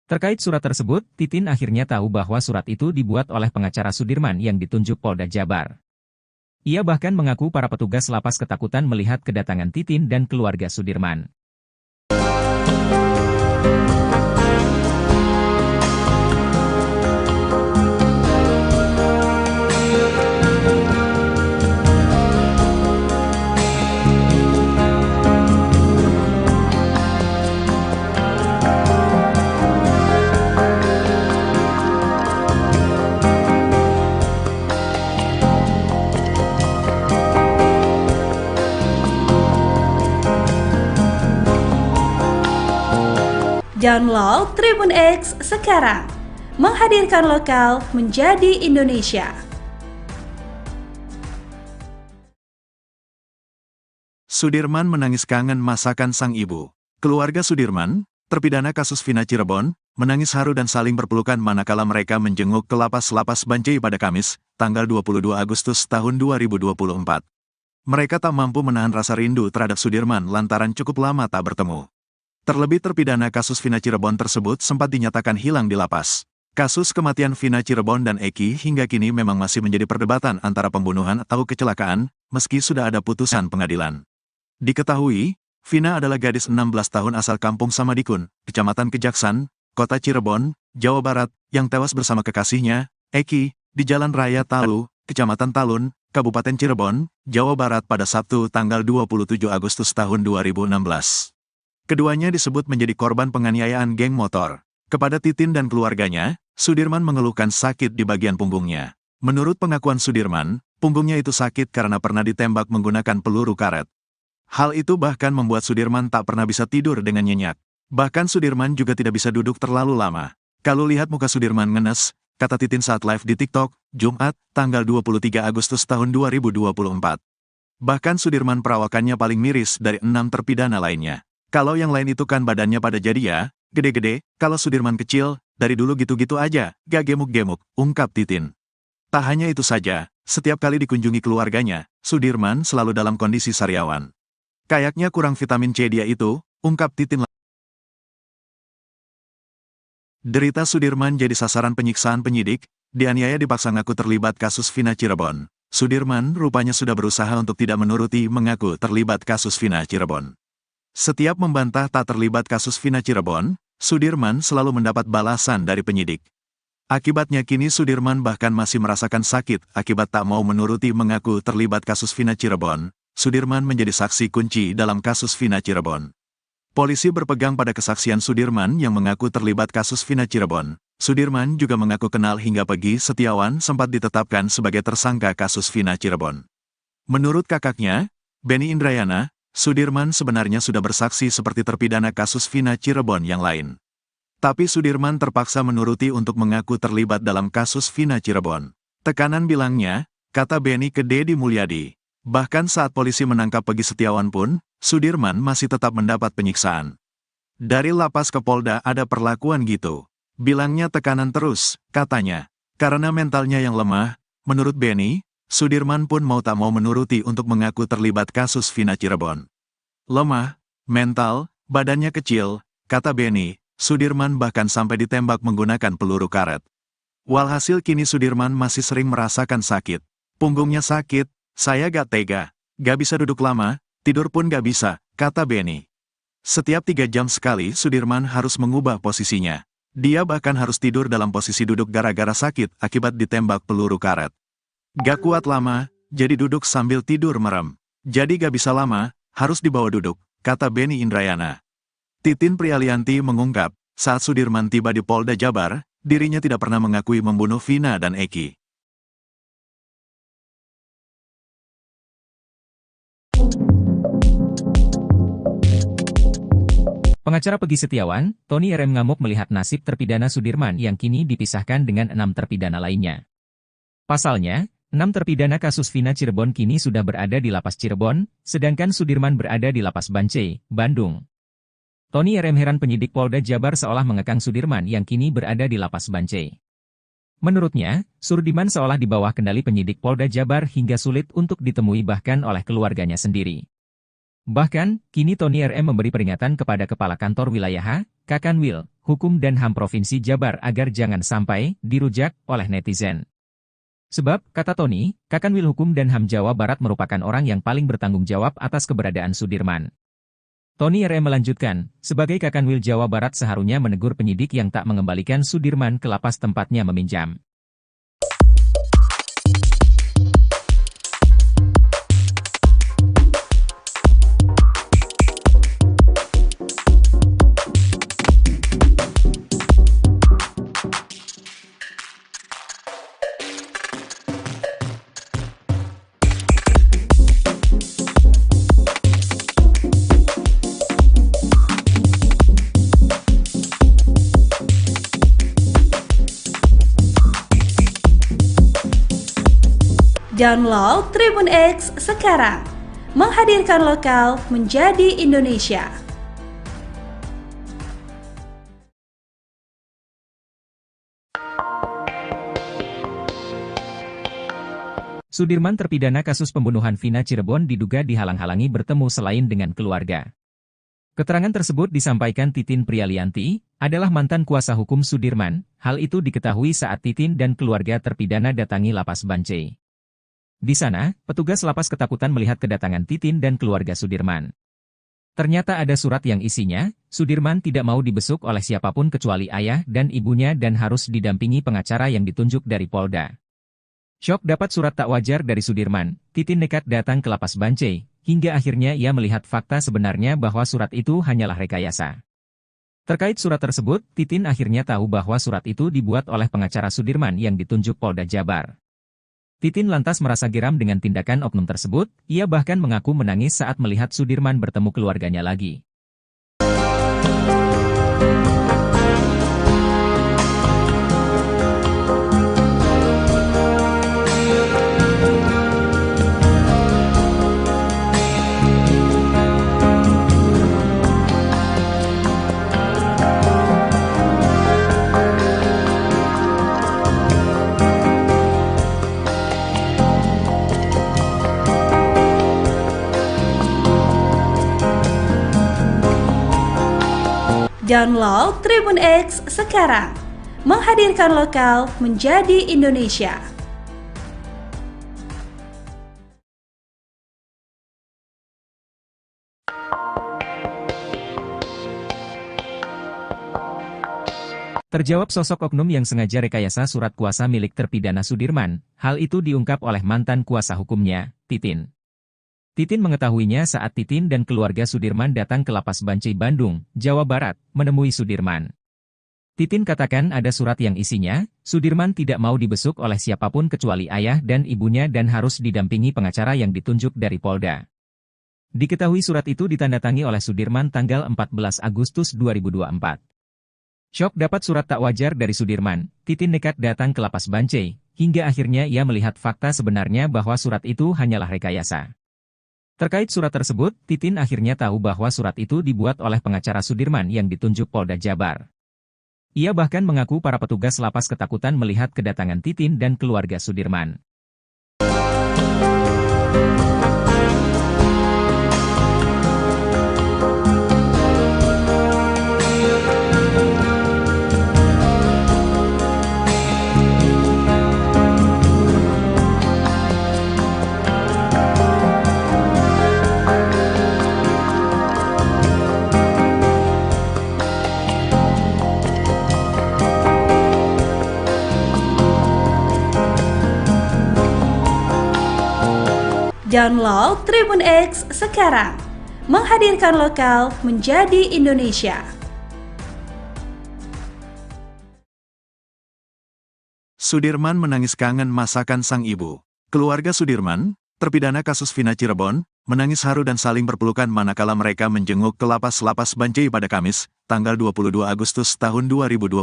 Terkait surat tersebut, Titin akhirnya tahu bahwa surat itu dibuat oleh pengacara Sudirman yang ditunjuk Polda Jabar. Ia bahkan mengaku para petugas lapas ketakutan melihat kedatangan Titin dan keluarga Sudirman. Download Tribun X sekarang. Menghadirkan lokal menjadi Indonesia. Sudirman menangis kangen masakan sang ibu. Keluarga Sudirman, terpidana kasus Vina Cirebon, menangis haru dan saling berpelukan manakala mereka menjenguk ke Lapas Bancai pada Kamis, tanggal 22 Agustus tahun 2024. Mereka tak mampu menahan rasa rindu terhadap Sudirman lantaran cukup lama tak bertemu. Terlebih terpidana kasus Vina Cirebon tersebut sempat dinyatakan hilang di lapas. Kasus kematian Vina Cirebon dan Eki hingga kini memang masih menjadi perdebatan antara pembunuhan atau kecelakaan, meski sudah ada putusan pengadilan. Diketahui, Vina adalah gadis 16 tahun asal Kampung Samadikun, Kecamatan Kejaksan, Kota Cirebon, Jawa Barat, yang tewas bersama kekasihnya, Eki, di Jalan Raya Talu, Kecamatan Talun, Kabupaten Cirebon, Jawa Barat pada Sabtu tanggal 27 Agustus tahun 2016. Keduanya disebut menjadi korban penganiayaan geng motor. Kepada Titin dan keluarganya, Sudirman mengeluhkan sakit di bagian punggungnya. Menurut pengakuan Sudirman, punggungnya itu sakit karena pernah ditembak menggunakan peluru karet. Hal itu bahkan membuat Sudirman tak pernah bisa tidur dengan nyenyak. Bahkan Sudirman juga tidak bisa duduk terlalu lama. Kalau lihat muka Sudirman ngenes, kata Titin saat live di TikTok, Jumat, tanggal 23 Agustus tahun 2024. Bahkan Sudirman perawakannya paling miris dari 6 terpidana lainnya. Kalau yang lain itu kan badannya pada jadi ya, gede-gede, kalau Sudirman kecil, dari dulu gitu-gitu aja, gak gemuk-gemuk, ungkap Titin. Tak hanya itu saja, setiap kali dikunjungi keluarganya, Sudirman selalu dalam kondisi sariawan. Kayaknya kurang vitamin C dia itu, ungkap Titin. Derita Sudirman jadi sasaran penyiksaan penyidik, dianiaya dipaksa ngaku terlibat kasus Vina Cirebon. Sudirman rupanya sudah berusaha untuk tidak menuruti mengaku terlibat kasus Vina Cirebon. Setiap membantah tak terlibat kasus Vina Cirebon, Sudirman selalu mendapat balasan dari penyidik. Akibatnya kini Sudirman bahkan masih merasakan sakit akibat tak mau menuruti mengaku terlibat kasus Vina Cirebon. Sudirman menjadi saksi kunci dalam kasus Vina Cirebon. Polisi berpegang pada kesaksian Sudirman yang mengaku terlibat kasus Vina Cirebon. Sudirman juga mengaku kenal hingga Pegi Setiawan sempat ditetapkan sebagai tersangka kasus Vina Cirebon. Menurut kakaknya, Benny Indrayana, Sudirman sebenarnya sudah bersaksi seperti terpidana kasus Vina Cirebon yang lain. Tapi Sudirman terpaksa menuruti untuk mengaku terlibat dalam kasus Vina Cirebon. Tekanan bilangnya, kata Benny ke Deddy Mulyadi. Bahkan saat polisi menangkap Pegi Setiawan pun, Sudirman masih tetap mendapat penyiksaan. Dari lapas ke Polda ada perlakuan gitu. Bilangnya tekanan terus, katanya. Karena mentalnya yang lemah, menurut Benny, Sudirman pun mau tak mau menuruti untuk mengaku terlibat kasus Vina Cirebon. Lemah, mental, badannya kecil, kata Benny, Sudirman bahkan sampai ditembak menggunakan peluru karet. Walhasil kini Sudirman masih sering merasakan sakit. Punggungnya sakit, saya gak tega, gak bisa duduk lama, tidur pun gak bisa, kata Benny. Setiap 3 jam sekali Sudirman harus mengubah posisinya. Dia bahkan harus tidur dalam posisi duduk gara-gara sakit akibat ditembak peluru karet. Gak kuat lama, jadi duduk sambil tidur merem. Jadi gak bisa lama, harus dibawa duduk, kata Beni Indrayana. Titin Prialianti mengungkap, saat Sudirman tiba di Polda Jabar, dirinya tidak pernah mengakui membunuh Vina dan Eki. Pengacara Pegi Setiawan, Tony RM ngamuk melihat nasib terpidana Sudirman yang kini dipisahkan dengan 6 terpidana lainnya. Pasalnya, 6 terpidana kasus Vina Cirebon kini sudah berada di Lapas Cirebon, sedangkan Sudirman berada di Lapas Bancai, Bandung. Tony RM heran penyidik Polda Jabar seolah mengekang Sudirman yang kini berada di Lapas Bancai. Menurutnya, Sudirman seolah di bawah kendali penyidik Polda Jabar hingga sulit untuk ditemui bahkan oleh keluarganya sendiri. Bahkan, kini Tony RM memberi peringatan kepada Kepala Kantor Wilayah Kakanwil, Hukum dan HAM Provinsi Jabar agar jangan sampai dirujak oleh netizen. Sebab, kata Tony, Kakanwil Hukum dan HAM Jawa Barat merupakan orang yang paling bertanggung jawab atas keberadaan Sudirman. Tony RM melanjutkan, sebagai Kakanwil Jawa Barat seharusnya menegur penyidik yang tak mengembalikan Sudirman ke lapas tempatnya meminjam. Download Tribun X sekarang, menghadirkan lokal menjadi Indonesia. Sudirman terpidana kasus pembunuhan Vina Cirebon diduga dihalang-halangi bertemu selain dengan keluarga. Keterangan tersebut disampaikan Titin Prialianti, adalah mantan kuasa hukum Sudirman. Hal itu diketahui saat Titin dan keluarga terpidana datangi Lapas Bancai. Di sana, petugas lapas ketakutan melihat kedatangan Titin dan keluarga Sudirman. Ternyata ada surat yang isinya, Sudirman tidak mau dibesuk oleh siapapun kecuali ayah dan ibunya dan harus didampingi pengacara yang ditunjuk dari Polda. Syok dapat surat tak wajar dari Sudirman, Titin nekat datang ke Lapas Bancai, hingga akhirnya ia melihat fakta sebenarnya bahwa surat itu hanyalah rekayasa. Terkait surat tersebut, Titin akhirnya tahu bahwa surat itu dibuat oleh pengacara Sudirman yang ditunjuk Polda Jabar. Titin lantas merasa geram dengan tindakan oknum tersebut, ia bahkan mengaku menangis saat melihat Sudirman bertemu keluarganya lagi. Download Tribun X sekarang, menghadirkan lokal menjadi Indonesia. Terjawab sosok oknum yang sengaja rekayasa surat kuasa milik terpidana Sudirman, hal itu diungkap oleh mantan kuasa hukumnya, Titin. Titin mengetahuinya saat Titin dan keluarga Sudirman datang ke Lapas Bancai Bandung, Jawa Barat, menemui Sudirman. Titin katakan ada surat yang isinya, Sudirman tidak mau dibesuk oleh siapapun kecuali ayah dan ibunya dan harus didampingi pengacara yang ditunjuk dari Polda. Diketahui surat itu ditandatangani oleh Sudirman tanggal 14 Agustus 2024. Syok dapat surat tak wajar dari Sudirman, Titin nekat datang ke Lapas Bancai, hingga akhirnya ia melihat fakta sebenarnya bahwa surat itu hanyalah rekayasa. Terkait surat tersebut, Titin akhirnya tahu bahwa surat itu dibuat oleh pengacara Sudirman yang ditunjuk Polda Jabar. Ia bahkan mengaku para petugas lapas ketakutan melihat kedatangan Titin dan keluarga Sudirman. Download Tribun X sekarang. Menghadirkan lokal menjadi Indonesia. Sudirman menangis kangen masakan sang ibu. Keluarga Sudirman, terpidana kasus Vina Cirebon, menangis haru dan saling berpelukan manakala mereka menjenguk ke lapas Bancai pada Kamis, tanggal 22 Agustus tahun 2024.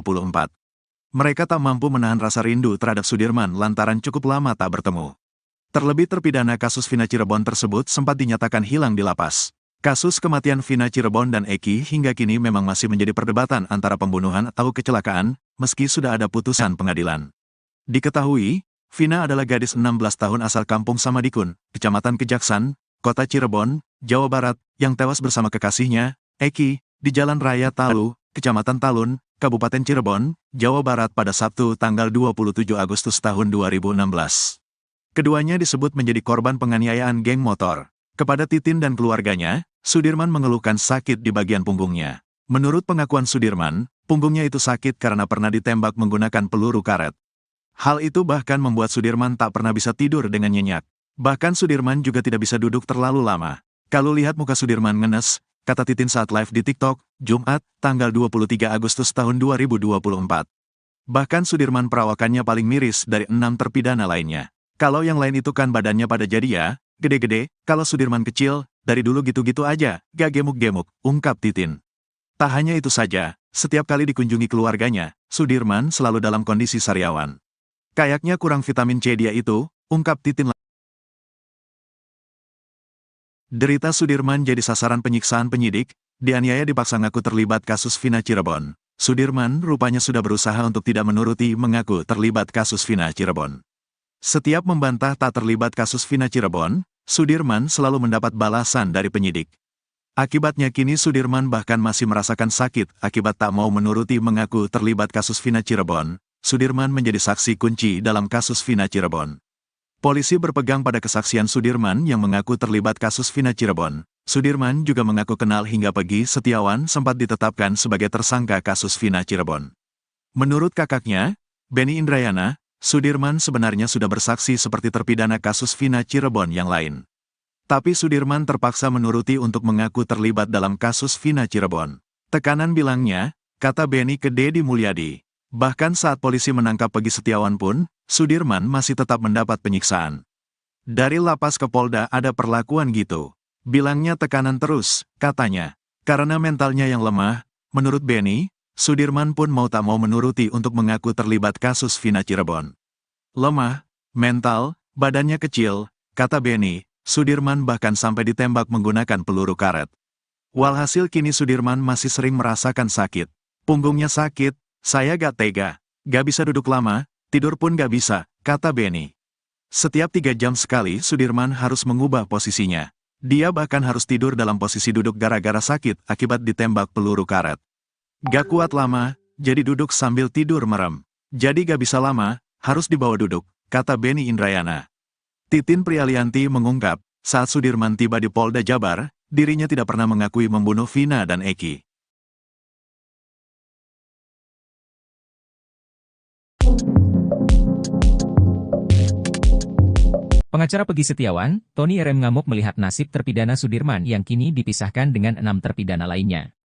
Mereka tak mampu menahan rasa rindu terhadap Sudirman lantaran cukup lama tak bertemu. Terlebih terpidana kasus Vina Cirebon tersebut sempat dinyatakan hilang di lapas. Kasus kematian Vina Cirebon dan Eki hingga kini memang masih menjadi perdebatan antara pembunuhan atau kecelakaan, meski sudah ada putusan pengadilan. Diketahui, Vina adalah gadis 16 tahun asal Kampung Samadikun, Kecamatan Kejaksan, Kota Cirebon, Jawa Barat, yang tewas bersama kekasihnya, Eki, di Jalan Raya Talu, Kecamatan Talun, Kabupaten Cirebon, Jawa Barat pada Sabtu tanggal 27 Agustus tahun 2016. Keduanya disebut menjadi korban penganiayaan geng motor. Kepada Titin dan keluarganya, Sudirman mengeluhkan sakit di bagian punggungnya. Menurut pengakuan Sudirman, punggungnya itu sakit karena pernah ditembak menggunakan peluru karet. Hal itu bahkan membuat Sudirman tak pernah bisa tidur dengan nyenyak. Bahkan Sudirman juga tidak bisa duduk terlalu lama. Kalau lihat muka Sudirman ngenes, kata Titin saat live di TikTok, Jumat, tanggal 23 Agustus tahun 2024. Bahkan Sudirman perawakannya paling miris dari 6 terpidana lainnya. Kalau yang lain itu kan badannya pada jadi ya, gede-gede, kalau Sudirman kecil, dari dulu gitu-gitu aja, gak gemuk-gemuk, ungkap Titin. Tak hanya itu saja, setiap kali dikunjungi keluarganya, Sudirman selalu dalam kondisi sariawan. Kayaknya kurang vitamin C dia itu, ungkap Titin. Derita Sudirman jadi sasaran penyiksaan penyidik, dianiaya dipaksa ngaku terlibat kasus Vina Cirebon. Sudirman rupanya sudah berusaha untuk tidak menuruti mengaku terlibat kasus Vina Cirebon. Setiap membantah tak terlibat kasus Vina Cirebon, Sudirman selalu mendapat balasan dari penyidik. Akibatnya kini Sudirman bahkan masih merasakan sakit akibat tak mau menuruti mengaku terlibat kasus Vina Cirebon. Sudirman menjadi saksi kunci dalam kasus Vina Cirebon. Polisi berpegang pada kesaksian Sudirman yang mengaku terlibat kasus Vina Cirebon. Sudirman juga mengaku kenal hingga Pegi Setiawan sempat ditetapkan sebagai tersangka kasus Vina Cirebon. Menurut kakaknya, Benny Indrayana, Sudirman sebenarnya sudah bersaksi seperti terpidana kasus Vina Cirebon yang lain. Tapi Sudirman terpaksa menuruti untuk mengaku terlibat dalam kasus Vina Cirebon. Tekanan bilangnya, kata Benny ke Deddy Mulyadi. Bahkan saat polisi menangkap Pegi Setiawan pun, Sudirman masih tetap mendapat penyiksaan. Dari lapas ke Polda ada perlakuan gitu. Bilangnya tekanan terus, katanya. Karena mentalnya yang lemah, menurut Benny, Sudirman pun mau tak mau menuruti untuk mengaku terlibat kasus Vina Cirebon. Lemah, mental, badannya kecil, kata Benny, Sudirman bahkan sampai ditembak menggunakan peluru karet. Walhasil kini Sudirman masih sering merasakan sakit. Punggungnya sakit, saya gak tega, gak bisa duduk lama, tidur pun gak bisa, kata Benny. Setiap 3 jam sekali Sudirman harus mengubah posisinya. Dia bahkan harus tidur dalam posisi duduk gara-gara sakit akibat ditembak peluru karet. Gak kuat lama, jadi duduk sambil tidur merem. Jadi gak bisa lama, harus dibawa duduk, kata Benny Indrayana. Titin Prialianti mengungkap, saat Sudirman tiba di Polda Jabar, dirinya tidak pernah mengakui membunuh Vina dan Eki. Pengacara Pegi Setiawan, Tony RM ngamuk melihat nasib terpidana Sudirman yang kini dipisahkan dengan 6 terpidana lainnya.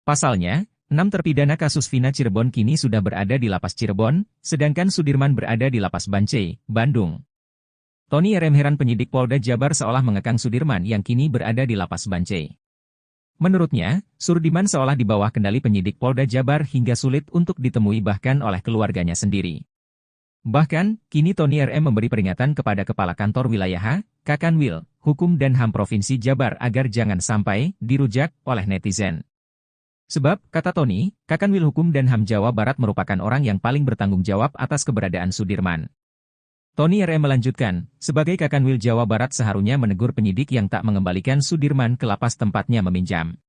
Pasalnya, 6 terpidana kasus Vina Cirebon kini sudah berada di lapas Cirebon, sedangkan Sudirman berada di lapas Bancai, Bandung. Tony RM heran penyidik Polda Jabar seolah mengekang Sudirman yang kini berada di lapas Bancai. Menurutnya, Sudirman seolah di bawah kendali penyidik Polda Jabar hingga sulit untuk ditemui bahkan oleh keluarganya sendiri. Bahkan, kini Tony RM memberi peringatan kepada Kepala Kantor Wilayah Kakanwil, Hukum dan HAM Provinsi Jabar agar jangan sampai dirujak oleh netizen. Sebab, kata Tony, Kakanwil Hukum dan HAM Jawa Barat merupakan orang yang paling bertanggung jawab atas keberadaan Sudirman. Tony RM melanjutkan, sebagai Kakanwil Jawa Barat seharusnya menegur penyidik yang tak mengembalikan Sudirman ke lapas tempatnya meminjam.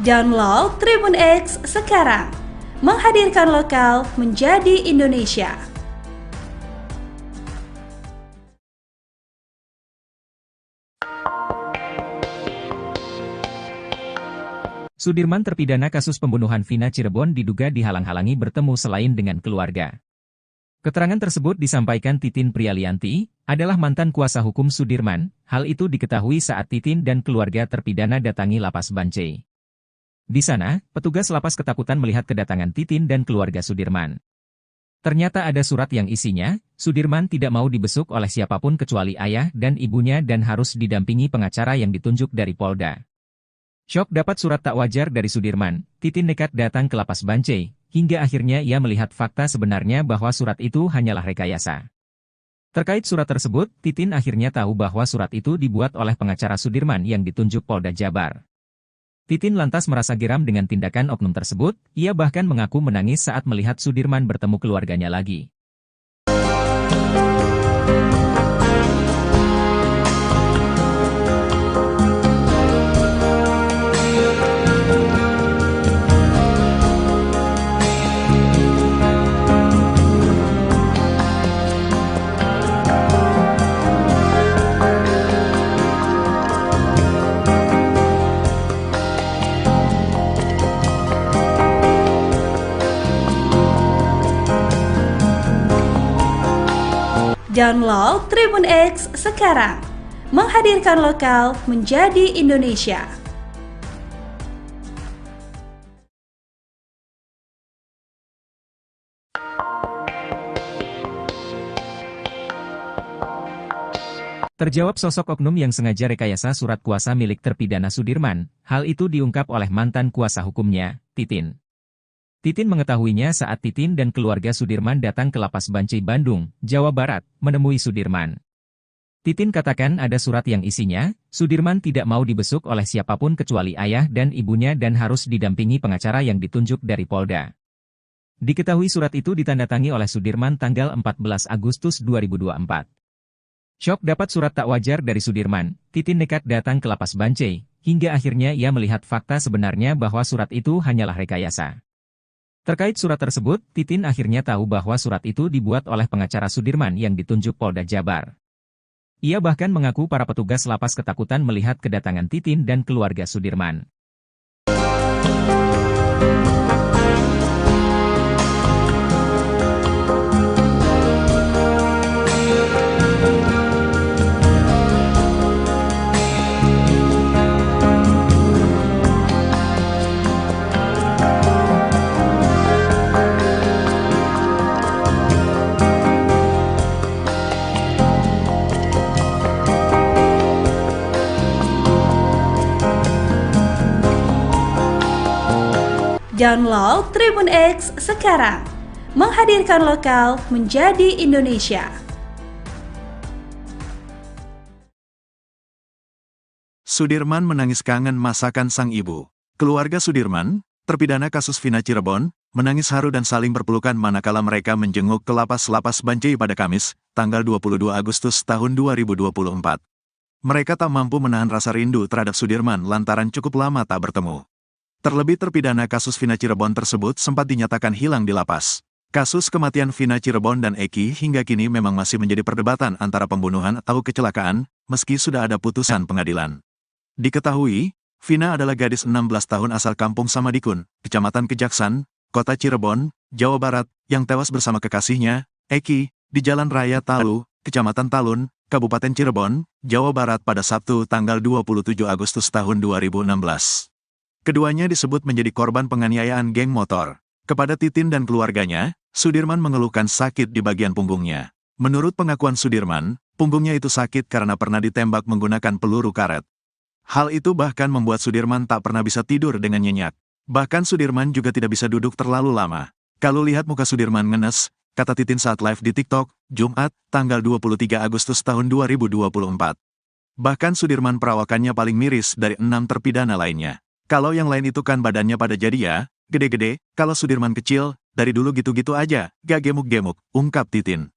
Download Tribun X sekarang. Menghadirkan lokal menjadi Indonesia. Sudirman terpidana kasus pembunuhan Vina Cirebon diduga dihalang-halangi bertemu selain dengan keluarga. Keterangan tersebut disampaikan Titin Prialianti, adalah mantan kuasa hukum Sudirman. Hal itu diketahui saat Titin dan keluarga terpidana datangi Lapas Bancai. Di sana, petugas lapas ketakutan melihat kedatangan Titin dan keluarga Sudirman. Ternyata ada surat yang isinya, Sudirman tidak mau dibesuk oleh siapapun kecuali ayah dan ibunya dan harus didampingi pengacara yang ditunjuk dari Polda. Syok dapat surat tak wajar dari Sudirman, Titin nekat datang ke Lapas Bancai, hingga akhirnya ia melihat fakta sebenarnya bahwa surat itu hanyalah rekayasa. Terkait surat tersebut, Titin akhirnya tahu bahwa surat itu dibuat oleh pengacara Sudirman yang ditunjuk Polda Jabar. Titin lantas merasa geram dengan tindakan oknum tersebut, ia bahkan mengaku menangis saat melihat Sudirman bertemu keluarganya lagi. Download Tribun X sekarang. Menghadirkan lokal menjadi Indonesia. Terjawab sosok oknum yang sengaja rekayasa surat kuasa milik terpidana Sudirman, hal itu diungkap oleh mantan kuasa hukumnya, Titin. Titin mengetahuinya saat Titin dan keluarga Sudirman datang ke Lapas Bancai Bandung, Jawa Barat, menemui Sudirman. Titin katakan ada surat yang isinya, Sudirman tidak mau dibesuk oleh siapapun kecuali ayah dan ibunya dan harus didampingi pengacara yang ditunjuk dari Polda. Diketahui surat itu ditandatangani oleh Sudirman tanggal 14 Agustus 2024. Syok dapat surat tak wajar dari Sudirman, Titin nekat datang ke Lapas Bancai, hingga akhirnya ia melihat fakta sebenarnya bahwa surat itu hanyalah rekayasa. Terkait surat tersebut, Titin akhirnya tahu bahwa surat itu dibuat oleh pengacara Sudirman yang ditunjuk Polda Jabar. Ia bahkan mengaku para petugas lapas ketakutan melihat kedatangan Titin dan keluarga Sudirman. Download Tribun X sekarang. Menghadirkan lokal menjadi Indonesia. Sudirman menangis kangen masakan sang ibu. Keluarga Sudirman, terpidana kasus Vina Cirebon, menangis haru dan saling berpelukan manakala mereka menjenguk ke Lapas Bancai pada Kamis, tanggal 22 Agustus tahun 2024. Mereka tak mampu menahan rasa rindu terhadap Sudirman lantaran cukup lama tak bertemu. Terlebih terpidana kasus Vina Cirebon tersebut sempat dinyatakan hilang di lapas. Kasus kematian Vina Cirebon dan Eki hingga kini memang masih menjadi perdebatan antara pembunuhan atau kecelakaan, meski sudah ada putusan pengadilan. Diketahui, Vina adalah gadis 16 tahun asal Kampung Samadikun, Kecamatan Kejaksan, Kota Cirebon, Jawa Barat, yang tewas bersama kekasihnya, Eki, di Jalan Raya Talu, Kecamatan Talun, Kabupaten Cirebon, Jawa Barat pada Sabtu tanggal 27 Agustus tahun 2016. Keduanya disebut menjadi korban penganiayaan geng motor. Kepada Titin dan keluarganya, Sudirman mengeluhkan sakit di bagian punggungnya. Menurut pengakuan Sudirman, punggungnya itu sakit karena pernah ditembak menggunakan peluru karet. Hal itu bahkan membuat Sudirman tak pernah bisa tidur dengan nyenyak. Bahkan Sudirman juga tidak bisa duduk terlalu lama. Kalau lihat muka Sudirman ngenes, kata Titin saat live di TikTok, Jumat, tanggal 23 Agustus tahun 2024. Bahkan Sudirman perawakannya paling miris dari 6 terpidana lainnya. Kalau yang lain itu kan badannya pada jadi ya, gede-gede, kalau Sudirman kecil, dari dulu gitu-gitu aja, gak gemuk-gemuk, ungkap Titin.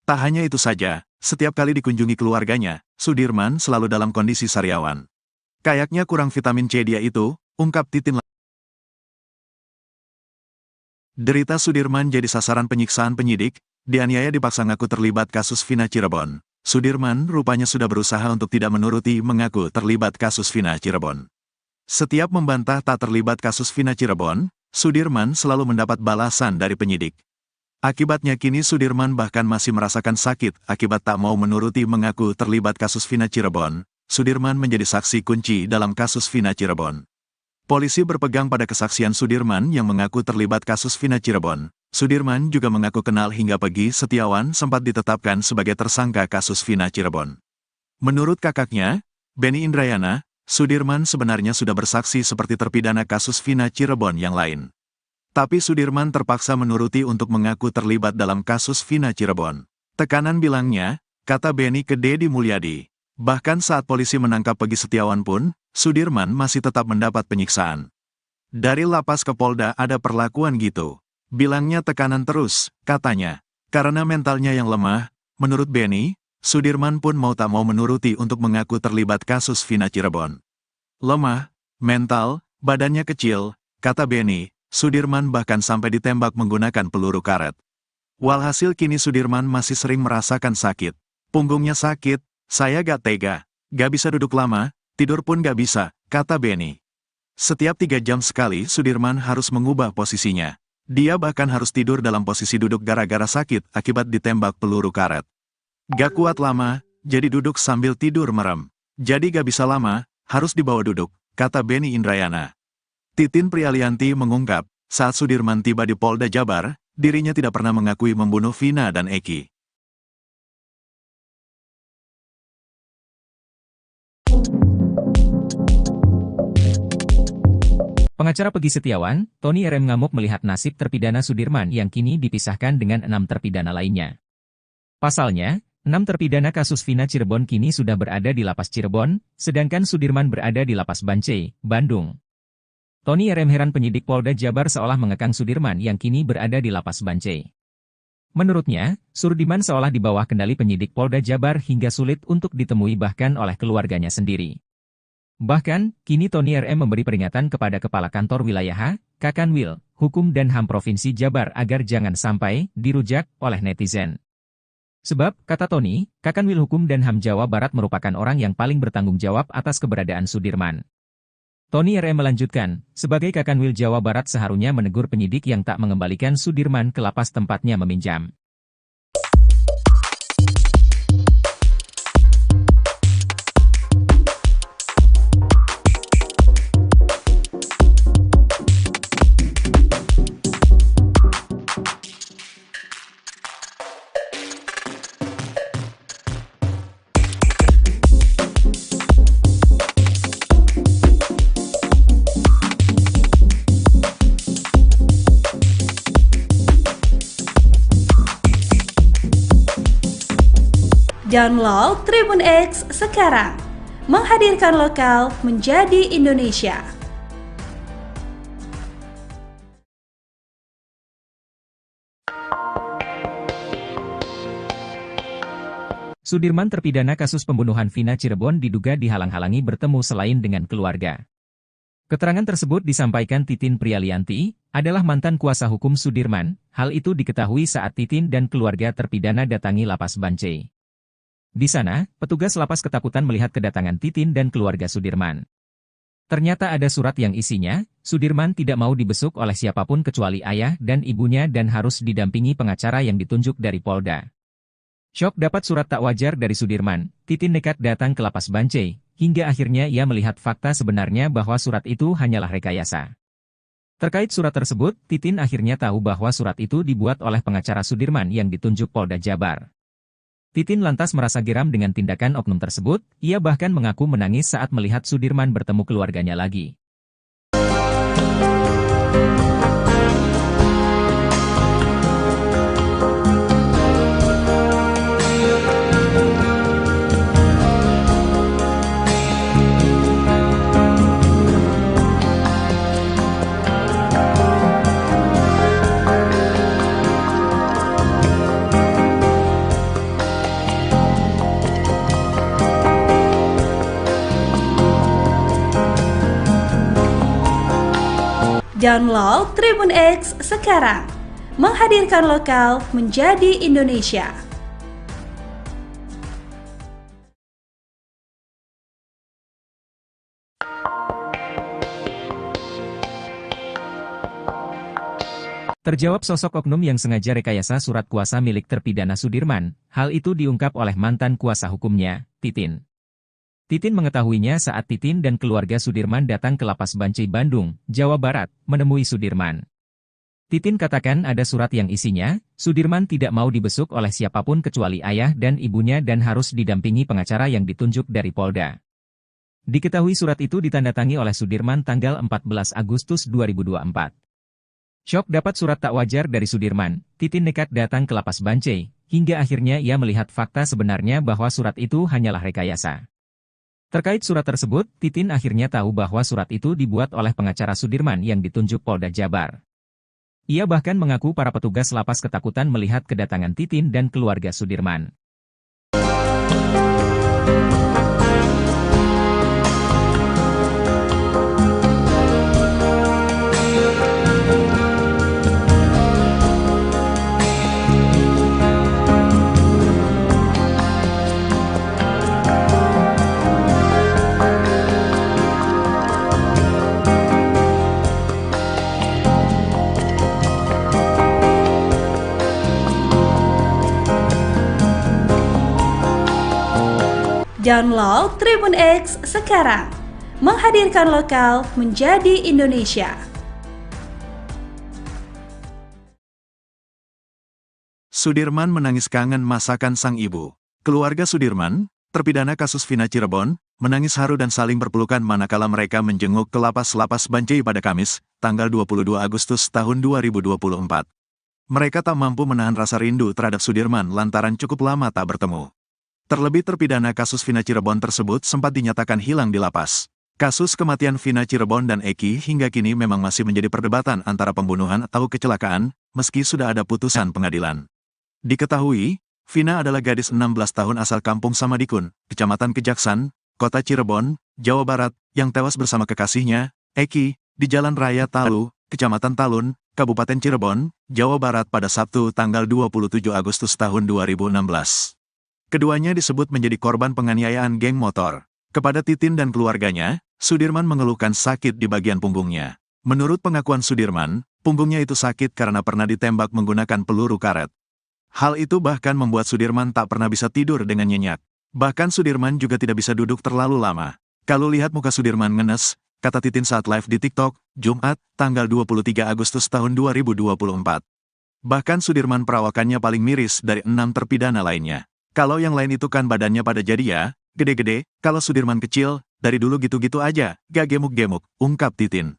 Tak hanya itu saja, setiap kali dikunjungi keluarganya, Sudirman selalu dalam kondisi sariawan. Kayaknya kurang vitamin C dia itu, ungkap Titin. Derita Sudirman jadi sasaran penyiksaan penyidik, dianiaya dipaksa ngaku terlibat kasus Vina Cirebon. Sudirman rupanya sudah berusaha untuk tidak menuruti mengaku terlibat kasus Vina Cirebon. Setiap membantah tak terlibat kasus Vina Cirebon, Sudirman selalu mendapat balasan dari penyidik. Akibatnya kini Sudirman bahkan masih merasakan sakit akibat tak mau menuruti mengaku terlibat kasus Vina Cirebon. Sudirman menjadi saksi kunci dalam kasus Vina Cirebon. Polisi berpegang pada kesaksian Sudirman yang mengaku terlibat kasus Vina Cirebon. Sudirman juga mengaku kenal hingga Pegi Setiawan sempat ditetapkan sebagai tersangka kasus Vina Cirebon. Menurut kakaknya, Benny Indrayana, Sudirman sebenarnya sudah bersaksi seperti terpidana kasus Vina Cirebon yang lain. Tapi Sudirman terpaksa menuruti untuk mengaku terlibat dalam kasus Vina Cirebon. Tekanan bilangnya, kata Benny ke Deddy Mulyadi. Bahkan saat polisi menangkap Pegi Setiawan pun, Sudirman masih tetap mendapat penyiksaan. Dari lapas ke Polda ada perlakuan gitu. Bilangnya tekanan terus, katanya. Karena mentalnya yang lemah, menurut Benny, Sudirman pun mau tak mau menuruti untuk mengaku terlibat kasus Vina Cirebon. Lemah, mental, badannya kecil, kata Benny. Sudirman bahkan sampai ditembak menggunakan peluru karet. Walhasil kini Sudirman masih sering merasakan sakit. Punggungnya sakit, saya gak tega. Gak bisa duduk lama, tidur pun gak bisa, kata Benny. Setiap 3 jam sekali Sudirman harus mengubah posisinya. Dia bahkan harus tidur dalam posisi duduk gara-gara sakit akibat ditembak peluru karet. Gak kuat lama, jadi duduk sambil tidur merem. Jadi gak bisa lama, harus dibawa duduk, kata Benny Indrayana. Titin Prialianti mengungkap, saat Sudirman tiba di Polda Jabar, dirinya tidak pernah mengakui membunuh Vina dan Eki. Pengacara Pegi Setiawan, Tony RM ngamuk melihat nasib terpidana Sudirman yang kini dipisahkan dengan 6 terpidana lainnya. Pasalnya, 6 terpidana kasus Vina Cirebon kini sudah berada di Lapas Cirebon, sedangkan Sudirman berada di Lapas Bancai, Bandung. Tony RM heran penyidik Polda Jabar seolah mengekang Sudirman yang kini berada di Lapas Bancai. Menurutnya, Sudirman seolah di bawah kendali penyidik Polda Jabar hingga sulit untuk ditemui bahkan oleh keluarganya sendiri. Bahkan, kini Tony RM memberi peringatan kepada Kepala Kantor Wilayah Kakanwil, Hukum dan HAM Provinsi Jabar agar jangan sampai dirujak oleh netizen. Sebab, kata Tony, Kakanwil Hukum dan HAM Jawa Barat merupakan orang yang paling bertanggung jawab atas keberadaan Sudirman. Tony RM melanjutkan, sebagai Kakanwil Jawa Barat seharusnya menegur penyidik yang tak mengembalikan Sudirman ke lapas tempatnya meminjam. Download Tribun X sekarang, menghadirkan lokal menjadi Indonesia. Sudirman terpidana kasus pembunuhan Vina Cirebon diduga dihalang-halangi bertemu selain dengan keluarga. Keterangan tersebut disampaikan Titin Prialianti, adalah mantan kuasa hukum Sudirman. Hal itu diketahui saat Titin dan keluarga terpidana datangi Lapas Bancai. Di sana, petugas lapas ketakutan melihat kedatangan Titin dan keluarga Sudirman. Ternyata ada surat yang isinya, Sudirman tidak mau dibesuk oleh siapapun kecuali ayah dan ibunya dan harus didampingi pengacara yang ditunjuk dari Polda. Syok dapat surat tak wajar dari Sudirman, Titin nekat datang ke Lapas Bancai, hingga akhirnya ia melihat fakta sebenarnya bahwa surat itu hanyalah rekayasa. Terkait surat tersebut, Titin akhirnya tahu bahwa surat itu dibuat oleh pengacara Sudirman yang ditunjuk Polda Jabar. Titin lantas merasa geram dengan tindakan oknum tersebut, ia bahkan mengaku menangis saat melihat Sudirman bertemu keluarganya lagi. Download Tribun X sekarang, menghadirkan lokal menjadi Indonesia. Terjawab sosok oknum yang sengaja rekayasa surat kuasa milik terpidana Sudirman. Hal itu diungkap oleh mantan kuasa hukumnya, Titin. Titin mengetahuinya saat Titin dan keluarga Sudirman datang ke Lapas Bancai Bandung, Jawa Barat, menemui Sudirman. Titin katakan ada surat yang isinya, Sudirman tidak mau dibesuk oleh siapapun kecuali ayah dan ibunya dan harus didampingi pengacara yang ditunjuk dari Polda. Diketahui surat itu ditandatangani oleh Sudirman tanggal 14 Agustus 2024. Syok dapat surat tak wajar dari Sudirman, Titin nekat datang ke Lapas Bancai, hingga akhirnya ia melihat fakta sebenarnya bahwa surat itu hanyalah rekayasa. Terkait surat tersebut, Titin akhirnya tahu bahwa surat itu dibuat oleh pengacara Sudirman yang ditunjuk Polda Jabar. Ia bahkan mengaku para petugas lapas ketakutan melihat kedatangan Titin dan keluarga Sudirman. Download Tribun X sekarang, menghadirkan lokal menjadi Indonesia. Sudirman menangis kangen masakan sang ibu. Keluarga Sudirman, terpidana kasus Vina Cirebon, menangis haru dan saling berpelukan manakala mereka menjenguk ke Lapas Bancai pada Kamis, tanggal 22 Agustus tahun 2024. Mereka tak mampu menahan rasa rindu terhadap Sudirman lantaran cukup lama tak bertemu. Terlebih terpidana kasus Vina Cirebon tersebut sempat dinyatakan hilang di lapas. Kasus kematian Vina Cirebon dan Eki hingga kini memang masih menjadi perdebatan antara pembunuhan atau kecelakaan, meski sudah ada putusan pengadilan. Diketahui, Vina adalah gadis 16 tahun asal Kampung Samadikun, Kecamatan Kejaksan, Kota Cirebon, Jawa Barat, yang tewas bersama kekasihnya, Eki, di Jalan Raya Talu, Kecamatan Talun, Kabupaten Cirebon, Jawa Barat pada Sabtu tanggal 27 Agustus tahun 2016. Keduanya disebut menjadi korban penganiayaan geng motor. Kepada Titin dan keluarganya, Sudirman mengeluhkan sakit di bagian punggungnya. Menurut pengakuan Sudirman, punggungnya itu sakit karena pernah ditembak menggunakan peluru karet. Hal itu bahkan membuat Sudirman tak pernah bisa tidur dengan nyenyak. Bahkan Sudirman juga tidak bisa duduk terlalu lama. Kalau lihat muka Sudirman ngenes, kata Titin saat live di TikTok, Jumat, tanggal 23 Agustus tahun 2024. Bahkan Sudirman perawakannya paling miris dari 6 terpidana lainnya. Kalau yang lain itu kan badannya pada jadi ya, gede-gede, kalau Sudirman kecil, dari dulu gitu-gitu aja, gak gemuk-gemuk, ungkap Titin.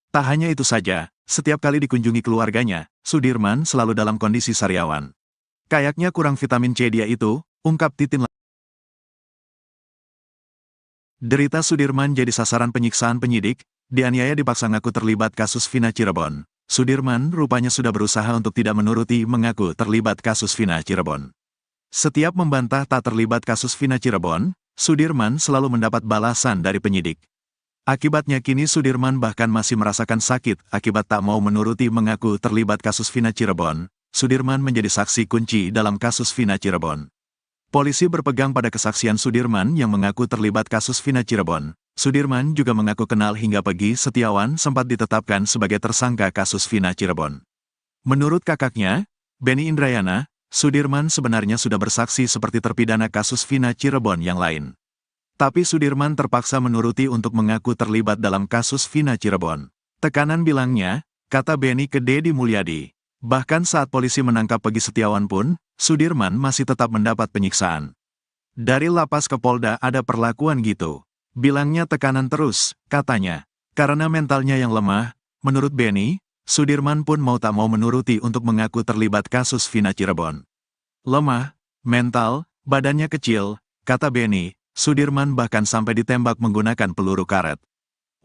Tak hanya itu saja, setiap kali dikunjungi keluarganya, Sudirman selalu dalam kondisi sariawan. Kayaknya kurang vitamin C dia itu, ungkap Titin. Derita Sudirman jadi sasaran penyiksaan penyidik, dianiaya dipaksa ngaku terlibat kasus Vina Cirebon. Sudirman rupanya sudah berusaha untuk tidak menuruti mengaku terlibat kasus Vina Cirebon. Setiap membantah tak terlibat kasus Vina Cirebon, Sudirman selalu mendapat balasan dari penyidik. Akibatnya kini Sudirman bahkan masih merasakan sakit akibat tak mau menuruti mengaku terlibat kasus Vina Cirebon. Sudirman menjadi saksi kunci dalam kasus Vina Cirebon. Polisi berpegang pada kesaksian Sudirman yang mengaku terlibat kasus Vina Cirebon. Sudirman juga mengaku kenal hingga Pegi Setiawan sempat ditetapkan sebagai tersangka kasus Vina Cirebon. Menurut kakaknya, Benny Indrayana, Sudirman sebenarnya sudah bersaksi seperti terpidana kasus Vina Cirebon yang lain. Tapi Sudirman terpaksa menuruti untuk mengaku terlibat dalam kasus Vina Cirebon. Tekanan bilangnya, kata Benny ke Deddy Mulyadi. Bahkan saat polisi menangkap Pegi Setiawan pun, Sudirman masih tetap mendapat penyiksaan. Dari lapas ke Polda ada perlakuan gitu. Bilangnya tekanan terus, katanya. Karena mentalnya yang lemah, menurut Benny, Sudirman pun mau tak mau menuruti untuk mengaku terlibat kasus Vina Cirebon. Lemah, mental, badannya kecil, kata Benny, Sudirman bahkan sampai ditembak menggunakan peluru karet.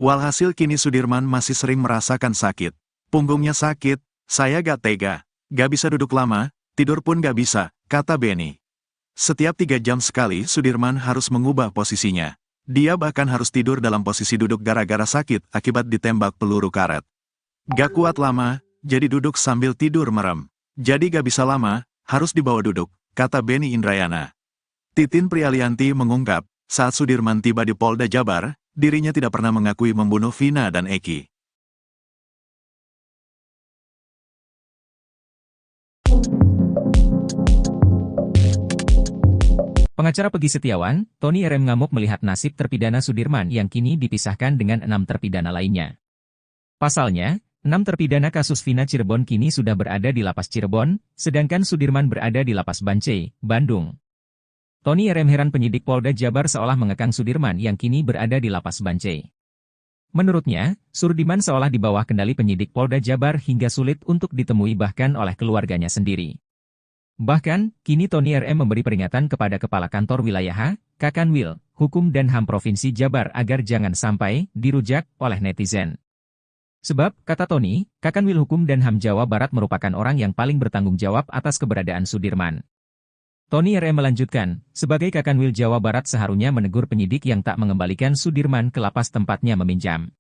Walhasil kini Sudirman masih sering merasakan sakit. Punggungnya sakit, saya gak tega, gak bisa duduk lama, tidur pun gak bisa, kata Benny. Setiap 3 jam sekali Sudirman harus mengubah posisinya. Dia bahkan harus tidur dalam posisi duduk gara-gara sakit akibat ditembak peluru karet. Gak kuat lama, jadi duduk sambil tidur merem. Jadi gak bisa lama, harus dibawa duduk, kata Beni Indrayana. Titin Prialianti mengungkap, saat Sudirman tiba di Polda Jabar, dirinya tidak pernah mengakui membunuh Vina dan Eki. Pengacara Pegi Setiawan, Tony RM ngamuk melihat nasib terpidana Sudirman yang kini dipisahkan dengan 6 terpidana lainnya. Pasalnya, 6 terpidana kasus Vina Cirebon kini sudah berada di Lapas Cirebon, sedangkan Sudirman berada di Lapas Bancai, Bandung. Tony RM heran penyidik Polda Jabar seolah mengekang Sudirman yang kini berada di Lapas Bancai. Menurutnya, Sudirman seolah di bawah kendali penyidik Polda Jabar hingga sulit untuk ditemui bahkan oleh keluarganya sendiri. Bahkan, kini Tony RM memberi peringatan kepada Kepala Kantor Wilayah Kakanwil, Hukum dan HAM Provinsi Jabar agar jangan sampai dirujak oleh netizen. Sebab, kata Tony, Kakanwil Hukum dan HAM Jawa Barat merupakan orang yang paling bertanggung jawab atas keberadaan Sudirman. Tony RM melanjutkan, sebagai Kakanwil Jawa Barat seharusnya menegur penyidik yang tak mengembalikan Sudirman ke lapas tempatnya meminjam.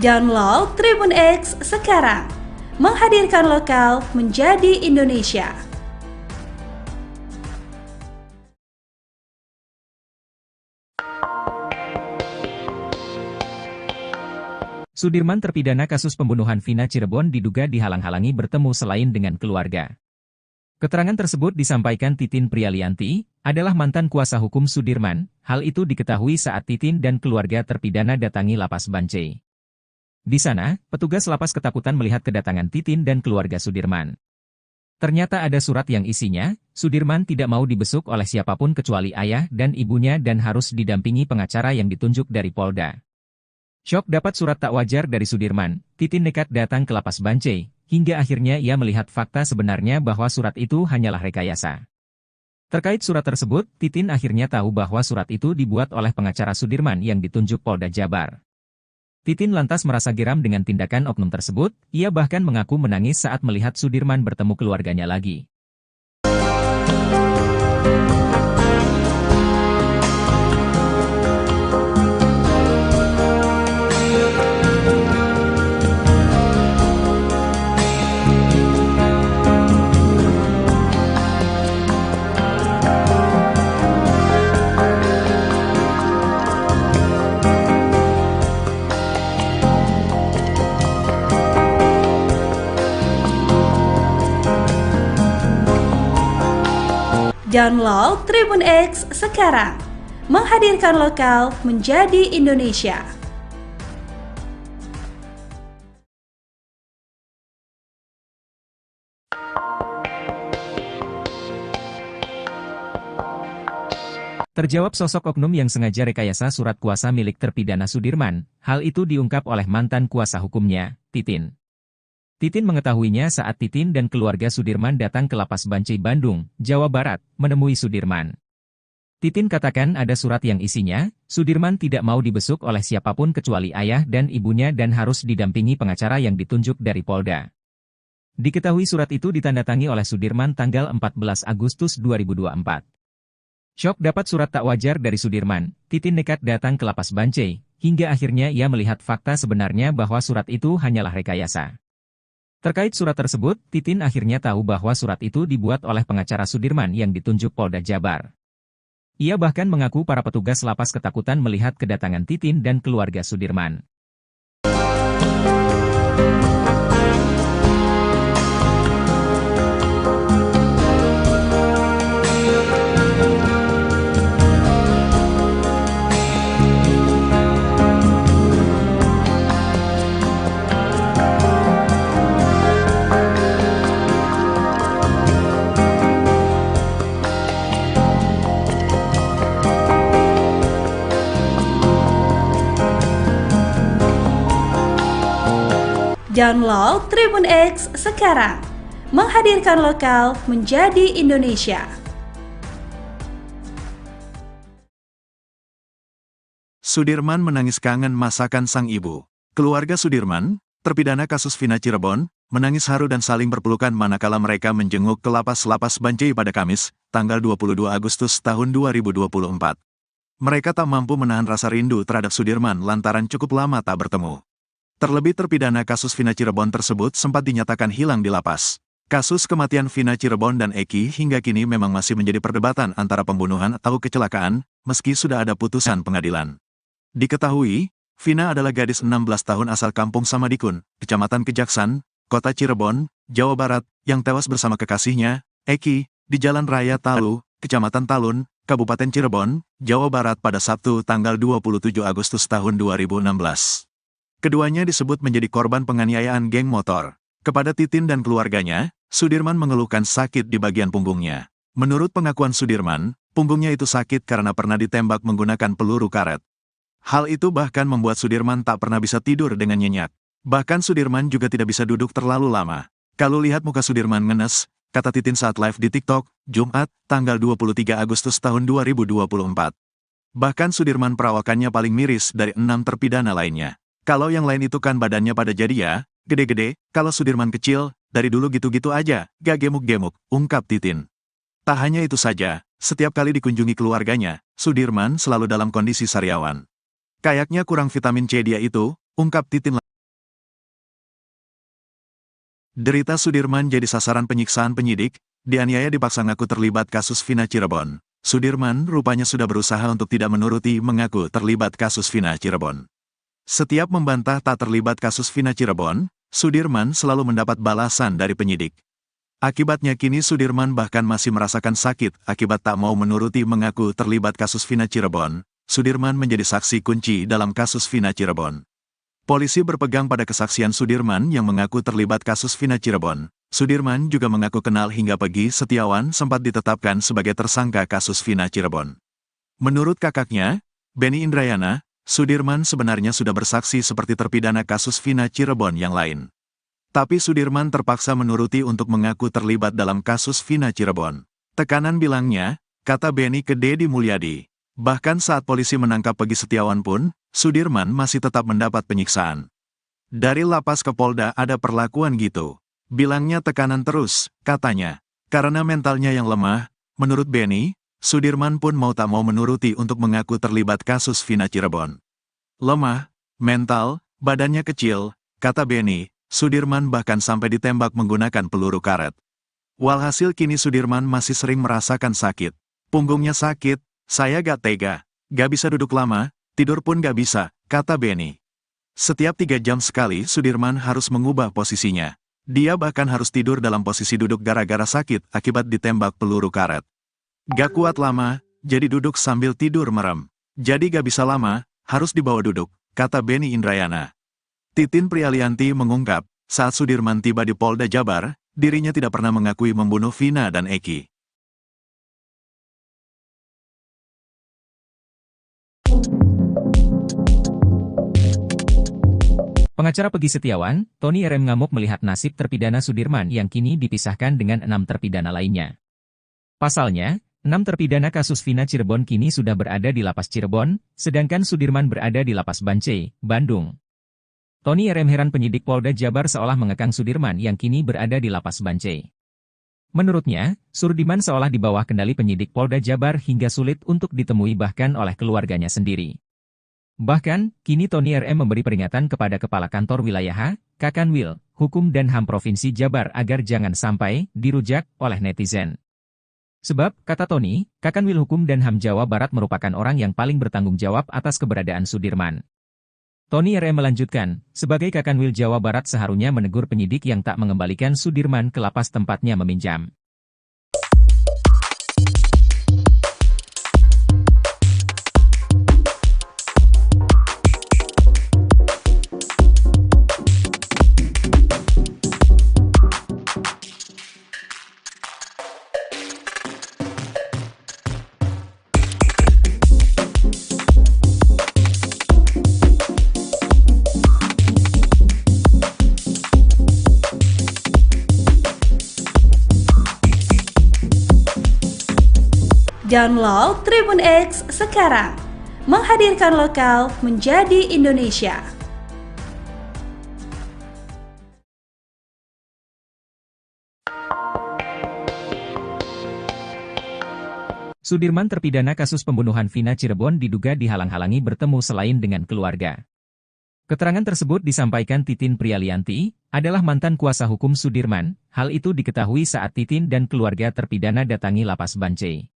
Download Tribun X sekarang, menghadirkan lokal menjadi Indonesia. Sudirman terpidana kasus pembunuhan Vina Cirebon diduga dihalang-halangi bertemu selain dengan keluarga. Keterangan tersebut disampaikan Titin Prialianti, adalah mantan kuasa hukum Sudirman. Hal itu diketahui saat Titin dan keluarga terpidana datangi Lapas Bancai. Di sana, petugas lapas ketakutan melihat kedatangan Titin dan keluarga Sudirman. Ternyata ada surat yang isinya, Sudirman tidak mau dibesuk oleh siapapun kecuali ayah dan ibunya dan harus didampingi pengacara yang ditunjuk dari Polda. Syok dapat surat tak wajar dari Sudirman, Titin nekat datang ke Lapas Bancai, hingga akhirnya ia melihat fakta sebenarnya bahwa surat itu hanyalah rekayasa. Terkait surat tersebut, Titin akhirnya tahu bahwa surat itu dibuat oleh pengacara Sudirman yang ditunjuk Polda Jabar. Titin lantas merasa geram dengan tindakan oknum tersebut, ia bahkan mengaku menangis saat melihat Sudirman bertemu keluarganya lagi. Download Tribun X sekarang, menghadirkan lokal menjadi Indonesia. Terjawab sosok oknum yang sengaja rekayasa surat kuasa milik terpidana Sudirman, hal itu diungkap oleh mantan kuasa hukumnya, Titin. Titin mengetahuinya saat Titin dan keluarga Sudirman datang ke Lapas Bancai Bandung, Jawa Barat, menemui Sudirman. Titin katakan ada surat yang isinya, Sudirman tidak mau dibesuk oleh siapapun kecuali ayah dan ibunya dan harus didampingi pengacara yang ditunjuk dari Polda. Diketahui surat itu ditandatangani oleh Sudirman tanggal 14 Agustus 2024. Syok dapat surat tak wajar dari Sudirman, Titin nekat datang ke Lapas Bancai, hingga akhirnya ia melihat fakta sebenarnya bahwa surat itu hanyalah rekayasa. Terkait surat tersebut, Titin akhirnya tahu bahwa surat itu dibuat oleh pengacara Sudirman yang ditunjuk Polda Jabar. Ia bahkan mengaku para petugas lapas ketakutan melihat kedatangan Titin dan keluarga Sudirman. Download Tribun X sekarang. Menghadirkan lokal menjadi Indonesia. Sudirman menangis kangen masakan sang ibu. Keluarga Sudirman, terpidana kasus Vina Cirebon, menangis haru dan saling berpelukan manakala mereka menjenguk ke lapas Bancai pada Kamis, tanggal 22 Agustus tahun 2024. Mereka tak mampu menahan rasa rindu terhadap Sudirman lantaran cukup lama tak bertemu. Terlebih terpidana kasus Vina Cirebon tersebut sempat dinyatakan hilang di lapas. Kasus kematian Vina Cirebon dan Eki hingga kini memang masih menjadi perdebatan antara pembunuhan atau kecelakaan, meski sudah ada putusan pengadilan. Diketahui, Vina adalah gadis 16 tahun asal kampung Samadikun, Kecamatan Kejaksan, Kota Cirebon, Jawa Barat, yang tewas bersama kekasihnya, Eki, di Jalan Raya Talu, Kecamatan Talun, Kabupaten Cirebon, Jawa Barat pada Sabtu tanggal 27 Agustus tahun 2016. Keduanya disebut menjadi korban penganiayaan geng motor. Kepada Titin dan keluarganya, Sudirman mengeluhkan sakit di bagian punggungnya. Menurut pengakuan Sudirman, punggungnya itu sakit karena pernah ditembak menggunakan peluru karet. Hal itu bahkan membuat Sudirman tak pernah bisa tidur dengan nyenyak. Bahkan Sudirman juga tidak bisa duduk terlalu lama. Kalau lihat muka Sudirman ngenes, kata Titin saat live di TikTok, Jumat, tanggal 23 Agustus tahun 2024. Bahkan Sudirman perawakannya paling miris dari 6 terpidana lainnya. Kalau yang lain itu kan badannya pada jadi ya, gede-gede, kalau Sudirman kecil, dari dulu gitu-gitu aja, gak gemuk-gemuk, ungkap Titin. Tak hanya itu saja, setiap kali dikunjungi keluarganya, Sudirman selalu dalam kondisi sariawan. Kayaknya kurang vitamin C dia itu, ungkap Titin. Derita Sudirman jadi sasaran penyiksaan penyidik, dianiaya dipaksa ngaku terlibat kasus Vina Cirebon. Sudirman rupanya sudah berusaha untuk tidak menuruti mengaku terlibat kasus Vina Cirebon. Setiap membantah tak terlibat kasus Vina Cirebon, Sudirman selalu mendapat balasan dari penyidik. Akibatnya kini Sudirman bahkan masih merasakan sakit akibat tak mau menuruti mengaku terlibat kasus Vina Cirebon. Sudirman menjadi saksi kunci dalam kasus Vina Cirebon. Polisi berpegang pada kesaksian Sudirman yang mengaku terlibat kasus Vina Cirebon. Sudirman juga mengaku kenal hingga Pegi Setiawan sempat ditetapkan sebagai tersangka kasus Vina Cirebon. Menurut kakaknya, Benny Indrayana, Sudirman sebenarnya sudah bersaksi seperti terpidana kasus Vina Cirebon yang lain. Tapi Sudirman terpaksa menuruti untuk mengaku terlibat dalam kasus Vina Cirebon. Tekanan bilangnya, kata Benny ke Deddy Mulyadi. Bahkan saat polisi menangkap Pegi Setiawan pun, Sudirman masih tetap mendapat penyiksaan. Dari lapas ke Polda ada perlakuan gitu. Bilangnya tekanan terus, katanya. Karena mentalnya yang lemah, menurut Benny, Sudirman pun mau tak mau menuruti untuk mengaku terlibat kasus Vina Cirebon. Lemah, mental, badannya kecil, kata Benny, Sudirman bahkan sampai ditembak menggunakan peluru karet. Walhasil kini Sudirman masih sering merasakan sakit. Punggungnya sakit, saya gak tega, gak bisa duduk lama, tidur pun gak bisa, kata Benny. Setiap 3 jam sekali Sudirman harus mengubah posisinya. Dia bahkan harus tidur dalam posisi duduk gara-gara sakit akibat ditembak peluru karet. Gak kuat lama, jadi duduk sambil tidur merem. Jadi gak bisa lama, harus dibawa duduk, kata Benny Indrayana. Titin Prialianti mengungkap, saat Sudirman tiba di Polda Jabar, dirinya tidak pernah mengakui membunuh Vina dan Eki. Pengacara Pegi Setiawan, Tony RM ngamuk melihat nasib terpidana Sudirman yang kini dipisahkan dengan 6 terpidana lainnya. Pasalnya, 6 terpidana kasus Vina Cirebon kini sudah berada di lapas Cirebon, sedangkan Sudirman berada di lapas Bancai, Bandung. Tony RM heran penyidik Polda Jabar seolah mengekang Sudirman yang kini berada di lapas Bancai. Menurutnya, Sudirman seolah di bawah kendali penyidik Polda Jabar hingga sulit untuk ditemui bahkan oleh keluarganya sendiri. Bahkan, kini Tony RM memberi peringatan kepada Kepala Kantor Wilayah Kakanwil, Hukum dan HAM Provinsi Jabar agar jangan sampai dirujak oleh netizen. Sebab, kata Tony, Kakanwil Hukum dan HAM Jawa Barat merupakan orang yang paling bertanggung jawab atas keberadaan Sudirman. Tony RM melanjutkan, sebagai Kakanwil Jawa Barat seharusnya menegur penyidik yang tak mengembalikan Sudirman ke lapas tempatnya meminjam. Download Tribun X sekarang. Menghadirkan lokal menjadi Indonesia. Sudirman terpidana kasus pembunuhan Vina Cirebon diduga dihalang-halangi bertemu selain dengan keluarga. Keterangan tersebut disampaikan Titin Prialianti, adalah mantan kuasa hukum Sudirman. Hal itu diketahui saat Titin dan keluarga terpidana datangi Lapas Bancai.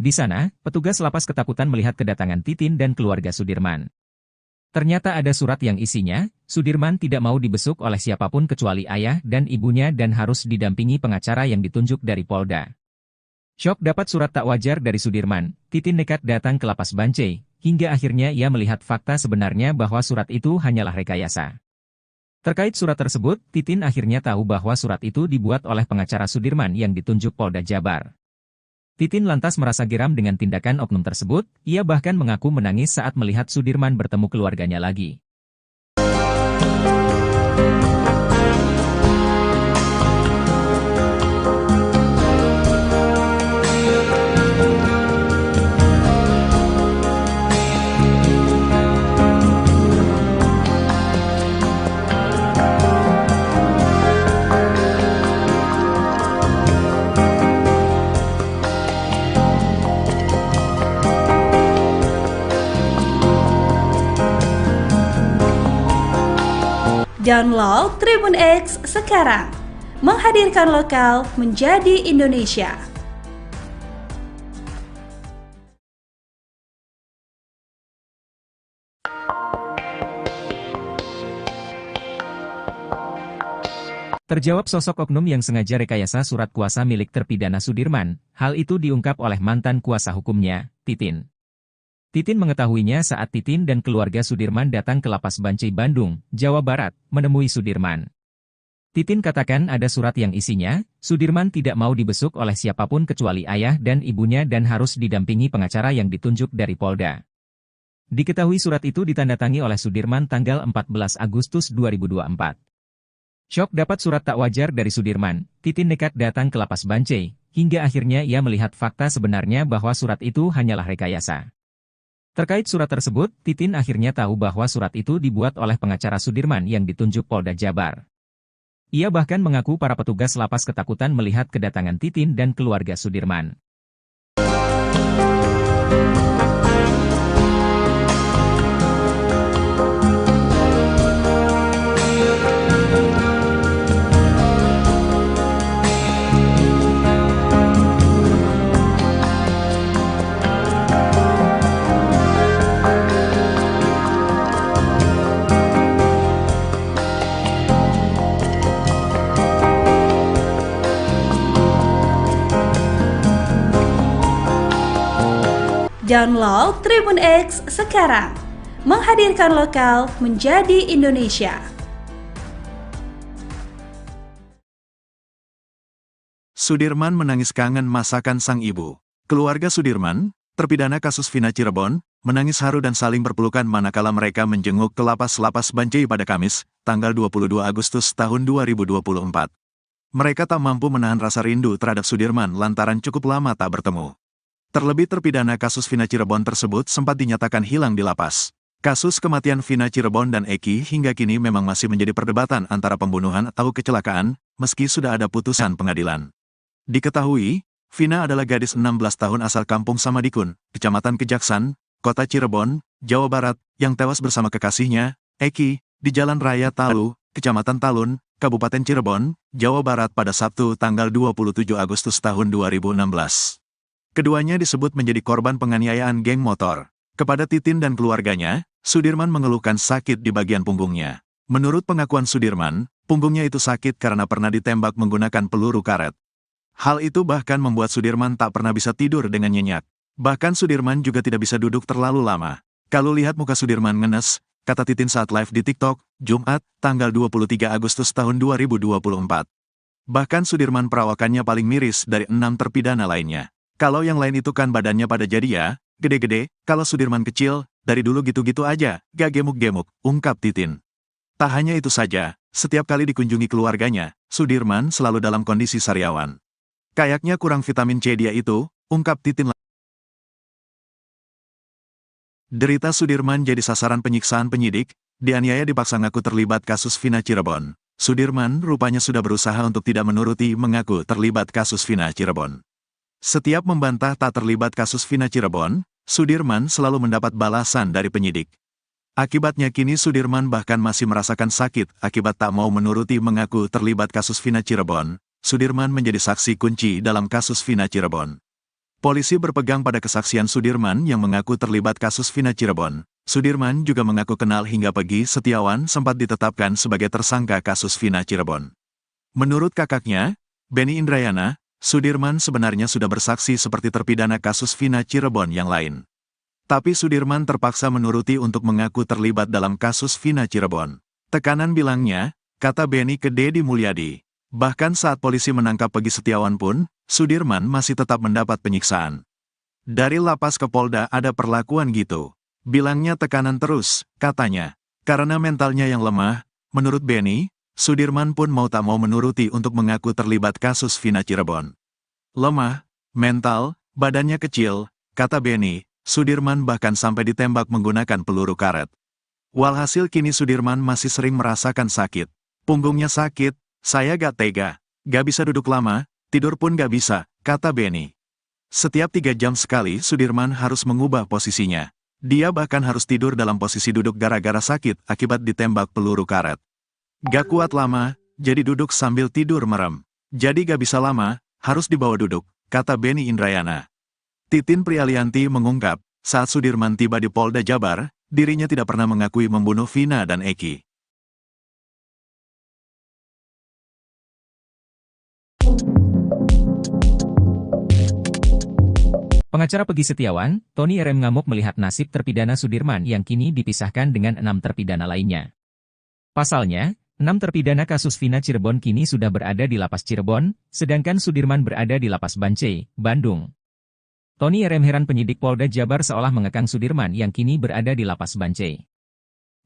Di sana, petugas lapas ketakutan melihat kedatangan Titin dan keluarga Sudirman. Ternyata ada surat yang isinya, Sudirman tidak mau dibesuk oleh siapapun kecuali ayah dan ibunya dan harus didampingi pengacara yang ditunjuk dari Polda. Syok dapat surat tak wajar dari Sudirman, Titin nekat datang ke Lapas Bancai, hingga akhirnya ia melihat fakta sebenarnya bahwa surat itu hanyalah rekayasa. Terkait surat tersebut, Titin akhirnya tahu bahwa surat itu dibuat oleh pengacara Sudirman yang ditunjuk Polda Jabar. Titin lantas merasa geram dengan tindakan oknum tersebut, ia bahkan mengaku menangis saat melihat Sudirman bertemu keluarganya lagi. Download Tribun X sekarang. Menghadirkan lokal menjadi Indonesia. Terjawab sosok oknum yang sengaja rekayasa surat kuasa milik terpidana Sudirman, hal itu diungkap oleh mantan kuasa hukumnya, Titin. Titin mengetahuinya saat Titin dan keluarga Sudirman datang ke Lapas Bancai Bandung, Jawa Barat, menemui Sudirman. Titin katakan ada surat yang isinya, Sudirman tidak mau dibesuk oleh siapapun kecuali ayah dan ibunya dan harus didampingi pengacara yang ditunjuk dari Polda. Diketahui surat itu ditandatangani oleh Sudirman tanggal 14 Agustus 2024. Syok dapat surat tak wajar dari Sudirman, Titin nekat datang ke Lapas Bancai, hingga akhirnya ia melihat fakta sebenarnya bahwa surat itu hanyalah rekayasa. Terkait surat tersebut, Titin akhirnya tahu bahwa surat itu dibuat oleh pengacara Sudirman yang ditunjuk Polda Jabar. Ia bahkan mengaku para petugas lapas ketakutan melihat kedatangan Titin dan keluarga Sudirman. Download Tribun X sekarang. Menghadirkan lokal menjadi Indonesia. Sudirman menangis kangen masakan sang ibu. Keluarga Sudirman, terpidana kasus Vina Cirebon, menangis haru dan saling berpelukan manakala mereka menjenguk ke Lapas Bancai pada Kamis, tanggal 22 Agustus tahun 2024. Mereka tak mampu menahan rasa rindu terhadap Sudirman lantaran cukup lama tak bertemu. Terlebih terpidana kasus Vina Cirebon tersebut sempat dinyatakan hilang di lapas. Kasus kematian Vina Cirebon dan Eki hingga kini memang masih menjadi perdebatan antara pembunuhan atau kecelakaan, meski sudah ada putusan pengadilan. Diketahui, Vina adalah gadis 16 tahun asal Kampung Samadikun, Kecamatan Kejaksan, Kota Cirebon, Jawa Barat, yang tewas bersama kekasihnya, Eki, di Jalan Raya Talu, Kecamatan Talun, Kabupaten Cirebon, Jawa Barat pada Sabtu tanggal 27 Agustus tahun 2016. Keduanya disebut menjadi korban penganiayaan geng motor. Kepada Titin dan keluarganya, Sudirman mengeluhkan sakit di bagian punggungnya. Menurut pengakuan Sudirman, punggungnya itu sakit karena pernah ditembak menggunakan peluru karet. Hal itu bahkan membuat Sudirman tak pernah bisa tidur dengan nyenyak. Bahkan Sudirman juga tidak bisa duduk terlalu lama. Kalau lihat muka Sudirman ngenes, kata Titin saat live di TikTok, Jumat, tanggal 23 Agustus tahun 2024. Bahkan Sudirman perawakannya paling miris dari 6 terpidana lainnya. Kalau yang lain itu kan badannya pada jadi ya, gede-gede, kalau Sudirman kecil, dari dulu gitu-gitu aja, gak gemuk-gemuk, ungkap Titin. Tak hanya itu saja, setiap kali dikunjungi keluarganya, Sudirman selalu dalam kondisi sariawan. Kayaknya kurang vitamin C dia itu, ungkap Titin. Derita Sudirman jadi sasaran penyiksaan penyidik, dianiaya dipaksa ngaku terlibat kasus Vina Cirebon. Sudirman rupanya sudah berusaha untuk tidak menuruti mengaku terlibat kasus Vina Cirebon. Setiap membantah tak terlibat kasus Vina Cirebon, Sudirman selalu mendapat balasan dari penyidik. Akibatnya kini Sudirman bahkan masih merasakan sakit akibat tak mau menuruti mengaku terlibat kasus Vina Cirebon. Sudirman menjadi saksi kunci dalam kasus Vina Cirebon. Polisi berpegang pada kesaksian Sudirman yang mengaku terlibat kasus Vina Cirebon. Sudirman juga mengaku kenal hingga Peggy Setiawan sempat ditetapkan sebagai tersangka kasus Vina Cirebon. Menurut kakaknya, Benny Indrayana, Sudirman sebenarnya sudah bersaksi seperti terpidana kasus Vina Cirebon yang lain. Tapi Sudirman terpaksa menuruti untuk mengaku terlibat dalam kasus Vina Cirebon. Tekanan bilangnya, kata Benny ke Deddy Mulyadi. Bahkan saat polisi menangkap Peggy Setiawan pun, Sudirman masih tetap mendapat penyiksaan. Dari lapas ke Polda ada perlakuan gitu. Bilangnya tekanan terus, katanya. Karena mentalnya yang lemah, menurut Benny, Sudirman pun mau tak mau menuruti untuk mengaku terlibat kasus Vina Cirebon. Lemah, mental, badannya kecil, kata Benny, Sudirman bahkan sampai ditembak menggunakan peluru karet. Walhasil kini Sudirman masih sering merasakan sakit. Punggungnya sakit, saya gak tega, gak bisa duduk lama, tidur pun gak bisa, kata Benny. Setiap 3 jam sekali Sudirman harus mengubah posisinya. Dia bahkan harus tidur dalam posisi duduk gara-gara sakit akibat ditembak peluru karet. Gak kuat lama, jadi duduk sambil tidur merem. Jadi gak bisa lama, harus dibawa duduk, kata Benny Indrayana. Titin Prialianti mengungkap, saat Sudirman tiba di Polda Jabar, dirinya tidak pernah mengakui membunuh Vina dan Eki. Pengacara Peggy Setiawan, Tony RM ngamuk melihat nasib terpidana Sudirman yang kini dipisahkan dengan 6 terpidana lainnya. Pasalnya, 6 terpidana kasus Vina Cirebon kini sudah berada di Lapas Cirebon, sedangkan Sudirman berada di Lapas Bancai, Bandung. Tony RM heran penyidik Polda Jabar seolah mengekang Sudirman yang kini berada di Lapas Bancai.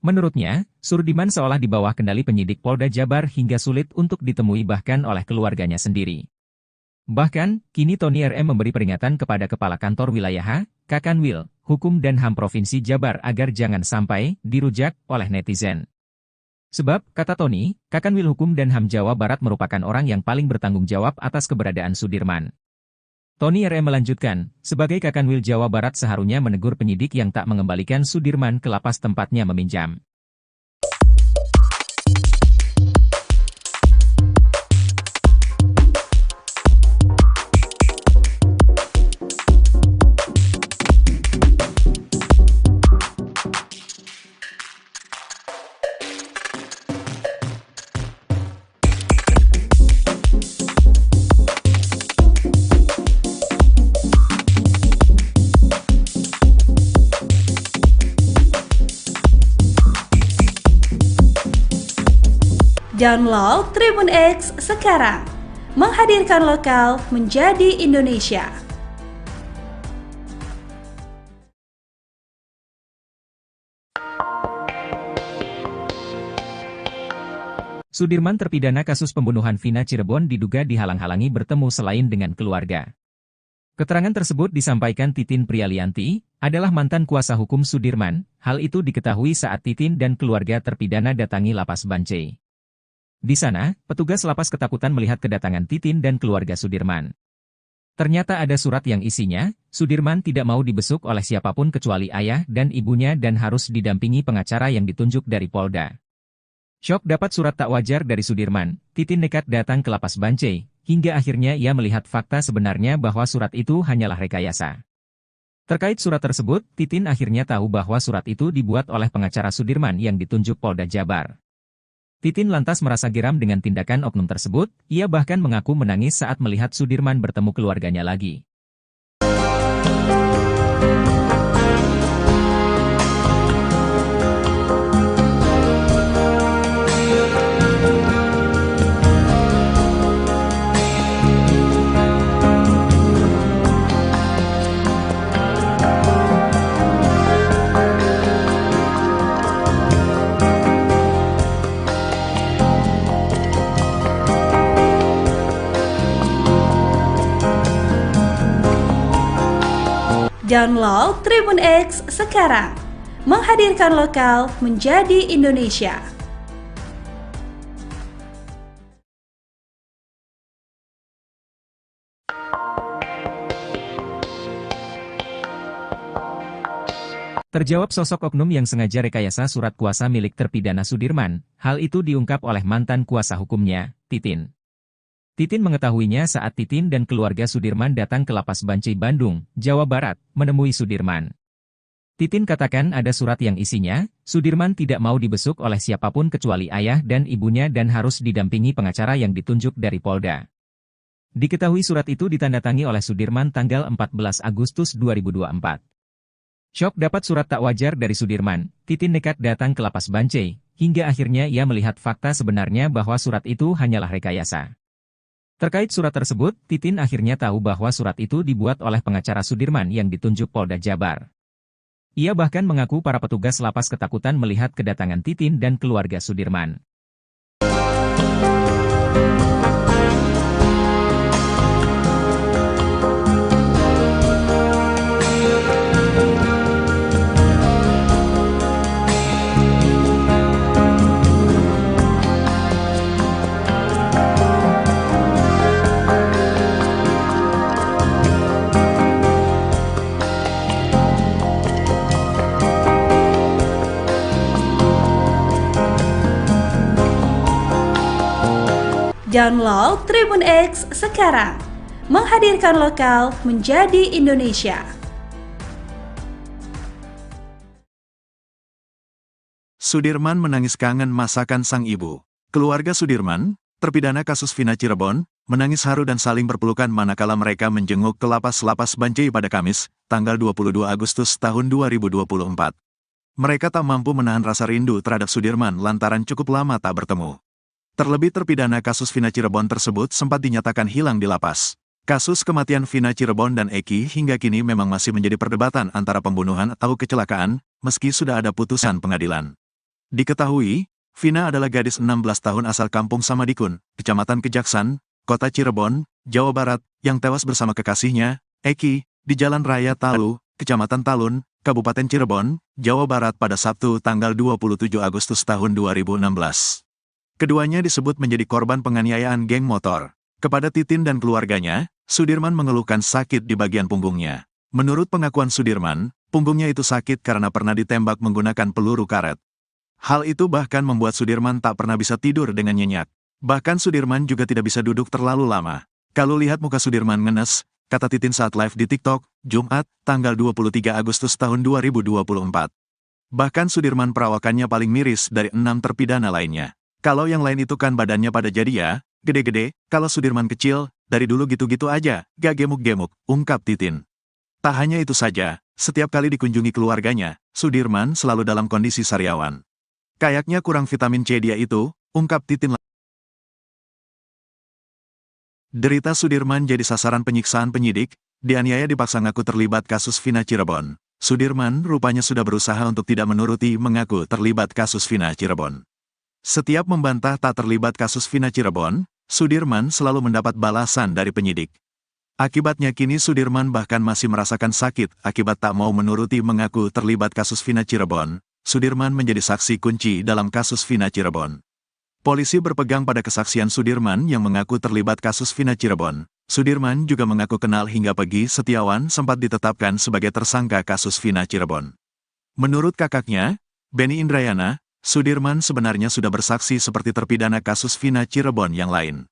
Menurutnya, Sudirman seolah di bawah kendali penyidik Polda Jabar hingga sulit untuk ditemui bahkan oleh keluarganya sendiri. Bahkan, kini Tony RM memberi peringatan kepada Kepala Kantor Wilayah Kakanwil, Hukum dan HAM Provinsi Jabar agar jangan sampai dirujak oleh netizen. Sebab, kata Tony, Kakanwil Hukum dan HAM Jawa Barat merupakan orang yang paling bertanggung jawab atas keberadaan Sudirman. Tony RM melanjutkan, sebagai Kakanwil Jawa Barat seharusnya menegur penyidik yang tak mengembalikan Sudirman ke lapas tempatnya meminjam. Download Tribun X sekarang, menghadirkan lokal menjadi Indonesia. Sudirman terpidana kasus pembunuhan Vina Cirebon diduga dihalang-halangi bertemu selain dengan keluarga. Keterangan tersebut disampaikan Titin Prialianti, adalah mantan kuasa hukum Sudirman. Hal itu diketahui saat Titin dan keluarga terpidana datangi Lapas Bancai. Di sana, petugas lapas ketakutan melihat kedatangan Titin dan keluarga Sudirman. Ternyata ada surat yang isinya, Sudirman tidak mau dibesuk oleh siapapun kecuali ayah dan ibunya dan harus didampingi pengacara yang ditunjuk dari Polda. Syok dapat surat tak wajar dari Sudirman, Titin nekat datang ke Lapas Bancai, hingga akhirnya ia melihat fakta sebenarnya bahwa surat itu hanyalah rekayasa. Terkait surat tersebut, Titin akhirnya tahu bahwa surat itu dibuat oleh pengacara Sudirman yang ditunjuk Polda Jabar. Titin lantas merasa geram dengan tindakan oknum tersebut, ia bahkan mengaku menangis saat melihat Sudirman bertemu keluarganya lagi. Download Tribun X sekarang. Menghadirkan lokal menjadi Indonesia. Terjawab sosok oknum yang sengaja rekayasa surat kuasa milik terpidana Sudirman. Hal itu diungkap oleh mantan kuasa hukumnya, Titin. Titin mengetahuinya saat Titin dan keluarga Sudirman datang ke Lapas Bancai Bandung, Jawa Barat, menemui Sudirman. Titin katakan ada surat yang isinya, Sudirman tidak mau dibesuk oleh siapapun kecuali ayah dan ibunya dan harus didampingi pengacara yang ditunjuk dari Polda. Diketahui surat itu ditandatangani oleh Sudirman tanggal 14 Agustus 2024. Syok dapat surat tak wajar dari Sudirman, Titin nekat datang ke Lapas Bancai, hingga akhirnya ia melihat fakta sebenarnya bahwa surat itu hanyalah rekayasa. Terkait surat tersebut, Titin akhirnya tahu bahwa surat itu dibuat oleh pengacara Sudirman yang ditunjuk Polda Jabar. Ia bahkan mengaku para petugas lapas ketakutan melihat kedatangan Titin dan keluarga Sudirman. Download Tribun X sekarang. Menghadirkan lokal menjadi Indonesia. Sudirman menangis kangen masakan sang ibu. Keluarga Sudirman, terpidana kasus Vina Cirebon, menangis haru dan saling berpelukan manakala mereka menjenguk ke Lapas Bancai pada Kamis, tanggal 22 Agustus tahun 2024. Mereka tak mampu menahan rasa rindu terhadap Sudirman lantaran cukup lama tak bertemu. Terlebih terpidana kasus Vina Cirebon tersebut sempat dinyatakan hilang di lapas. Kasus kematian Vina Cirebon dan Eki hingga kini memang masih menjadi perdebatan antara pembunuhan atau kecelakaan, meski sudah ada putusan pengadilan. Diketahui, Vina adalah gadis 16 tahun asal Kampung Samadikun, Kecamatan Kejaksan, Kota Cirebon, Jawa Barat, yang tewas bersama kekasihnya, Eki, di Jalan Raya Talu, Kecamatan Talun, Kabupaten Cirebon, Jawa Barat pada Sabtu tanggal 27 Agustus tahun 2016. Keduanya disebut menjadi korban penganiayaan geng motor. Kepada Titin dan keluarganya, Sudirman mengeluhkan sakit di bagian punggungnya. Menurut pengakuan Sudirman, punggungnya itu sakit karena pernah ditembak menggunakan peluru karet. Hal itu bahkan membuat Sudirman tak pernah bisa tidur dengan nyenyak. Bahkan Sudirman juga tidak bisa duduk terlalu lama. Kalau lihat muka Sudirman ngenes, kata Titin saat live di TikTok, Jumat, tanggal 23 Agustus tahun 2024. Bahkan Sudirman perawakannya paling miris dari 6 terpidana lainnya. Kalau yang lain itu kan badannya pada jadi ya, gede-gede, kalau Sudirman kecil, dari dulu gitu-gitu aja, gak gemuk-gemuk, ungkap Titin. Tak hanya itu saja, setiap kali dikunjungi keluarganya, Sudirman selalu dalam kondisi sariawan. Kayaknya kurang vitamin C dia itu, ungkap Titin. Derita Sudirman jadi sasaran penyiksaan penyidik, dianiaya dipaksa ngaku terlibat kasus Vina Cirebon. Sudirman rupanya sudah berusaha untuk tidak menuruti mengaku terlibat kasus Vina Cirebon. Setiap membantah tak terlibat kasus Vina Cirebon, Sudirman selalu mendapat balasan dari penyidik. Akibatnya kini Sudirman bahkan masih merasakan sakit akibat tak mau menuruti mengaku terlibat kasus Vina Cirebon. Sudirman menjadi saksi kunci dalam kasus Vina Cirebon. Polisi berpegang pada kesaksian Sudirman yang mengaku terlibat kasus Vina Cirebon. Sudirman juga mengaku kenal hingga Pegi Setiawan sempat ditetapkan sebagai tersangka kasus Vina Cirebon. Menurut kakaknya, Benny Indrayana, Sudirman sebenarnya sudah bersaksi seperti terpidana kasus Vina Cirebon yang lain.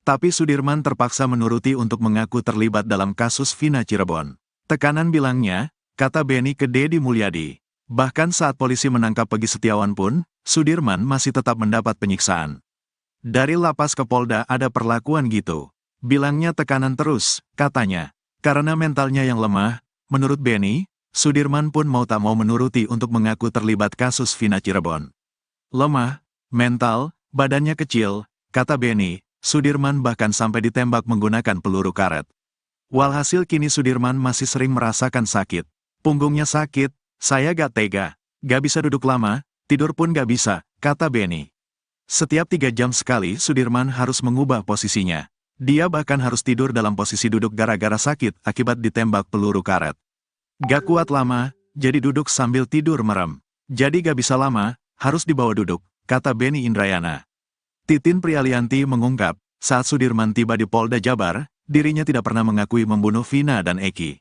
Tapi Sudirman terpaksa menuruti untuk mengaku terlibat dalam kasus Vina Cirebon. Tekanan bilangnya, kata Benny ke Deddy Mulyadi. Bahkan saat polisi menangkap Pegi Setiawan pun, Sudirman masih tetap mendapat penyiksaan. Dari lapas ke Polda ada perlakuan gitu. Bilangnya tekanan terus, katanya. Karena mentalnya yang lemah, menurut Benny, Sudirman pun mau tak mau menuruti untuk mengaku terlibat kasus Vina Cirebon. Lemah, mental, badannya kecil, kata Benny, Sudirman bahkan sampai ditembak menggunakan peluru karet. Walhasil kini Sudirman masih sering merasakan sakit. Punggungnya sakit, saya gak tega, gak bisa duduk lama, tidur pun gak bisa, kata Benny. Setiap 3 jam sekali Sudirman harus mengubah posisinya. Dia bahkan harus tidur dalam posisi duduk gara-gara sakit akibat ditembak peluru karet. Gak kuat lama, jadi duduk sambil tidur merem. Jadi gak bisa lama, harus dibawa duduk, kata Beni Indrayana. Titin Prialianti mengungkap, saat Sudirman tiba di Polda Jabar, dirinya tidak pernah mengakui membunuh Vina dan Eki.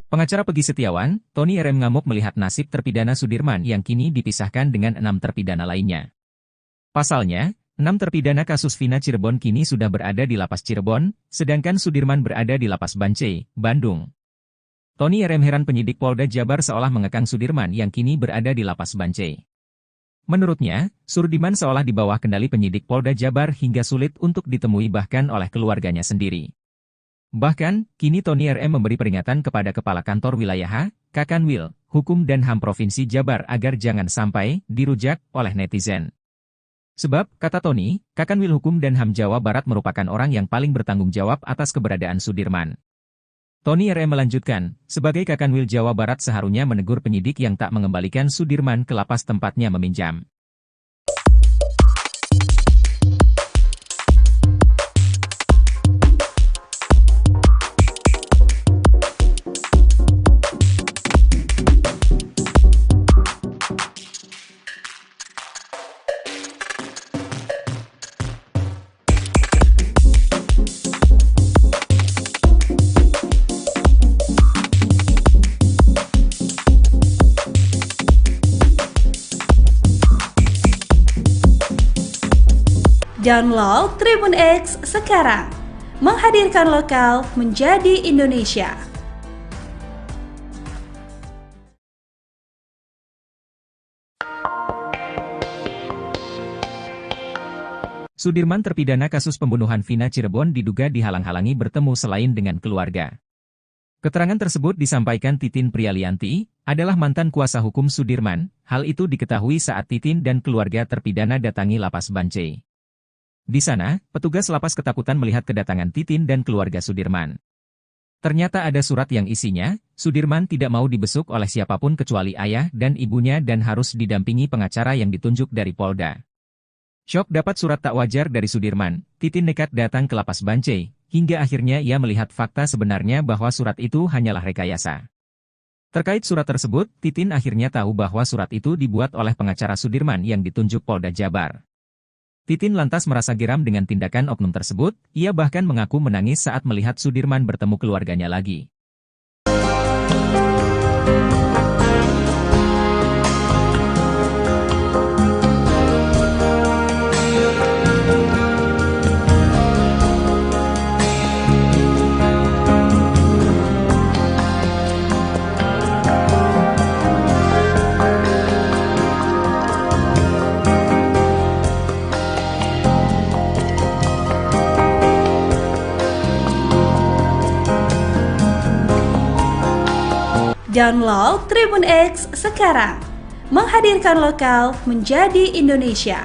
Pengacara Pegi Setiawan, Tony RM ngamuk melihat nasib terpidana Sudirman yang kini dipisahkan dengan 6 terpidana lainnya. Pasalnya, 6 terpidana kasus Vina Cirebon kini sudah berada di Lapas Cirebon, sedangkan Sudirman berada di Lapas Bancai, Bandung. Tony RM heran penyidik Polda Jabar seolah mengekang Sudirman yang kini berada di Lapas Bancai. Menurutnya, Sudirman seolah di bawah kendali penyidik Polda Jabar hingga sulit untuk ditemui bahkan oleh keluarganya sendiri. Bahkan, kini Tony RM memberi peringatan kepada Kepala Kantor Wilayah Kakanwil, Hukum dan HAM Provinsi Jabar agar jangan sampai dirujak oleh netizen. Sebab, kata Tony, Kakanwil Hukum dan HAM Jawa Barat merupakan orang yang paling bertanggung jawab atas keberadaan Sudirman. Tony RM melanjutkan, sebagai Kakanwil Jawa Barat seharusnya menegur penyidik yang tak mengembalikan Sudirman ke lapas tempatnya meminjam. Download Tribun X sekarang, menghadirkan lokal menjadi Indonesia. Sudirman terpidana kasus pembunuhan Vina Cirebon diduga dihalang-halangi bertemu selain dengan keluarga. Keterangan tersebut disampaikan Titin Prialianti, adalah mantan kuasa hukum Sudirman. Hal itu diketahui saat Titin dan keluarga terpidana datangi Lapas Bancai. Di sana, petugas lapas ketakutan melihat kedatangan Titin dan keluarga Sudirman. Ternyata ada surat yang isinya, Sudirman tidak mau dibesuk oleh siapapun kecuali ayah dan ibunya dan harus didampingi pengacara yang ditunjuk dari Polda. Syok dapat surat tak wajar dari Sudirman, Titin nekat datang ke Lapas Bancai, hingga akhirnya ia melihat fakta sebenarnya bahwa surat itu hanyalah rekayasa. Terkait surat tersebut, Titin akhirnya tahu bahwa surat itu dibuat oleh pengacara Sudirman yang ditunjuk Polda Jabar. Titin lantas merasa geram dengan tindakan oknum tersebut, ia bahkan mengaku menangis saat melihat Sudirman bertemu keluarganya lagi. Download Tribun X sekarang, menghadirkan lokal menjadi Indonesia.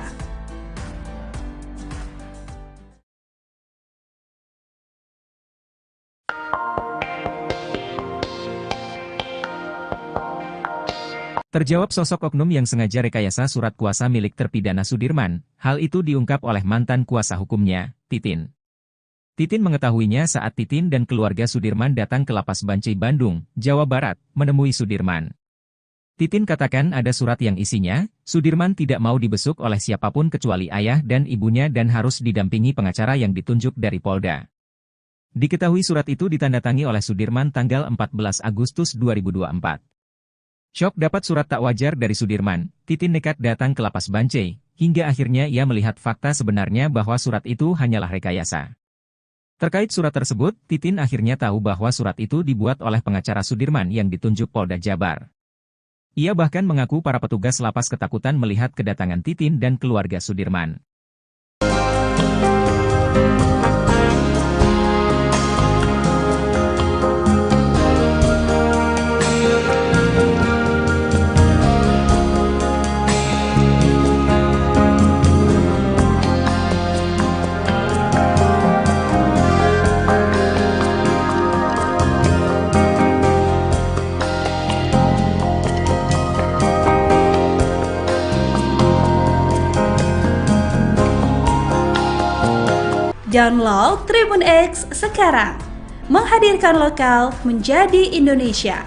Terjawab sosok oknum yang sengaja rekayasa surat kuasa milik terpidana Sudirman, hal itu diungkap oleh mantan kuasa hukumnya, Titin. Titin mengetahuinya saat Titin dan keluarga Sudirman datang ke Lapas Bancai Bandung, Jawa Barat, menemui Sudirman. Titin katakan ada surat yang isinya, Sudirman tidak mau dibesuk oleh siapapun kecuali ayah dan ibunya dan harus didampingi pengacara yang ditunjuk dari Polda. Diketahui surat itu ditandatangani oleh Sudirman tanggal 14 Agustus 2024. Syok dapat surat tak wajar dari Sudirman, Titin nekat datang ke Lapas Bancai, hingga akhirnya ia melihat fakta sebenarnya bahwa surat itu hanyalah rekayasa. Terkait surat tersebut, Titin akhirnya tahu bahwa surat itu dibuat oleh pengacara Sudirman yang ditunjuk Polda Jabar. Ia bahkan mengaku para petugas lapas ketakutan melihat kedatangan Titin dan keluarga Sudirman. Download Tribun X sekarang. Menghadirkan lokal menjadi Indonesia.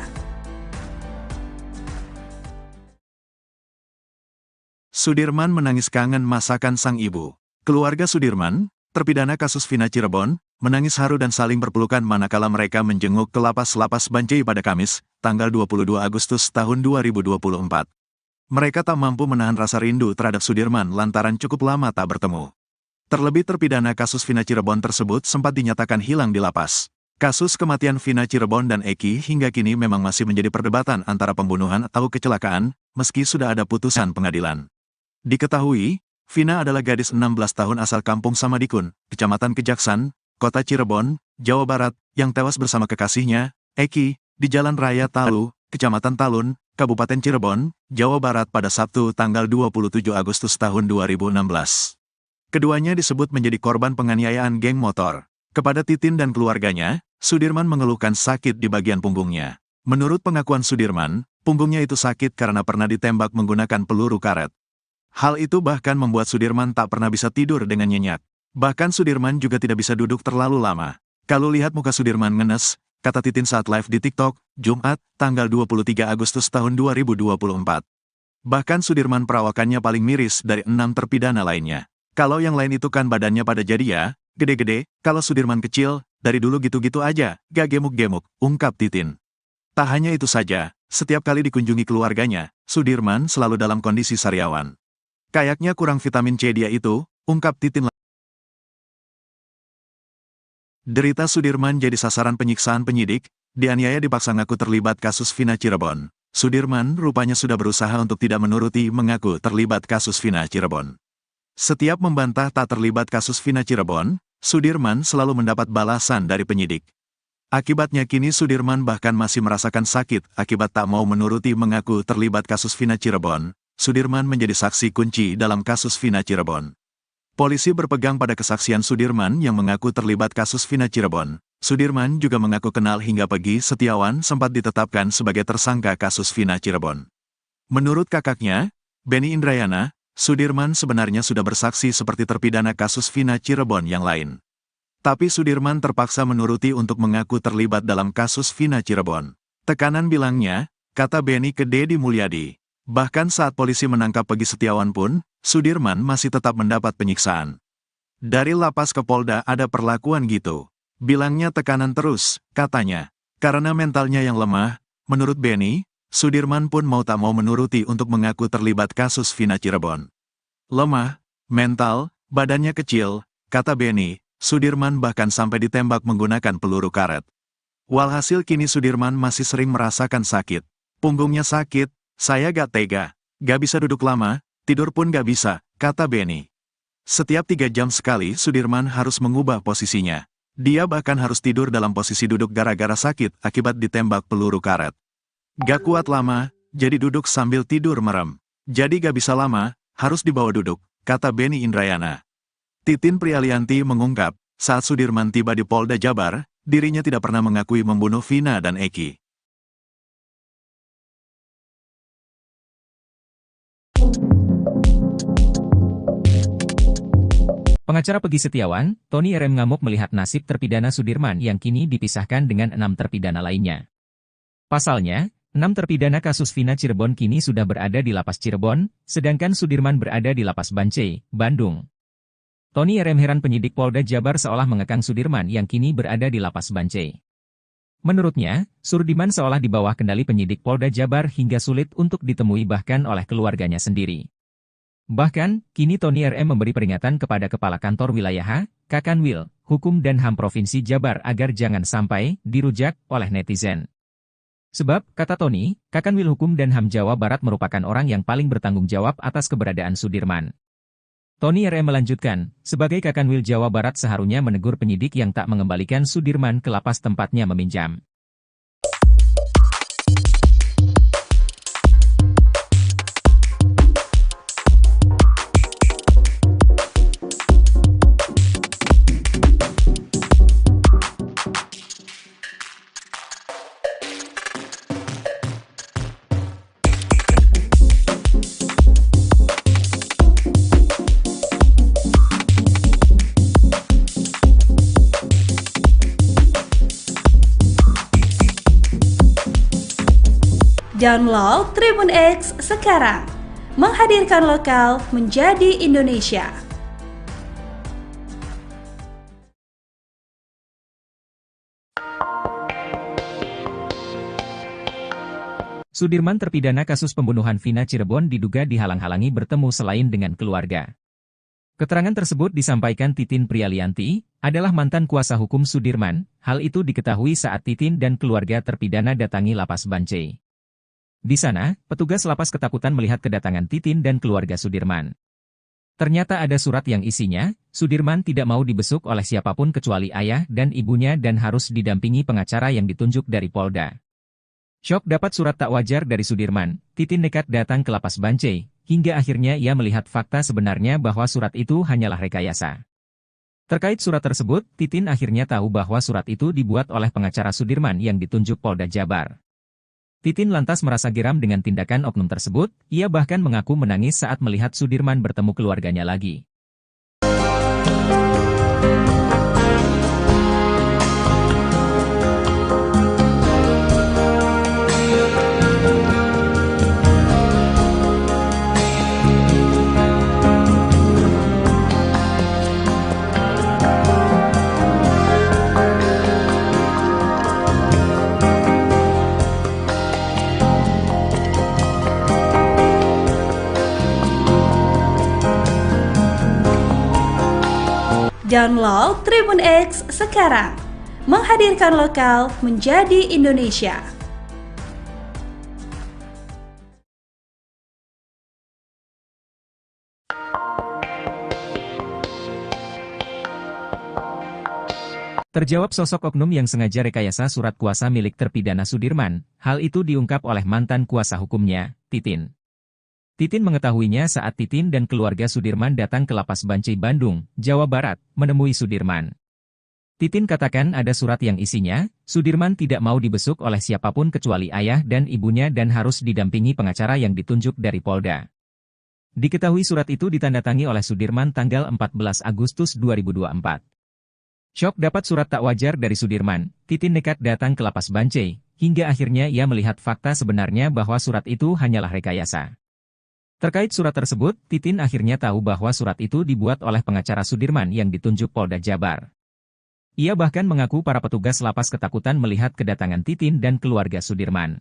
Sudirman menangis kangen masakan sang ibu. Keluarga Sudirman, terpidana kasus Vina Cirebon, menangis haru dan saling berpelukan manakala mereka menjenguk ke lapas Bancai pada Kamis, tanggal 22 Agustus tahun 2024. Mereka tak mampu menahan rasa rindu terhadap Sudirman lantaran cukup lama tak bertemu. Terlebih terpidana kasus Vina Cirebon tersebut sempat dinyatakan hilang di lapas. Kasus kematian Vina Cirebon dan Eki hingga kini memang masih menjadi perdebatan antara pembunuhan atau kecelakaan, meski sudah ada putusan pengadilan. Diketahui, Vina adalah gadis 16 tahun asal Kampung Samadikun, Kecamatan Kejaksan, Kota Cirebon, Jawa Barat, yang tewas bersama kekasihnya, Eki, di Jalan Raya Talu, Kecamatan Talun, Kabupaten Cirebon, Jawa Barat pada Sabtu tanggal 27 Agustus tahun 2016. Keduanya disebut menjadi korban penganiayaan geng motor. Kepada Titin dan keluarganya, Sudirman mengeluhkan sakit di bagian punggungnya. Menurut pengakuan Sudirman, punggungnya itu sakit karena pernah ditembak menggunakan peluru karet. Hal itu bahkan membuat Sudirman tak pernah bisa tidur dengan nyenyak. Bahkan Sudirman juga tidak bisa duduk terlalu lama. Kalau lihat muka Sudirman ngenes, kata Titin saat live di TikTok, Jumat, tanggal 23 Agustus tahun 2024. Bahkan Sudirman perawakannya paling miris dari 6 terpidana lainnya. Kalau yang lain itu kan badannya pada jadi ya, gede-gede, kalau Sudirman kecil, dari dulu gitu-gitu aja, gak gemuk-gemuk, ungkap Titin. Tak hanya itu saja, setiap kali dikunjungi keluarganya, Sudirman selalu dalam kondisi sariawan. Kayaknya kurang vitamin C dia itu, ungkap Titin. Derita Sudirman jadi sasaran penyiksaan penyidik, dianiaya dipaksa ngaku terlibat kasus Vina Cirebon. Sudirman rupanya sudah berusaha untuk tidak menuruti mengaku terlibat kasus Vina Cirebon. Setiap membantah tak terlibat kasus Vina Cirebon, Sudirman selalu mendapat balasan dari penyidik. Akibatnya kini Sudirman bahkan masih merasakan sakit akibat tak mau menuruti mengaku terlibat kasus Vina Cirebon. Sudirman menjadi saksi kunci dalam kasus Vina Cirebon. Polisi berpegang pada kesaksian Sudirman yang mengaku terlibat kasus Vina Cirebon. Sudirman juga mengaku kenal hingga Pegi Setiawan sempat ditetapkan sebagai tersangka kasus Vina Cirebon. Menurut kakaknya, Benny Indrayana, Sudirman sebenarnya sudah bersaksi seperti terpidana kasus Vina Cirebon yang lain. Tapi Sudirman terpaksa menuruti untuk mengaku terlibat dalam kasus Vina Cirebon. Tekanan bilangnya, kata Benny ke Deddy Mulyadi. Bahkan saat polisi menangkap Pegi Setiawan pun, Sudirman masih tetap mendapat penyiksaan. Dari lapas ke Polda ada perlakuan gitu. Bilangnya tekanan terus, katanya. Karena mentalnya yang lemah, menurut Benny, Sudirman pun mau tak mau menuruti untuk mengaku terlibat kasus Vina Cirebon. Lemah, mental, badannya kecil, kata Benny, Sudirman bahkan sampai ditembak menggunakan peluru karet. Walhasil kini Sudirman masih sering merasakan sakit. Punggungnya sakit, saya gak tega, gak bisa duduk lama, tidur pun gak bisa, kata Benny. Setiap 3 jam sekali Sudirman harus mengubah posisinya. Dia bahkan harus tidur dalam posisi duduk gara-gara sakit akibat ditembak peluru karet. Gak kuat lama, jadi duduk sambil tidur merem. Jadi gak bisa lama, harus dibawa duduk, kata Benny Indrayana. Titin Prialianti mengungkap, saat Sudirman tiba di Polda Jabar, dirinya tidak pernah mengakui membunuh Vina dan Eki. Pengacara Pegi Setiawan, Tony RM ngamuk melihat nasib terpidana Sudirman yang kini dipisahkan dengan 6 terpidana lainnya. Pasalnya, 6 terpidana kasus Vina Cirebon kini sudah berada di lapas Cirebon, sedangkan Sudirman berada di lapas Bancai, Bandung. Tony RM heran penyidik Polda Jabar seolah mengekang Sudirman yang kini berada di lapas Bancai. Menurutnya, Sudirman seolah di bawah kendali penyidik Polda Jabar hingga sulit untuk ditemui bahkan oleh keluarganya sendiri. Bahkan, kini Tony RM memberi peringatan kepada Kepala Kantor Wilayah Kakanwil, Hukum dan HAM Provinsi Jabar agar jangan sampai dirujak oleh netizen. Sebab, kata Tony, Kakanwil Hukum dan HAM Jawa Barat merupakan orang yang paling bertanggung jawab atas keberadaan Sudirman. Tony RM melanjutkan, sebagai Kakanwil Jawa Barat seharusnya menegur penyidik yang tak mengembalikan Sudirman ke lapas tempatnya meminjam. Download Tribun X sekarang, menghadirkan lokal menjadi Indonesia. Sudirman terpidana kasus pembunuhan Vina Cirebon diduga dihalang-halangi bertemu selain dengan keluarga. Keterangan tersebut disampaikan Titin Prialianti, adalah mantan kuasa hukum Sudirman. Hal itu diketahui saat Titin dan keluarga terpidana datangi Lapas Bancai. Di sana, petugas lapas ketakutan melihat kedatangan Titin dan keluarga Sudirman. Ternyata ada surat yang isinya, Sudirman tidak mau dibesuk oleh siapapun kecuali ayah dan ibunya dan harus didampingi pengacara yang ditunjuk dari Polda. Syok dapat surat tak wajar dari Sudirman, Titin nekat datang ke Lapas Bancai, hingga akhirnya ia melihat fakta sebenarnya bahwa surat itu hanyalah rekayasa. Terkait surat tersebut, Titin akhirnya tahu bahwa surat itu dibuat oleh pengacara Sudirman yang ditunjuk Polda Jabar. Titin lantas merasa geram dengan tindakan oknum tersebut, ia bahkan mengaku menangis saat melihat Sudirman bertemu keluarganya lagi. Download Tribun X sekarang, menghadirkan lokal menjadi Indonesia. Terjawab sosok oknum yang sengaja rekayasa surat kuasa milik terpidana Sudirman, hal itu diungkap oleh mantan kuasa hukumnya, Titin. Titin mengetahuinya saat Titin dan keluarga Sudirman datang ke Lapas Bancai Bandung, Jawa Barat, menemui Sudirman. Titin katakan ada surat yang isinya, Sudirman tidak mau dibesuk oleh siapapun kecuali ayah dan ibunya dan harus didampingi pengacara yang ditunjuk dari Polda. Diketahui surat itu ditandatangani oleh Sudirman tanggal 14 Agustus 2024. Syok dapat surat tak wajar dari Sudirman, Titin nekat datang ke Lapas Bancai, hingga akhirnya ia melihat fakta sebenarnya bahwa surat itu hanyalah rekayasa. Terkait surat tersebut, Titin akhirnya tahu bahwa surat itu dibuat oleh pengacara Sudirman yang ditunjuk Polda Jabar. Ia bahkan mengaku para petugas lapas ketakutan melihat kedatangan Titin dan keluarga Sudirman.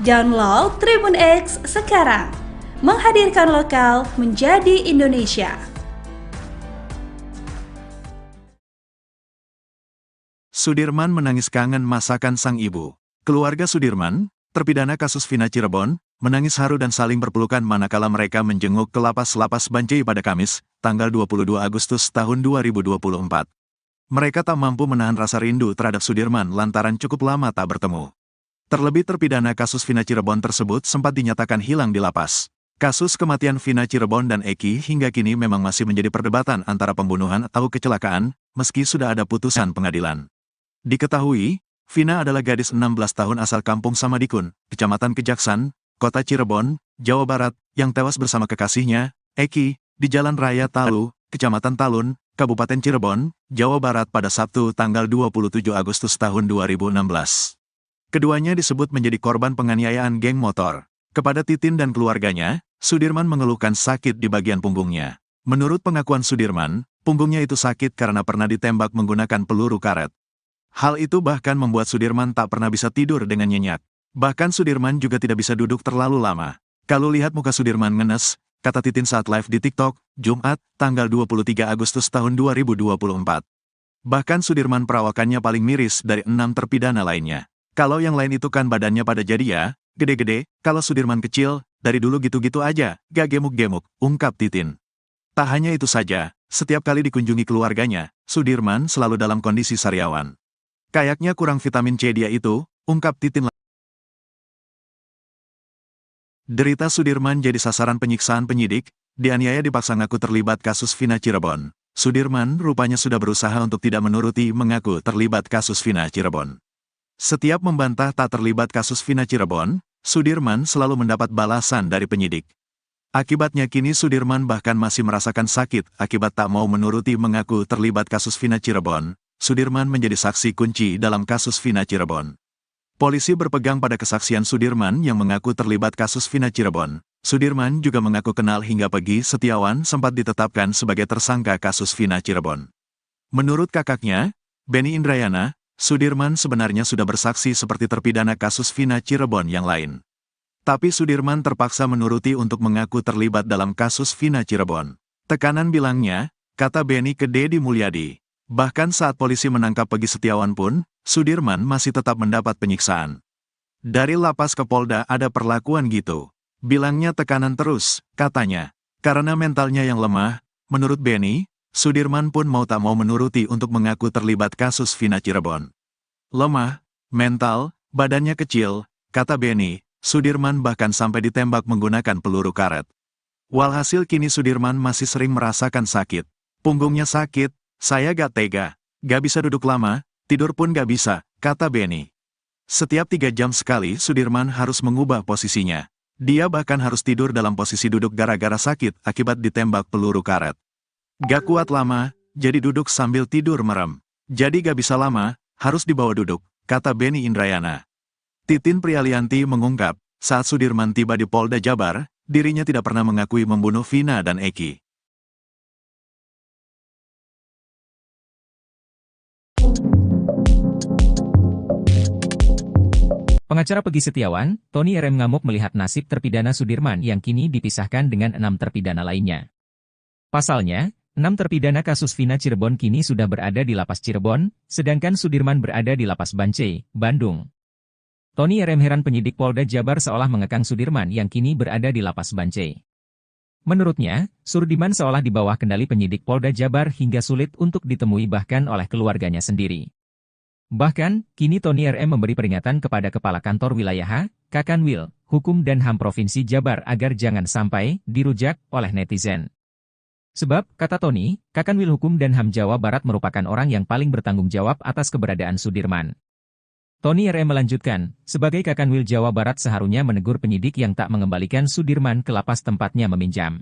Download Tribun X sekarang, menghadirkan lokal menjadi Indonesia. Sudirman menangis kangen masakan sang ibu. Keluarga Sudirman, terpidana kasus Vina Cirebon, menangis haru dan saling berpelukan manakala mereka menjenguk ke Lapas Bancai pada Kamis, tanggal 22 Agustus tahun 2024. Mereka tak mampu menahan rasa rindu terhadap Sudirman lantaran cukup lama tak bertemu. Terlebih terpidana kasus Vina Cirebon tersebut sempat dinyatakan hilang di lapas. Kasus kematian Vina Cirebon dan Eki hingga kini memang masih menjadi perdebatan antara pembunuhan atau kecelakaan, meski sudah ada putusan pengadilan. Diketahui, Vina adalah gadis 16 tahun asal Kampung Samadikun, Kecamatan Kejaksan, Kota Cirebon, Jawa Barat, yang tewas bersama kekasihnya, Eki, di Jalan Raya Talu, Kecamatan Talun, Kabupaten Cirebon, Jawa Barat pada Sabtu tanggal 27 Agustus tahun 2016. Keduanya disebut menjadi korban penganiayaan geng motor. Kepada Titin dan keluarganya, Sudirman mengeluhkan sakit di bagian punggungnya. Menurut pengakuan Sudirman, punggungnya itu sakit karena pernah ditembak menggunakan peluru karet. Hal itu bahkan membuat Sudirman tak pernah bisa tidur dengan nyenyak. Bahkan Sudirman juga tidak bisa duduk terlalu lama. Kalau lihat muka Sudirman ngenes, kata Titin saat live di TikTok, Jumat, tanggal 23 Agustus tahun 2024. Bahkan Sudirman perawakannya paling miris dari 6 terpidana lainnya. Kalau yang lain itu kan badannya pada jadi ya, gede-gede, kalau Sudirman kecil, dari dulu gitu-gitu aja, gak gemuk-gemuk, ungkap Titin. Tak hanya itu saja, setiap kali dikunjungi keluarganya, Sudirman selalu dalam kondisi sariawan. Kayaknya kurang vitamin C dia itu, ungkap Titin. Derita Sudirman jadi sasaran penyiksaan penyidik, dianiaya dipaksa ngaku terlibat kasus Vina Cirebon. Sudirman rupanya sudah berusaha untuk tidak menuruti mengaku terlibat kasus Vina Cirebon. Setiap membantah tak terlibat kasus Vina Cirebon, Sudirman selalu mendapat balasan dari penyidik. Akibatnya kini Sudirman bahkan masih merasakan sakit akibat tak mau menuruti mengaku terlibat kasus Vina Cirebon. Sudirman menjadi saksi kunci dalam kasus Vina Cirebon. Polisi berpegang pada kesaksian Sudirman yang mengaku terlibat kasus Vina Cirebon. Sudirman juga mengaku kenal hingga Pegi Setiawan sempat ditetapkan sebagai tersangka kasus Vina Cirebon. Menurut kakaknya, Benny Indrayana, Sudirman sebenarnya sudah bersaksi seperti terpidana kasus Vina Cirebon yang lain. Tapi Sudirman terpaksa menuruti untuk mengaku terlibat dalam kasus Vina Cirebon. Tekanan bilangnya, kata Benny ke Deddy Mulyadi. Bahkan saat polisi menangkap Pegi Setiawan pun, Sudirman masih tetap mendapat penyiksaan. Dari lapas ke Polda ada perlakuan gitu. Bilangnya tekanan terus, katanya. Karena mentalnya yang lemah, menurut Benny, Sudirman pun mau tak mau menuruti untuk mengaku terlibat kasus Vina Cirebon. Lemah, mental, badannya kecil, kata Benny. Sudirman bahkan sampai ditembak menggunakan peluru karet. Walhasil kini Sudirman masih sering merasakan sakit. Punggungnya sakit, saya gak tega. Gak bisa duduk lama, tidur pun gak bisa, kata Benny. Setiap 3 jam sekali Sudirman harus mengubah posisinya. Dia bahkan harus tidur dalam posisi duduk gara-gara sakit akibat ditembak peluru karet. Gak kuat lama, jadi duduk sambil tidur merem. Jadi gak bisa lama, harus dibawa duduk, kata Benny Indrayana. Titin Prialianti mengungkap, saat Sudirman tiba di Polda Jabar, dirinya tidak pernah mengakui membunuh Vina dan Eki. Pengacara Pegi Setiawan, Tony RM ngamuk melihat nasib terpidana Sudirman yang kini dipisahkan dengan 6 terpidana lainnya. Pasalnya, 6 terpidana kasus Vina Cirebon kini sudah berada di Lapas Cirebon, sedangkan Sudirman berada di Lapas Bancai, Bandung. Tony RM heran penyidik Polda Jabar seolah mengekang Sudirman yang kini berada di Lapas Bancai. Menurutnya, Sudirman seolah di bawah kendali penyidik Polda Jabar hingga sulit untuk ditemui bahkan oleh keluarganya sendiri. Bahkan, kini Tony RM memberi peringatan kepada Kepala Kantor Wilayah Kakanwil, Hukum dan HAM Provinsi Jabar agar jangan sampai dirujak oleh netizen. Sebab, kata Tony, Kakanwil Hukum dan HAM Jawa Barat merupakan orang yang paling bertanggung jawab atas keberadaan Sudirman. Tony RM melanjutkan, sebagai Kakanwil Jawa Barat seharusnya menegur penyidik yang tak mengembalikan Sudirman ke lapas tempatnya meminjam.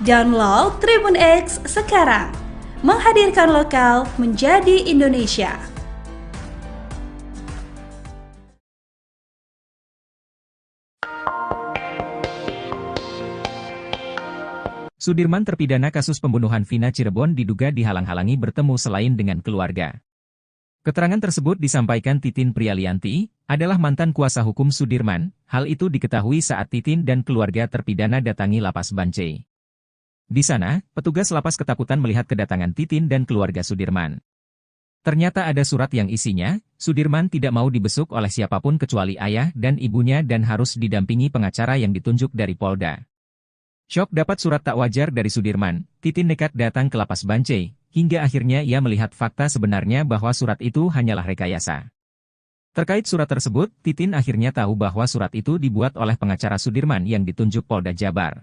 Download Tribun X sekarang, menghadirkan lokal menjadi Indonesia. Sudirman terpidana kasus pembunuhan Vina Cirebon diduga dihalang-halangi bertemu selain dengan keluarga. Keterangan tersebut disampaikan Titin Prialianti, adalah mantan kuasa hukum Sudirman. Hal itu diketahui saat Titin dan keluarga terpidana datangi Lapas Bancai. Di sana, petugas lapas ketakutan melihat kedatangan Titin dan keluarga Sudirman. Ternyata ada surat yang isinya, Sudirman tidak mau dibesuk oleh siapapun kecuali ayah dan ibunya dan harus didampingi pengacara yang ditunjuk dari Polda. Syok dapat surat tak wajar dari Sudirman, Titin nekat datang ke Lapas Bancai, hingga akhirnya ia melihat fakta sebenarnya bahwa surat itu hanyalah rekayasa. Terkait surat tersebut, Titin akhirnya tahu bahwa surat itu dibuat oleh pengacara Sudirman yang ditunjuk Polda Jabar.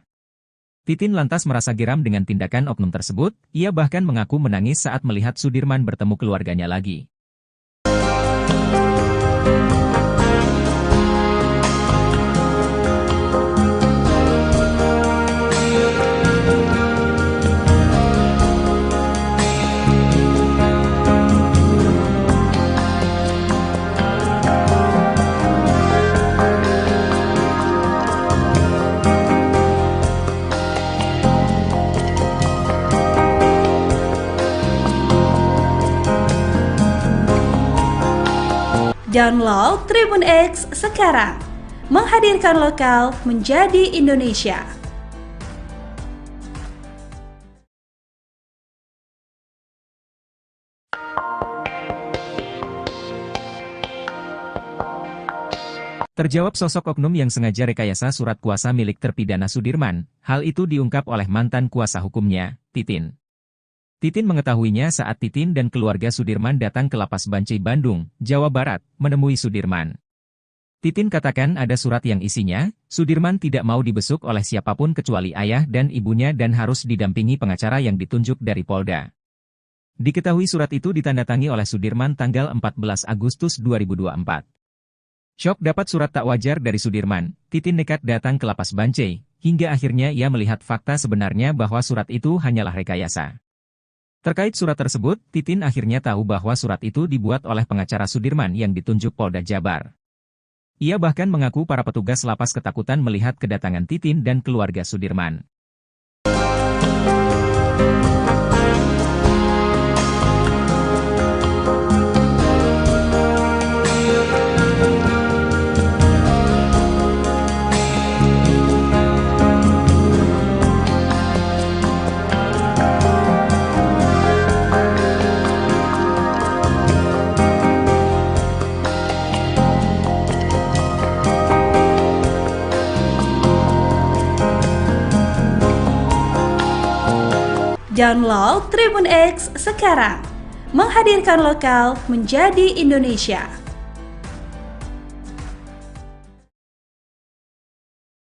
Titin lantas merasa geram dengan tindakan oknum tersebut, ia bahkan mengaku menangis saat melihat Sudirman bertemu keluarganya lagi. Download Tribun X sekarang. Menghadirkan lokal menjadi Indonesia. Terjawab sosok oknum yang sengaja rekayasa surat kuasa milik terpidana Sudirman. Hal itu diungkap oleh mantan kuasa hukumnya, Titin. Titin mengetahuinya saat Titin dan keluarga Sudirman datang ke Lapas Bancai Bandung, Jawa Barat, menemui Sudirman. Titin katakan ada surat yang isinya, Sudirman tidak mau dibesuk oleh siapapun kecuali ayah dan ibunya dan harus didampingi pengacara yang ditunjuk dari Polda. Diketahui surat itu ditandatangani oleh Sudirman tanggal 14 Agustus 2024. Syok dapat surat tak wajar dari Sudirman, Titin nekat datang ke Lapas Bancai, hingga akhirnya ia melihat fakta sebenarnya bahwa surat itu hanyalah rekayasa. Terkait surat tersebut, Titin akhirnya tahu bahwa surat itu dibuat oleh pengacara Sudirman yang ditunjuk Polda Jabar. Ia bahkan mengaku para petugas lapas ketakutan melihat kedatangan Titin dan keluarga Sudirman. Download Tribun X sekarang. Menghadirkan lokal menjadi Indonesia.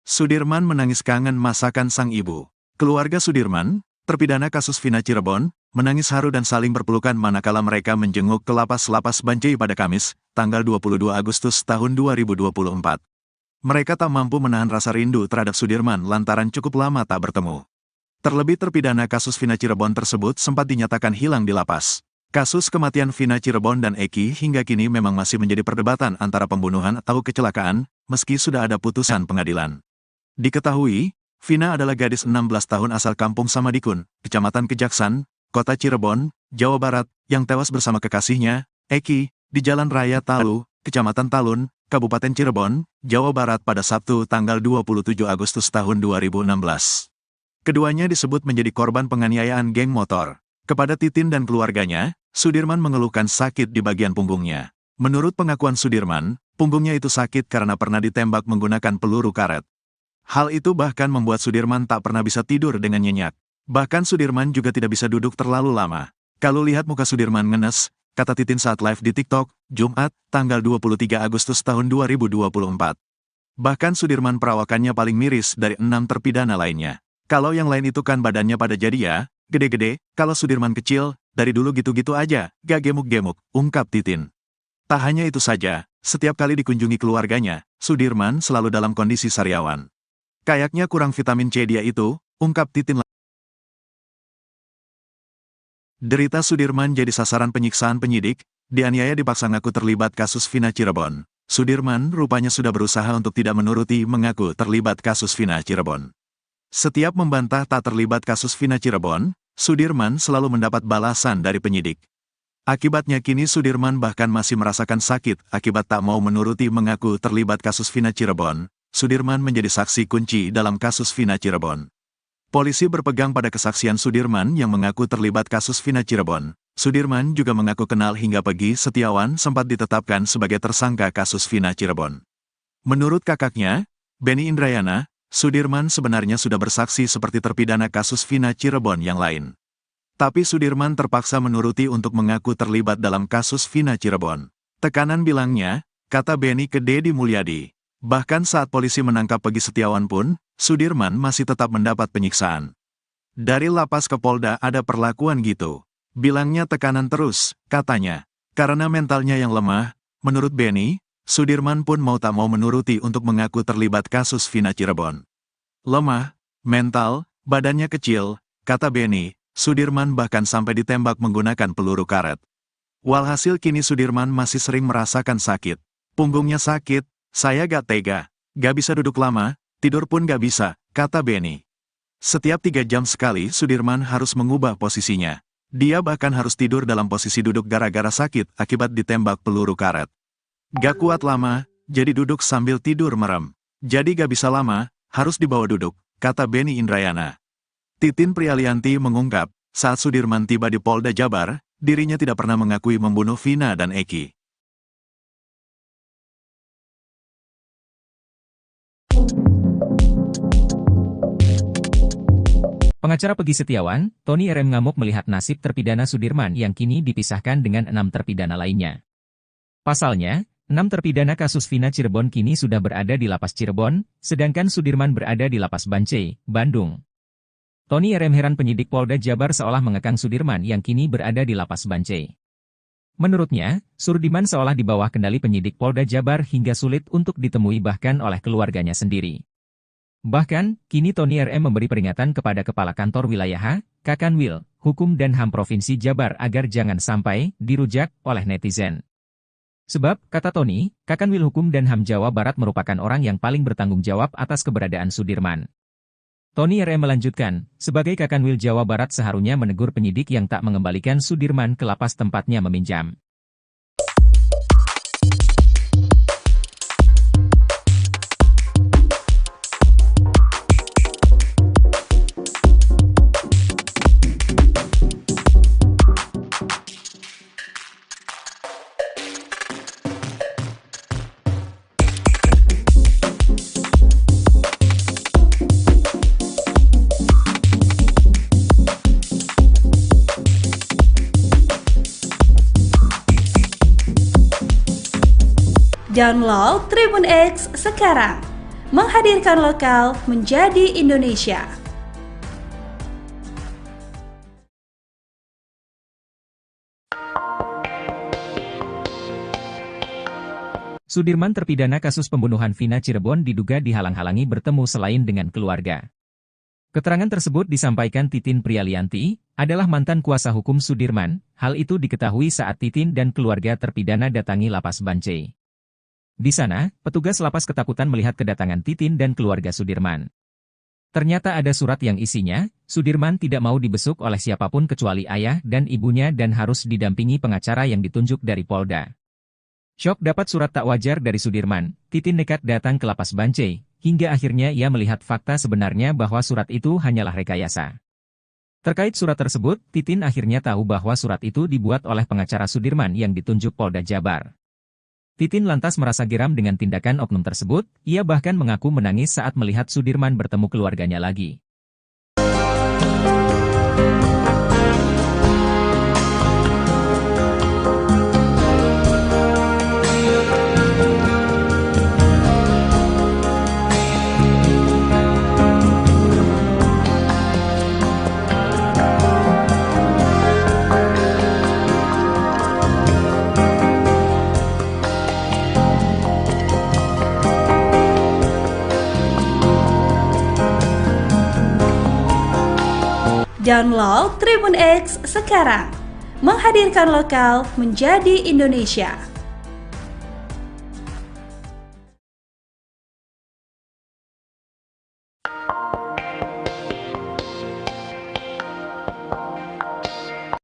Sudirman menangis kangen masakan sang ibu. Keluarga Sudirman, terpidana kasus Vina Cirebon, menangis haru dan saling berpelukan manakala mereka menjenguk ke Lapas Bancai pada Kamis, tanggal 22 Agustus tahun 2024. Mereka tak mampu menahan rasa rindu terhadap Sudirman lantaran cukup lama tak bertemu. Terlebih terpidana kasus Vina Cirebon tersebut sempat dinyatakan hilang di lapas. Kasus kematian Vina Cirebon dan Eki hingga kini memang masih menjadi perdebatan antara pembunuhan atau kecelakaan, meski sudah ada putusan pengadilan. Diketahui, Vina adalah gadis 16 tahun asal Kampung Samadikun, Kecamatan Kejaksan, Kota Cirebon, Jawa Barat, yang tewas bersama kekasihnya, Eki, di Jalan Raya Talu, Kecamatan Talun, Kabupaten Cirebon, Jawa Barat pada Sabtu tanggal 27 Agustus tahun 2016. Keduanya disebut menjadi korban penganiayaan geng motor. Kepada Titin dan keluarganya, Sudirman mengeluhkan sakit di bagian punggungnya. Menurut pengakuan Sudirman, punggungnya itu sakit karena pernah ditembak menggunakan peluru karet. Hal itu bahkan membuat Sudirman tak pernah bisa tidur dengan nyenyak. Bahkan Sudirman juga tidak bisa duduk terlalu lama. Kalau lihat muka Sudirman ngenes, kata Titin saat live di TikTok, Jumat, tanggal 23 Agustus tahun 2024. Bahkan Sudirman perawakannya paling miris dari 6 terpidana lainnya. Kalau yang lain itu kan badannya pada jadi ya, gede-gede, kalau Sudirman kecil, dari dulu gitu-gitu aja, gak gemuk-gemuk, ungkap Titin. Tak hanya itu saja, setiap kali dikunjungi keluarganya, Sudirman selalu dalam kondisi sariawan. Kayaknya kurang vitamin C dia itu, ungkap Titin. Derita Sudirman jadi sasaran penyiksaan penyidik, dianiaya dipaksa ngaku terlibat kasus Vina Cirebon. Sudirman rupanya sudah berusaha untuk tidak menuruti mengaku terlibat kasus Vina Cirebon. Setiap membantah tak terlibat kasus Vina Cirebon, Sudirman selalu mendapat balasan dari penyidik. Akibatnya kini Sudirman bahkan masih merasakan sakit akibat tak mau menuruti mengaku terlibat kasus Vina Cirebon. Sudirman menjadi saksi kunci dalam kasus Vina Cirebon. Polisi berpegang pada kesaksian Sudirman yang mengaku terlibat kasus Vina Cirebon. Sudirman juga mengaku kenal hingga Pegi Setiawan sempat ditetapkan sebagai tersangka kasus Vina Cirebon. Menurut kakaknya, Benny Indrayana, Sudirman sebenarnya sudah bersaksi seperti terpidana kasus Vina Cirebon yang lain. Tapi Sudirman terpaksa menuruti untuk mengaku terlibat dalam kasus Vina Cirebon. Tekanan bilangnya, kata Benny ke Deddy Mulyadi. Bahkan saat polisi menangkap Pegi Setiawan pun, Sudirman masih tetap mendapat penyiksaan. Dari lapas ke Polda ada perlakuan gitu. Bilangnya tekanan terus, katanya. Karena mentalnya yang lemah, menurut Benny, Sudirman pun mau tak mau menuruti untuk mengaku terlibat kasus Vina Cirebon. Lemah, mental, badannya kecil, kata Benny, Sudirman bahkan sampai ditembak menggunakan peluru karet. Walhasil kini Sudirman masih sering merasakan sakit. Punggungnya sakit, saya gak tega, gak bisa duduk lama, tidur pun gak bisa, kata Benny. Setiap 3 jam sekali Sudirman harus mengubah posisinya. Dia bahkan harus tidur dalam posisi duduk gara-gara sakit akibat ditembak peluru karet. Gak kuat lama, jadi duduk sambil tidur merem. Jadi gak bisa lama, harus dibawa duduk, kata Beni Indrayana. Titin Prialianti mengungkap, saat Sudirman tiba di Polda Jabar, dirinya tidak pernah mengakui membunuh Vina dan Eki. Pengacara Pegi Setiawan, Tony RM ngamuk melihat nasib terpidana Sudirman yang kini dipisahkan dengan 6 terpidana lainnya. Pasalnya, 6 terpidana kasus Vina Cirebon kini sudah berada di Lapas Cirebon, sedangkan Sudirman berada di Lapas Bancai, Bandung. Tony RM heran penyidik Polda Jabar seolah mengekang Sudirman yang kini berada di Lapas Bancai. Menurutnya, Sudirman seolah di bawah kendali penyidik Polda Jabar hingga sulit untuk ditemui bahkan oleh keluarganya sendiri. Bahkan, kini Tony RM memberi peringatan kepada Kepala Kantor Wilayah Kakanwil, Hukum dan HAM Provinsi Jabar agar jangan sampai dirujak oleh netizen. Sebab, kata Tony, Kakanwil Hukum dan HAM Jawa Barat merupakan orang yang paling bertanggung jawab atas keberadaan Sudirman. Tony RM melanjutkan, sebagai Kakanwil Jawa Barat seharusnya menegur penyidik yang tak mengembalikan Sudirman ke lapas tempatnya meminjam. Download Tribun X sekarang, menghadirkan lokal menjadi Indonesia. Sudirman terpidana kasus pembunuhan Vina Cirebon diduga dihalang-halangi bertemu selain dengan keluarga. Keterangan tersebut disampaikan Titin Prialianti, adalah mantan kuasa hukum Sudirman. Hal itu diketahui saat Titin dan keluarga terpidana datangi Lapas Bancai. Di sana, petugas lapas ketakutan melihat kedatangan Titin dan keluarga Sudirman. Ternyata ada surat yang isinya, Sudirman tidak mau dibesuk oleh siapapun kecuali ayah dan ibunya dan harus didampingi pengacara yang ditunjuk dari Polda. Syok dapat surat tak wajar dari Sudirman, Titin nekat datang ke Lapas Bancai, hingga akhirnya ia melihat fakta sebenarnya bahwa surat itu hanyalah rekayasa. Terkait surat tersebut, Titin akhirnya tahu bahwa surat itu dibuat oleh pengacara Sudirman yang ditunjuk Polda Jabar. Titin lantas merasa geram dengan tindakan oknum tersebut, ia bahkan mengaku menangis saat melihat Sudirman bertemu keluarganya lagi. Download Tribun X sekarang, menghadirkan lokal menjadi Indonesia.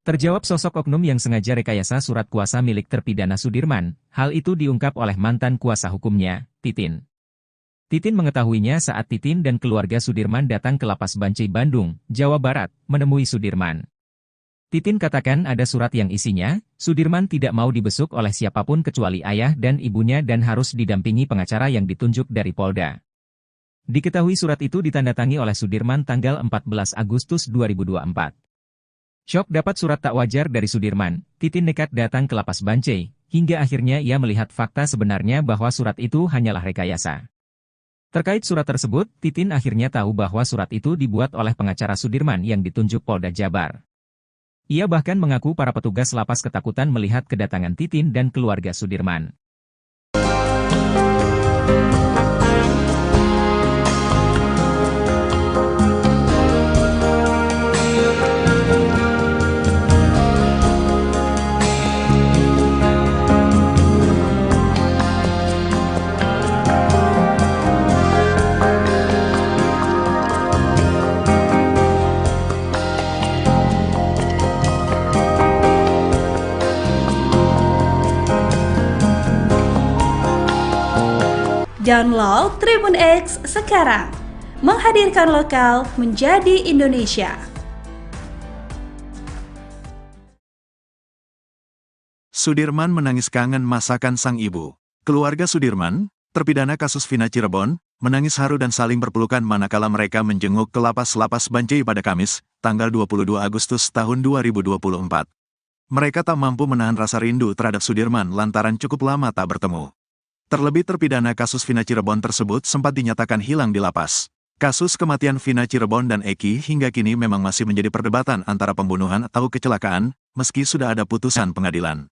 Terjawab sosok oknum yang sengaja rekayasa surat kuasa milik terpidana Sudirman, hal itu diungkap oleh mantan kuasa hukumnya, Titin. Titin mengetahuinya saat Titin dan keluarga Sudirman datang ke Lapas Bancai Bandung, Jawa Barat, menemui Sudirman. Titin katakan ada surat yang isinya, Sudirman tidak mau dibesuk oleh siapapun kecuali ayah dan ibunya dan harus didampingi pengacara yang ditunjuk dari Polda. Diketahui surat itu ditandatangani oleh Sudirman tanggal 14 Agustus 2024. Syok dapat surat tak wajar dari Sudirman, Titin nekat datang ke Lapas Bancai, hingga akhirnya ia melihat fakta sebenarnya bahwa surat itu hanyalah rekayasa. Terkait surat tersebut, Titin akhirnya tahu bahwa surat itu dibuat oleh pengacara Sudirman yang ditunjuk Polda Jabar. Ia bahkan mengaku para petugas lapas ketakutan melihat kedatangan Titin dan keluarga Sudirman. Download Tribun X sekarang. Menghadirkan lokal menjadi Indonesia. Sudirman menangis kangen masakan sang ibu. Keluarga Sudirman, terpidana kasus Vina Cirebon, menangis haru dan saling berpelukan manakala mereka menjenguk ke lapas Bancai pada Kamis, tanggal 22 Agustus tahun 2024. Mereka tak mampu menahan rasa rindu terhadap Sudirman lantaran cukup lama tak bertemu. Terlebih terpidana kasus Vina Cirebon tersebut sempat dinyatakan hilang di lapas. Kasus kematian Vina Cirebon dan Eki hingga kini memang masih menjadi perdebatan antara pembunuhan atau kecelakaan, meski sudah ada putusan pengadilan.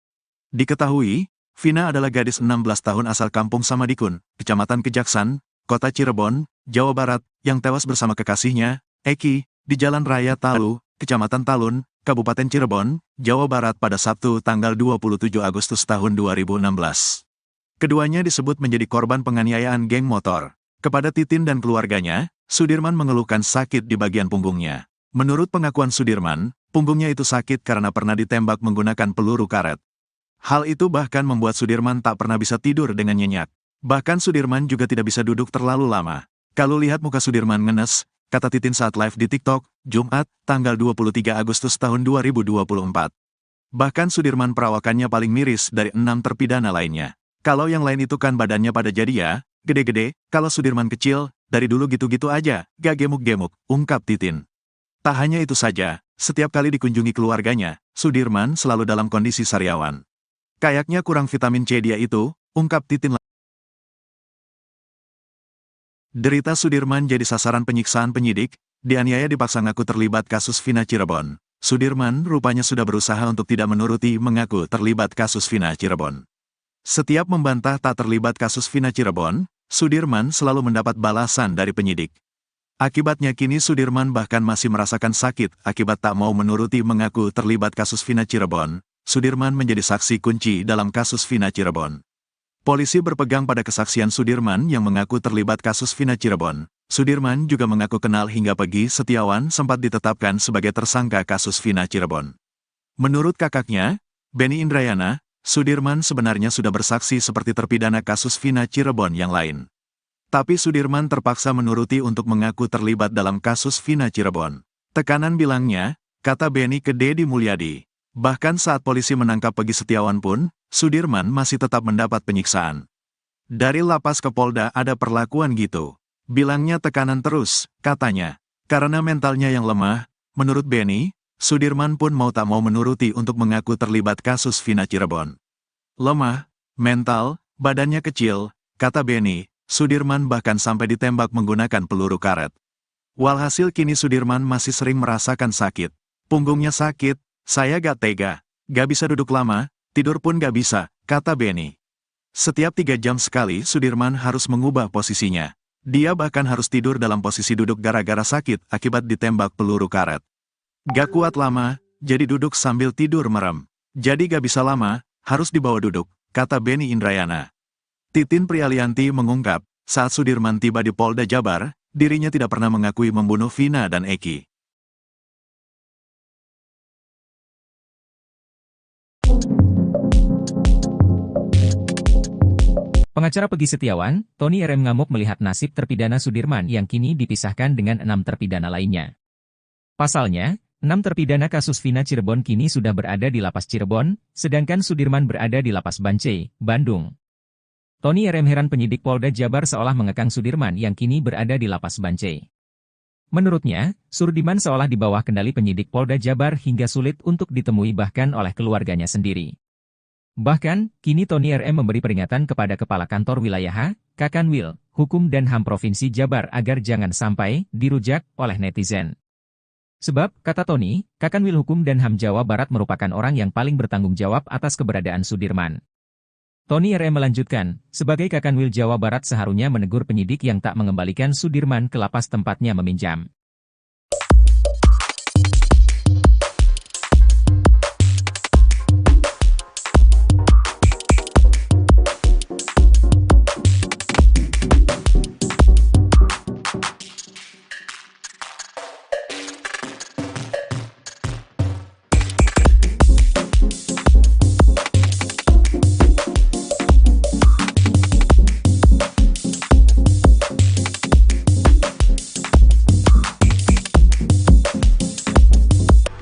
Diketahui, Vina adalah gadis 16 tahun asal kampung Samadikun, Kecamatan Kejaksan, Kota Cirebon, Jawa Barat, yang tewas bersama kekasihnya, Eki, di Jalan Raya Talu, Kecamatan Talun, Kabupaten Cirebon, Jawa Barat pada Sabtu tanggal 27 Agustus tahun 2016. Keduanya disebut menjadi korban penganiayaan geng motor. Kepada Titin dan keluarganya, Sudirman mengeluhkan sakit di bagian punggungnya. Menurut pengakuan Sudirman, punggungnya itu sakit karena pernah ditembak menggunakan peluru karet. Hal itu bahkan membuat Sudirman tak pernah bisa tidur dengan nyenyak. Bahkan Sudirman juga tidak bisa duduk terlalu lama. Kalau lihat muka Sudirman ngenes, kata Titin saat live di TikTok, Jumat, tanggal 23 Agustus tahun 2024. Bahkan Sudirman perawakannya paling miris dari 6 terpidana lainnya. Kalau yang lain itu kan badannya pada jadi ya, gede-gede, kalau Sudirman kecil, dari dulu gitu-gitu aja, gak gemuk-gemuk, ungkap Titin. Tak hanya itu saja, setiap kali dikunjungi keluarganya, Sudirman selalu dalam kondisi sariawan. Kayaknya kurang vitamin C dia itu, ungkap Titin. Derita Sudirman jadi sasaran penyiksaan penyidik, dianiaya dipaksa ngaku terlibat kasus Vina Cirebon. Sudirman rupanya sudah berusaha untuk tidak menuruti mengaku terlibat kasus Vina Cirebon. Setiap membantah tak terlibat kasus Vina Cirebon, Sudirman selalu mendapat balasan dari penyidik. Akibatnya kini Sudirman bahkan masih merasakan sakit akibat tak mau menuruti mengaku terlibat kasus Vina Cirebon. Sudirman menjadi saksi kunci dalam kasus Vina Cirebon. Polisi berpegang pada kesaksian Sudirman yang mengaku terlibat kasus Vina Cirebon. Sudirman juga mengaku kenal hingga Pegi Setiawan sempat ditetapkan sebagai tersangka kasus Vina Cirebon. Menurut kakaknya, Benny Indrayana, Sudirman sebenarnya sudah bersaksi seperti terpidana kasus Vina Cirebon yang lain. Tapi Sudirman terpaksa menuruti untuk mengaku terlibat dalam kasus Vina Cirebon. Tekanan bilangnya, kata Benny ke Deddy Mulyadi. Bahkan saat polisi menangkap Pegi Setiawan pun, Sudirman masih tetap mendapat penyiksaan. Dari lapas ke Polda ada perlakuan gitu. Bilangnya tekanan terus, katanya. Karena mentalnya yang lemah, menurut Benny, Sudirman pun mau tak mau menuruti untuk mengaku terlibat kasus Vina Cirebon. Lemah, mental, badannya kecil, kata Benny, Sudirman bahkan sampai ditembak menggunakan peluru karet. Walhasil kini Sudirman masih sering merasakan sakit. Punggungnya sakit, saya gak tega, gak bisa duduk lama, tidur pun gak bisa, kata Benny. Setiap 3 jam sekali Sudirman harus mengubah posisinya. Dia bahkan harus tidur dalam posisi duduk gara-gara sakit akibat ditembak peluru karet. Gak kuat lama, jadi duduk sambil tidur merem. Jadi gak bisa lama, harus dibawa duduk, kata Benny Indrayana. Titin Prialianti mengungkap, saat Sudirman tiba di Polda Jabar, dirinya tidak pernah mengakui membunuh Vina dan Eki. Pengacara Pegi Setiawan, Tony RM ngamuk melihat nasib terpidana Sudirman yang kini dipisahkan dengan 6 terpidana lainnya. Pasalnya, 6 terpidana kasus Vina Cirebon kini sudah berada di lapas Cirebon, sedangkan Sudirman berada di lapas Bancai, Bandung. Tony RM heran penyidik Polda Jabar seolah mengekang Sudirman yang kini berada di lapas Bancai. Menurutnya, Sudirman seolah di bawah kendali penyidik Polda Jabar hingga sulit untuk ditemui bahkan oleh keluarganya sendiri. Bahkan, kini Tony RM memberi peringatan kepada Kepala Kantor Wilayah Kakanwil, Hukum dan HAM Provinsi Jabar agar jangan sampai dirujak oleh netizen. Sebab, kata Tony, Kakanwil Hukum dan HAM Jawa Barat merupakan orang yang paling bertanggung jawab atas keberadaan Sudirman. Tony RM melanjutkan, sebagai Kakanwil Jawa Barat seharusnya menegur penyidik yang tak mengembalikan Sudirman ke lapas tempatnya meminjam.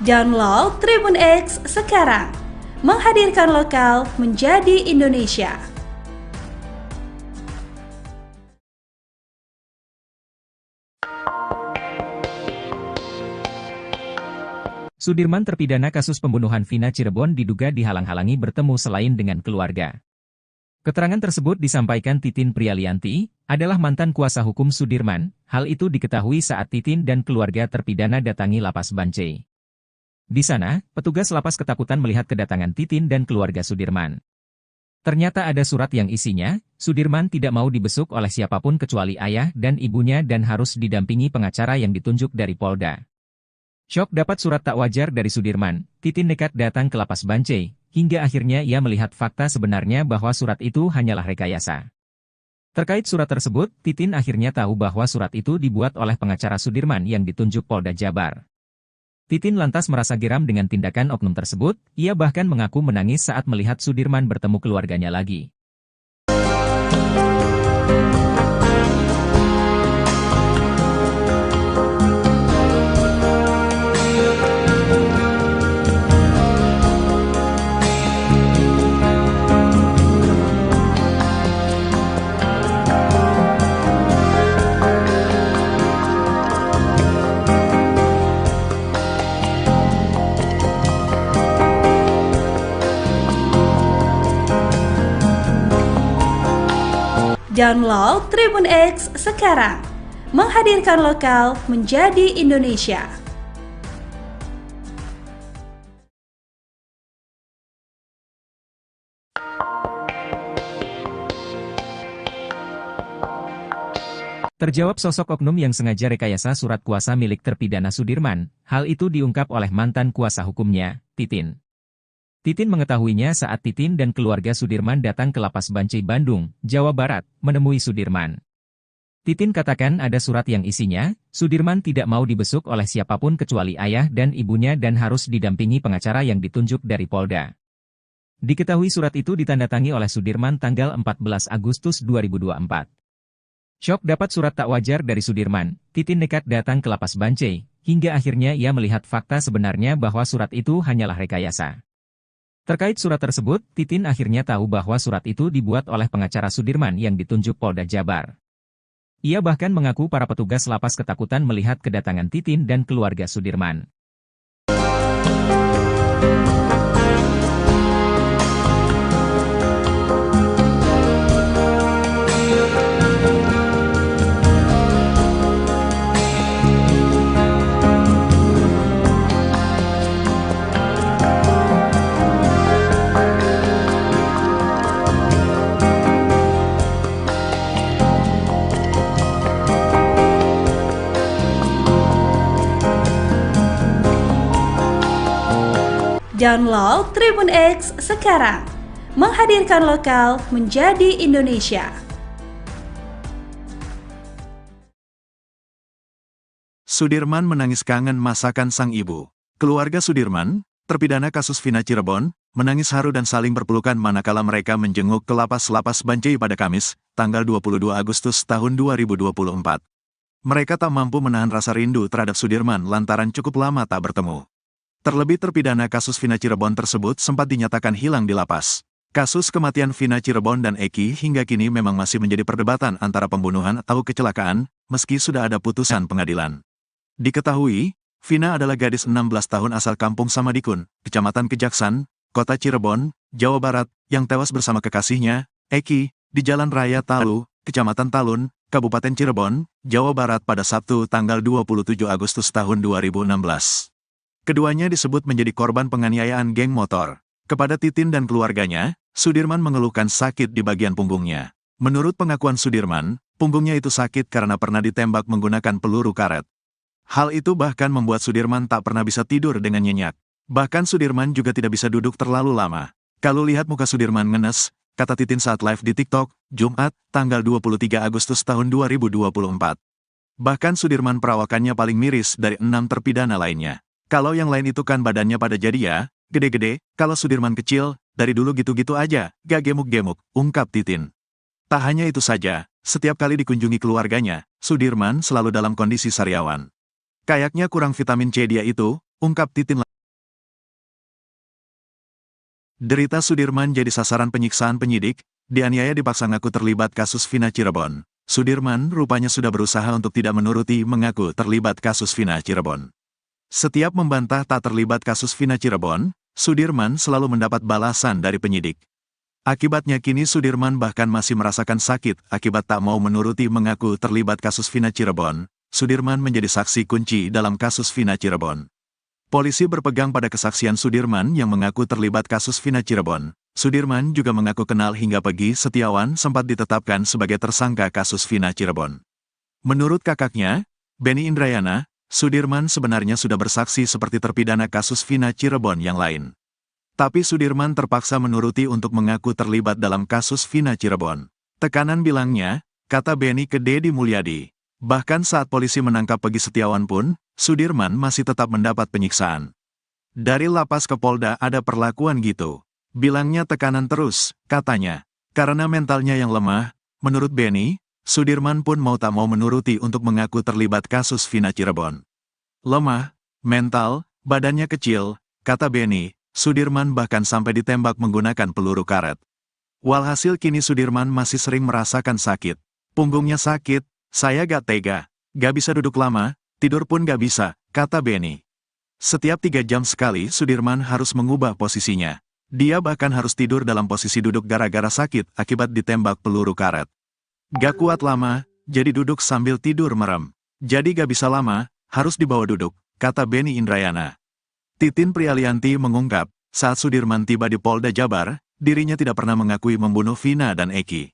Download Tribun X sekarang. Menghadirkan lokal menjadi Indonesia. Sudirman terpidana kasus pembunuhan Vina Cirebon diduga dihalang-halangi bertemu selain dengan keluarga. Keterangan tersebut disampaikan Titin Prialianti, adalah mantan kuasa hukum Sudirman. Hal itu diketahui saat Titin dan keluarga terpidana datangi Lapas Bancai. Di sana, petugas lapas ketakutan melihat kedatangan Titin dan keluarga Sudirman. Ternyata ada surat yang isinya, Sudirman tidak mau dibesuk oleh siapapun kecuali ayah dan ibunya dan harus didampingi pengacara yang ditunjuk dari Polda. Syok dapat surat tak wajar dari Sudirman, Titin nekat datang ke Lapas Bancai, hingga akhirnya ia melihat fakta sebenarnya bahwa surat itu hanyalah rekayasa. Terkait surat tersebut, Titin akhirnya tahu bahwa surat itu dibuat oleh pengacara Sudirman yang ditunjuk Polda Jabar. Titin lantas merasa geram dengan tindakan oknum tersebut, ia bahkan mengaku menangis saat melihat Sudirman bertemu keluarganya lagi. Download Tribun X sekarang. Menghadirkan lokal menjadi Indonesia. Terjawab sosok oknum yang sengaja rekayasa surat kuasa milik terpidana Sudirman, hal itu diungkap oleh mantan kuasa hukumnya, Titin. Titin mengetahuinya saat Titin dan keluarga Sudirman datang ke Lapas Bancai Bandung, Jawa Barat, menemui Sudirman. Titin katakan ada surat yang isinya, Sudirman tidak mau dibesuk oleh siapapun kecuali ayah dan ibunya dan harus didampingi pengacara yang ditunjuk dari Polda. Diketahui surat itu ditandatangani oleh Sudirman tanggal 14 Agustus 2024. Syok dapat surat tak wajar dari Sudirman, Titin nekat datang ke Lapas Bancai, hingga akhirnya ia melihat fakta sebenarnya bahwa surat itu hanyalah rekayasa. Terkait surat tersebut, Titin akhirnya tahu bahwa surat itu dibuat oleh pengacara Sudirman yang ditunjuk Polda Jabar. Ia bahkan mengaku para petugas lapas ketakutan melihat kedatangan Titin dan keluarga Sudirman. Download Tribun X sekarang. Menghadirkan lokal menjadi Indonesia. Sudirman menangis kangen masakan sang ibu. Keluarga Sudirman, terpidana kasus Vina Cirebon, menangis haru dan saling berpelukan manakala mereka menjenguk ke Lapas Bancai pada Kamis, tanggal 22 Agustus tahun 2024. Mereka tak mampu menahan rasa rindu terhadap Sudirman lantaran cukup lama tak bertemu. Terlebih terpidana kasus Vina Cirebon tersebut sempat dinyatakan hilang di lapas. Kasus kematian Vina Cirebon dan Eki hingga kini memang masih menjadi perdebatan antara pembunuhan atau kecelakaan, meski sudah ada putusan pengadilan. Diketahui, Vina adalah gadis 16 tahun asal kampung Samadikun, Kecamatan Kejaksan, Kota Cirebon, Jawa Barat, yang tewas bersama kekasihnya, Eki, di Jalan Raya Talu, Kecamatan Talun, Kabupaten Cirebon, Jawa Barat pada Sabtu tanggal 27 Agustus tahun 2016. Keduanya disebut menjadi korban penganiayaan geng motor. Kepada Titin dan keluarganya, Sudirman mengeluhkan sakit di bagian punggungnya. Menurut pengakuan Sudirman, punggungnya itu sakit karena pernah ditembak menggunakan peluru karet. Hal itu bahkan membuat Sudirman tak pernah bisa tidur dengan nyenyak. Bahkan Sudirman juga tidak bisa duduk terlalu lama. Kalau lihat muka Sudirman ngenes, kata Titin saat live di TikTok, Jumat, tanggal 23 Agustus tahun 2024. Bahkan Sudirman perawakannya paling miris dari 6 terpidana lainnya. Kalau yang lain itu kan badannya pada jadi ya, gede-gede, kalau Sudirman kecil, dari dulu gitu-gitu aja, gak gemuk-gemuk, ungkap Titin. Tak hanya itu saja, setiap kali dikunjungi keluarganya, Sudirman selalu dalam kondisi sariawan. Kayaknya kurang vitamin C dia itu, ungkap Titin. Derita Sudirman jadi sasaran penyiksaan penyidik, dianiaya dipaksa ngaku terlibat kasus Vina Cirebon. Sudirman rupanya sudah berusaha untuk tidak menuruti mengaku terlibat kasus Vina Cirebon. Setiap membantah tak terlibat kasus Vina Cirebon, Sudirman selalu mendapat balasan dari penyidik. Akibatnya kini Sudirman bahkan masih merasakan sakit akibat tak mau menuruti mengaku terlibat kasus Vina Cirebon. Sudirman menjadi saksi kunci dalam kasus Vina Cirebon. Polisi berpegang pada kesaksian Sudirman yang mengaku terlibat kasus Vina Cirebon. Sudirman juga mengaku kenal hingga Peggy Setiawan sempat ditetapkan sebagai tersangka kasus Vina Cirebon. Menurut kakaknya, Benny Indrayana, Sudirman sebenarnya sudah bersaksi seperti terpidana kasus Vina Cirebon yang lain. Tapi Sudirman terpaksa menuruti untuk mengaku terlibat dalam kasus Vina Cirebon. Tekanan bilangnya, kata Benny ke Deddy Mulyadi. Bahkan saat polisi menangkap Peggy Setiawan pun, Sudirman masih tetap mendapat penyiksaan. Dari lapas ke Polda ada perlakuan gitu. Bilangnya tekanan terus, katanya. Karena mentalnya yang lemah, menurut Benny, Sudirman pun mau tak mau menuruti untuk mengaku terlibat kasus Vina Cirebon. Lemah, mental, badannya kecil, kata Benny, Sudirman bahkan sampai ditembak menggunakan peluru karet. Walhasil kini Sudirman masih sering merasakan sakit. Punggungnya sakit, saya gak tega, gak bisa duduk lama, tidur pun gak bisa, kata Benny. Setiap 3 jam sekali Sudirman harus mengubah posisinya. Dia bahkan harus tidur dalam posisi duduk gara-gara sakit akibat ditembak peluru karet. Gak kuat lama, jadi duduk sambil tidur merem. Jadi gak bisa lama, harus dibawa duduk, kata Benny Indrayana. Titin Prialianti mengungkap, saat Sudirman tiba di Polda Jabar, dirinya tidak pernah mengakui membunuh Vina dan Eki.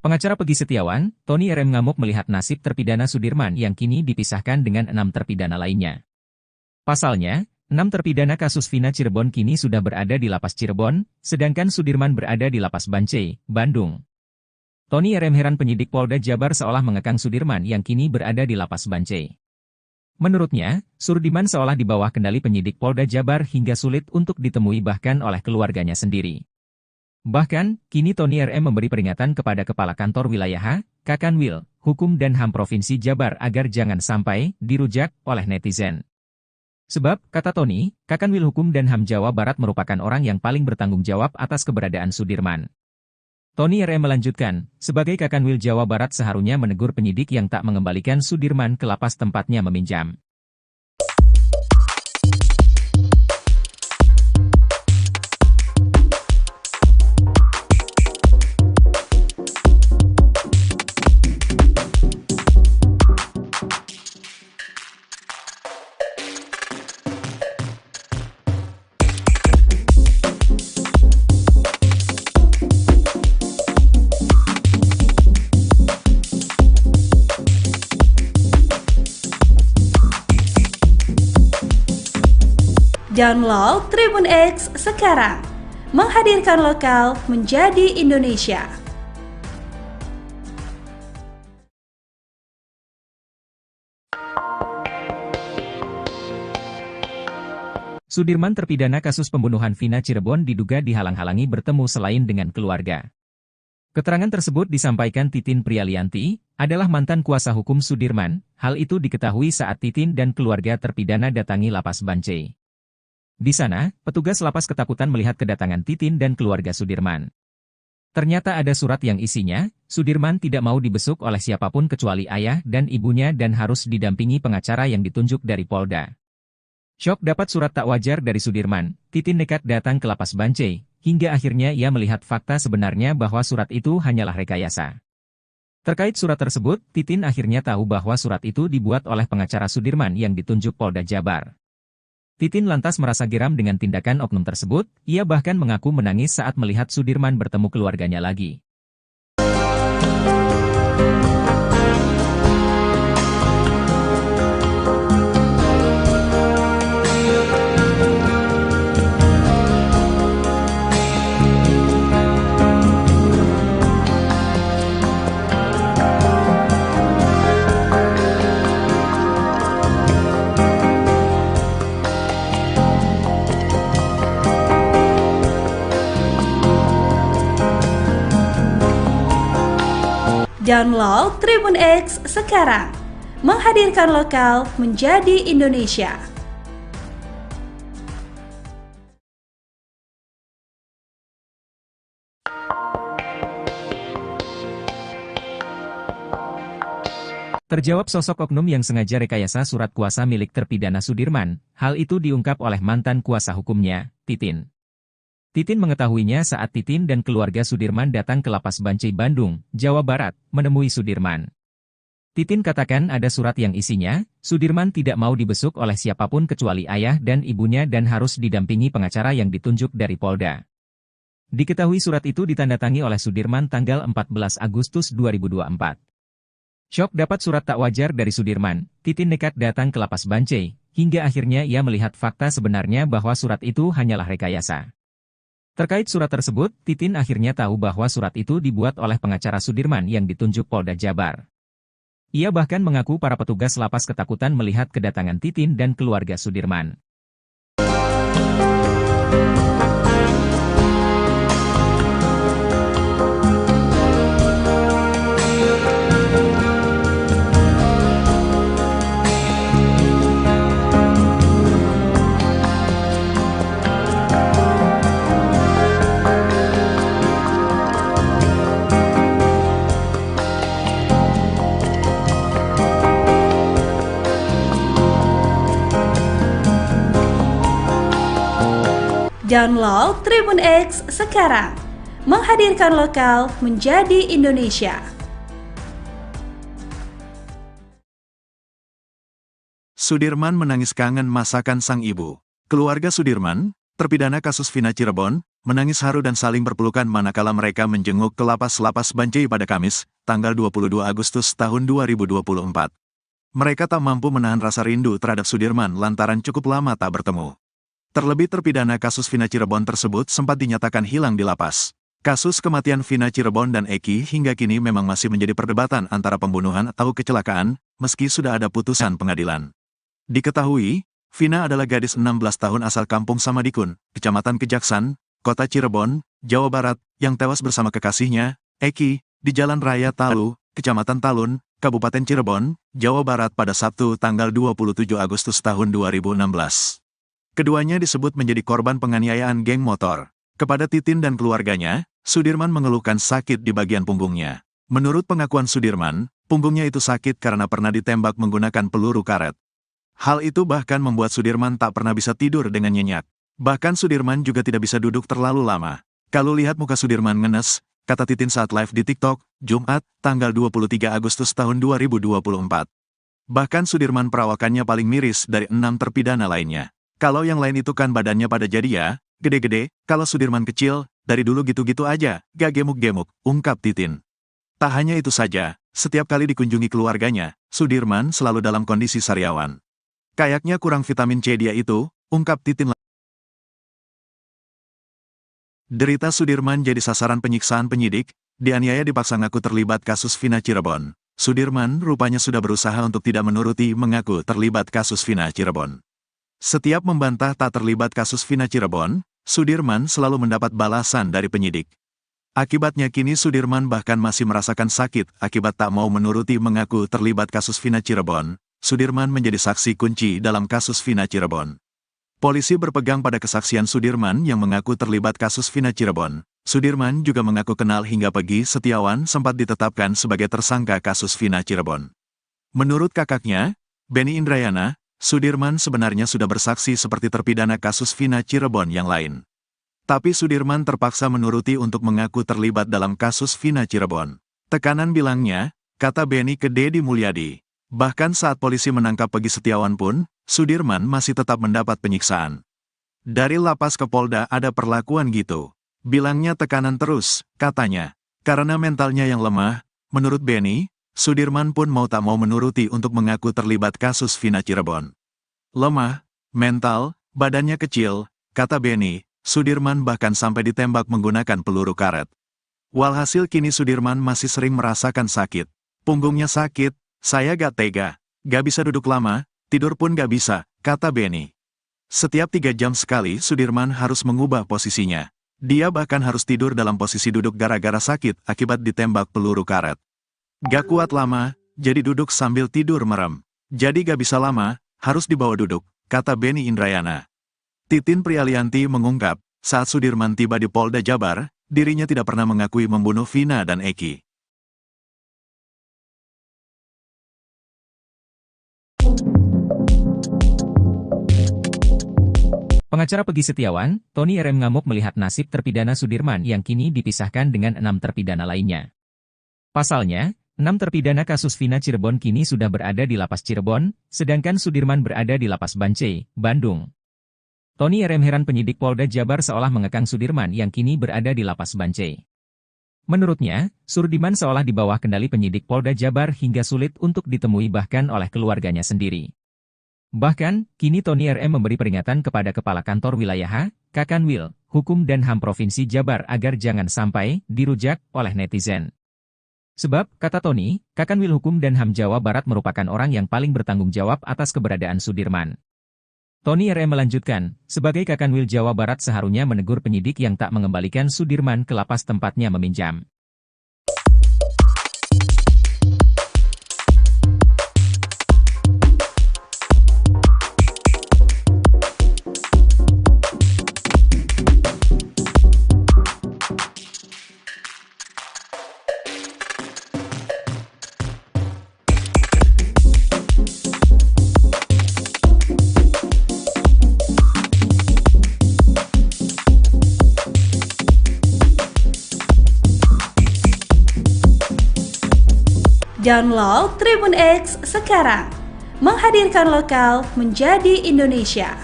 Pengacara Peggy Setiawan, Tony RM ngamuk melihat nasib terpidana Sudirman yang kini dipisahkan dengan 6 terpidana lainnya. Pasalnya, 6 terpidana kasus Vina Cirebon kini sudah berada di Lapas Cirebon, sedangkan Sudirman berada di Lapas Bancai, Bandung. Tony RM heran penyidik Polda Jabar seolah mengekang Sudirman yang kini berada di Lapas Bancai. Menurutnya, Sudirman seolah di bawah kendali penyidik Polda Jabar hingga sulit untuk ditemui bahkan oleh keluarganya sendiri. Bahkan, kini Tony RM memberi peringatan kepada Kepala Kantor Wilayah Kakanwil, Hukum dan HAM Provinsi Jabar agar jangan sampai dirujak oleh netizen. Sebab, kata Tony, Kakanwil Hukum dan HAM Jawa Barat merupakan orang yang paling bertanggung jawab atas keberadaan Sudirman. Tony RM melanjutkan, sebagai Kakanwil Jawa Barat seharusnya menegur penyidik yang tak mengembalikan Sudirman ke lapas tempatnya meminjam. Download Tribun X sekarang, menghadirkan lokal menjadi Indonesia. Sudirman terpidana kasus pembunuhan Vina Cirebon diduga dihalang-halangi bertemu selain dengan keluarga. Keterangan tersebut disampaikan Titin Prialianti, adalah mantan kuasa hukum Sudirman. Hal itu diketahui saat Titin dan keluarga terpidana datangi Lapas Bancai. Di sana, petugas lapas ketakutan melihat kedatangan Titin dan keluarga Sudirman. Ternyata ada surat yang isinya, Sudirman tidak mau dibesuk oleh siapapun kecuali ayah dan ibunya dan harus didampingi pengacara yang ditunjuk dari Polda. Syok dapat surat tak wajar dari Sudirman, Titin nekat datang ke Lapas Bancai, hingga akhirnya ia melihat fakta sebenarnya bahwa surat itu hanyalah rekayasa. Terkait surat tersebut, Titin akhirnya tahu bahwa surat itu dibuat oleh pengacara Sudirman yang ditunjuk Polda Jabar. Titin lantas merasa geram dengan tindakan oknum tersebut, ia bahkan mengaku menangis saat melihat Sudirman bertemu keluarganya lagi. Download Tribun X sekarang. Menghadirkan lokal menjadi Indonesia. Terjawab sosok oknum yang sengaja rekayasa surat kuasa milik terpidana Sudirman. Hal itu diungkap oleh mantan kuasa hukumnya, Titin. Titin mengetahuinya saat Titin dan keluarga Sudirman datang ke Lapas Bancai Bandung, Jawa Barat, menemui Sudirman. Titin katakan ada surat yang isinya, Sudirman tidak mau dibesuk oleh siapapun kecuali ayah dan ibunya dan harus didampingi pengacara yang ditunjuk dari Polda. Diketahui surat itu ditandatangani oleh Sudirman tanggal 14 Agustus 2024. Syok dapat surat tak wajar dari Sudirman, Titin nekat datang ke Lapas Bancai, hingga akhirnya ia melihat fakta sebenarnya bahwa surat itu hanyalah rekayasa. Terkait surat tersebut, Titin akhirnya tahu bahwa surat itu dibuat oleh pengacara Sudirman yang ditunjuk Polda Jabar. Ia bahkan mengaku para petugas lapas ketakutan melihat kedatangan Titin dan keluarga Sudirman. Download Tribun X sekarang. Menghadirkan lokal menjadi Indonesia. Sudirman menangis kangen masakan sang ibu. Keluarga Sudirman, terpidana kasus Vina Cirebon, menangis haru dan saling berpelukan manakala mereka menjenguk ke Lapas Bancai pada Kamis, tanggal 22 Agustus tahun 2024. Mereka tak mampu menahan rasa rindu terhadap Sudirman lantaran cukup lama tak bertemu. Terlebih terpidana kasus Vina Cirebon tersebut sempat dinyatakan hilang di lapas. Kasus kematian Vina Cirebon dan Eki hingga kini memang masih menjadi perdebatan antara pembunuhan atau kecelakaan, meski sudah ada putusan pengadilan. Diketahui, Vina adalah gadis 16 tahun asal Kampung Samadikun, Kecamatan Kejaksan, Kota Cirebon, Jawa Barat, yang tewas bersama kekasihnya, Eki, di Jalan Raya Talu, Kecamatan Talun, Kabupaten Cirebon, Jawa Barat pada Sabtu tanggal 27 Agustus tahun 2016. Keduanya disebut menjadi korban penganiayaan geng motor. Kepada Titin dan keluarganya, Sudirman mengeluhkan sakit di bagian punggungnya. Menurut pengakuan Sudirman, punggungnya itu sakit karena pernah ditembak menggunakan peluru karet. Hal itu bahkan membuat Sudirman tak pernah bisa tidur dengan nyenyak. Bahkan Sudirman juga tidak bisa duduk terlalu lama. Kalau lihat muka Sudirman ngenes, kata Titin saat live di TikTok, Jumat, tanggal 23 Agustus tahun 2024. Bahkan Sudirman perawakannya paling miris dari 6 terpidana lainnya. Kalau yang lain itu kan badannya pada jadi ya, gede-gede, kalau Sudirman kecil, dari dulu gitu-gitu aja, gak gemuk-gemuk, ungkap Titin. Tak hanya itu saja, setiap kali dikunjungi keluarganya, Sudirman selalu dalam kondisi sariawan. Kayaknya kurang vitamin C dia itu, ungkap Titin. Derita Sudirman jadi sasaran penyiksaan penyidik, dianiaya dipaksa ngaku terlibat kasus Vina Cirebon. Sudirman rupanya sudah berusaha untuk tidak menuruti mengaku terlibat kasus Vina Cirebon. Setiap membantah tak terlibat kasus Vina Cirebon, Sudirman selalu mendapat balasan dari penyidik. Akibatnya kini Sudirman bahkan masih merasakan sakit akibat tak mau menuruti mengaku terlibat kasus Vina Cirebon. Sudirman menjadi saksi kunci dalam kasus Vina Cirebon. Polisi berpegang pada kesaksian Sudirman yang mengaku terlibat kasus Vina Cirebon. Sudirman juga mengaku kenal hingga Pegi Setiawan sempat ditetapkan sebagai tersangka kasus Vina Cirebon. Menurut kakaknya, Benny Indrayana, Sudirman sebenarnya sudah bersaksi seperti terpidana kasus Vina Cirebon yang lain. Tapi Sudirman terpaksa menuruti untuk mengaku terlibat dalam kasus Vina Cirebon. Tekanan bilangnya, kata Benny ke Deddy Mulyadi. Bahkan saat polisi menangkap Pegi Setiawan pun, Sudirman masih tetap mendapat penyiksaan. Dari lapas ke Polda ada perlakuan gitu. Bilangnya tekanan terus, katanya. Karena mentalnya yang lemah, menurut Benny, Sudirman pun mau tak mau menuruti untuk mengaku terlibat kasus Vina Cirebon. Lemah, mental, badannya kecil, kata Benny, Sudirman bahkan sampai ditembak menggunakan peluru karet. Walhasil kini Sudirman masih sering merasakan sakit. Punggungnya sakit, saya gak tega, gak bisa duduk lama, tidur pun gak bisa, kata Benny. Setiap 3 jam sekali Sudirman harus mengubah posisinya. Dia bahkan harus tidur dalam posisi duduk gara-gara sakit akibat ditembak peluru karet. Gak kuat lama, jadi duduk sambil tidur merem. Jadi gak bisa lama, harus dibawa duduk, kata Beni Indrayana. Titin Prialianti mengungkap, saat Sudirman tiba di Polda Jabar, dirinya tidak pernah mengakui membunuh Vina dan Eki. Pengacara Pegi Setiawan, Tony RM ngamuk melihat nasib terpidana Sudirman yang kini dipisahkan dengan 6 terpidana lainnya. Pasalnya, 6 terpidana kasus Vina Cirebon kini sudah berada di Lapas Cirebon, sedangkan Sudirman berada di Lapas Bancai, Bandung. Tony RM heran penyidik Polda Jabar seolah mengekang Sudirman yang kini berada di Lapas Bancai. Menurutnya, Sudirman seolah di bawah kendali penyidik Polda Jabar hingga sulit untuk ditemui bahkan oleh keluarganya sendiri. Bahkan, kini Tony RM memberi peringatan kepada Kepala Kantor Wilayah Kakanwil, Hukum dan HAM Provinsi Jabar agar jangan sampai dirujak oleh netizen. Sebab, kata Tony, Kakanwil Hukum dan HAM Jawa Barat merupakan orang yang paling bertanggung jawab atas keberadaan Sudirman. Tony RM melanjutkan, sebagai Kakanwil Jawa Barat seharusnya menegur penyidik yang tak mengembalikan Sudirman ke lapas tempatnya meminjam. Download Tribun X sekarang, menghadirkan lokal menjadi Indonesia.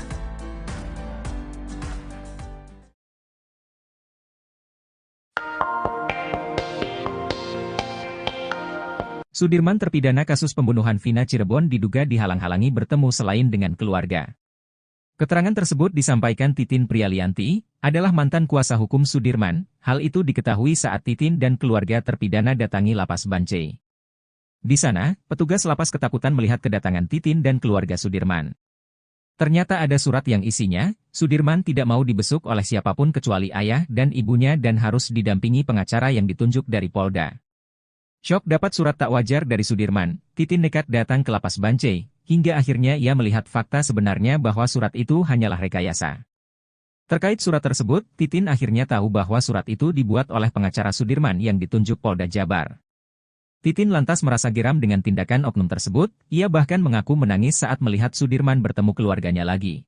Sudirman terpidana kasus pembunuhan Vina Cirebon diduga dihalang-halangi bertemu selain dengan keluarga. Keterangan tersebut disampaikan Titin Prialianti, adalah mantan kuasa hukum Sudirman. Hal itu diketahui saat Titin dan keluarga terpidana datangi Lapas Bancai. Di sana, petugas lapas ketakutan melihat kedatangan Titin dan keluarga Sudirman. Ternyata ada surat yang isinya, Sudirman tidak mau dibesuk oleh siapapun kecuali ayah dan ibunya dan harus didampingi pengacara yang ditunjuk dari Polda. Syok dapat surat tak wajar dari Sudirman, Titin nekat datang ke Lapas Bancai, hingga akhirnya ia melihat fakta sebenarnya bahwa surat itu hanyalah rekayasa. Terkait surat tersebut, Titin akhirnya tahu bahwa surat itu dibuat oleh pengacara Sudirman yang ditunjuk Polda Jabar. Titin lantas merasa geram dengan tindakan oknum tersebut, ia bahkan mengaku menangis saat melihat Sudirman bertemu keluarganya lagi.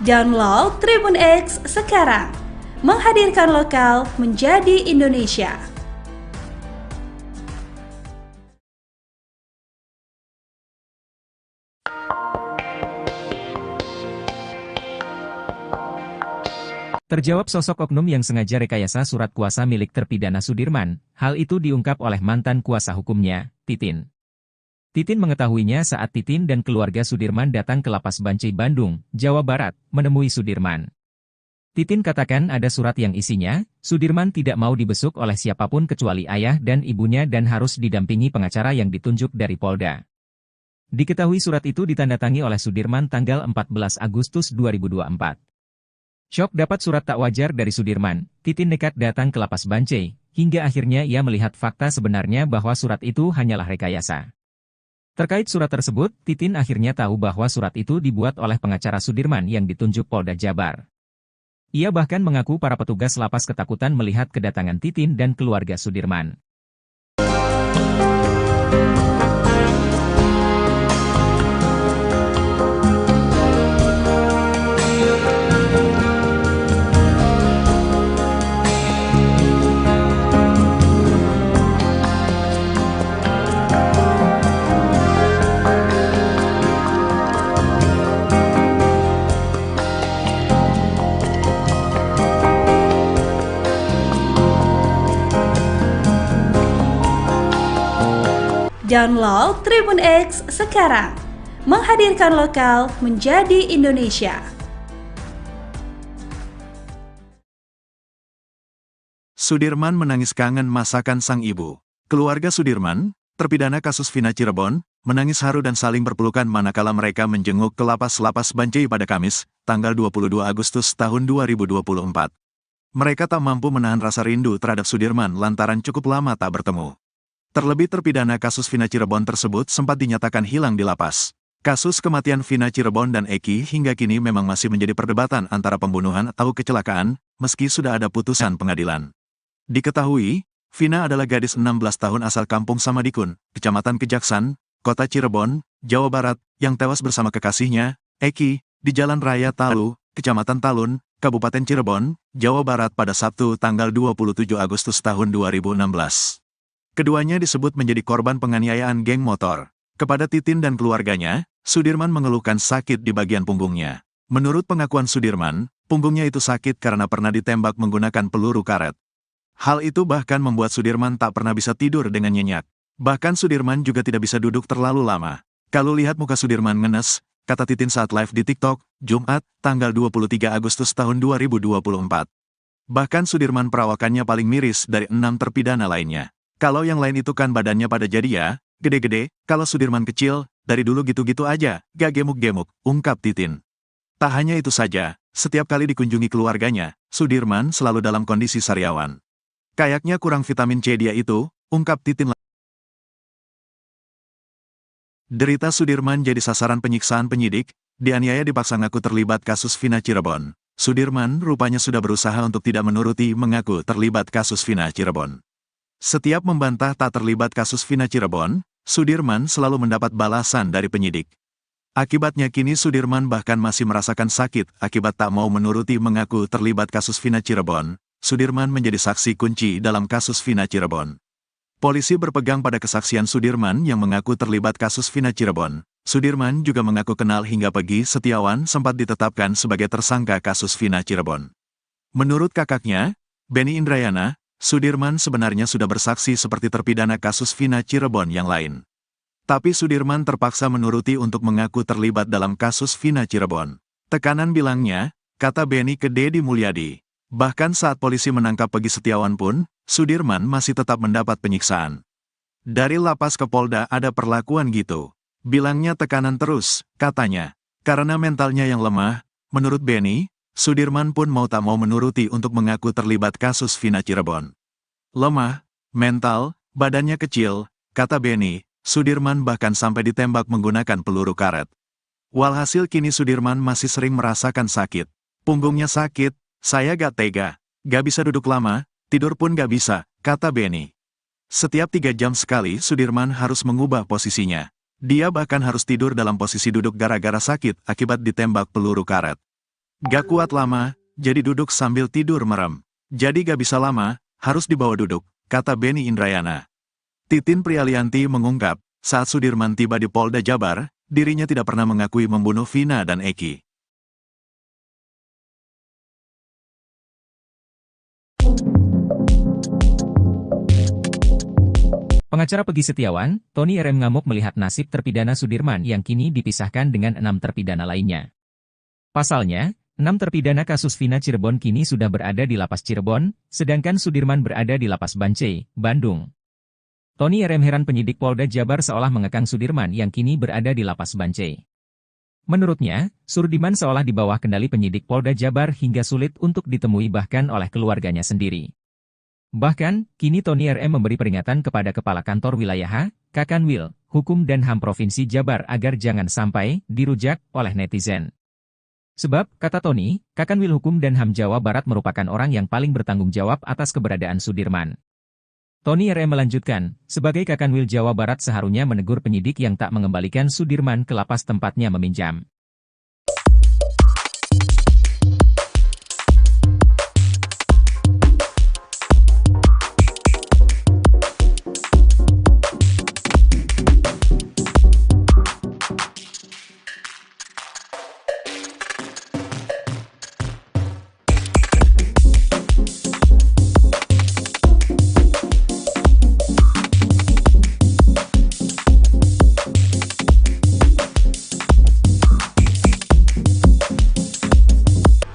Download Tribun X sekarang, menghadirkan lokal menjadi Indonesia. Terjawab sosok oknum yang sengaja rekayasa surat kuasa milik terpidana Sudirman, hal itu diungkap oleh mantan kuasa hukumnya, Titin. Titin mengetahuinya saat Titin dan keluarga Sudirman datang ke Lapas Bancai Bandung, Jawa Barat, menemui Sudirman. Titin katakan ada surat yang isinya, Sudirman tidak mau dibesuk oleh siapapun kecuali ayah dan ibunya dan harus didampingi pengacara yang ditunjuk dari Polda. Diketahui surat itu ditandatangani oleh Sudirman tanggal 14 Agustus 2024. Syok dapat surat tak wajar dari Sudirman, Titin nekat datang ke Lapas Bancai, hingga akhirnya ia melihat fakta sebenarnya bahwa surat itu hanyalah rekayasa. Terkait surat tersebut, Titin akhirnya tahu bahwa surat itu dibuat oleh pengacara Sudirman yang ditunjuk Polda Jabar. Ia bahkan mengaku para petugas lapas ketakutan melihat kedatangan Titin dan keluarga Sudirman. Download Tribun X sekarang. Menghadirkan lokal menjadi Indonesia. Sudirman menangis kangen masakan sang ibu. Keluarga Sudirman, terpidana kasus Vina Cirebon, menangis haru dan saling berpelukan manakala mereka menjenguk ke lapas Bancai pada Kamis, tanggal 22 Agustus tahun 2024. Mereka tak mampu menahan rasa rindu terhadap Sudirman lantaran cukup lama tak bertemu. Terlebih terpidana kasus Vina Cirebon tersebut sempat dinyatakan hilang di lapas. Kasus kematian Vina Cirebon dan Eki hingga kini memang masih menjadi perdebatan antara pembunuhan atau kecelakaan, meski sudah ada putusan pengadilan. Diketahui, Vina adalah gadis 16 tahun asal Kampung Samadikun, Kecamatan Kejaksan, Kota Cirebon, Jawa Barat, yang tewas bersama kekasihnya, Eki, di Jalan Raya Talu, Kecamatan Talun, Kabupaten Cirebon, Jawa Barat pada Sabtu tanggal 27 Agustus tahun 2016. Keduanya disebut menjadi korban penganiayaan geng motor. Kepada Titin dan keluarganya, Sudirman mengeluhkan sakit di bagian punggungnya. Menurut pengakuan Sudirman, punggungnya itu sakit karena pernah ditembak menggunakan peluru karet. Hal itu bahkan membuat Sudirman tak pernah bisa tidur dengan nyenyak. Bahkan Sudirman juga tidak bisa duduk terlalu lama. Kalau lihat muka Sudirman ngenes, kata Titin saat live di TikTok, Jumat, tanggal 23 Agustus tahun 2024. Bahkan Sudirman perawakannya paling miris dari 6 terpidana lainnya. Kalau yang lain itu kan badannya pada jadi ya, gede-gede, kalau Sudirman kecil, dari dulu gitu-gitu aja, gak gemuk-gemuk, ungkap Titin. Tak hanya itu saja, setiap kali dikunjungi keluarganya, Sudirman selalu dalam kondisi sariawan. Kayaknya kurang vitamin C dia itu, ungkap Titin. Derita Sudirman jadi sasaran penyiksaan penyidik, dianiaya dipaksa ngaku terlibat kasus Vina Cirebon. Sudirman rupanya sudah berusaha untuk tidak menuruti mengaku terlibat kasus Vina Cirebon. Setiap membantah tak terlibat kasus Vina Cirebon, Sudirman selalu mendapat balasan dari penyidik. Akibatnya kini Sudirman bahkan masih merasakan sakit akibat tak mau menuruti mengaku terlibat kasus Vina Cirebon. Sudirman menjadi saksi kunci dalam kasus Vina Cirebon. Polisi berpegang pada kesaksian Sudirman yang mengaku terlibat kasus Vina Cirebon. Sudirman juga mengaku kenal hingga Pegi Setiawan sempat ditetapkan sebagai tersangka kasus Vina Cirebon. Menurut kakaknya, Benny Indrayana, Sudirman sebenarnya sudah bersaksi seperti terpidana kasus Vina Cirebon yang lain. Tapi Sudirman terpaksa menuruti untuk mengaku terlibat dalam kasus Vina Cirebon. Tekanan bilangnya, kata Benny ke Deddy Mulyadi. Bahkan saat polisi menangkap Pegi Setiawan pun, Sudirman masih tetap mendapat penyiksaan. Dari lapas ke Polda ada perlakuan gitu. Bilangnya tekanan terus, katanya. Karena mentalnya yang lemah, menurut Benny, Sudirman pun mau tak mau menuruti untuk mengaku terlibat kasus Vina Cirebon. Lemah, mental, badannya kecil, kata Benny, Sudirman bahkan sampai ditembak menggunakan peluru karet. Walhasil kini Sudirman masih sering merasakan sakit. Punggungnya sakit, saya gak tega, gak bisa duduk lama, tidur pun gak bisa, kata Benny. Setiap 3 jam sekali Sudirman harus mengubah posisinya. Dia bahkan harus tidur dalam posisi duduk gara-gara sakit akibat ditembak peluru karet. Gak kuat lama, jadi duduk sambil tidur merem. Jadi gak bisa lama, harus dibawa duduk, kata Benny Indrayana. Titin Prialianti mengungkap, saat Sudirman tiba di Polda Jabar, dirinya tidak pernah mengakui membunuh Vina dan Eki. Pengacara Pegi Setiawan, Tony RM ngamuk melihat nasib terpidana Sudirman yang kini dipisahkan dengan 6 terpidana lainnya. Pasalnya, 6 terpidana kasus Vina Cirebon kini sudah berada di lapas Cirebon, sedangkan Sudirman berada di lapas Bancai, Bandung. Tony RM heran penyidik Polda Jabar seolah mengekang Sudirman yang kini berada di lapas Bancai. Menurutnya, Sudirman seolah di bawah kendali penyidik Polda Jabar hingga sulit untuk ditemui bahkan oleh keluarganya sendiri. Bahkan, kini Tony RM memberi peringatan kepada Kepala Kantor Wilayah Kakanwil, Hukum dan HAM Provinsi Jabar agar jangan sampai dirujak oleh netizen. Sebab, kata Tony, Kakanwil Hukum dan HAM Jawa Barat merupakan orang yang paling bertanggung jawab atas keberadaan Sudirman. Tony RM melanjutkan, sebagai Kakanwil Jawa Barat seharusnya menegur penyidik yang tak mengembalikan Sudirman ke lapas tempatnya meminjam.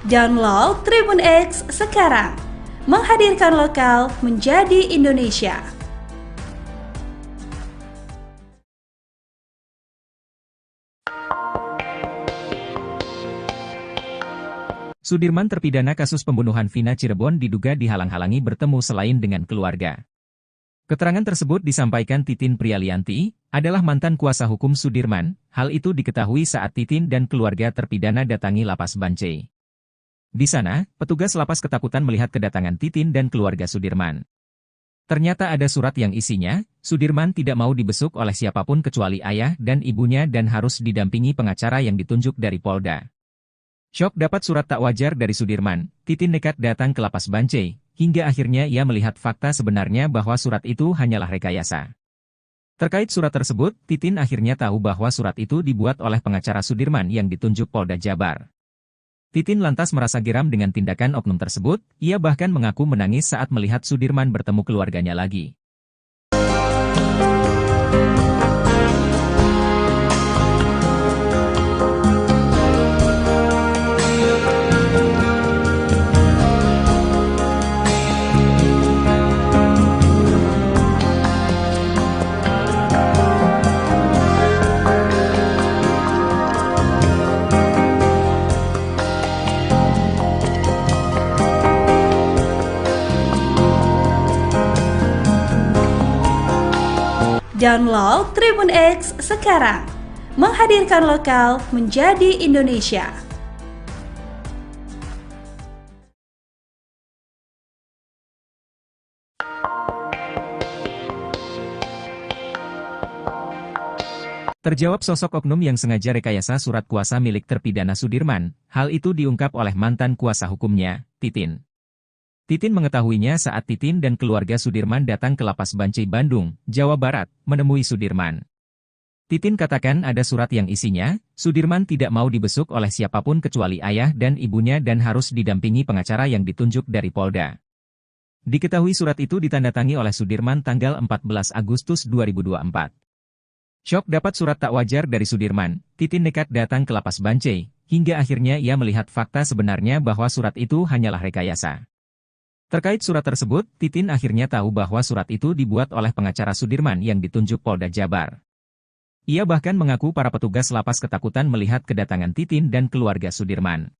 Download Tribun X sekarang. Menghadirkan lokal menjadi Indonesia. Sudirman terpidana kasus pembunuhan Vina Cirebon diduga dihalang-halangi bertemu selain dengan keluarga. Keterangan tersebut disampaikan Titin Prialianti, adalah mantan kuasa hukum Sudirman. Hal itu diketahui saat Titin dan keluarga terpidana datangi Lapas Bancai. Di sana, petugas lapas ketakutan melihat kedatangan Titin dan keluarga Sudirman. Ternyata ada surat yang isinya, Sudirman tidak mau dibesuk oleh siapapun kecuali ayah dan ibunya dan harus didampingi pengacara yang ditunjuk dari Polda. Syok dapat surat tak wajar dari Sudirman, Titin nekat datang ke Lapas Bancai, hingga akhirnya ia melihat fakta sebenarnya bahwa surat itu hanyalah rekayasa. Terkait surat tersebut, Titin akhirnya tahu bahwa surat itu dibuat oleh pengacara Sudirman yang ditunjuk Polda Jabar. Titin lantas merasa geram dengan tindakan oknum tersebut, ia bahkan mengaku menangis saat melihat Sudirman bertemu keluarganya lagi. Download Tribun X sekarang. Menghadirkan lokal menjadi Indonesia. Terjawab sosok oknum yang sengaja rekayasa surat kuasa milik terpidana Sudirman, hal itu diungkap oleh mantan kuasa hukumnya, Titin. Titin mengetahuinya saat Titin dan keluarga Sudirman datang ke Lapas Bancai Bandung, Jawa Barat, menemui Sudirman. Titin katakan ada surat yang isinya, Sudirman tidak mau dibesuk oleh siapapun kecuali ayah dan ibunya dan harus didampingi pengacara yang ditunjuk dari Polda. Diketahui surat itu ditandatangani oleh Sudirman tanggal 14 Agustus 2024. Syok dapat surat tak wajar dari Sudirman, Titin nekat datang ke Lapas Bancai, hingga akhirnya ia melihat fakta sebenarnya bahwa surat itu hanyalah rekayasa. Terkait surat tersebut, Titin akhirnya tahu bahwa surat itu dibuat oleh pengacara Sudirman yang ditunjuk Polda Jabar. Ia bahkan mengaku para petugas lapas ketakutan melihat kedatangan Titin dan keluarga Sudirman.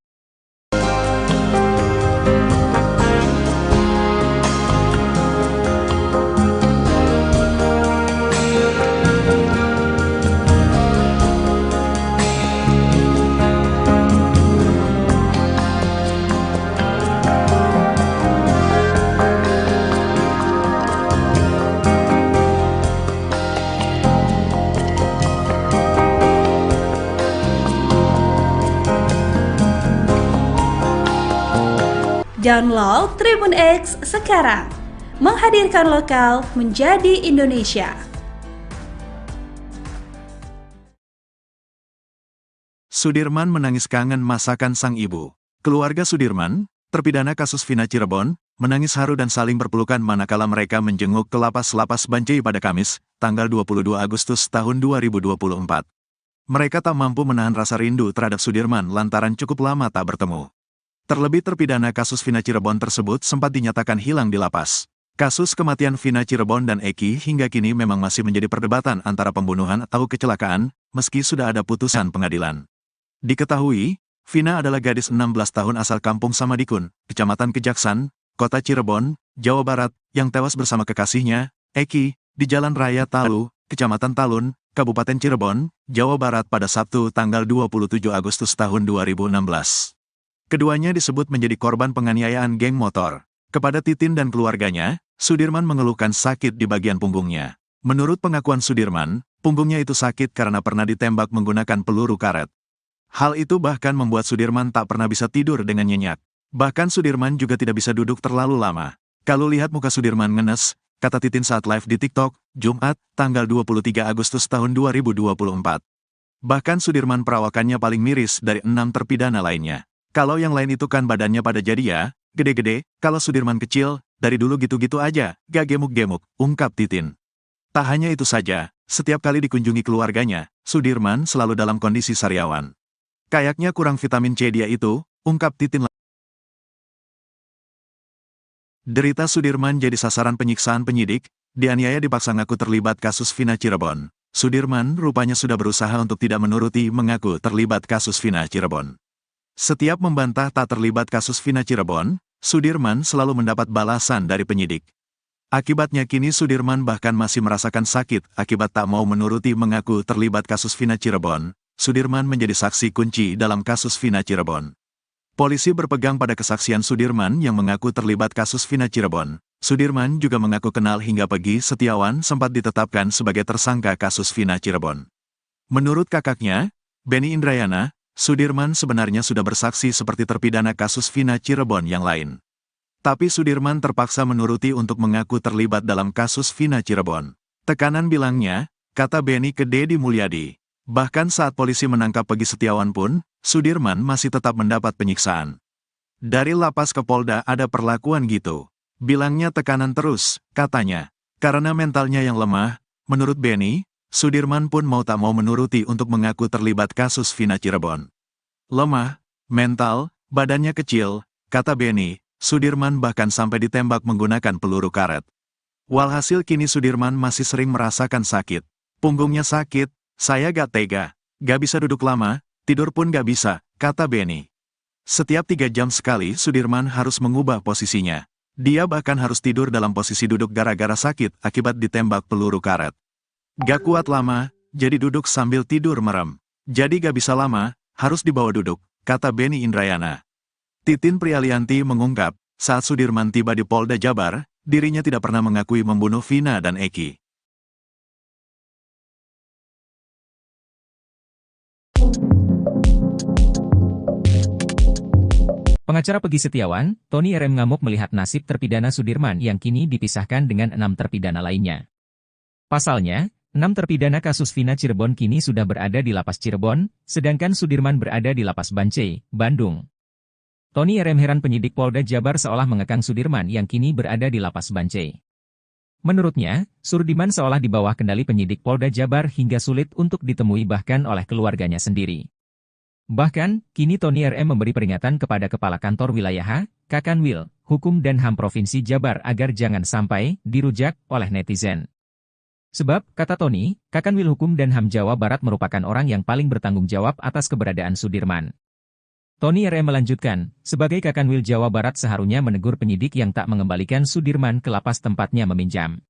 Download Tribun X sekarang. Menghadirkan lokal menjadi Indonesia. Sudirman menangis kangen masakan sang ibu. Keluarga Sudirman, terpidana kasus Vina Cirebon, menangis haru dan saling berpelukan manakala mereka menjenguk ke Lapas Bancai pada Kamis, tanggal 22 Agustus tahun 2024. Mereka tak mampu menahan rasa rindu terhadap Sudirman lantaran cukup lama tak bertemu. Terlebih terpidana kasus Vina Cirebon tersebut sempat dinyatakan hilang di lapas. Kasus kematian Vina Cirebon dan Eki hingga kini memang masih menjadi perdebatan antara pembunuhan atau kecelakaan, meski sudah ada putusan pengadilan. Diketahui, Vina adalah gadis 16 tahun asal Kampung Samadikun, Kecamatan Kejaksan, Kota Cirebon, Jawa Barat, yang tewas bersama kekasihnya, Eki, di Jalan Raya Talu, Kecamatan Talun, Kabupaten Cirebon, Jawa Barat pada Sabtu tanggal 27 Agustus tahun 2016. Keduanya disebut menjadi korban penganiayaan geng motor. Kepada Titin dan keluarganya, Sudirman mengeluhkan sakit di bagian punggungnya. Menurut pengakuan Sudirman, punggungnya itu sakit karena pernah ditembak menggunakan peluru karet. Hal itu bahkan membuat Sudirman tak pernah bisa tidur dengan nyenyak. Bahkan Sudirman juga tidak bisa duduk terlalu lama. Kalau lihat muka Sudirman ngenes, kata Titin saat live di TikTok, Jumat, tanggal 23 Agustus tahun 2024. Bahkan Sudirman perawakannya paling miris dari 6 terpidana lainnya. Kalau yang lain itu kan badannya pada jadi ya, gede-gede, kalau Sudirman kecil, dari dulu gitu-gitu aja, gak gemuk-gemuk, ungkap Titin. Tak hanya itu saja, setiap kali dikunjungi keluarganya, Sudirman selalu dalam kondisi sariawan. Kayaknya kurang vitamin C dia itu, ungkap Titin. Derita Sudirman jadi sasaran penyiksaan penyidik, dianiaya dipaksa ngaku terlibat kasus Vina Cirebon. Sudirman rupanya sudah berusaha untuk tidak menuruti mengaku terlibat kasus Vina Cirebon. Setiap membantah tak terlibat kasus Vina Cirebon, Sudirman selalu mendapat balasan dari penyidik. Akibatnya kini Sudirman bahkan masih merasakan sakit akibat tak mau menuruti mengaku terlibat kasus Vina Cirebon. Sudirman menjadi saksi kunci dalam kasus Vina Cirebon. Polisi berpegang pada kesaksian Sudirman yang mengaku terlibat kasus Vina Cirebon. Sudirman juga mengaku kenal hingga Peggy Setiawan sempat ditetapkan sebagai tersangka kasus Vina Cirebon. Menurut kakaknya, Benny Indrayana, Sudirman sebenarnya sudah bersaksi seperti terpidana kasus Vina Cirebon yang lain. Tapi Sudirman terpaksa menuruti untuk mengaku terlibat dalam kasus Vina Cirebon. Tekanan bilangnya, kata Benny ke Deddy Mulyadi. Bahkan saat polisi menangkap Peggy Setiawan pun, Sudirman masih tetap mendapat penyiksaan. Dari lapas ke Polda ada perlakuan gitu. Bilangnya tekanan terus, katanya. Karena mentalnya yang lemah, menurut Benny, Sudirman pun mau tak mau menuruti untuk mengaku terlibat kasus Vina Cirebon. Lemah, mental, badannya kecil, kata Benny, Sudirman bahkan sampai ditembak menggunakan peluru karet. Walhasil kini Sudirman masih sering merasakan sakit. Punggungnya sakit, saya gak tega, gak bisa duduk lama, tidur pun gak bisa, kata Benny. Setiap 3 jam sekali Sudirman harus mengubah posisinya. Dia bahkan harus tidur dalam posisi duduk gara-gara sakit akibat ditembak peluru karet. Gak kuat lama, jadi duduk sambil tidur merem. Jadi gak bisa lama, harus dibawa duduk, kata Benny Indrayana. Titin Prialianti mengungkap, saat Sudirman tiba di Polda Jabar, dirinya tidak pernah mengakui membunuh Vina dan Eki. Pengacara Peggy Setiawan, Tony RM ngamuk melihat nasib terpidana Sudirman yang kini dipisahkan dengan 6 terpidana lainnya. Pasalnya, 6 terpidana kasus Vina Cirebon kini sudah berada di Lapas Cirebon, sedangkan Sudirman berada di Lapas Bancai, Bandung. Tony RM heran penyidik Polda Jabar seolah mengekang Sudirman yang kini berada di Lapas Bancai. Menurutnya, Sudirman seolah di bawah kendali penyidik Polda Jabar hingga sulit untuk ditemui bahkan oleh keluarganya sendiri. Bahkan, kini Tony RM memberi peringatan kepada Kepala Kantor Wilayah Kakanwil, Hukum dan HAM Provinsi Jabar agar jangan sampai dirujak oleh netizen. Sebab, kata Tony, Kakanwil Hukum dan HAM Jawa Barat merupakan orang yang paling bertanggung jawab atas keberadaan Sudirman. Tony RM melanjutkan, sebagai Kakanwil Jawa Barat seharusnya menegur penyidik yang tak mengembalikan Sudirman ke lapas tempatnya meminjam.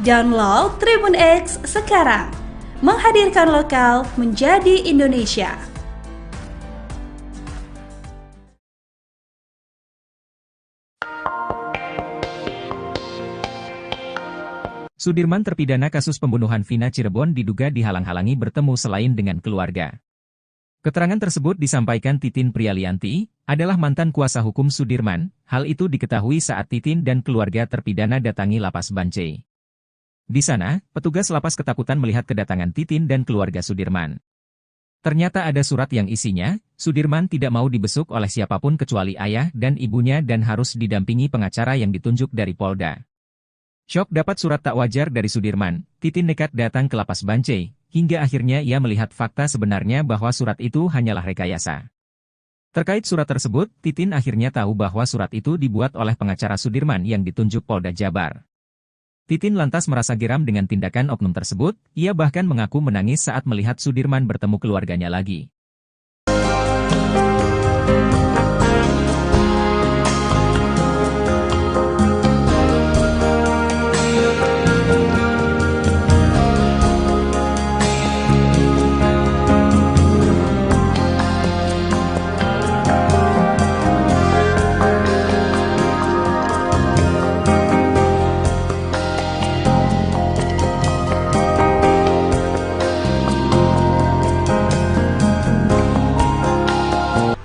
Download Tribun X sekarang, menghadirkan lokal menjadi Indonesia. Sudirman terpidana kasus pembunuhan Vina Cirebon diduga dihalang-halangi bertemu selain dengan keluarga. Keterangan tersebut disampaikan Titin Prialianti, adalah mantan kuasa hukum Sudirman. Hal itu diketahui saat Titin dan keluarga terpidana datangi Lapas Bancai. Di sana, petugas lapas ketakutan melihat kedatangan Titin dan keluarga Sudirman. Ternyata ada surat yang isinya, Sudirman tidak mau dibesuk oleh siapapun kecuali ayah dan ibunya dan harus didampingi pengacara yang ditunjuk dari Polda. Syok dapat surat tak wajar dari Sudirman, Titin nekat datang ke Lapas Bancai, hingga akhirnya ia melihat fakta sebenarnya bahwa surat itu hanyalah rekayasa. Terkait surat tersebut, Titin akhirnya tahu bahwa surat itu dibuat oleh pengacara Sudirman yang ditunjuk Polda Jabar. Titin lantas merasa geram dengan tindakan oknum tersebut, ia bahkan mengaku menangis saat melihat Sudirman bertemu keluarganya lagi.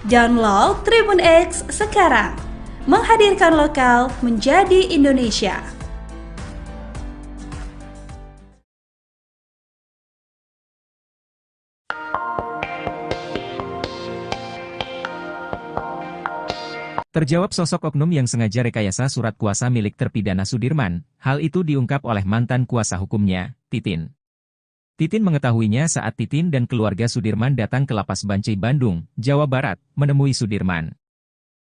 Download Tribun X sekarang. Menghadirkan lokal menjadi Indonesia. Terjawab sosok oknum yang sengaja rekayasa surat kuasa milik terpidana Sudirman. Hal itu diungkap oleh mantan kuasa hukumnya, Titin. Titin mengetahuinya saat Titin dan keluarga Sudirman datang ke Lapas Bancai Bandung, Jawa Barat, menemui Sudirman.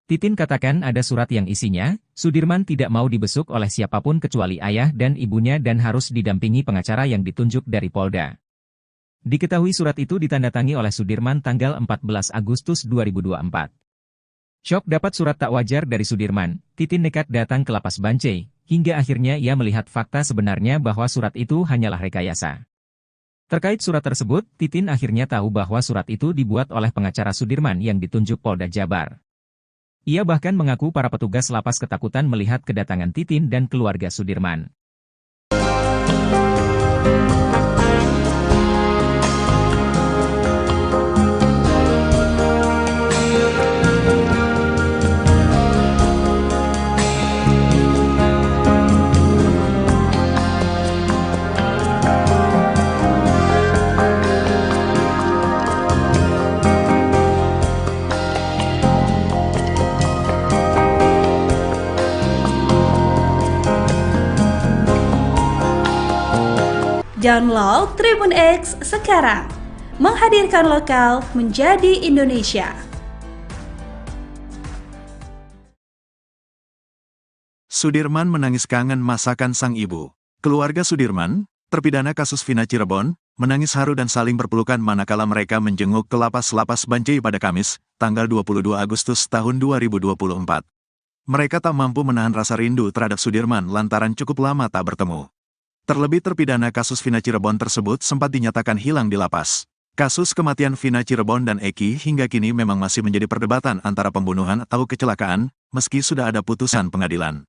Titin katakan ada surat yang isinya, Sudirman tidak mau dibesuk oleh siapapun kecuali ayah dan ibunya dan harus didampingi pengacara yang ditunjuk dari Polda. Diketahui surat itu ditandatangani oleh Sudirman tanggal 14 Agustus 2024. Syok dapat surat tak wajar dari Sudirman, Titin nekat datang ke Lapas Bancai, hingga akhirnya ia melihat fakta sebenarnya bahwa surat itu hanyalah rekayasa. Terkait surat tersebut, Titin akhirnya tahu bahwa surat itu dibuat oleh pengacara Sudirman yang ditunjuk Polda Jabar. Ia bahkan mengaku para petugas lapas ketakutan melihat kedatangan Titin dan keluarga Sudirman. Download Tribun X sekarang. Menghadirkan lokal menjadi Indonesia. Sudirman menangis kangen masakan sang ibu. Keluarga Sudirman, terpidana kasus Vina Cirebon, menangis haru dan saling berpelukan manakala mereka menjenguk ke Lapas Bancai pada Kamis, tanggal 22 Agustus tahun 2024. Mereka tak mampu menahan rasa rindu terhadap Sudirman lantaran cukup lama tak bertemu. Terlebih terpidana kasus Vina Cirebon tersebut sempat dinyatakan hilang di lapas. Kasus kematian Vina Cirebon dan Eki hingga kini memang masih menjadi perdebatan antara pembunuhan atau kecelakaan, meski sudah ada putusan pengadilan.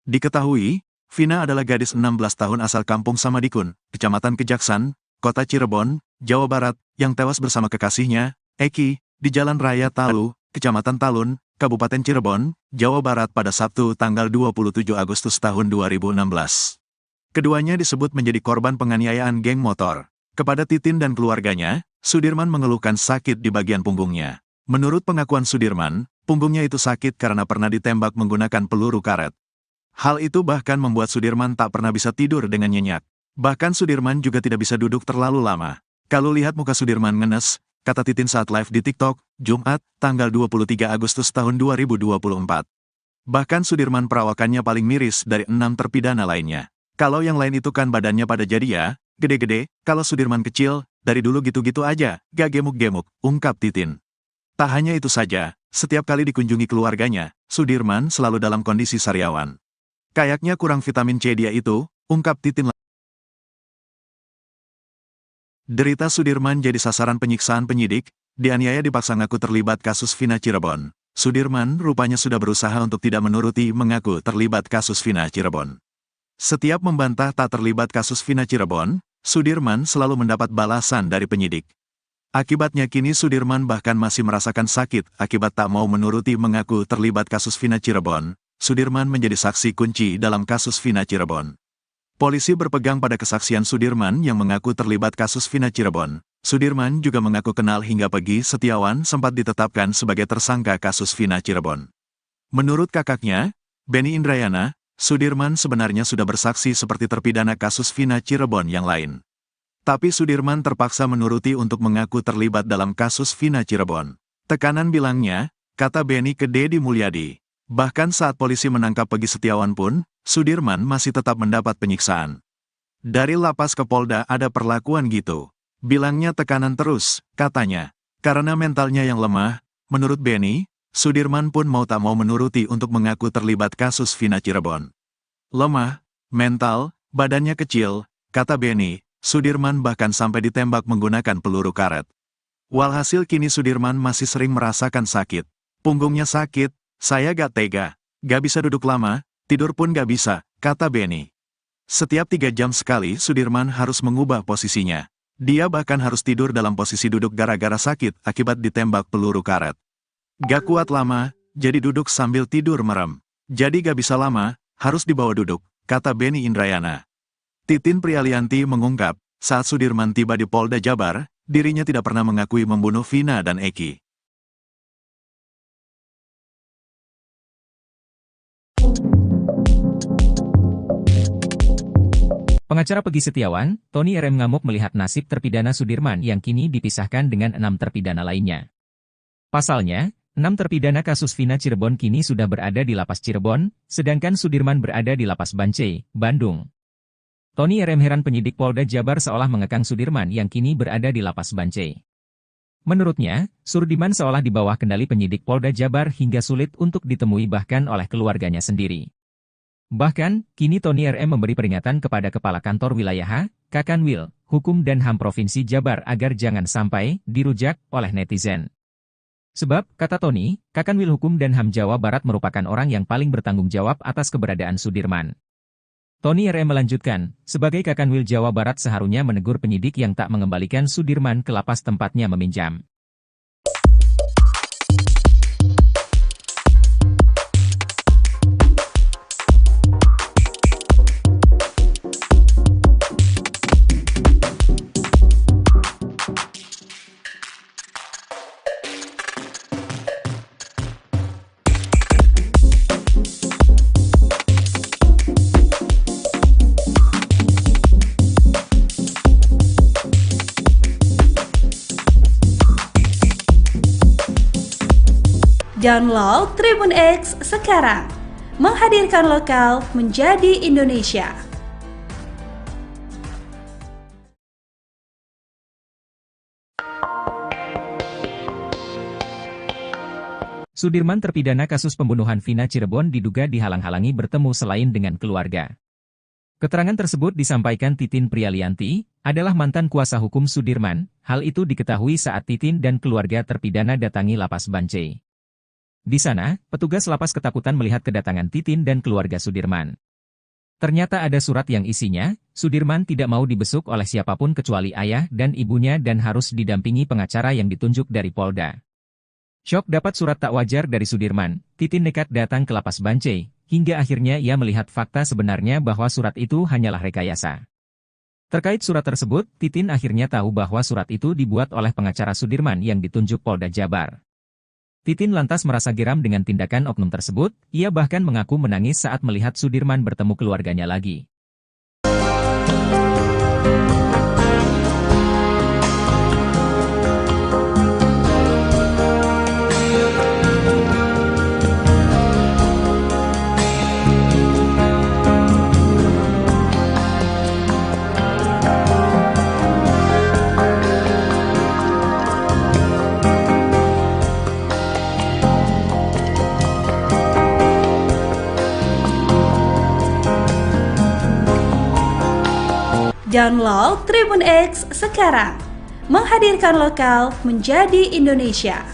Diketahui, Vina adalah gadis 16 tahun asal Kampung Samadikun, Kecamatan Kejaksan, Kota Cirebon, Jawa Barat, yang tewas bersama kekasihnya, Eki, di Jalan Raya Talu, Kecamatan Talun, Kabupaten Cirebon, Jawa Barat pada Sabtu tanggal 27 Agustus tahun 2016. Keduanya disebut menjadi korban penganiayaan geng motor. Kepada Titin dan keluarganya, Sudirman mengeluhkan sakit di bagian punggungnya. Menurut pengakuan Sudirman, punggungnya itu sakit karena pernah ditembak menggunakan peluru karet. Hal itu bahkan membuat Sudirman tak pernah bisa tidur dengan nyenyak. Bahkan Sudirman juga tidak bisa duduk terlalu lama. Kalau lihat muka Sudirman ngenes, kata Titin saat live di TikTok, Jumat, tanggal 23 Agustus tahun 2024. Bahkan Sudirman perawakannya paling miris dari 6 terpidana lainnya. Kalau yang lain itu kan badannya pada jadi ya, gede-gede, kalau Sudirman kecil, dari dulu gitu-gitu aja, gak gemuk-gemuk, ungkap Titin. Tak hanya itu saja, setiap kali dikunjungi keluarganya, Sudirman selalu dalam kondisi sariawan. Kayaknya kurang vitamin C dia itu, ungkap Titin. Derita Sudirman jadi sasaran penyiksaan penyidik, dianiaya dipaksa ngaku terlibat kasus Vina Cirebon. Sudirman rupanya sudah berusaha untuk tidak menuruti mengaku terlibat kasus Vina Cirebon. Setiap membantah tak terlibat kasus Vina Cirebon, Sudirman selalu mendapat balasan dari penyidik. Akibatnya kini Sudirman bahkan masih merasakan sakit akibat tak mau menuruti mengaku terlibat kasus Vina Cirebon. Sudirman menjadi saksi kunci dalam kasus Vina Cirebon. Polisi berpegang pada kesaksian Sudirman yang mengaku terlibat kasus Vina Cirebon. Sudirman juga mengaku kenal hingga Pegi Setiawan sempat ditetapkan sebagai tersangka kasus Vina Cirebon. Menurut kakaknya, Benny Indrayana, Sudirman sebenarnya sudah bersaksi seperti terpidana kasus Vina Cirebon yang lain. Tapi Sudirman terpaksa menuruti untuk mengaku terlibat dalam kasus Vina Cirebon. Tekanan bilangnya, kata Benny ke Deddy Mulyadi. Bahkan saat polisi menangkap Pegi Setiawan pun, Sudirman masih tetap mendapat penyiksaan. Dari lapas ke Polda ada perlakuan gitu. Bilangnya tekanan terus, katanya. Karena mentalnya yang lemah, menurut Benny, Sudirman pun mau tak mau menuruti untuk mengaku terlibat kasus Vina Cirebon. Lemah, mental, badannya kecil, kata Benny, Sudirman bahkan sampai ditembak menggunakan peluru karet. Walhasil kini Sudirman masih sering merasakan sakit. Punggungnya sakit, saya gak tega, gak bisa duduk lama, tidur pun gak bisa, kata Benny. Setiap 3 jam sekali Sudirman harus mengubah posisinya. Dia bahkan harus tidur dalam posisi duduk gara-gara sakit akibat ditembak peluru karet. Gak kuat lama, jadi duduk sambil tidur merem. Jadi gak bisa lama, harus dibawa duduk, kata Beni Indrayana. Titin Prialianti mengungkap, saat Sudirman tiba di Polda Jabar, dirinya tidak pernah mengakui membunuh Vina dan Eki. Pengacara Pegi Setiawan, Tony RM ngamuk melihat nasib terpidana Sudirman yang kini dipisahkan dengan 6 terpidana lainnya. Pasalnya, 6 terpidana kasus Vina Cirebon kini sudah berada di Lapas Cirebon, sedangkan Sudirman berada di Lapas Bancai, Bandung. Tony RM heran penyidik Polda Jabar seolah mengekang Sudirman yang kini berada di Lapas Bancai. Menurutnya, Sudirman seolah di bawah kendali penyidik Polda Jabar hingga sulit untuk ditemui bahkan oleh keluarganya sendiri. Bahkan, kini Tony RM memberi peringatan kepada Kepala Kantor Wilayah Kakanwil, Hukum dan HAM Provinsi Jabar agar jangan sampai dirujak oleh netizen. Sebab, kata Tony, Kakanwil Hukum dan HAM Jawa Barat merupakan orang yang paling bertanggung jawab atas keberadaan Sudirman. Tony RM melanjutkan, sebagai Kakanwil Jawa Barat seharusnya menegur penyidik yang tak mengembalikan Sudirman ke lapas tempatnya meminjam. Download Tribun X sekarang, menghadirkan lokal menjadi Indonesia. Sudirman terpidana kasus pembunuhan Vina Cirebon diduga dihalang-halangi bertemu selain dengan keluarga. Keterangan tersebut disampaikan Titin Prialianti, adalah mantan kuasa hukum Sudirman. Hal itu diketahui saat Titin dan keluarga terpidana datangi Lapas Bancai. Di sana, petugas lapas ketakutan melihat kedatangan Titin dan keluarga Sudirman. Ternyata ada surat yang isinya, Sudirman tidak mau dibesuk oleh siapapun kecuali ayah dan ibunya dan harus didampingi pengacara yang ditunjuk dari Polda. Syok dapat surat tak wajar dari Sudirman, Titin nekat datang ke Lapas Bancai, hingga akhirnya ia melihat fakta sebenarnya bahwa surat itu hanyalah rekayasa. Terkait surat tersebut, Titin akhirnya tahu bahwa surat itu dibuat oleh pengacara Sudirman yang ditunjuk Polda Jabar. Titin lantas merasa geram dengan tindakan oknum tersebut, ia bahkan mengaku menangis saat melihat Sudirman bertemu keluarganya lagi. Download Tribun X sekarang, menghadirkan lokal menjadi Indonesia.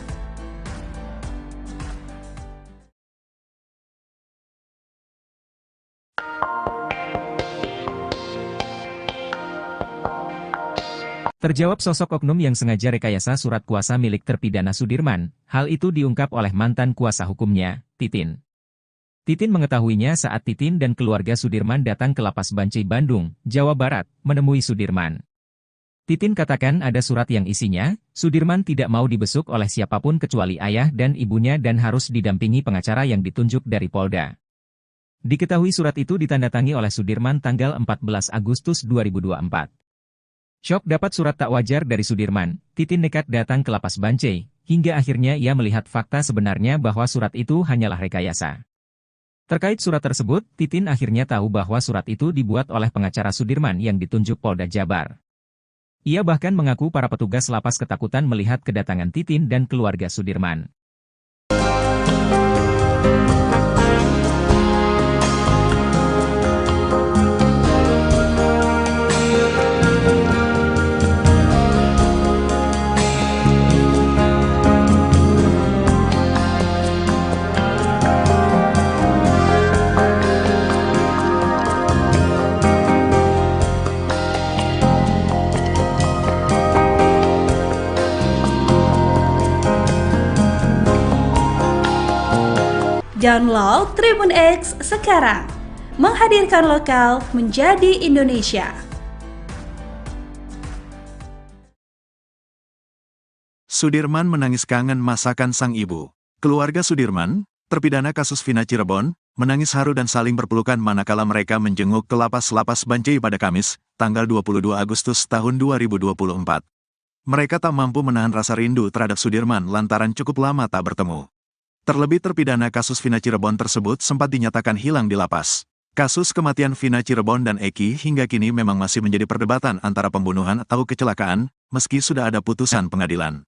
Terjawab sosok oknum yang sengaja rekayasa surat kuasa milik terpidana Sudirman, hal itu diungkap oleh mantan kuasa hukumnya, Titin. Titin mengetahuinya saat Titin dan keluarga Sudirman datang ke Lapas Bancai Bandung, Jawa Barat, menemui Sudirman. Titin katakan ada surat yang isinya, Sudirman tidak mau dibesuk oleh siapapun kecuali ayah dan ibunya dan harus didampingi pengacara yang ditunjuk dari Polda. Diketahui surat itu ditandatangani oleh Sudirman tanggal 14 Agustus 2024. Syok dapat surat tak wajar dari Sudirman, Titin nekat datang ke Lapas Bancai, hingga akhirnya ia melihat fakta sebenarnya bahwa surat itu hanyalah rekayasa. Terkait surat tersebut, Titin akhirnya tahu bahwa surat itu dibuat oleh pengacara Sudirman yang ditunjuk Polda Jabar. Ia bahkan mengaku para petugas lapas ketakutan melihat kedatangan Titin dan keluarga Sudirman. Download Tribun X sekarang. Menghadirkan lokal menjadi Indonesia. Sudirman menangis kangen masakan sang ibu. Keluarga Sudirman, terpidana kasus Vina Cirebon, menangis haru dan saling berpelukan manakala mereka menjenguk ke lapas Bancai pada Kamis, tanggal 22 Agustus tahun 2024. Mereka tak mampu menahan rasa rindu terhadap Sudirman lantaran cukup lama tak bertemu. Terlebih terpidana kasus Vina Cirebon tersebut sempat dinyatakan hilang di lapas. Kasus kematian Vina Cirebon dan Eki hingga kini memang masih menjadi perdebatan antara pembunuhan atau kecelakaan, meski sudah ada putusan pengadilan.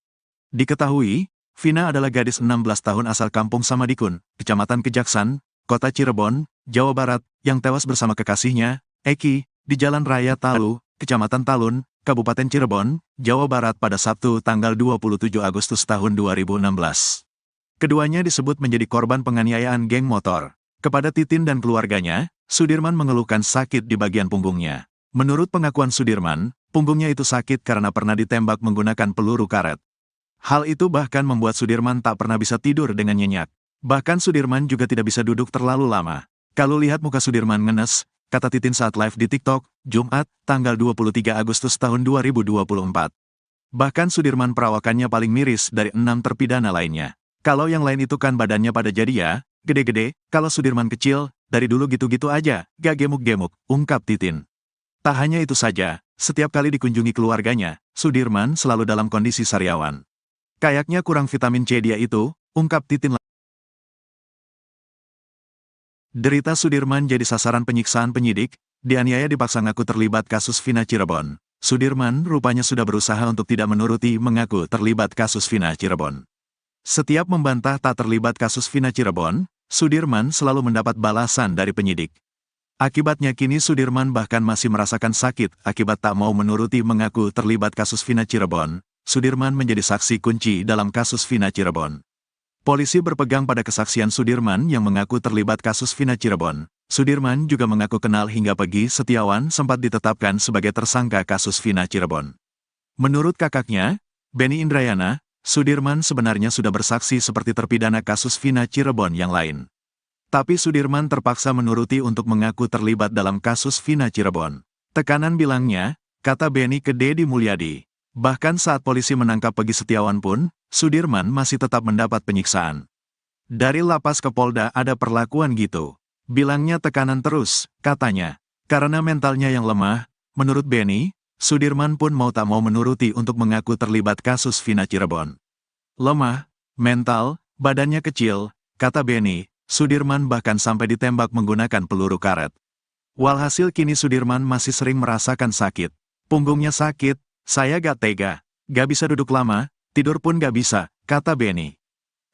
Diketahui, Vina adalah gadis 16 tahun asal kampung Samadikun, Kecamatan Kejaksan, Kota Cirebon, Jawa Barat, yang tewas bersama kekasihnya, Eki, di Jalan Raya Talu, Kecamatan Talun, Kabupaten Cirebon, Jawa Barat pada Sabtu tanggal 27 Agustus tahun 2016. Keduanya disebut menjadi korban penganiayaan geng motor. Kepada Titin dan keluarganya, Sudirman mengeluhkan sakit di bagian punggungnya. Menurut pengakuan Sudirman, punggungnya itu sakit karena pernah ditembak menggunakan peluru karet. Hal itu bahkan membuat Sudirman tak pernah bisa tidur dengan nyenyak. Bahkan Sudirman juga tidak bisa duduk terlalu lama. Kalau lihat muka Sudirman ngenes, kata Titin saat live di TikTok, Jumat, tanggal 23 Agustus tahun 2024. Bahkan Sudirman perawakannya paling miris dari 6 terpidana lainnya. Kalau yang lain itu kan badannya pada jadi ya, gede-gede, kalau Sudirman kecil, dari dulu gitu-gitu aja, gak gemuk-gemuk, ungkap Titin. Tak hanya itu saja, setiap kali dikunjungi keluarganya, Sudirman selalu dalam kondisi sariawan. Kayaknya kurang vitamin C dia itu, ungkap Titin. Derita Sudirman jadi sasaran penyiksaan penyidik, dianiaya dipaksa ngaku terlibat kasus Vina Cirebon. Sudirman rupanya sudah berusaha untuk tidak menuruti mengaku terlibat kasus Vina Cirebon. Setiap membantah tak terlibat kasus Vina Cirebon, Sudirman selalu mendapat balasan dari penyidik. Akibatnya kini Sudirman bahkan masih merasakan sakit akibat tak mau menuruti mengaku terlibat kasus Vina Cirebon. Sudirman menjadi saksi kunci dalam kasus Vina Cirebon. Polisi berpegang pada kesaksian Sudirman yang mengaku terlibat kasus Vina Cirebon. Sudirman juga mengaku kenal hingga Pegi Setiawan sempat ditetapkan sebagai tersangka kasus Vina Cirebon. Menurut kakaknya, Benny Indrayana, Sudirman sebenarnya sudah bersaksi seperti terpidana kasus Vina Cirebon yang lain. Tapi Sudirman terpaksa menuruti untuk mengaku terlibat dalam kasus Vina Cirebon. Tekanan bilangnya, kata Benny ke Deddy Mulyadi. Bahkan saat polisi menangkap Pegi Setiawan pun, Sudirman masih tetap mendapat penyiksaan. Dari lapas ke Polda ada perlakuan gitu. Bilangnya tekanan terus, katanya. Karena mentalnya yang lemah, menurut Benny, Sudirman pun mau tak mau menuruti untuk mengaku terlibat kasus Vina Cirebon. Lemah, mental, badannya kecil, kata Benny, Sudirman bahkan sampai ditembak menggunakan peluru karet. Walhasil kini Sudirman masih sering merasakan sakit. Punggungnya sakit, saya gak tega, gak bisa duduk lama, tidur pun gak bisa, kata Benny.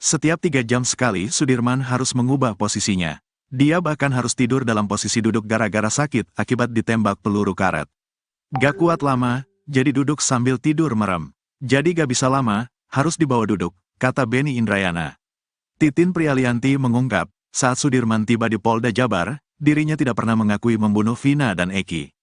Setiap 3 jam sekali Sudirman harus mengubah posisinya. Dia bahkan harus tidur dalam posisi duduk gara-gara sakit akibat ditembak peluru karet. Gak kuat lama, jadi duduk sambil tidur merem. Jadi gak bisa lama, harus dibawa duduk, kata Benny Indrayana. Titin Prialianti mengungkap, saat Sudirman tiba di Polda Jabar, dirinya tidak pernah mengakui membunuh Vina dan Eki.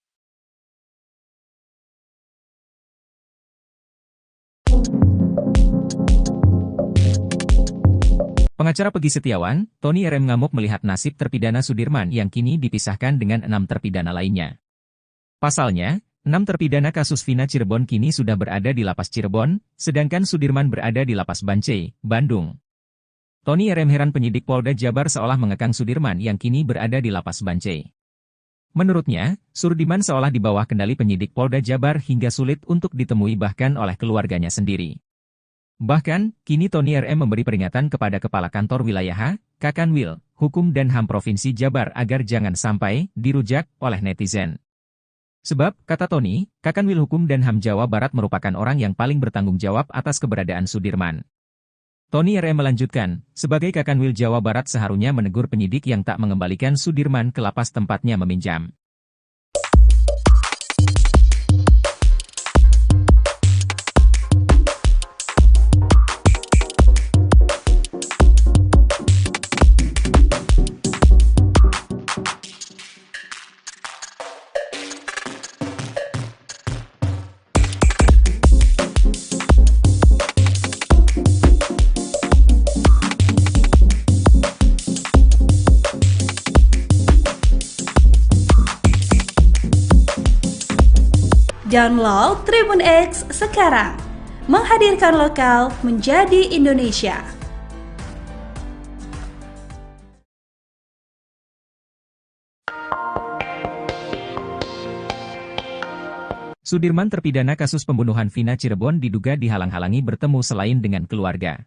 Pengacara Pegi Setiawan, Tony RM ngamuk melihat nasib terpidana Sudirman yang kini dipisahkan dengan 6 terpidana lainnya. Pasalnya, 6 terpidana kasus Vina Cirebon kini sudah berada di lapas Cirebon, sedangkan Sudirman berada di lapas Bancai, Bandung. Tony RM heran penyidik Polda Jabar seolah mengekang Sudirman yang kini berada di lapas Bancai. Menurutnya, Sudirman seolah di bawah kendali penyidik Polda Jabar hingga sulit untuk ditemui bahkan oleh keluarganya sendiri. Bahkan, kini Tony RM memberi peringatan kepada Kepala Kantor Wilayah Kakanwil, Hukum dan HAM Provinsi Jabar agar jangan sampai dirujak oleh netizen. Sebab, kata Tony, Kakanwil Hukum dan HAM Jawa Barat merupakan orang yang paling bertanggung jawab atas keberadaan Sudirman. Tony RM melanjutkan, sebagai Kakanwil Jawa Barat seharusnya menegur penyidik yang tak mengembalikan Sudirman ke lapas tempatnya meminjam. Download Tribun X sekarang. Menghadirkan lokal menjadi Indonesia. Sudirman terpidana kasus pembunuhan Vina Cirebon diduga dihalang-halangi bertemu selain dengan keluarga.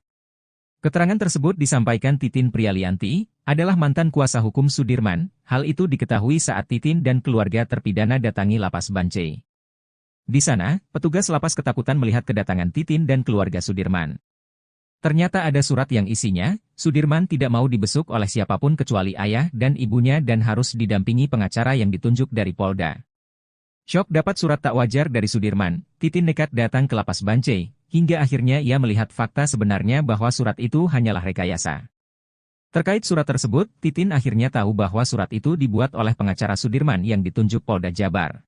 Keterangan tersebut disampaikan Titin Prialianti, adalah mantan kuasa hukum Sudirman. Hal itu diketahui saat Titin dan keluarga terpidana datangi lapas Bancai. Di sana, petugas lapas ketakutan melihat kedatangan Titin dan keluarga Sudirman. Ternyata ada surat yang isinya, Sudirman tidak mau dibesuk oleh siapapun kecuali ayah dan ibunya dan harus didampingi pengacara yang ditunjuk dari Polda. Syok dapat surat tak wajar dari Sudirman, Titin nekat datang ke lapas Bancai, hingga akhirnya ia melihat fakta sebenarnya bahwa surat itu hanyalah rekayasa. Terkait surat tersebut, Titin akhirnya tahu bahwa surat itu dibuat oleh pengacara Sudirman yang ditunjuk Polda Jabar.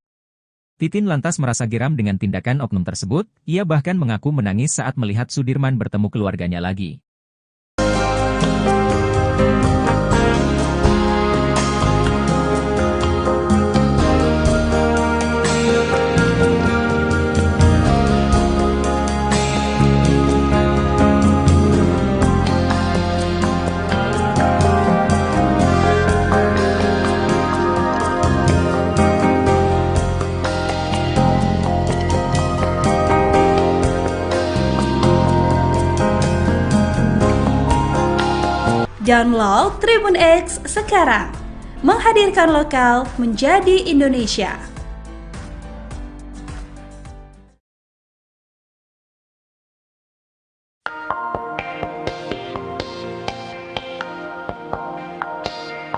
Titin lantas merasa geram dengan tindakan oknum tersebut, ia bahkan mengaku menangis saat melihat Sudirman bertemu keluarganya lagi. Download Tribun X sekarang. Menghadirkan lokal menjadi Indonesia.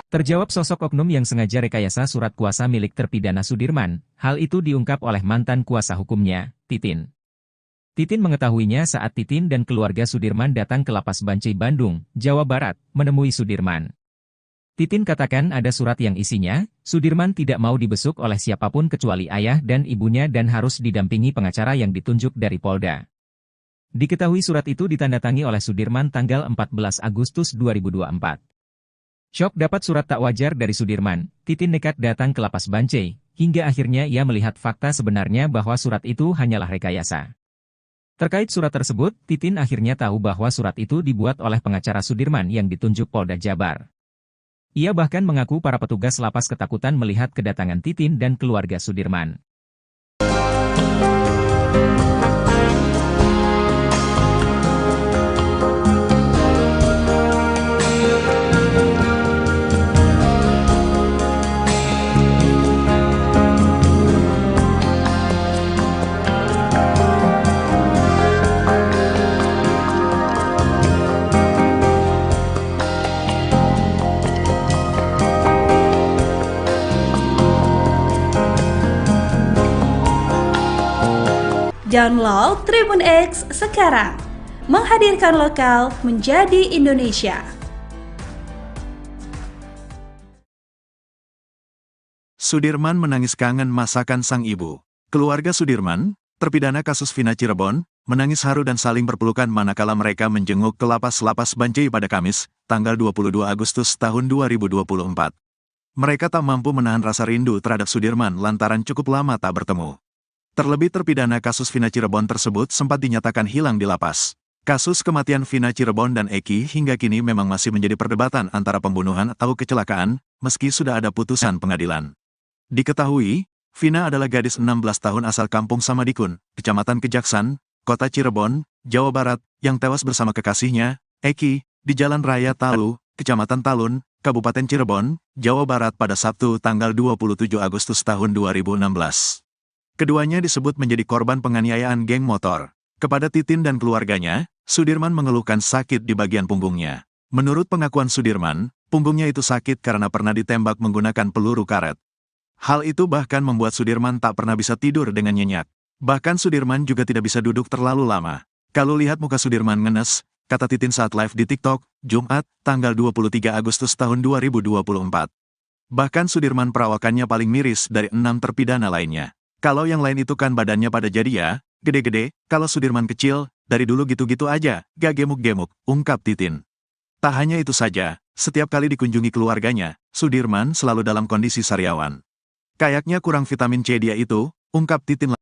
Terjawab sosok oknum yang sengaja rekayasa surat kuasa milik terpidana Sudirman, hal itu diungkap oleh mantan kuasa hukumnya, Titin. Titin mengetahuinya saat Titin dan keluarga Sudirman datang ke lapas Bancai Bandung, Jawa Barat, menemui Sudirman. Titin katakan ada surat yang isinya, Sudirman tidak mau dibesuk oleh siapapun kecuali ayah dan ibunya dan harus didampingi pengacara yang ditunjuk dari Polda. Diketahui surat itu ditandatangani oleh Sudirman tanggal 14 Agustus 2024. Syok dapat surat tak wajar dari Sudirman, Titin nekat datang ke lapas Bancai, hingga akhirnya ia melihat fakta sebenarnya bahwa surat itu hanyalah rekayasa. Terkait surat tersebut, Titin akhirnya tahu bahwa surat itu dibuat oleh pengacara Sudirman yang ditunjuk Polda Jabar. Ia bahkan mengaku para petugas lapas ketakutan melihat kedatangan Titin dan keluarga Sudirman. Download Tribun X sekarang. Menghadirkan lokal menjadi Indonesia. Sudirman menangis kangen masakan sang ibu. Keluarga Sudirman, terpidana kasus Vina Cirebon, menangis haru dan saling berpelukan manakala mereka menjenguk ke lapas Bancai pada Kamis, tanggal 22 Agustus tahun 2024. Mereka tak mampu menahan rasa rindu terhadap Sudirman lantaran cukup lama tak bertemu. Terlebih terpidana kasus Vina Cirebon tersebut sempat dinyatakan hilang di lapas. Kasus kematian Vina Cirebon dan Eki hingga kini memang masih menjadi perdebatan antara pembunuhan atau kecelakaan, meski sudah ada putusan pengadilan. Diketahui, Vina adalah gadis 16 tahun asal kampung Samadikun, Kecamatan Kejaksan, Kota Cirebon, Jawa Barat, yang tewas bersama kekasihnya, Eki, di Jalan Raya Talu, Kecamatan Talun, Kabupaten Cirebon, Jawa Barat pada Sabtu tanggal 27 Agustus tahun 2016. Keduanya disebut menjadi korban penganiayaan geng motor. Kepada Titin dan keluarganya, Sudirman mengeluhkan sakit di bagian punggungnya. Menurut pengakuan Sudirman, punggungnya itu sakit karena pernah ditembak menggunakan peluru karet. Hal itu bahkan membuat Sudirman tak pernah bisa tidur dengan nyenyak. Bahkan Sudirman juga tidak bisa duduk terlalu lama. Kalau lihat muka Sudirman ngenes, kata Titin saat live di TikTok, Jumat, tanggal 23 Agustus tahun 2024. Bahkan Sudirman perawakannya paling miris dari 6 terpidana lainnya. Kalau yang lain itu kan badannya pada jadi ya, gede-gede, kalau Sudirman kecil, dari dulu gitu-gitu aja, gak gemuk-gemuk, ungkap Titin. Tak hanya itu saja, setiap kali dikunjungi keluarganya, Sudirman selalu dalam kondisi sariawan. Kayaknya kurang vitamin C dia itu, ungkap Titin.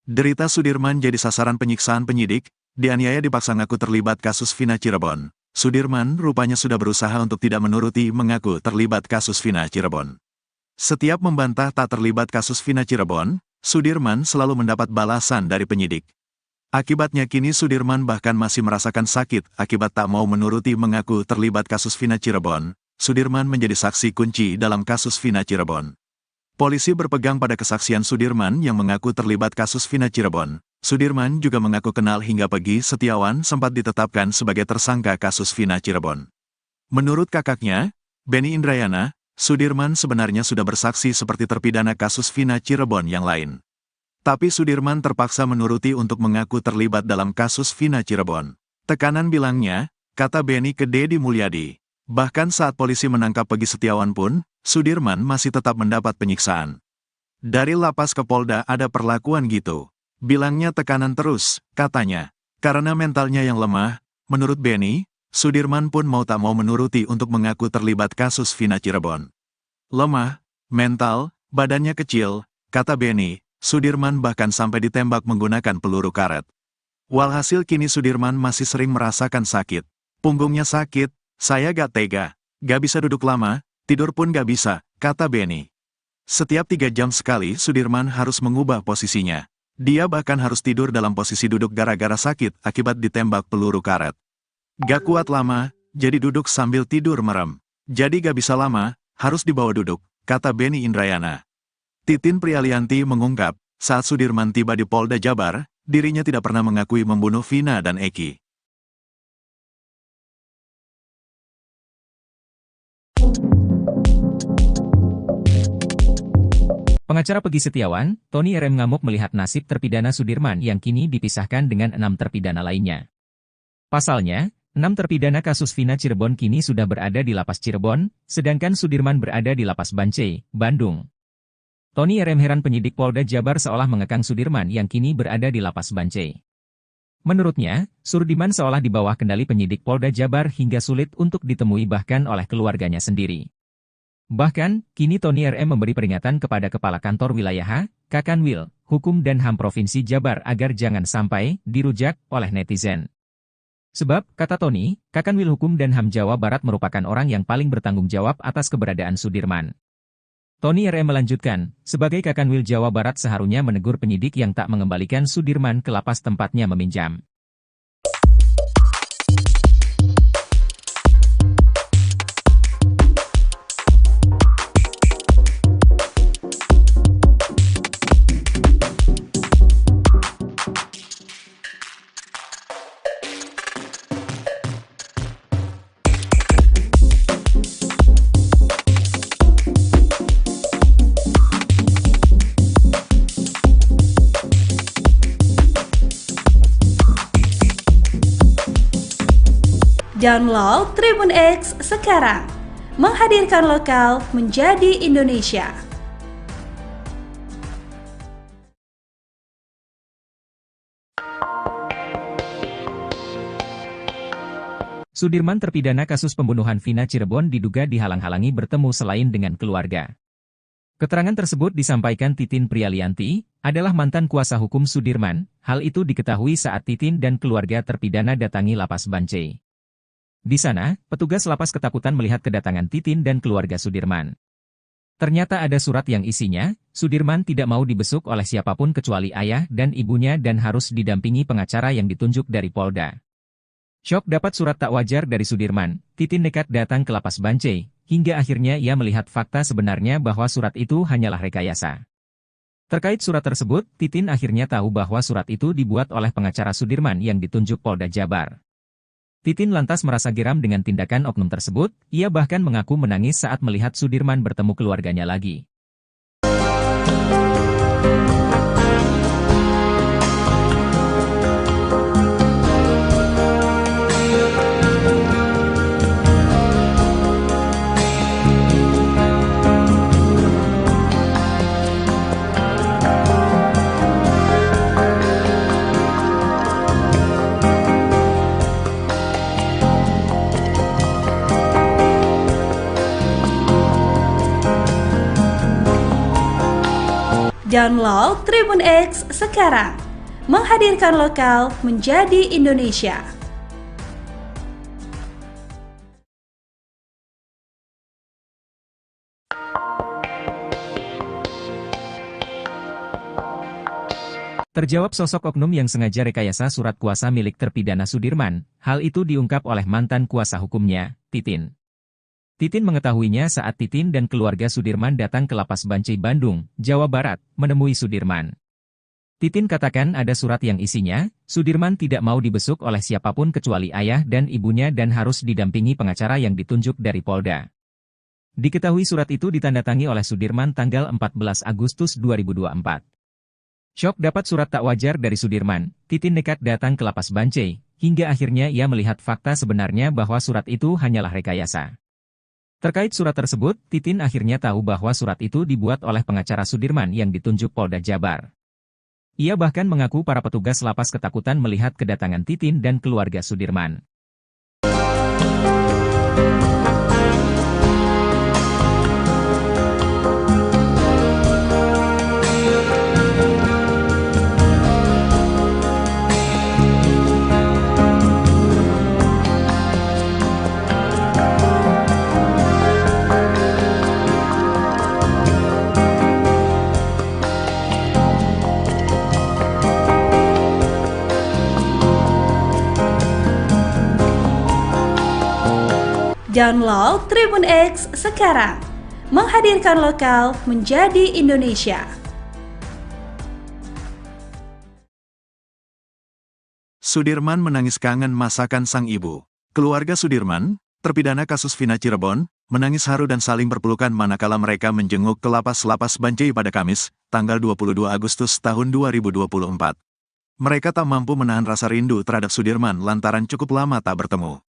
Derita Sudirman jadi sasaran penyiksaan penyidik, dianiaya dipaksa ngaku terlibat kasus Vina Cirebon. Sudirman rupanya sudah berusaha untuk tidak menuruti mengaku terlibat kasus Vina Cirebon. Setiap membantah tak terlibat kasus Vina Cirebon, Sudirman selalu mendapat balasan dari penyidik. Akibatnya kini Sudirman bahkan masih merasakan sakit akibat tak mau menuruti mengaku terlibat kasus Vina Cirebon. Sudirman menjadi saksi kunci dalam kasus Vina Cirebon. Polisi berpegang pada kesaksian Sudirman yang mengaku terlibat kasus Vina Cirebon. Sudirman juga mengaku kenal hingga Peggy Setiawan sempat ditetapkan sebagai tersangka kasus Vina Cirebon. Menurut kakaknya, Benny Indrayana, Sudirman sebenarnya sudah bersaksi seperti terpidana kasus Vina Cirebon yang lain. Tapi Sudirman terpaksa menuruti untuk mengaku terlibat dalam kasus Vina Cirebon. Tekanan bilangnya, kata Benny ke Deddy Mulyadi. Bahkan saat polisi menangkap Peggy Setiawan pun, Sudirman masih tetap mendapat penyiksaan. Dari lapas ke Polda ada perlakuan gitu. Bilangnya tekanan terus, katanya. Karena mentalnya yang lemah, menurut Benny, Sudirman pun mau tak mau menuruti untuk mengaku terlibat kasus Vina Cirebon. Lemah, mental, badannya kecil, kata Benny, Sudirman bahkan sampai ditembak menggunakan peluru karet. Walhasil kini Sudirman masih sering merasakan sakit. Punggungnya sakit, saya gak tega, gak bisa duduk lama, tidur pun gak bisa, kata Benny. Setiap 3 jam sekali Sudirman harus mengubah posisinya. Dia bahkan harus tidur dalam posisi duduk gara-gara sakit akibat ditembak peluru karet. Gak kuat lama, jadi duduk sambil tidur merem. Jadi gak bisa lama, harus dibawa duduk, kata Benny Indrayana. Titin Prialianti mengungkap, saat Sudirman tiba di Polda Jabar, dirinya tidak pernah mengakui membunuh Vina dan Eki. Pengacara Peggy Setiawan, Tony RM ngamuk melihat nasib terpidana Sudirman yang kini dipisahkan dengan 6 terpidana lainnya. Pasalnya, 6 terpidana kasus Vina Cirebon kini sudah berada di Lapas Cirebon, sedangkan Sudirman berada di Lapas Bancai, Bandung. Tony RM heran penyidik Polda Jabar seolah mengekang Sudirman yang kini berada di Lapas Bancai. Menurutnya, Sudirman seolah di bawah kendali penyidik Polda Jabar hingga sulit untuk ditemui bahkan oleh keluarganya sendiri. Bahkan, kini Tony RM memberi peringatan kepada Kepala Kantor Wilayah Kakanwil, Hukum dan HAM Provinsi Jabar agar jangan sampai dirujak oleh netizen. Sebab, kata Tony, Kakanwil Hukum dan HAM Jawa Barat merupakan orang yang paling bertanggung jawab atas keberadaan Sudirman. Tony RM melanjutkan, sebagai Kakanwil Jawa Barat seharusnya menegur penyidik yang tak mengembalikan Sudirman ke lapas tempatnya meminjam. Download Tribun X sekarang, menghadirkan lokal menjadi Indonesia. Sudirman terpidana kasus pembunuhan Vina Cirebon diduga dihalang-halangi bertemu selain dengan keluarga. Keterangan tersebut disampaikan Titin Prialianti, adalah mantan kuasa hukum Sudirman. Hal itu diketahui saat Titin dan keluarga terpidana datangi Lapas Bancai. Di sana, petugas lapas ketakutan melihat kedatangan Titin dan keluarga Sudirman. Ternyata ada surat yang isinya, Sudirman tidak mau dibesuk oleh siapapun kecuali ayah dan ibunya dan harus didampingi pengacara yang ditunjuk dari Polda. Syok dapat surat tak wajar dari Sudirman, Titin nekat datang ke Lapas Bancai, hingga akhirnya ia melihat fakta sebenarnya bahwa surat itu hanyalah rekayasa. Terkait surat tersebut, Titin akhirnya tahu bahwa surat itu dibuat oleh pengacara Sudirman yang ditunjuk Polda Jabar. Titin lantas merasa geram dengan tindakan oknum tersebut, ia bahkan mengaku menangis saat melihat Sudirman bertemu keluarganya lagi. Download Tribun X sekarang, menghadirkan lokal menjadi Indonesia. Terjawab sosok oknum yang sengaja rekayasa surat kuasa milik terpidana Sudirman. Hal itu diungkap oleh mantan kuasa hukumnya, Titin. Titin mengetahuinya saat Titin dan keluarga Sudirman datang ke Lapas Bancai Bandung, Jawa Barat, menemui Sudirman. Titin katakan ada surat yang isinya, Sudirman tidak mau dibesuk oleh siapapun kecuali ayah dan ibunya dan harus didampingi pengacara yang ditunjuk dari Polda. Diketahui surat itu ditandatangani oleh Sudirman tanggal 14 Agustus 2024. Syok dapat surat tak wajar dari Sudirman, Titin nekat datang ke Lapas Bancai, hingga akhirnya ia melihat fakta sebenarnya bahwa surat itu hanyalah rekayasa. Terkait surat tersebut, Titin akhirnya tahu bahwa surat itu dibuat oleh pengacara Sudirman yang ditunjuk Polda Jabar. Ia bahkan mengaku para petugas lapas ketakutan melihat kedatangan Titin dan keluarga Sudirman. Download Tribun X sekarang, menghadirkan lokal menjadi Indonesia. Sudirman menangis kangen masakan sang ibu. Keluarga Sudirman, terpidana kasus Vina Cirebon, menangis haru dan saling berpelukan manakala mereka menjenguk ke Lapas Bancai pada Kamis, tanggal 22 Agustus tahun 2024. Mereka tak mampu menahan rasa rindu terhadap Sudirman lantaran cukup lama tak bertemu.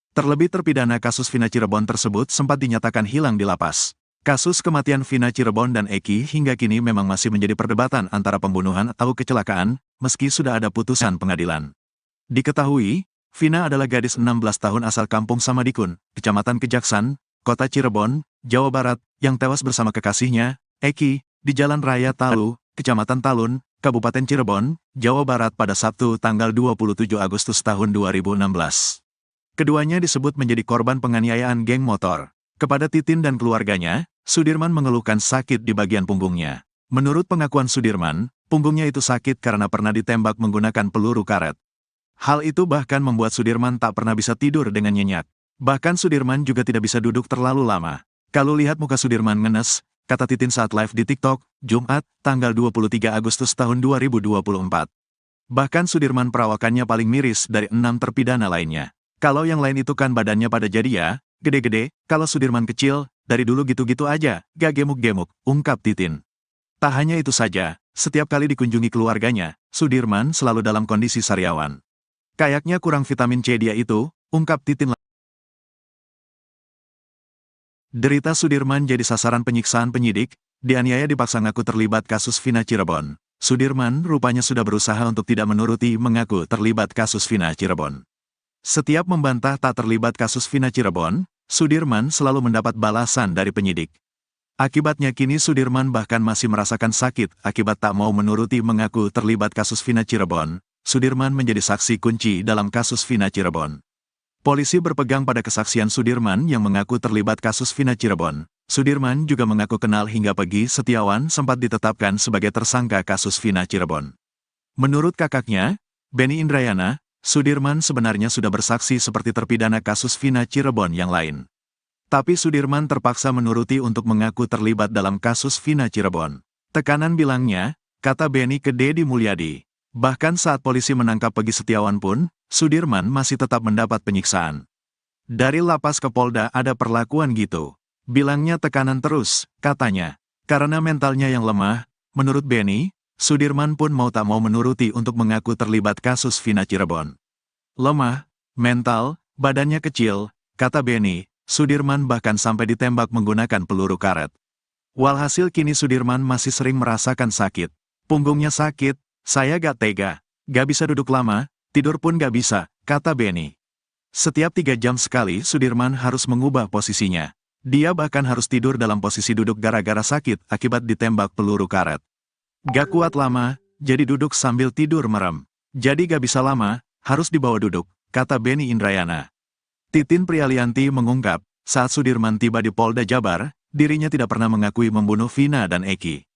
Terlebih terpidana kasus Vina Cirebon tersebut sempat dinyatakan hilang di lapas. Kasus kematian Vina Cirebon dan Eki hingga kini memang masih menjadi perdebatan antara pembunuhan atau kecelakaan, meski sudah ada putusan pengadilan. Diketahui, Vina adalah gadis 16 tahun asal kampung Samadikun, Kecamatan Kejaksan, Kota Cirebon, Jawa Barat, yang tewas bersama kekasihnya, Eki, di Jalan Raya Talu, Kecamatan Talun, Kabupaten Cirebon, Jawa Barat pada Sabtu tanggal 27 Agustus tahun 2016. Keduanya disebut menjadi korban penganiayaan geng motor. Kepada Titin dan keluarganya, Sudirman mengeluhkan sakit di bagian punggungnya. Menurut pengakuan Sudirman, punggungnya itu sakit karena pernah ditembak menggunakan peluru karet. Hal itu bahkan membuat Sudirman tak pernah bisa tidur dengan nyenyak. Bahkan Sudirman juga tidak bisa duduk terlalu lama. Kalau lihat muka Sudirman ngenes, kata Titin saat live di TikTok, Jumat, tanggal 23 Agustus tahun 2024. Bahkan Sudirman perawakannya paling miris dari 6 terpidana lainnya. Kalau yang lain itu kan badannya pada jadi ya, gede-gede, kalau Sudirman kecil, dari dulu gitu-gitu aja, gak gemuk-gemuk, ungkap Titin. Tak hanya itu saja, setiap kali dikunjungi keluarganya, Sudirman selalu dalam kondisi sariawan. Kayaknya kurang vitamin C dia itu, ungkap Titin. Derita Sudirman jadi sasaran penyiksaan penyidik, dianiaya dipaksa ngaku terlibat kasus Vina Cirebon. Sudirman rupanya sudah berusaha untuk tidak menuruti mengaku terlibat kasus Vina Cirebon. Setiap membantah tak terlibat kasus Vina Cirebon, Sudirman selalu mendapat balasan dari penyidik. Akibatnya kini Sudirman bahkan masih merasakan sakit akibat tak mau menuruti mengaku terlibat kasus Vina Cirebon. Sudirman menjadi saksi kunci dalam kasus Vina Cirebon. Polisi berpegang pada kesaksian Sudirman yang mengaku terlibat kasus Vina Cirebon. Sudirman juga mengaku kenal hingga Pegi Setiawan sempat ditetapkan sebagai tersangka kasus Vina Cirebon. Menurut kakaknya, Benny Indrayana, Sudirman sebenarnya sudah bersaksi seperti terpidana kasus Vina Cirebon yang lain. Tapi Sudirman terpaksa menuruti untuk mengaku terlibat dalam kasus Vina Cirebon. Tekanan bilangnya, kata Benny ke Deddy Mulyadi. Bahkan saat polisi menangkap Pegi Setiawan pun, Sudirman masih tetap mendapat penyiksaan. Dari lapas ke Polda ada perlakuan gitu. Bilangnya tekanan terus, katanya. Karena mentalnya yang lemah, menurut Benny, Sudirman pun mau tak mau menuruti untuk mengaku terlibat kasus Vina Cirebon. Lemah, mental, badannya kecil, kata Benny, Sudirman bahkan sampai ditembak menggunakan peluru karet. Walhasil kini Sudirman masih sering merasakan sakit. Punggungnya sakit, saya gak tega, gak bisa duduk lama, tidur pun gak bisa, kata Benny. Setiap 3 jam sekali Sudirman harus mengubah posisinya. Dia bahkan harus tidur dalam posisi duduk gara-gara sakit akibat ditembak peluru karet. Gak kuat lama, jadi duduk sambil tidur merem. Jadi gak bisa lama, harus dibawa duduk, kata Beni Indrayana. Titin Prialianti mengungkap, saat Sudirman tiba di Polda Jabar, dirinya tidak pernah mengakui membunuh Vina dan Eki.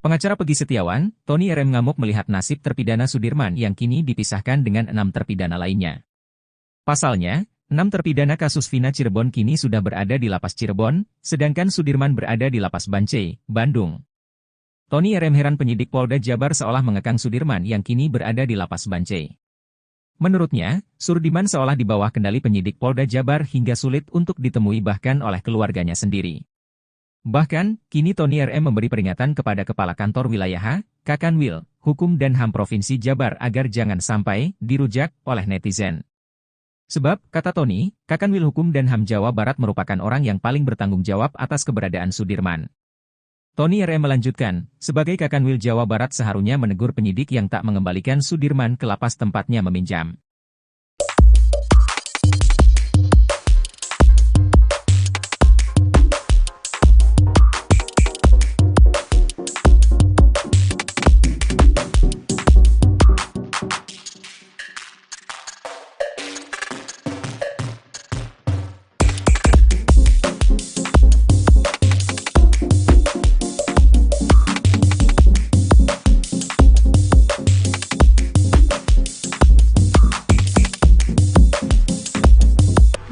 Pengacara Pegi Setiawan, Tony RM ngamuk melihat nasib terpidana Sudirman yang kini dipisahkan dengan 6 terpidana lainnya. Pasalnya, 6 terpidana kasus Vina Cirebon kini sudah berada di Lapas Cirebon, sedangkan Sudirman berada di Lapas Bancai, Bandung. Tony RM heran penyidik Polda Jabar seolah mengekang Sudirman yang kini berada di Lapas Bancai. Menurutnya, Sudirman seolah di bawah kendali penyidik Polda Jabar hingga sulit untuk ditemui bahkan oleh keluarganya sendiri. Bahkan, kini Tony RM memberi peringatan kepada Kepala Kantor Wilayah Kakanwil, Hukum dan HAM Provinsi Jabar agar jangan sampai dirujak oleh netizen. Sebab, kata Tony, Kakanwil Hukum dan HAM Jawa Barat merupakan orang yang paling bertanggung jawab atas keberadaan Sudirman. Tony RM melanjutkan, sebagai Kakanwil Jawa Barat seharusnya menegur penyidik yang tak mengembalikan Sudirman ke lapas tempatnya meminjam.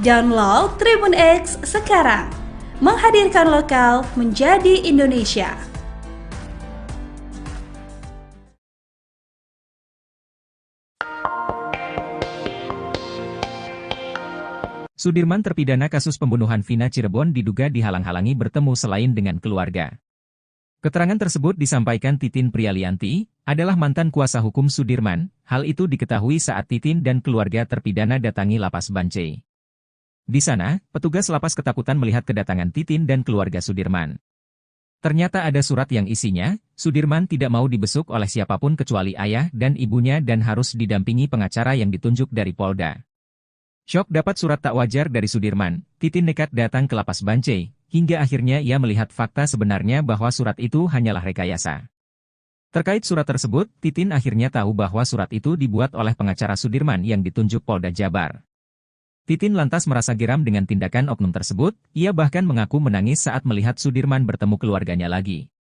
Download Tribun X sekarang, menghadirkan lokal menjadi Indonesia. Sudirman terpidana kasus pembunuhan Vina Cirebon diduga dihalang-halangi bertemu selain dengan keluarga. Keterangan tersebut disampaikan Titin Prialianti, adalah mantan kuasa hukum Sudirman. Hal itu diketahui saat Titin dan keluarga terpidana datangi Lapas Bancai. Di sana, petugas lapas ketakutan melihat kedatangan Titin dan keluarga Sudirman. Ternyata ada surat yang isinya, Sudirman tidak mau dibesuk oleh siapapun kecuali ayah dan ibunya dan harus didampingi pengacara yang ditunjuk dari Polda. Syok dapat surat tak wajar dari Sudirman, Titin nekat datang ke Lapas Bancai, hingga akhirnya ia melihat fakta sebenarnya bahwa surat itu hanyalah rekayasa. Terkait surat tersebut, Titin akhirnya tahu bahwa surat itu dibuat oleh pengacara Sudirman yang ditunjuk Polda Jabar. Titin lantas merasa geram dengan tindakan oknum tersebut, ia bahkan mengaku menangis saat melihat Sudirman bertemu keluarganya lagi.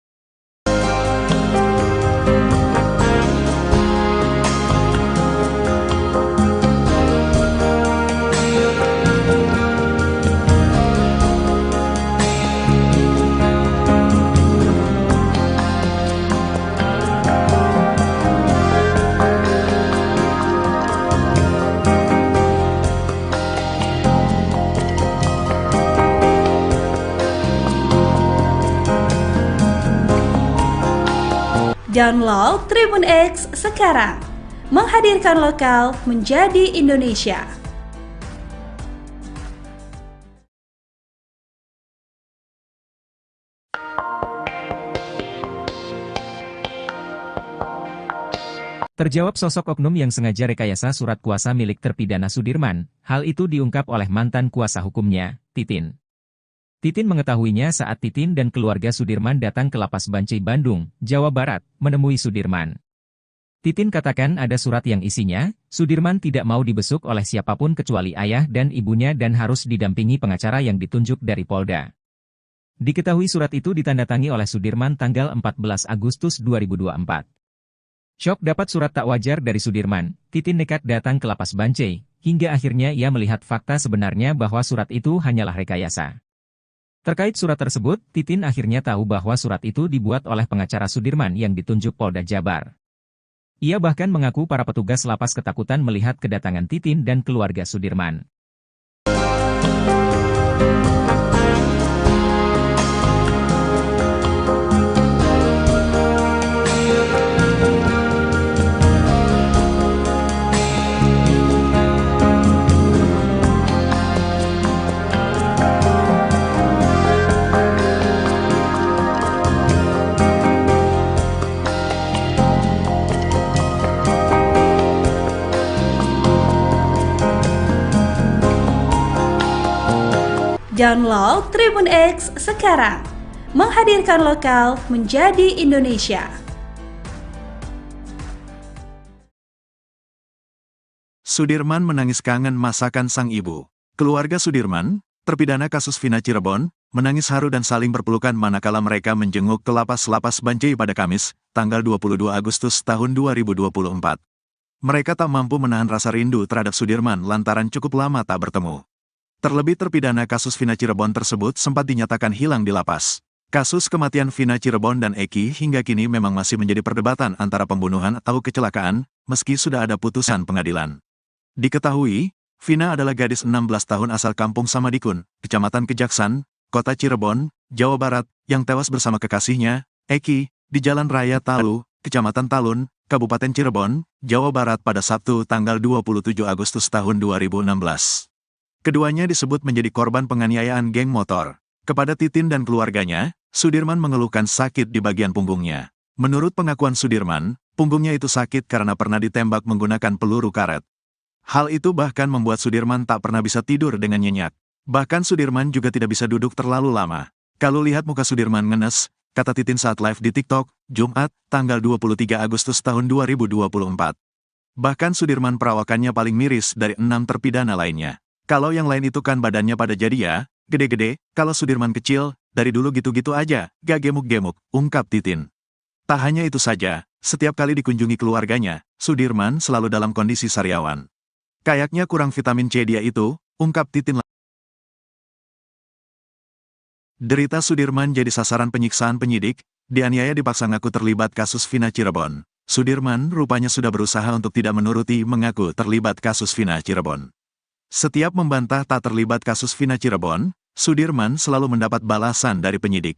Download Tribun X sekarang, menghadirkan lokal menjadi Indonesia. Terjawab sosok oknum yang sengaja rekayasa surat kuasa milik terpidana Sudirman, hal itu diungkap oleh mantan kuasa hukumnya, Titin. Titin mengetahuinya saat Titin dan keluarga Sudirman datang ke Lapas Bancai Bandung, Jawa Barat, menemui Sudirman. Titin katakan ada surat yang isinya, Sudirman tidak mau dibesuk oleh siapapun kecuali ayah dan ibunya dan harus didampingi pengacara yang ditunjuk dari Polda. Diketahui surat itu ditandatangani oleh Sudirman tanggal 14 Agustus 2024. Syok dapat surat tak wajar dari Sudirman, Titin nekat datang ke Lapas Bancai, hingga akhirnya ia melihat fakta sebenarnya bahwa surat itu hanyalah rekayasa. Terkait surat tersebut, Titin akhirnya tahu bahwa surat itu dibuat oleh pengacara Sudirman yang ditunjuk Polda Jabar. Ia bahkan mengaku para petugas lapas ketakutan melihat kedatangan Titin dan keluarga Sudirman. Download Tribun X sekarang. Menghadirkan lokal menjadi Indonesia. Sudirman menangis kangen masakan sang ibu. Keluarga Sudirman, terpidana kasus Vina Cirebon, menangis haru dan saling berpelukan manakala mereka menjenguk ke lapas Bancai pada Kamis, tanggal 22 Agustus tahun 2024. Mereka tak mampu menahan rasa rindu terhadap Sudirman lantaran cukup lama tak bertemu. Terlebih terpidana kasus Vina Cirebon tersebut sempat dinyatakan hilang di lapas. Kasus kematian Vina Cirebon dan Eki hingga kini memang masih menjadi perdebatan antara pembunuhan atau kecelakaan, meski sudah ada putusan pengadilan. Diketahui, Vina adalah gadis 16 tahun asal kampung Samadikun, Kecamatan Kejaksan, Kota Cirebon, Jawa Barat, yang tewas bersama kekasihnya, Eki, di Jalan Raya Talu, Kecamatan Talun, Kabupaten Cirebon, Jawa Barat pada Sabtu tanggal 27 Agustus tahun 2016. Keduanya disebut menjadi korban penganiayaan geng motor. Kepada Titin dan keluarganya, Sudirman mengeluhkan sakit di bagian punggungnya. Menurut pengakuan Sudirman, punggungnya itu sakit karena pernah ditembak menggunakan peluru karet. Hal itu bahkan membuat Sudirman tak pernah bisa tidur dengan nyenyak. Bahkan Sudirman juga tidak bisa duduk terlalu lama. Kalau lihat muka Sudirman ngenes, kata Titin saat live di TikTok, Jumat, tanggal 23 Agustus tahun 2024. Bahkan Sudirman perawakannya paling miris dari 6 terpidana lainnya. Kalau yang lain itu kan badannya pada jadi ya, gede-gede, kalau Sudirman kecil, dari dulu gitu-gitu aja, gak gemuk-gemuk, ungkap Titin. Tak hanya itu saja, setiap kali dikunjungi keluarganya, Sudirman selalu dalam kondisi sariawan. Kayaknya kurang vitamin C dia itu, ungkap Titin. Derita Sudirman jadi sasaran penyiksaan penyidik, dianiaya dipaksa ngaku terlibat kasus Vina Cirebon. Sudirman rupanya sudah berusaha untuk tidak menuruti mengaku terlibat kasus Vina Cirebon. Setiap membantah tak terlibat kasus Vina Cirebon, Sudirman selalu mendapat balasan dari penyidik.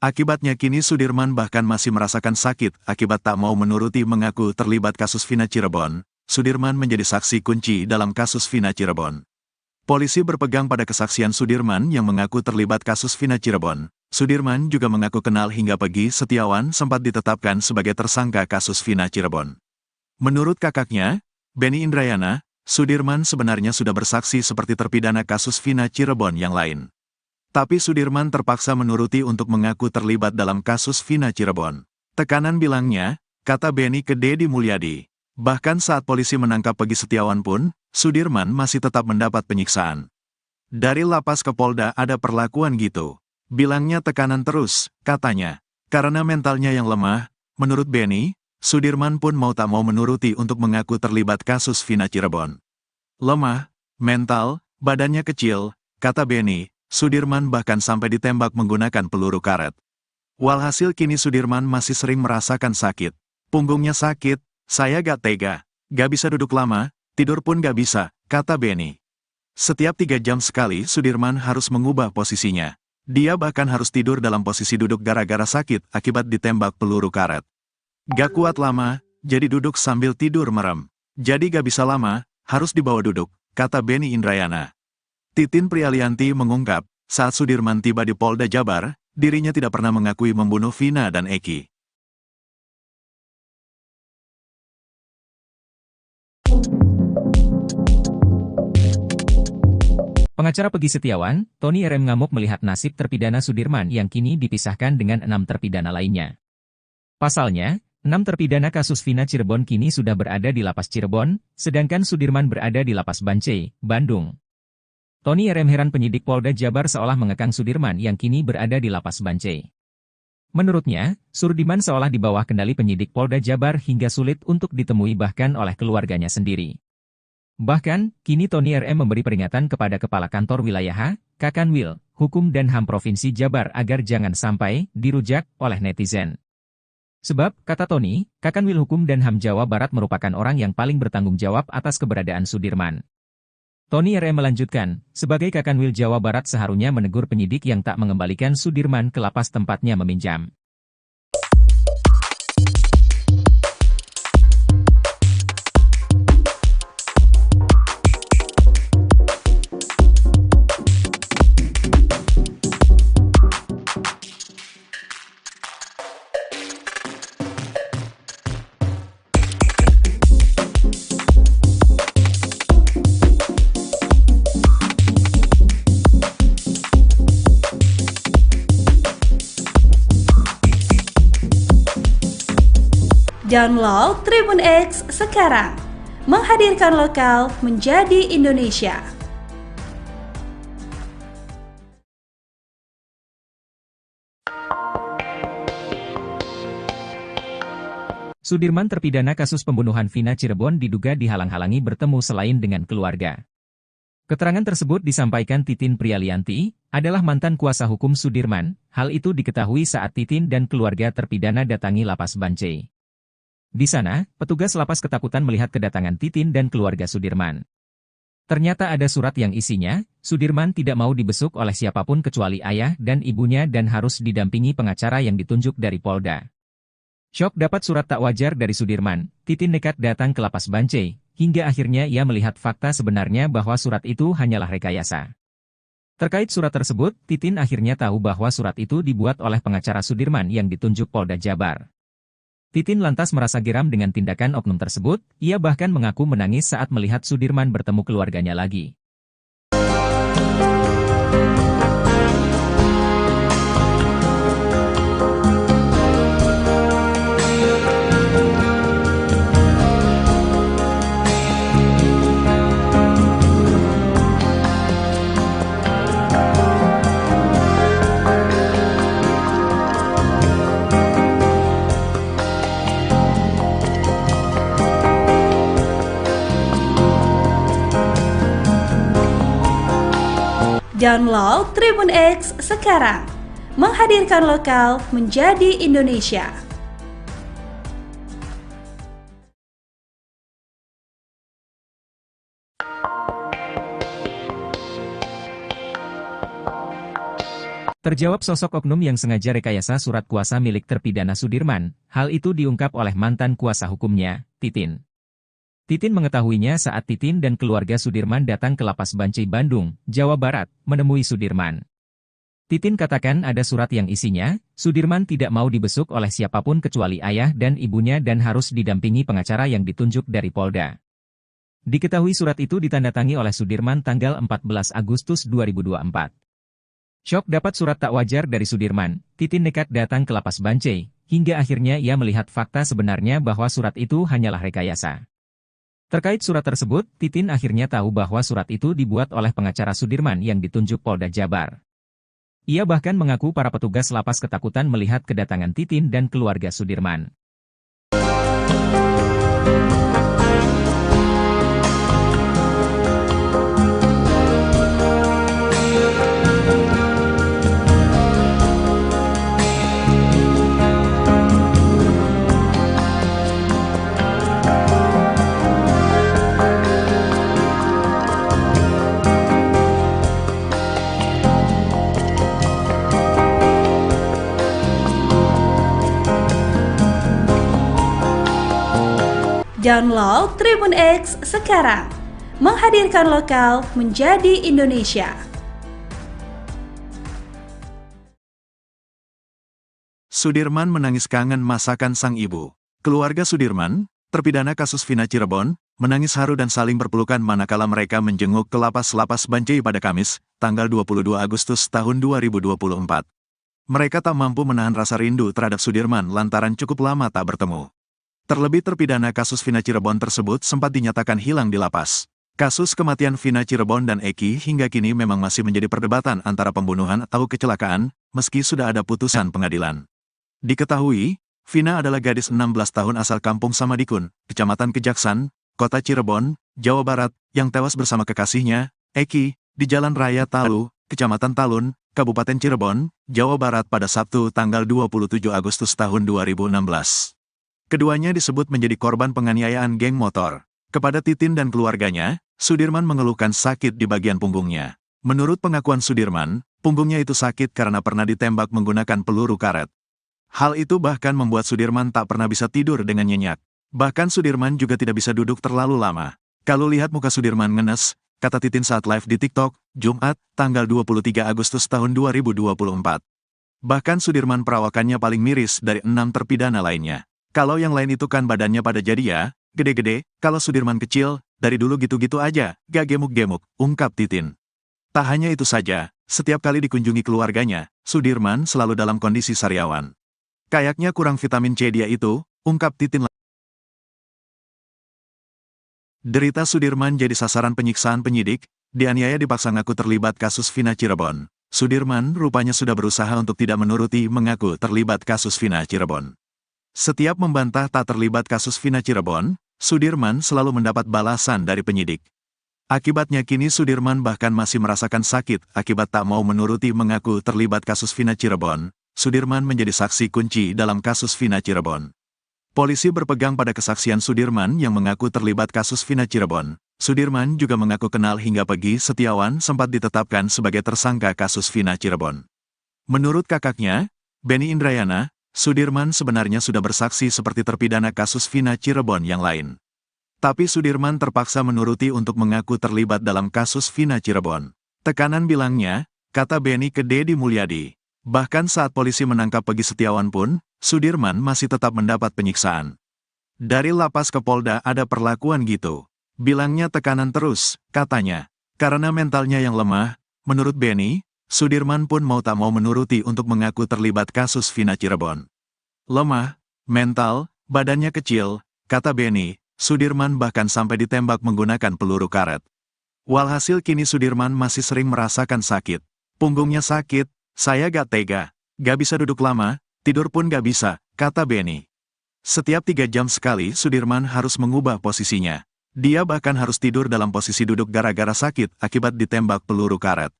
Akibatnya kini Sudirman bahkan masih merasakan sakit akibat tak mau menuruti mengaku terlibat kasus Vina Cirebon. Sudirman menjadi saksi kunci dalam kasus Vina Cirebon. Polisi berpegang pada kesaksian Sudirman yang mengaku terlibat kasus Vina Cirebon. Sudirman juga mengaku kenal hingga Pegi Setiawan sempat ditetapkan sebagai tersangka kasus Vina Cirebon. Menurut kakaknya, Benny Indrayana, Sudirman sebenarnya sudah bersaksi seperti terpidana kasus Vina Cirebon yang lain. Tapi Sudirman terpaksa menuruti untuk mengaku terlibat dalam kasus Vina Cirebon. Tekanan bilangnya, kata Benny ke Deddy Mulyadi. Bahkan saat polisi menangkap Pegi Setiawan pun, Sudirman masih tetap mendapat penyiksaan. Dari lapas ke Polda ada perlakuan gitu. Bilangnya tekanan terus, katanya. Karena mentalnya yang lemah, menurut Benny, Sudirman pun mau tak mau menuruti untuk mengaku terlibat kasus Vina Cirebon. Lemah, mental, badannya kecil, kata Benny, Sudirman bahkan sampai ditembak menggunakan peluru karet. Walhasil kini Sudirman masih sering merasakan sakit. Punggungnya sakit, saya gak tega, gak bisa duduk lama, tidur pun gak bisa, kata Benny. Setiap 3 jam sekali Sudirman harus mengubah posisinya. Dia bahkan harus tidur dalam posisi duduk gara-gara sakit akibat ditembak peluru karet. Gak kuat lama, jadi duduk sambil tidur merem. Jadi gak bisa lama, harus dibawa duduk, kata Benny Indrayana. Titin Prialianti mengungkap, saat Sudirman tiba di Polda Jabar, dirinya tidak pernah mengakui membunuh Vina dan Eki. Pengacara Pegi Setiawan, Tony RM ngamuk melihat nasib terpidana Sudirman yang kini dipisahkan dengan 6 terpidana lainnya. Pasalnya, 6 terpidana kasus Vina Cirebon kini sudah berada di lapas Cirebon, sedangkan Sudirman berada di lapas Bancai, Bandung. Tony RM heran penyidik Polda Jabar seolah mengekang Sudirman yang kini berada di lapas Bancai. Menurutnya, Sudirman seolah di bawah kendali penyidik Polda Jabar hingga sulit untuk ditemui bahkan oleh keluarganya sendiri. Bahkan, kini Tony RM memberi peringatan kepada Kepala Kantor Wilayah Kakanwil, Hukum dan HAM Provinsi Jabar agar jangan sampai dirujak oleh netizen. Sebab, kata Tony, Kakanwil Hukum dan HAM Jawa Barat merupakan orang yang paling bertanggung jawab atas keberadaan Sudirman. Tony RM melanjutkan, sebagai Kakanwil Jawa Barat seharusnya menegur penyidik yang tak mengembalikan Sudirman ke lapas tempatnya meminjam. Download Tribun X sekarang. Menghadirkan lokal menjadi Indonesia. Sudirman terpidana kasus pembunuhan Vina Cirebon diduga dihalang-halangi bertemu selain dengan keluarga. Keterangan tersebut disampaikan Titin Prialianti, adalah mantan kuasa hukum Sudirman. Hal itu diketahui saat Titin dan keluarga terpidana datangi Lapas Bancai. Di sana, petugas lapas ketakutan melihat kedatangan Titin dan keluarga Sudirman. Ternyata ada surat yang isinya, Sudirman tidak mau dibesuk oleh siapapun kecuali ayah dan ibunya dan harus didampingi pengacara yang ditunjuk dari Polda. Syok dapat surat tak wajar dari Sudirman, Titin nekat datang ke Lapas Bancai, hingga akhirnya ia melihat fakta sebenarnya bahwa surat itu hanyalah rekayasa. Terkait surat tersebut, Titin akhirnya tahu bahwa surat itu dibuat oleh pengacara Sudirman yang ditunjuk Polda Jabar. Titin lantas merasa geram dengan tindakan oknum tersebut, ia bahkan mengaku menangis saat melihat Sudirman bertemu keluarganya lagi. Download Tribun X sekarang. Menghadirkan lokal menjadi Indonesia. Terjawab sosok oknum yang sengaja rekayasa surat kuasa milik terpidana Sudirman, hal itu diungkap oleh mantan kuasa hukumnya, Titin. Titin mengetahuinya saat Titin dan keluarga Sudirman datang ke Lapas Bancai Bandung, Jawa Barat, menemui Sudirman. Titin katakan ada surat yang isinya, Sudirman tidak mau dibesuk oleh siapapun kecuali ayah dan ibunya dan harus didampingi pengacara yang ditunjuk dari Polda. Diketahui surat itu ditandatangani oleh Sudirman tanggal 14 Agustus 2024. Syok dapat surat tak wajar dari Sudirman, Titin nekat datang ke Lapas Bancai, hingga akhirnya ia melihat fakta sebenarnya bahwa surat itu hanyalah rekayasa. Terkait surat tersebut, Titin akhirnya tahu bahwa surat itu dibuat oleh pengacara Sudirman yang ditunjuk Polda Jabar. Ia bahkan mengaku para petugas lapas ketakutan melihat kedatangan Titin dan keluarga Sudirman. Download Tribun X sekarang. Menghadirkan lokal menjadi Indonesia. Sudirman menangis kangen masakan sang ibu. Keluarga Sudirman, terpidana kasus Vina Cirebon, menangis haru dan saling berpelukan manakala mereka menjenguk ke Lapas Bancai pada Kamis, tanggal 22 Agustus tahun 2024. Mereka tak mampu menahan rasa rindu terhadap Sudirman lantaran cukup lama tak bertemu. Terlebih terpidana kasus Vina Cirebon tersebut sempat dinyatakan hilang di lapas. Kasus kematian Vina Cirebon dan Eki hingga kini memang masih menjadi perdebatan antara pembunuhan atau kecelakaan, meski sudah ada putusan pengadilan. Diketahui, Vina adalah gadis 16 tahun asal kampung Samadikun, Kecamatan Kejaksan, Kota Cirebon, Jawa Barat, yang tewas bersama kekasihnya, Eki, di Jalan Raya Talu, Kecamatan Talun, Kabupaten Cirebon, Jawa Barat pada Sabtu tanggal 27 Agustus tahun 2016. Keduanya disebut menjadi korban penganiayaan geng motor. Kepada Titin dan keluarganya, Sudirman mengeluhkan sakit di bagian punggungnya. Menurut pengakuan Sudirman, punggungnya itu sakit karena pernah ditembak menggunakan peluru karet. Hal itu bahkan membuat Sudirman tak pernah bisa tidur dengan nyenyak. Bahkan Sudirman juga tidak bisa duduk terlalu lama. Kalau lihat muka Sudirman ngenes, kata Titin saat live di TikTok, Jumat, tanggal 23 Agustus tahun 2024. Bahkan Sudirman perawakannya paling miris dari 6 terpidana lainnya. Kalau yang lain itu kan badannya pada jadi ya, gede-gede, kalau Sudirman kecil, dari dulu gitu-gitu aja, gak gemuk-gemuk, ungkap Titin. Tak hanya itu saja, setiap kali dikunjungi keluarganya, Sudirman selalu dalam kondisi sariawan. Kayaknya kurang vitamin C dia itu, ungkap Titin. Derita Sudirman jadi sasaran penyiksaan penyidik, dianiaya dipaksa ngaku terlibat kasus Vina Cirebon. Sudirman rupanya sudah berusaha untuk tidak menuruti mengaku terlibat kasus Vina Cirebon. Setiap membantah tak terlibat kasus Vina Cirebon, Sudirman selalu mendapat balasan dari penyidik. Akibatnya kini Sudirman bahkan masih merasakan sakit akibat tak mau menuruti mengaku terlibat kasus Vina Cirebon. Sudirman menjadi saksi kunci dalam kasus Vina Cirebon. Polisi berpegang pada kesaksian Sudirman yang mengaku terlibat kasus Vina Cirebon. Sudirman juga mengaku kenal hingga Peggy Setiawan sempat ditetapkan sebagai tersangka kasus Vina Cirebon. Menurut kakaknya, Benny Indrayana, Sudirman sebenarnya sudah bersaksi seperti terpidana kasus Vina Cirebon yang lain. Tapi Sudirman terpaksa menuruti untuk mengaku terlibat dalam kasus Vina Cirebon. Tekanan bilangnya, kata Benny ke Deddy Mulyadi. Bahkan saat polisi menangkap Peggy Setiawan pun, Sudirman masih tetap mendapat penyiksaan. Dari lapas ke Polda ada perlakuan gitu. Bilangnya tekanan terus, katanya. Karena mentalnya yang lemah, menurut Benny, Sudirman pun mau tak mau menuruti untuk mengaku terlibat kasus Vina Cirebon. Lemah, mental, badannya kecil, kata Benny, Sudirman bahkan sampai ditembak menggunakan peluru karet. Walhasil kini Sudirman masih sering merasakan sakit. Punggungnya sakit, saya gak tega, gak bisa duduk lama, tidur pun gak bisa, kata Benny. Setiap 3 jam sekali Sudirman harus mengubah posisinya. Dia bahkan harus tidur dalam posisi duduk gara-gara sakit akibat ditembak peluru karet.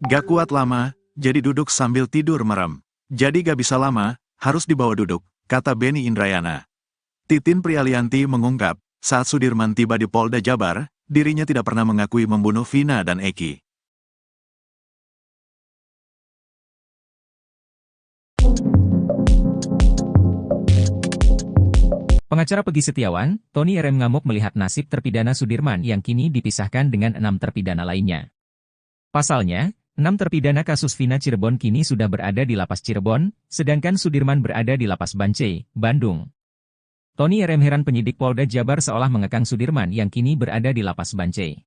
Gak kuat lama, jadi duduk sambil tidur merem. Jadi gak bisa lama, harus dibawa duduk, kata Benny Indrayana. Titin Prialianti mengungkap, saat Sudirman tiba di Polda Jabar, dirinya tidak pernah mengakui membunuh Vina dan Eki. Pengacara Peggy Setiawan, Tony RM ngamuk melihat nasib terpidana Sudirman yang kini dipisahkan dengan 6 terpidana lainnya. Pasalnya, 6 terpidana kasus Vina Cirebon kini sudah berada di Lapas Cirebon, sedangkan Sudirman berada di Lapas Bancai, Bandung. Tony RM heran penyidik Polda Jabar seolah mengekang Sudirman yang kini berada di Lapas Bancai.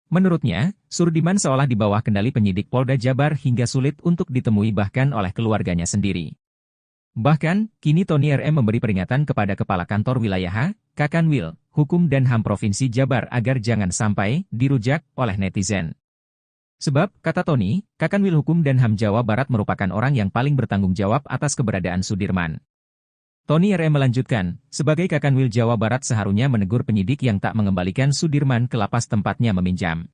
Menurutnya, Sudirman seolah di bawah kendali penyidik Polda Jabar hingga sulit untuk ditemui bahkan oleh keluarganya sendiri. Bahkan, kini Tony RM memberi peringatan kepada Kepala Kantor Wilayah Kakanwil, Hukum dan HAM Provinsi Jabar agar jangan sampai dirujak oleh netizen. Sebab, kata Tony, Kakanwil Hukum dan HAM Jawa Barat merupakan orang yang paling bertanggung jawab atas keberadaan Sudirman. Tony RM melanjutkan, sebagai Kakanwil Jawa Barat seharusnya menegur penyidik yang tak mengembalikan Sudirman ke lapas tempatnya meminjam.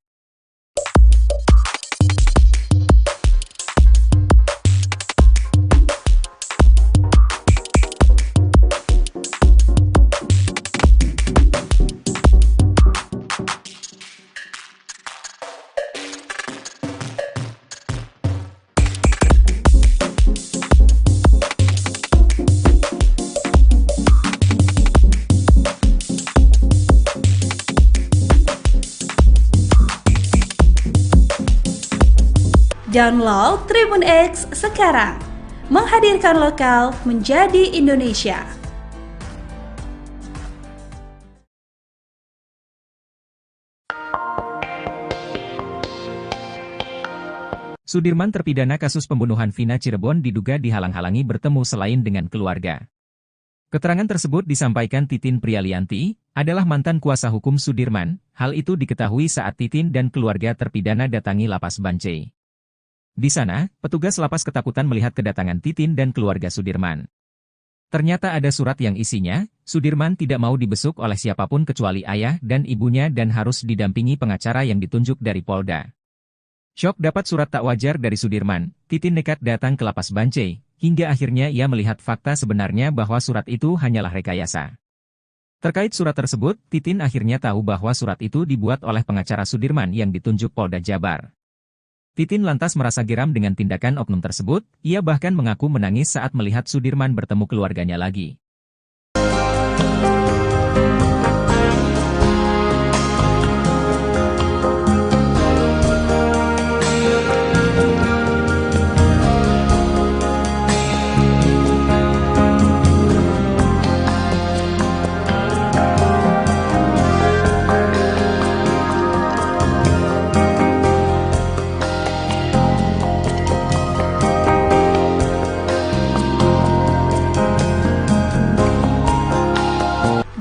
Download Tribun X sekarang, menghadirkan lokal menjadi Indonesia. Sudirman terpidana kasus pembunuhan Vina Cirebon diduga dihalang-halangi bertemu selain dengan keluarga. Keterangan tersebut disampaikan Titin Prialianti, adalah mantan kuasa hukum Sudirman. Hal itu diketahui saat Titin dan keluarga terpidana datangi Lapas Bancai. Di sana, petugas lapas ketakutan melihat kedatangan Titin dan keluarga Sudirman. Ternyata ada surat yang isinya, Sudirman tidak mau dibesuk oleh siapapun kecuali ayah dan ibunya dan harus didampingi pengacara yang ditunjuk dari Polda. Syok dapat surat tak wajar dari Sudirman, Titin nekat datang ke Lapas Bancai, hingga akhirnya ia melihat fakta sebenarnya bahwa surat itu hanyalah rekayasa. Terkait surat tersebut, Titin akhirnya tahu bahwa surat itu dibuat oleh pengacara Sudirman yang ditunjuk Polda Jabar. Titin lantas merasa geram dengan tindakan oknum tersebut, ia bahkan mengaku menangis saat melihat Sudirman bertemu keluarganya lagi.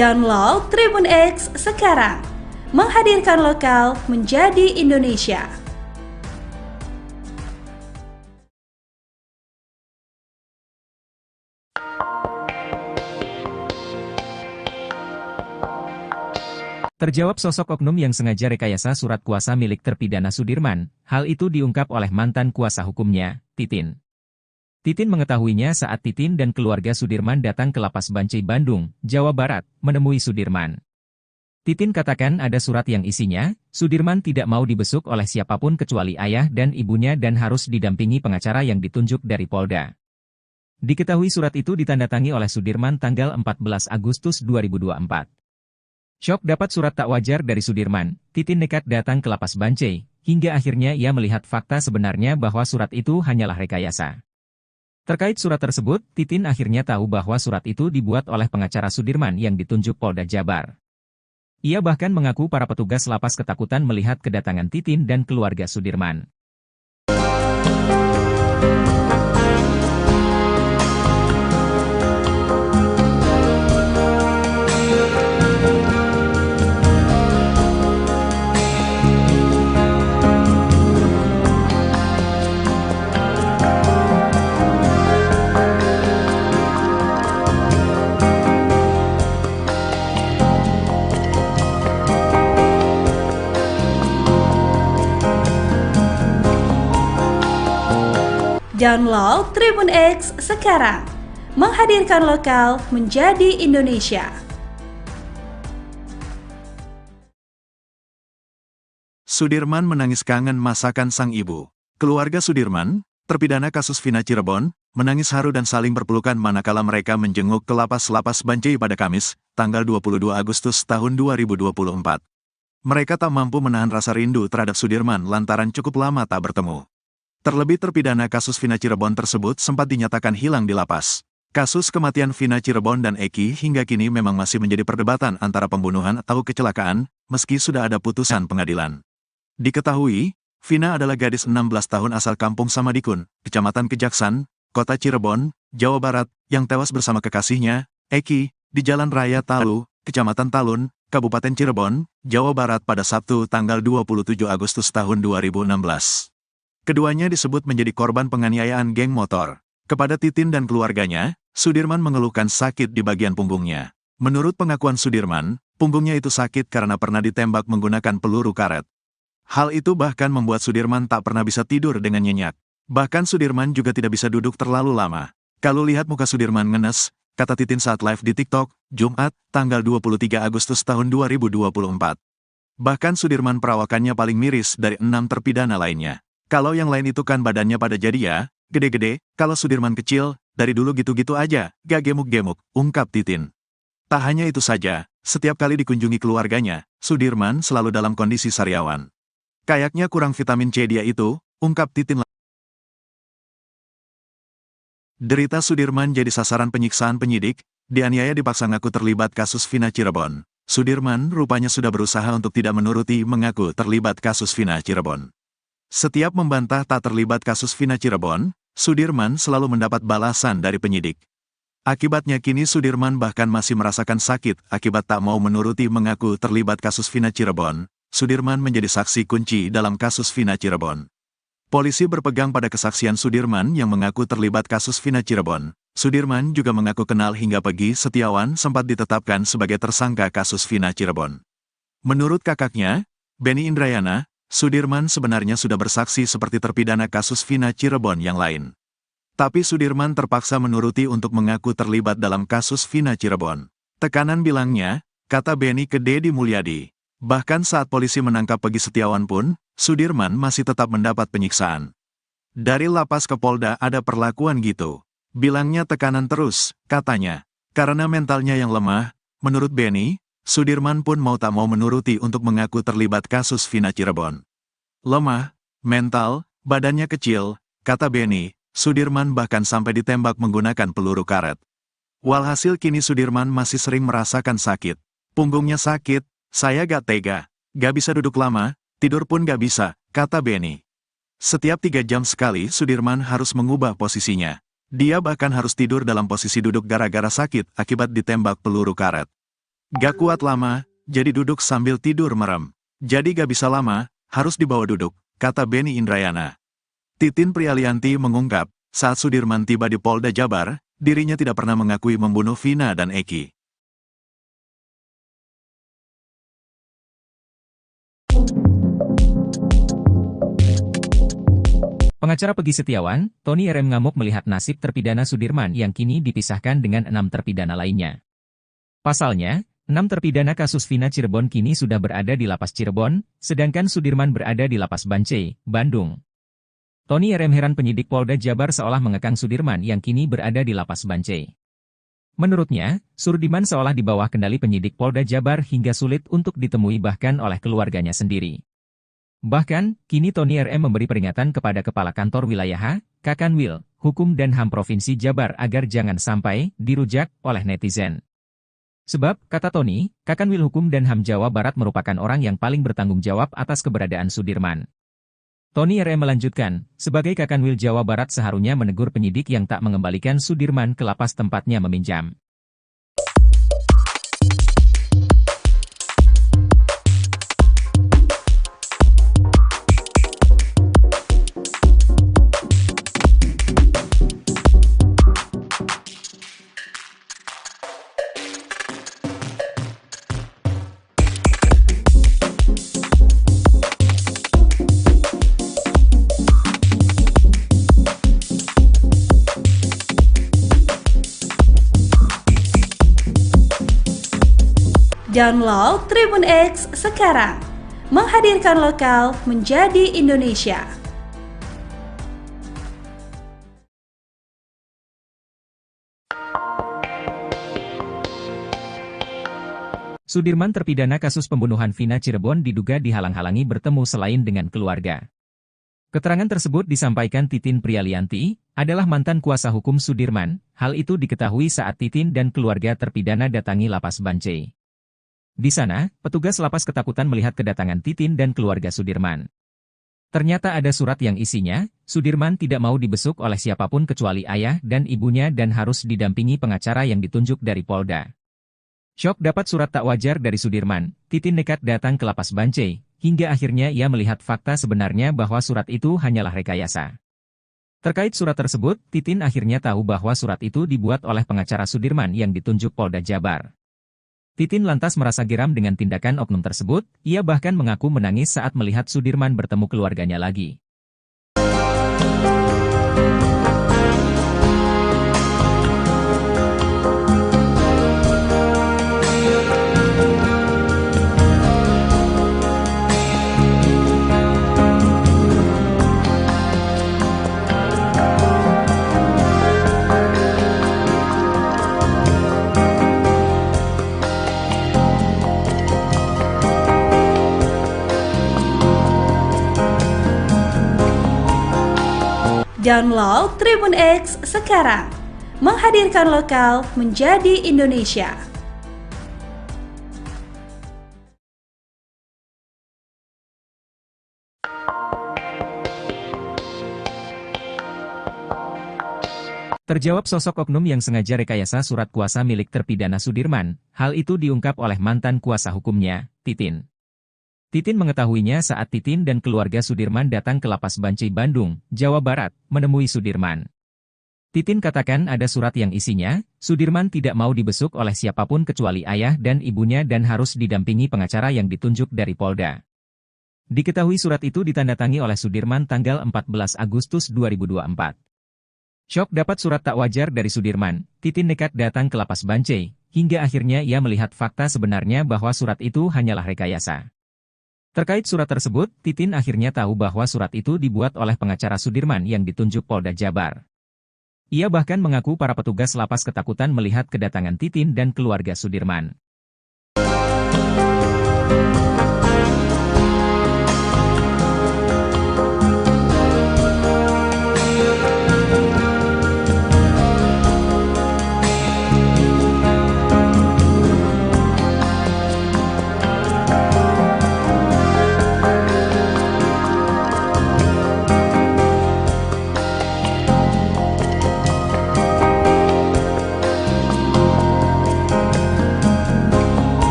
Download Tribun X sekarang. Menghadirkan lokal menjadi Indonesia. Terjawab sosok oknum yang sengaja rekayasa surat kuasa milik terpidana Sudirman. Hal itu diungkap oleh mantan kuasa hukumnya, Titin. Titin mengetahuinya saat Titin dan keluarga Sudirman datang ke Lapas Bancai Bandung, Jawa Barat, menemui Sudirman. Titin katakan ada surat yang isinya, Sudirman tidak mau dibesuk oleh siapapun kecuali ayah dan ibunya dan harus didampingi pengacara yang ditunjuk dari Polda. Diketahui surat itu ditandatangani oleh Sudirman tanggal 14 Agustus 2024. Syok dapat surat tak wajar dari Sudirman, Titin nekat datang ke Lapas Bancai, hingga akhirnya ia melihat fakta sebenarnya bahwa surat itu hanyalah rekayasa. Terkait surat tersebut, Titin akhirnya tahu bahwa surat itu dibuat oleh pengacara Sudirman yang ditunjuk Polda Jabar. Ia bahkan mengaku para petugas lapas ketakutan melihat kedatangan Titin dan keluarga Sudirman. Download Tribun X sekarang. Menghadirkan lokal menjadi Indonesia. Sudirman menangis kangen masakan sang ibu. Keluarga Sudirman, terpidana kasus Vina Cirebon, menangis haru dan saling berpelukan manakala mereka menjenguk ke Lapas Bancai pada Kamis, tanggal 22 Agustus tahun 2024. Mereka tak mampu menahan rasa rindu terhadap Sudirman lantaran cukup lama tak bertemu. Terlebih terpidana kasus Vina Cirebon tersebut sempat dinyatakan hilang di lapas. Kasus kematian Vina Cirebon dan Eki hingga kini memang masih menjadi perdebatan antara pembunuhan atau kecelakaan, meski sudah ada putusan pengadilan. Diketahui, Vina adalah gadis 16 tahun asal Kampung Samadikun, Kecamatan Kejaksan, Kota Cirebon, Jawa Barat, yang tewas bersama kekasihnya, Eki, di Jalan Raya Talu, Kecamatan Talun, Kabupaten Cirebon, Jawa Barat pada Sabtu tanggal 27 Agustus tahun 2016. Keduanya disebut menjadi korban penganiayaan geng motor. Kepada Titin dan keluarganya, Sudirman mengeluhkan sakit di bagian punggungnya. Menurut pengakuan Sudirman, punggungnya itu sakit karena pernah ditembak menggunakan peluru karet. Hal itu bahkan membuat Sudirman tak pernah bisa tidur dengan nyenyak. Bahkan Sudirman juga tidak bisa duduk terlalu lama. Kalau lihat muka Sudirman ngenes, kata Titin saat live di TikTok, Jumat, tanggal 23 Agustus tahun 2024. Bahkan Sudirman perawakannya paling miris dari 6 terpidana lainnya. Kalau yang lain itu kan badannya pada jadi ya, gede-gede, kalau Sudirman kecil, dari dulu gitu-gitu aja, gak gemuk-gemuk, ungkap Titin. Tak hanya itu saja, setiap kali dikunjungi keluarganya, Sudirman selalu dalam kondisi sariawan. Kayaknya kurang vitamin C dia itu, ungkap Titin. Derita Sudirman jadi sasaran penyiksaan penyidik, dianiaya dipaksa ngaku terlibat kasus Vina Cirebon. Sudirman rupanya sudah berusaha untuk tidak menuruti mengaku terlibat kasus Vina Cirebon. Setiap membantah tak terlibat kasus Vina Cirebon, Sudirman selalu mendapat balasan dari penyidik. Akibatnya kini Sudirman bahkan masih merasakan sakit akibat tak mau menuruti mengaku terlibat kasus Vina Cirebon. Sudirman menjadi saksi kunci dalam kasus Vina Cirebon. Polisi berpegang pada kesaksian Sudirman yang mengaku terlibat kasus Vina Cirebon. Sudirman juga mengaku kenal hingga Pegi Setiawan sempat ditetapkan sebagai tersangka kasus Vina Cirebon. Menurut kakaknya, Benny Indrayana, Sudirman sebenarnya sudah bersaksi seperti terpidana kasus Vina Cirebon yang lain. Tapi Sudirman terpaksa menuruti untuk mengaku terlibat dalam kasus Vina Cirebon. Tekanan bilangnya, kata Benny ke Deddy Mulyadi. Bahkan saat polisi menangkap Pegi Setiawan pun, Sudirman masih tetap mendapat penyiksaan. Dari lapas ke Polda ada perlakuan gitu. Bilangnya tekanan terus, katanya. Karena mentalnya yang lemah, menurut Benny, Sudirman pun mau tak mau menuruti untuk mengaku terlibat kasus Vina Cirebon. Lemah, mental, badannya kecil, kata Benny, Sudirman bahkan sampai ditembak menggunakan peluru karet. Walhasil kini Sudirman masih sering merasakan sakit. Punggungnya sakit, saya gak tega, gak bisa duduk lama, tidur pun gak bisa, kata Benny. Setiap 3 jam sekali Sudirman harus mengubah posisinya. Dia bahkan harus tidur dalam posisi duduk gara-gara sakit akibat ditembak peluru karet. Gak kuat lama, jadi duduk sambil tidur merem. Jadi gak bisa lama, harus dibawa duduk, kata Beni Indrayana. Titin Prialianti mengungkap, saat Sudirman tiba di Polda Jabar, dirinya tidak pernah mengakui membunuh Vina dan Eki. Pengacara Pegi Setiawan, Tony RM ngamuk melihat nasib terpidana Sudirman yang kini dipisahkan dengan 6 terpidana lainnya. Pasalnya, 6 terpidana kasus Vina Cirebon kini sudah berada di Lapas Cirebon, sedangkan Sudirman berada di Lapas Bancai, Bandung. Tony RM heran penyidik Polda Jabar seolah mengekang Sudirman yang kini berada di Lapas Bancai. Menurutnya, Sudirman seolah di bawah kendali penyidik Polda Jabar hingga sulit untuk ditemui bahkan oleh keluarganya sendiri. Bahkan, kini Tony RM memberi peringatan kepada Kepala Kantor Wilayah Kakanwil, Hukum dan HAM Provinsi Jabar agar jangan sampai dirujak oleh netizen. Sebab, kata Tony, Kakanwil Hukum dan HAM Jawa Barat merupakan orang yang paling bertanggung jawab atas keberadaan Sudirman. Tony RM melanjutkan, sebagai Kakanwil Jawa Barat seharusnya menegur penyidik yang tak mengembalikan Sudirman ke lapas tempatnya meminjam. Download Tribun X sekarang, menghadirkan lokal menjadi Indonesia. Sudirman terpidana kasus pembunuhan Vina Cirebon diduga dihalang-halangi bertemu selain dengan keluarga. Keterangan tersebut disampaikan Titin Prialianti, adalah mantan kuasa hukum Sudirman. Hal itu diketahui saat Titin dan keluarga terpidana datangi Lapas Bancai. Di sana, petugas lapas ketakutan melihat kedatangan Titin dan keluarga Sudirman. Ternyata ada surat yang isinya, Sudirman tidak mau dibesuk oleh siapapun kecuali ayah dan ibunya dan harus didampingi pengacara yang ditunjuk dari Polda. Syok dapat surat tak wajar dari Sudirman, Titin nekat datang ke Lapas Bancai, hingga akhirnya ia melihat fakta sebenarnya bahwa surat itu hanyalah rekayasa. Terkait surat tersebut, Titin akhirnya tahu bahwa surat itu dibuat oleh pengacara Sudirman yang ditunjuk Polda Jabar. Titin lantas merasa geram dengan tindakan oknum tersebut, ia bahkan mengaku menangis saat melihat Sudirman bertemu keluarganya lagi. Download Tribun X sekarang, menghadirkan lokal menjadi Indonesia. Terjawab sosok oknum yang sengaja rekayasa surat kuasa milik terpidana Sudirman, hal itu diungkap oleh mantan kuasa hukumnya, Titin. Titin mengetahuinya saat Titin dan keluarga Sudirman datang ke Lapas Bancai Bandung, Jawa Barat, menemui Sudirman. Titin katakan ada surat yang isinya, Sudirman tidak mau dibesuk oleh siapapun kecuali ayah dan ibunya dan harus didampingi pengacara yang ditunjuk dari Polda. Diketahui surat itu ditandatangani oleh Sudirman tanggal 14 Agustus 2024. Syok dapat surat tak wajar dari Sudirman, Titin nekat datang ke Lapas Bancai, hingga akhirnya ia melihat fakta sebenarnya bahwa surat itu hanyalah rekayasa. Terkait surat tersebut, Titin akhirnya tahu bahwa surat itu dibuat oleh pengacara Sudirman yang ditunjuk Polda Jabar. Ia bahkan mengaku para petugas lapas ketakutan melihat kedatangan Titin dan keluarga Sudirman.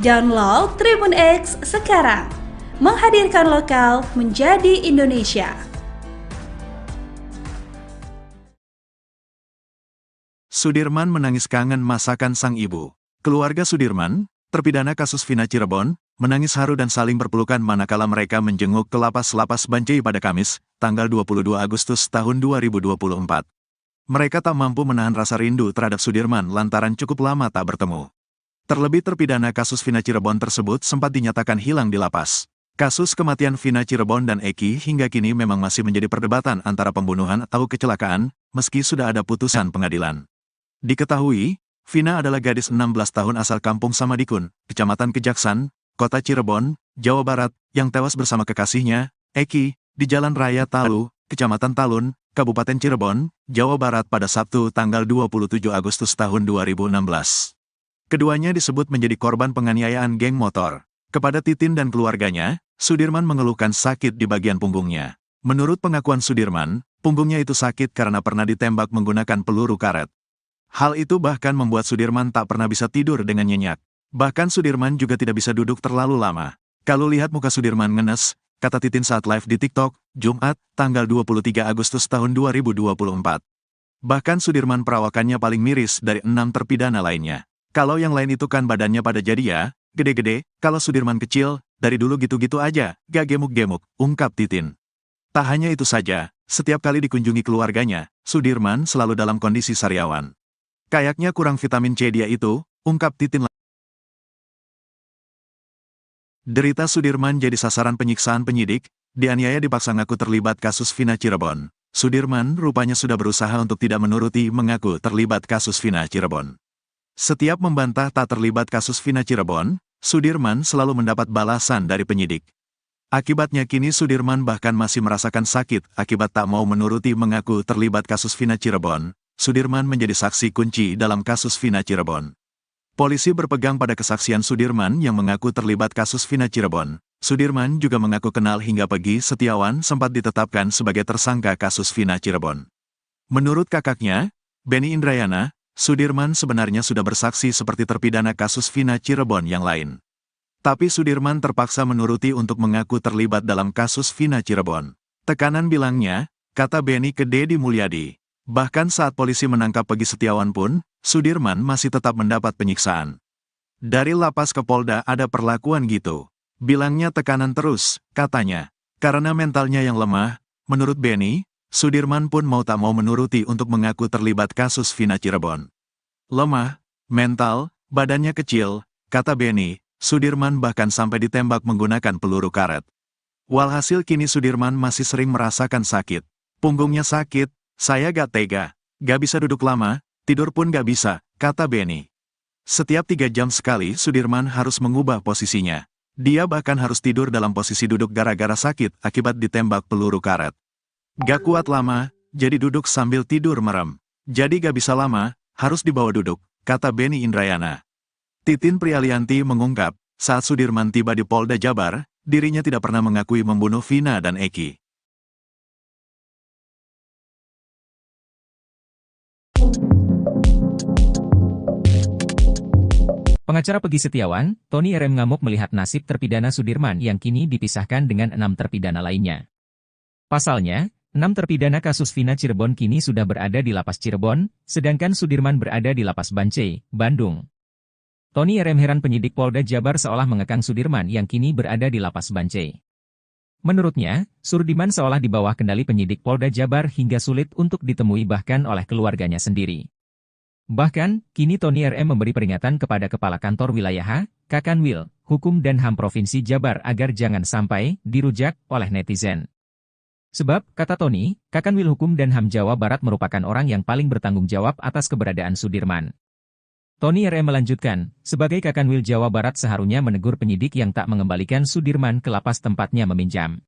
Download Tribun X sekarang. Menghadirkan lokal menjadi Indonesia. Sudirman menangis kangen masakan sang ibu. Keluarga Sudirman, terpidana kasus Vina Cirebon, menangis haru dan saling berpelukan manakala mereka menjenguk ke lapas Bancai pada Kamis, tanggal 22 Agustus tahun 2024. Mereka tak mampu menahan rasa rindu terhadap Sudirman lantaran cukup lama tak bertemu. Terlebih terpidana kasus Vina Cirebon tersebut sempat dinyatakan hilang di lapas. Kasus kematian Vina Cirebon dan Eki hingga kini memang masih menjadi perdebatan antara pembunuhan atau kecelakaan, meski sudah ada putusan pengadilan. Diketahui, Vina adalah gadis 16 tahun asal Kampung Samadikun, Kecamatan Kejaksan, Kota Cirebon, Jawa Barat, yang tewas bersama kekasihnya, Eki, di Jalan Raya Talu, Kecamatan Talun, Kabupaten Cirebon, Jawa Barat pada Sabtu tanggal 27 Agustus tahun 2016. Keduanya disebut menjadi korban penganiayaan geng motor. Kepada Titin dan keluarganya, Sudirman mengeluhkan sakit di bagian punggungnya. Menurut pengakuan Sudirman, punggungnya itu sakit karena pernah ditembak menggunakan peluru karet. Hal itu bahkan membuat Sudirman tak pernah bisa tidur dengan nyenyak. Bahkan Sudirman juga tidak bisa duduk terlalu lama. Kalau lihat muka Sudirman ngenes, kata Titin saat live di TikTok, Jumat, tanggal 23 Agustus tahun 2024. Bahkan Sudirman perawakannya paling miris dari 6 terpidana lainnya. Kalau yang lain itu kan badannya pada jadi ya, gede-gede, kalau Sudirman kecil, dari dulu gitu-gitu aja, gak gemuk-gemuk, ungkap Titin. Tak hanya itu saja, setiap kali dikunjungi keluarganya, Sudirman selalu dalam kondisi sariawan. Kayaknya kurang vitamin C dia itu, ungkap Titin. Derita Sudirman jadi sasaran penyiksaan penyidik, dianiaya dipaksa ngaku terlibat kasus Vina Cirebon. Sudirman rupanya sudah berusaha untuk tidak menuruti mengaku terlibat kasus Vina Cirebon. Setiap membantah tak terlibat kasus Vina Cirebon, Sudirman selalu mendapat balasan dari penyidik. Akibatnya kini Sudirman bahkan masih merasakan sakit akibat tak mau menuruti mengaku terlibat kasus Vina Cirebon. Sudirman menjadi saksi kunci dalam kasus Vina Cirebon. Polisi berpegang pada kesaksian Sudirman yang mengaku terlibat kasus Vina Cirebon. Sudirman juga mengaku kenal hingga Pegi Setiawan sempat ditetapkan sebagai tersangka kasus Vina Cirebon. Menurut kakaknya, Benny Indrayana, Sudirman sebenarnya sudah bersaksi seperti terpidana kasus Vina Cirebon yang lain. Tapi Sudirman terpaksa menuruti untuk mengaku terlibat dalam kasus Vina Cirebon. Tekanan bilangnya, kata Benny ke Deddy Mulyadi. Bahkan saat polisi menangkap Pegi Setiawan pun, Sudirman masih tetap mendapat penyiksaan. Dari lapas ke Polda ada perlakuan gitu. Bilangnya tekanan terus, katanya. Karena mentalnya yang lemah, menurut Benny, Sudirman pun mau tak mau menuruti untuk mengaku terlibat kasus Vina Cirebon. Lemah, mental, badannya kecil, kata Benny, Sudirman bahkan sampai ditembak menggunakan peluru karet. Walhasil kini Sudirman masih sering merasakan sakit. Punggungnya sakit, saya gak tega, gak bisa duduk lama, tidur pun gak bisa, kata Benny. Setiap 3 jam sekali Sudirman harus mengubah posisinya. Dia bahkan harus tidur dalam posisi duduk gara-gara sakit akibat ditembak peluru karet. Gak kuat lama, jadi duduk sambil tidur merem. Jadi gak bisa lama, harus dibawa duduk, kata Benny Indrayana. Titin Prialianti mengungkap, saat Sudirman tiba di Polda Jabar, dirinya tidak pernah mengakui membunuh Vina dan Eki. Pengacara Pegi Setiawan, Tony RM ngamuk melihat nasib terpidana Sudirman yang kini dipisahkan dengan 6 terpidana lainnya. Pasalnya, 6 terpidana kasus Vina Cirebon kini sudah berada di lapas Cirebon, sedangkan Sudirman berada di lapas Bancai, Bandung. Tony RM heran penyidik Polda Jabar seolah mengekang Sudirman yang kini berada di lapas Bancai. Menurutnya, Sudirman seolah di bawah kendali penyidik Polda Jabar hingga sulit untuk ditemui bahkan oleh keluarganya sendiri. Bahkan, kini Tony RM memberi peringatan kepada Kepala Kantor Wilayah Kakanwil, Hukum dan HAM Provinsi Jabar agar jangan sampai dirujak oleh netizen. Sebab, kata Tony, Kakanwil Hukum dan HAM Jawa Barat merupakan orang yang paling bertanggung jawab atas keberadaan Sudirman. Tony RM melanjutkan, sebagai Kakanwil Jawa Barat seharusnya menegur penyidik yang tak mengembalikan Sudirman ke lapas tempatnya meminjam.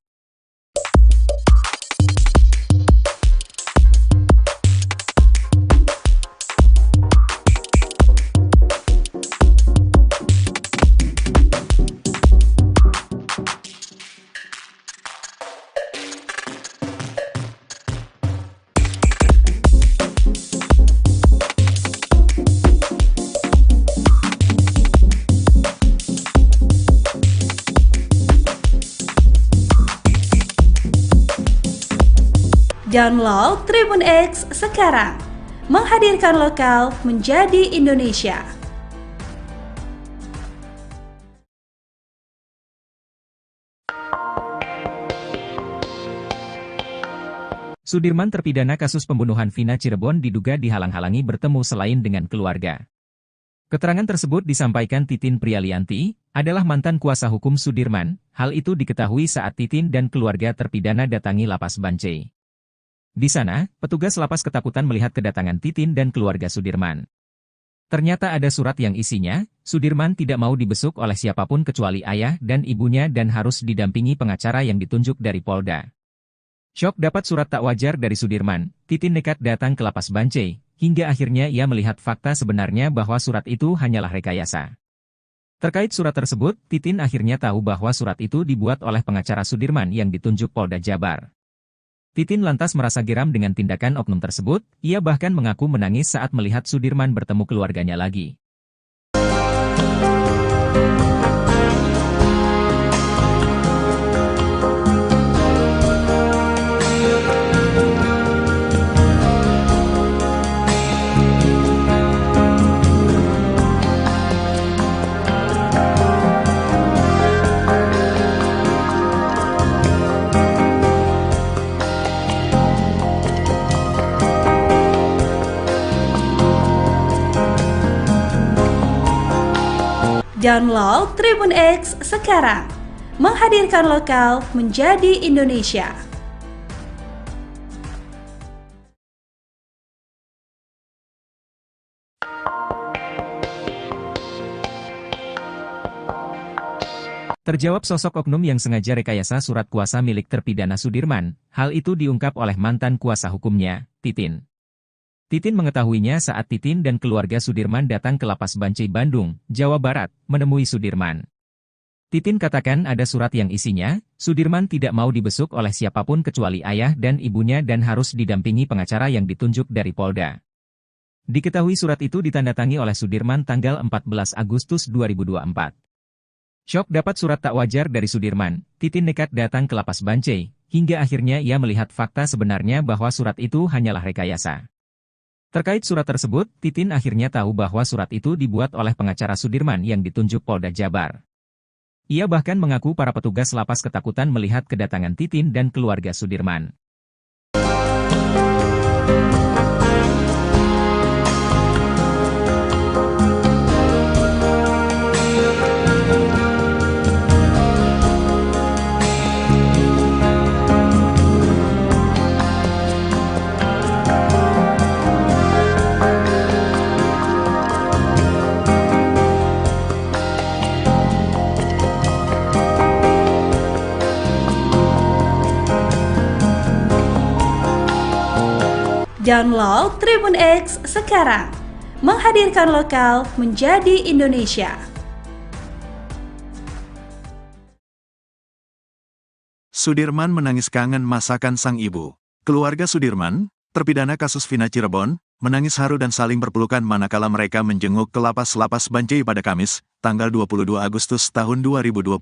Download Tribun X sekarang. Menghadirkan lokal menjadi Indonesia. Sudirman terpidana kasus pembunuhan Vina Cirebon diduga dihalang-halangi bertemu selain dengan keluarga. Keterangan tersebut disampaikan Titin Prialianti, adalah mantan kuasa hukum Sudirman. Hal itu diketahui saat Titin dan keluarga terpidana datangi Lapas Bancai. Di sana, petugas lapas ketakutan melihat kedatangan Titin dan keluarga Sudirman. Ternyata ada surat yang isinya, Sudirman tidak mau dibesuk oleh siapapun kecuali ayah dan ibunya dan harus didampingi pengacara yang ditunjuk dari Polda. Syok dapat surat tak wajar dari Sudirman, Titin nekat datang ke Lapas Bancai, hingga akhirnya ia melihat fakta sebenarnya bahwa surat itu hanyalah rekayasa. Terkait surat tersebut, Titin akhirnya tahu bahwa surat itu dibuat oleh pengacara Sudirman yang ditunjuk Polda Jabar. Titin lantas merasa geram dengan tindakan oknum tersebut, ia bahkan mengaku menangis saat melihat Sudirman bertemu keluarganya lagi. Download Tribun X sekarang. Menghadirkan lokal menjadi Indonesia. Terjawab sosok oknum yang sengaja rekayasa surat kuasa milik terpidana Sudirman, hal itu diungkap oleh mantan kuasa hukumnya, Titin. Titin mengetahuinya saat Titin dan keluarga Sudirman datang ke Lapas Bancai Bandung, Jawa Barat, menemui Sudirman. Titin katakan ada surat yang isinya, Sudirman tidak mau dibesuk oleh siapapun kecuali ayah dan ibunya dan harus didampingi pengacara yang ditunjuk dari Polda. Diketahui surat itu ditandatangani oleh Sudirman tanggal 14 Agustus 2024. Syok dapat surat tak wajar dari Sudirman, Titin nekat datang ke Lapas Bancai, hingga akhirnya ia melihat fakta sebenarnya bahwa surat itu hanyalah rekayasa. Terkait surat tersebut, Titin akhirnya tahu bahwa surat itu dibuat oleh pengacara Sudirman yang ditunjuk Polda Jabar. Ia bahkan mengaku para petugas lapas ketakutan melihat kedatangan Titin dan keluarga Sudirman. Download Tribun X sekarang. Menghadirkan lokal menjadi Indonesia. Sudirman menangis kangen masakan sang ibu. Keluarga Sudirman, terpidana kasus Vina Cirebon, menangis haru dan saling berpelukan manakala mereka menjenguk ke Lapas Bancai pada Kamis, tanggal 22 Agustus tahun 2024.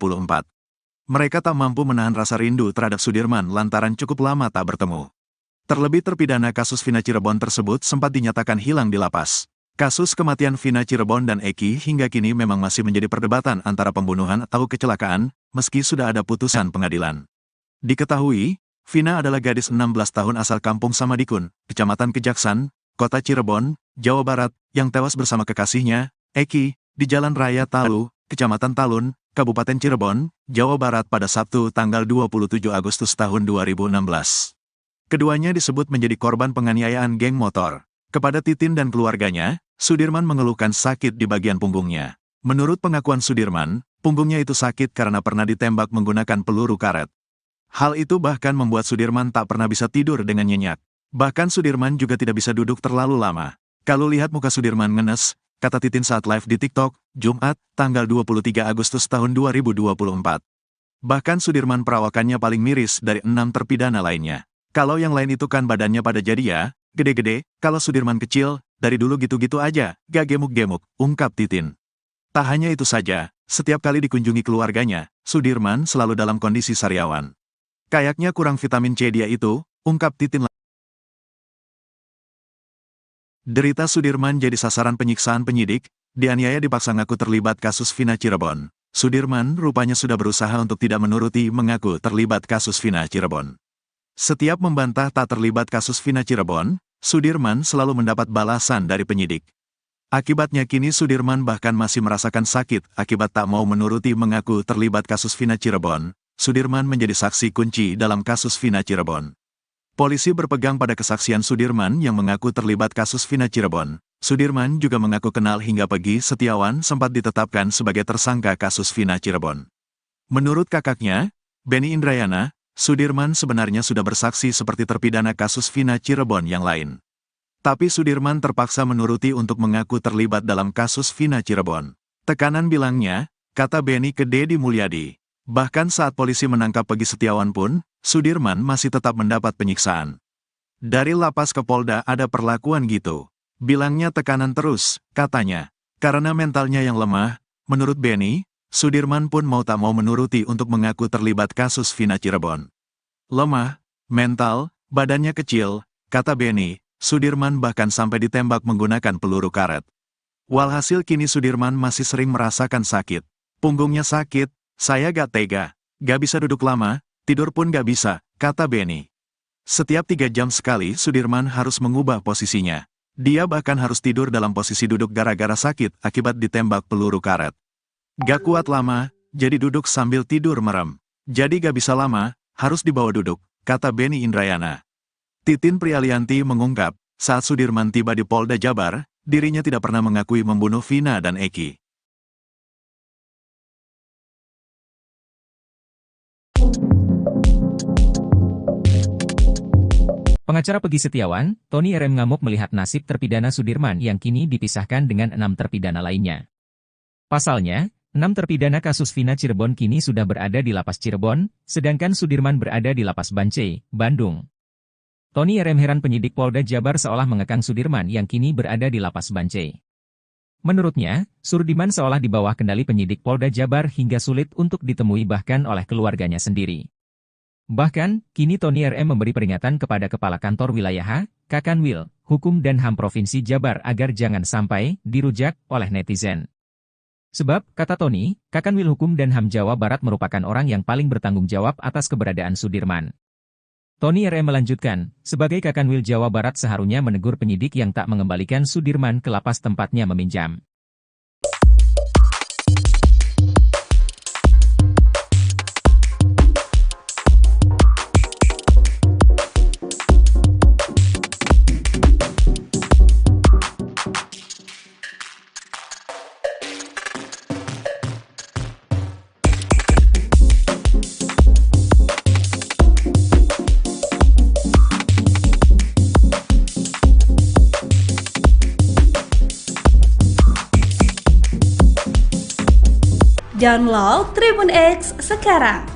Mereka tak mampu menahan rasa rindu terhadap Sudirman lantaran cukup lama tak bertemu. Terlebih terpidana kasus Vina Cirebon tersebut sempat dinyatakan hilang di lapas. Kasus kematian Vina Cirebon dan Eki hingga kini memang masih menjadi perdebatan antara pembunuhan atau kecelakaan, meski sudah ada putusan pengadilan. Diketahui, Vina adalah gadis 16 tahun asal Kampung Samadikun, Kecamatan Kejaksan, Kota Cirebon, Jawa Barat, yang tewas bersama kekasihnya, Eki, di Jalan Raya Talu, Kecamatan Talun, Kabupaten Cirebon, Jawa Barat pada Sabtu tanggal 27 Agustus tahun 2016. Keduanya disebut menjadi korban penganiayaan geng motor. Kepada Titin dan keluarganya, Sudirman mengeluhkan sakit di bagian punggungnya. Menurut pengakuan Sudirman, punggungnya itu sakit karena pernah ditembak menggunakan peluru karet. Hal itu bahkan membuat Sudirman tak pernah bisa tidur dengan nyenyak. Bahkan Sudirman juga tidak bisa duduk terlalu lama. Kalau lihat muka Sudirman ngenes, kata Titin saat live di TikTok, Jumat, tanggal 23 Agustus tahun 2024. Bahkan Sudirman perawakannya paling miris dari 6 terpidana lainnya. Kalau yang lain itu kan badannya pada jadi ya, gede-gede, kalau Sudirman kecil, dari dulu gitu-gitu aja, gak gemuk-gemuk, ungkap Titin. Tak hanya itu saja, setiap kali dikunjungi keluarganya, Sudirman selalu dalam kondisi sariawan. Kayaknya kurang vitamin C dia itu, ungkap Titin. Derita Sudirman jadi sasaran penyiksaan penyidik, dianiaya dipaksa ngaku terlibat kasus Vina Cirebon. Sudirman rupanya sudah berusaha untuk tidak menuruti mengaku terlibat kasus Vina Cirebon. Setiap membantah tak terlibat kasus Vina Cirebon, Sudirman selalu mendapat balasan dari penyidik. Akibatnya kini Sudirman bahkan masih merasakan sakit akibat tak mau menuruti mengaku terlibat kasus Vina Cirebon. Sudirman menjadi saksi kunci dalam kasus Vina Cirebon. Polisi berpegang pada kesaksian Sudirman yang mengaku terlibat kasus Vina Cirebon. Sudirman juga mengaku kenal hingga Peggy Setiawan sempat ditetapkan sebagai tersangka kasus Vina Cirebon. Menurut kakaknya, Benny Indrayana, Sudirman sebenarnya sudah bersaksi seperti terpidana kasus Vina Cirebon yang lain. Tapi Sudirman terpaksa menuruti untuk mengaku terlibat dalam kasus Vina Cirebon. Tekanan bilangnya, kata Benny ke Deddy Mulyadi. Bahkan saat polisi menangkap Peggy Setiawan pun, Sudirman masih tetap mendapat penyiksaan. Dari lapas ke Polda ada perlakuan gitu. Bilangnya tekanan terus, katanya. Karena mentalnya yang lemah, menurut Benny, Sudirman pun mau tak mau menuruti untuk mengaku terlibat kasus Vina Cirebon. Lemah, mental, badannya kecil, kata Benny, Sudirman bahkan sampai ditembak menggunakan peluru karet. Walhasil kini Sudirman masih sering merasakan sakit. Punggungnya sakit, saya gak tega, gak bisa duduk lama, tidur pun gak bisa, kata Benny. Setiap 3 jam sekali Sudirman harus mengubah posisinya. Dia bahkan harus tidur dalam posisi duduk gara-gara sakit akibat ditembak peluru karet. Gak kuat lama, jadi duduk sambil tidur merem. Jadi gak bisa lama, harus dibawa duduk, kata Benny Indrayana. Titin Prialianti mengungkap, saat Sudirman tiba di Polda Jabar, dirinya tidak pernah mengakui membunuh Vina dan Eki. Pengacara Peggy Setiawan, Tony RM ngamuk melihat nasib terpidana Sudirman yang kini dipisahkan dengan 6 terpidana lainnya. Pasalnya, 6 terpidana kasus Vina Cirebon kini sudah berada di Lapas Cirebon, sedangkan Sudirman berada di Lapas Bancai, Bandung. Tony RM heran penyidik Polda Jabar seolah mengekang Sudirman yang kini berada di Lapas Bancai. Menurutnya, Sudirman seolah di bawah kendali penyidik Polda Jabar hingga sulit untuk ditemui bahkan oleh keluarganya sendiri. Bahkan, kini Tony RM memberi peringatan kepada Kepala Kantor Wilayah Kakanwil, Hukum dan HAM Provinsi Jabar agar jangan sampai dirujak oleh netizen. Sebab, kata Tony, Kakanwil Hukum dan HAM Jawa Barat merupakan orang yang paling bertanggung jawab atas keberadaan Sudirman. Tony RM melanjutkan, sebagai Kakanwil Jawa Barat seharusnya menegur penyidik yang tak mengembalikan Sudirman ke lapas tempatnya meminjam. Download Tribun X sekarang,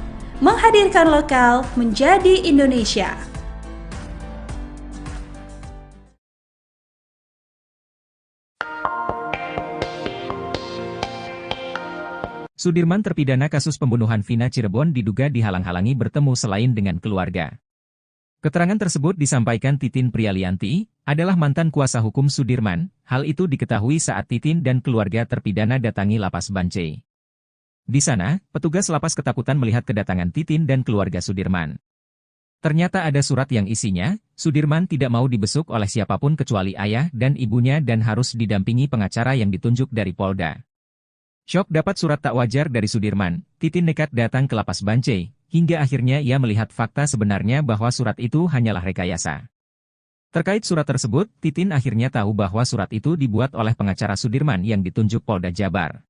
menghadirkan lokal menjadi Indonesia. Sudirman terpidana kasus pembunuhan Vina Cirebon diduga dihalang-halangi bertemu selain dengan keluarga. Keterangan tersebut disampaikan Titin Prialianti, adalah mantan kuasa hukum Sudirman. Hal itu diketahui saat Titin dan keluarga terpidana datangi Lapas Bancai. Di sana, petugas lapas ketakutan melihat kedatangan Titin dan keluarga Sudirman. Ternyata ada surat yang isinya, Sudirman tidak mau dibesuk oleh siapapun kecuali ayah dan ibunya dan harus didampingi pengacara yang ditunjuk dari Polda. Syok dapat surat tak wajar dari Sudirman, Titin nekat datang ke Lapas Bancai, hingga akhirnya ia melihat fakta sebenarnya bahwa surat itu hanyalah rekayasa. Terkait surat tersebut, Titin akhirnya tahu bahwa surat itu dibuat oleh pengacara Sudirman yang ditunjuk Polda Jabar.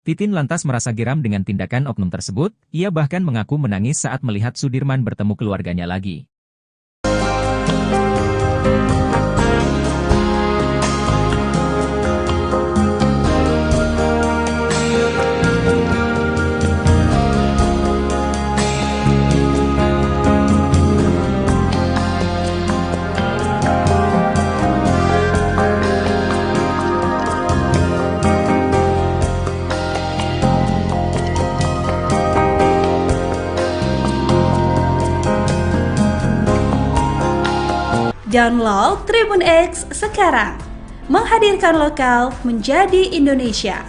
Titin lantas merasa geram dengan tindakan oknum tersebut, ia bahkan mengaku menangis saat melihat Sudirman bertemu keluarganya lagi. Download Tribun X sekarang. Menghadirkan lokal menjadi Indonesia.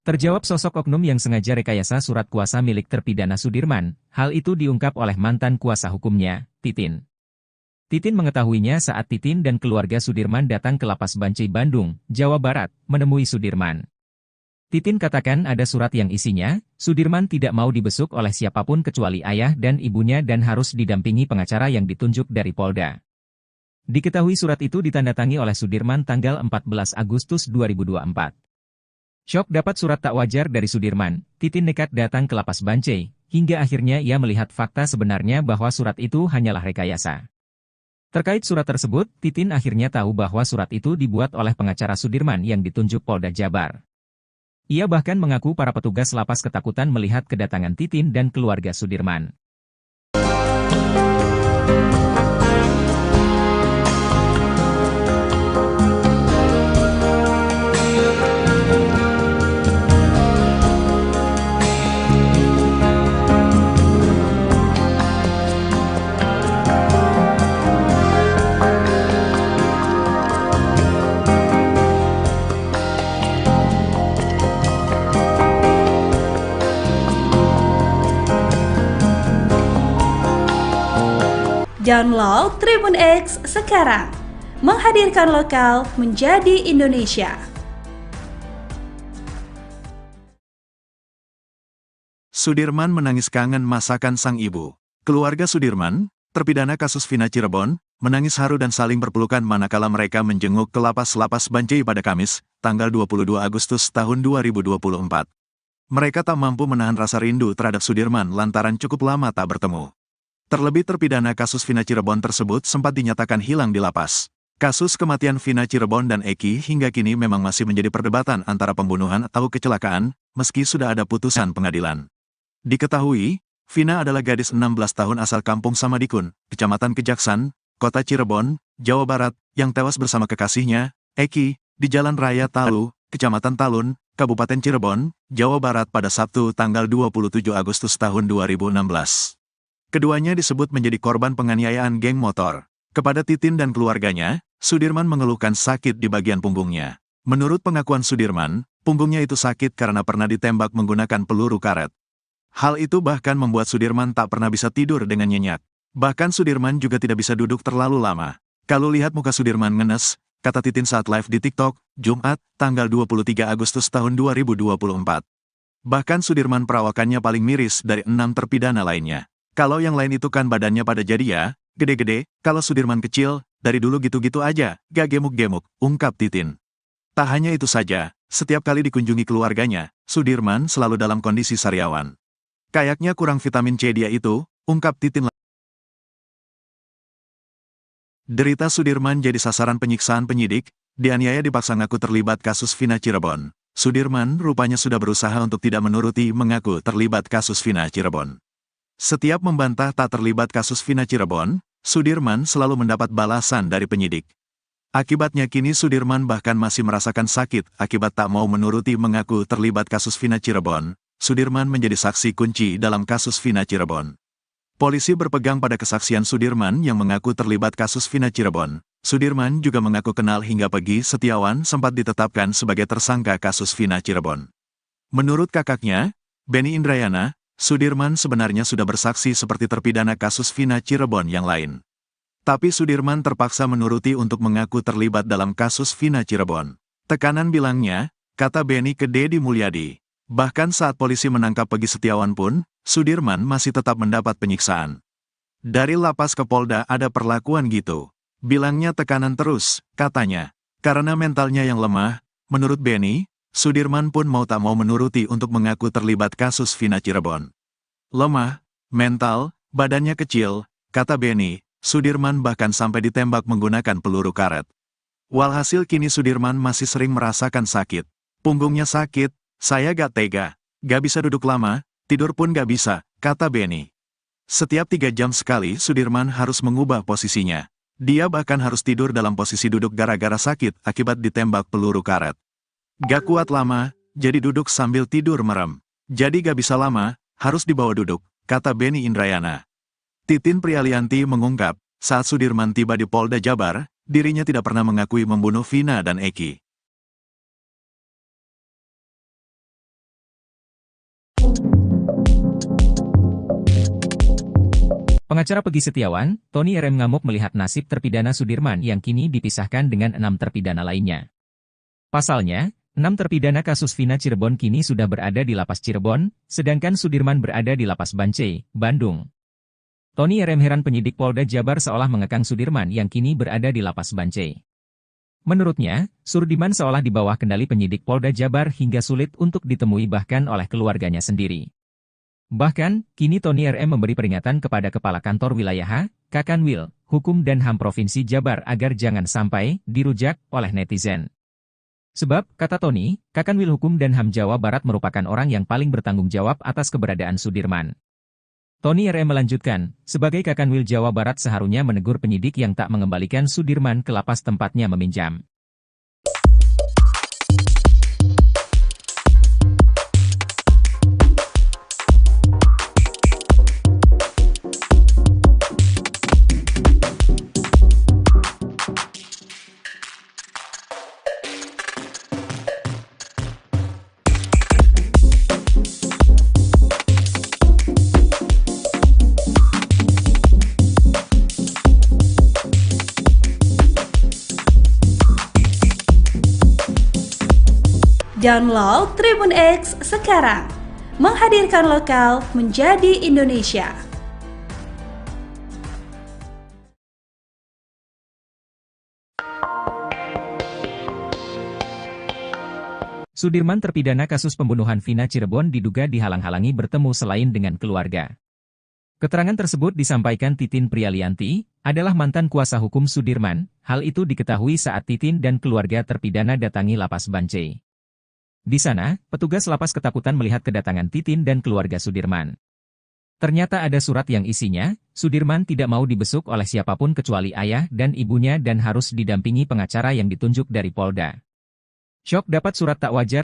Terjawab sosok oknum yang sengaja rekayasa surat kuasa milik terpidana Sudirman. Hal itu diungkap oleh mantan kuasa hukumnya, Titin. Titin mengetahuinya saat Titin dan keluarga Sudirman datang ke Lapas Bancai Bandung, Jawa Barat, menemui Sudirman. Titin katakan ada surat yang isinya, Sudirman tidak mau dibesuk oleh siapapun kecuali ayah dan ibunya dan harus didampingi pengacara yang ditunjuk dari Polda. Diketahui surat itu ditandatangani oleh Sudirman tanggal 14 Agustus 2024. Syok dapat surat tak wajar dari Sudirman, Titin nekat datang ke Lapas Bancai, hingga akhirnya ia melihat fakta sebenarnya bahwa surat itu hanyalah rekayasa. Terkait surat tersebut, Titin akhirnya tahu bahwa surat itu dibuat oleh pengacara Sudirman yang ditunjuk Polda Jabar. Ia bahkan mengaku para petugas lapas ketakutan melihat kedatangan Titin dan keluarga Sudirman. Download Tribun X sekarang. Menghadirkan lokal menjadi Indonesia. Sudirman menangis kangen masakan sang ibu. Keluarga Sudirman, terpidana kasus Vina Cirebon, menangis haru dan saling berpelukan manakala mereka menjenguk ke Lapas Bancai pada Kamis, tanggal 22 Agustus tahun 2024. Mereka tak mampu menahan rasa rindu terhadap Sudirman lantaran cukup lama tak bertemu. Terlebih terpidana kasus Vina Cirebon tersebut sempat dinyatakan hilang di lapas. Kasus kematian Vina Cirebon dan Eki hingga kini memang masih menjadi perdebatan antara pembunuhan atau kecelakaan, meski sudah ada putusan pengadilan. Diketahui, Vina adalah gadis 16 tahun asal Kampung Samadikun, Kecamatan Kejaksan, Kota Cirebon, Jawa Barat, yang tewas bersama kekasihnya, Eki, di Jalan Raya Talu, Kecamatan Talun, Kabupaten Cirebon, Jawa Barat pada Sabtu tanggal 27 Agustus tahun 2016. Keduanya disebut menjadi korban penganiayaan geng motor. Kepada Titin dan keluarganya, Sudirman mengeluhkan sakit di bagian punggungnya. Menurut pengakuan Sudirman, punggungnya itu sakit karena pernah ditembak menggunakan peluru karet. Hal itu bahkan membuat Sudirman tak pernah bisa tidur dengan nyenyak. Bahkan Sudirman juga tidak bisa duduk terlalu lama. Kalau lihat muka Sudirman ngenes, kata Titin saat live di TikTok, Jumat, tanggal 23 Agustus tahun 2024. Bahkan Sudirman perawakannya paling miris dari 6 terpidana lainnya. Kalau yang lain itu kan badannya pada jadi ya, gede-gede, kalau Sudirman kecil, dari dulu gitu-gitu aja, gak gemuk-gemuk, ungkap Titin. Tak hanya itu saja, setiap kali dikunjungi keluarganya, Sudirman selalu dalam kondisi sariawan. Kayaknya kurang vitamin C dia itu, ungkap Titin. Derita Sudirman jadi sasaran penyiksaan penyidik, dianiaya dipaksa ngaku terlibat kasus Vina Cirebon. Sudirman rupanya sudah berusaha untuk tidak menuruti mengaku terlibat kasus Vina Cirebon. Setiap membantah tak terlibat kasus Vina Cirebon, Sudirman selalu mendapat balasan dari penyidik. Akibatnya kini Sudirman bahkan masih merasakan sakit akibat tak mau menuruti mengaku terlibat kasus Vina Cirebon. Sudirman menjadi saksi kunci dalam kasus Vina Cirebon. Polisi berpegang pada kesaksian Sudirman yang mengaku terlibat kasus Vina Cirebon. Sudirman juga mengaku kenal hingga Pegi Setiawan sempat ditetapkan sebagai tersangka kasus Vina Cirebon. Menurut kakaknya, Benny Indrayana, Sudirman sebenarnya sudah bersaksi seperti terpidana kasus Vina Cirebon yang lain. Tapi Sudirman terpaksa menuruti untuk mengaku terlibat dalam kasus Vina Cirebon. Tekanan bilangnya, kata Benny ke Deddy Mulyadi. Bahkan saat polisi menangkap Pegi Setiawan pun, Sudirman masih tetap mendapat penyiksaan. Dari lapas ke Polda ada perlakuan gitu. Bilangnya tekanan terus, katanya. Karena mentalnya yang lemah, menurut Benny, Sudirman pun mau tak mau menuruti untuk mengaku terlibat kasus Vina Cirebon. Lemah, mental, badannya kecil, kata Benny, Sudirman bahkan sampai ditembak menggunakan peluru karet. Walhasil kini Sudirman masih sering merasakan sakit. Punggungnya sakit, saya gak tega, gak bisa duduk lama, tidur pun gak bisa, kata Benny. Setiap 3 jam sekali Sudirman harus mengubah posisinya. Dia bahkan harus tidur dalam posisi duduk gara-gara sakit akibat ditembak peluru karet. Gak kuat lama, jadi duduk sambil tidur merem. Jadi gak bisa lama, harus dibawa duduk, kata Beni Indrayana. Titin Prialianti mengungkap, saat Sudirman tiba di Polda Jabar, dirinya tidak pernah mengakui membunuh Vina dan Eki. Pengacara Pegi Setiawan, Tony RM ngamuk melihat nasib terpidana Sudirman yang kini dipisahkan dengan 6 terpidana lainnya. Pasalnya, 6 terpidana kasus Vina Cirebon kini sudah berada di Lapas Cirebon, sedangkan Sudirman berada di Lapas Bancai, Bandung. Tony RM heran penyidik Polda Jabar seolah mengekang Sudirman yang kini berada di Lapas Bancai. Menurutnya, Sudirman seolah di bawah kendali penyidik Polda Jabar hingga sulit untuk ditemui bahkan oleh keluarganya sendiri. Bahkan, kini Tony RM memberi peringatan kepada Kepala Kantor Wilayah Kakanwil, Hukum dan HAM Provinsi Jabar agar jangan sampai dirujak oleh netizen. Sebab, kata Tony, Kakanwil Hukum dan HAM Jawa Barat merupakan orang yang paling bertanggung jawab atas keberadaan Sudirman. Tony RM melanjutkan, sebagai Kakanwil Jawa Barat seharusnya menegur penyidik yang tak mengembalikan Sudirman ke lapas tempatnya meminjam. Download Tribun X sekarang, menghadirkan lokal menjadi Indonesia. Sudirman terpidana kasus pembunuhan Vina Cirebon diduga dihalang-halangi bertemu selain dengan keluarga. Keterangan tersebut disampaikan Titin Prialianti, adalah mantan kuasa hukum Sudirman. Hal itu diketahui saat Titin dan keluarga terpidana datangi Lapas Bancai. Di sana, petugas lapas ketakutan melihat kedatangan Titin dan keluarga Sudirman. Ternyata ada surat yang isinya, Sudirman tidak mau dibesuk oleh siapapun kecuali ayah dan ibunya dan harus didampingi pengacara yang ditunjuk dari Polda. Syok dapat surat tak wajar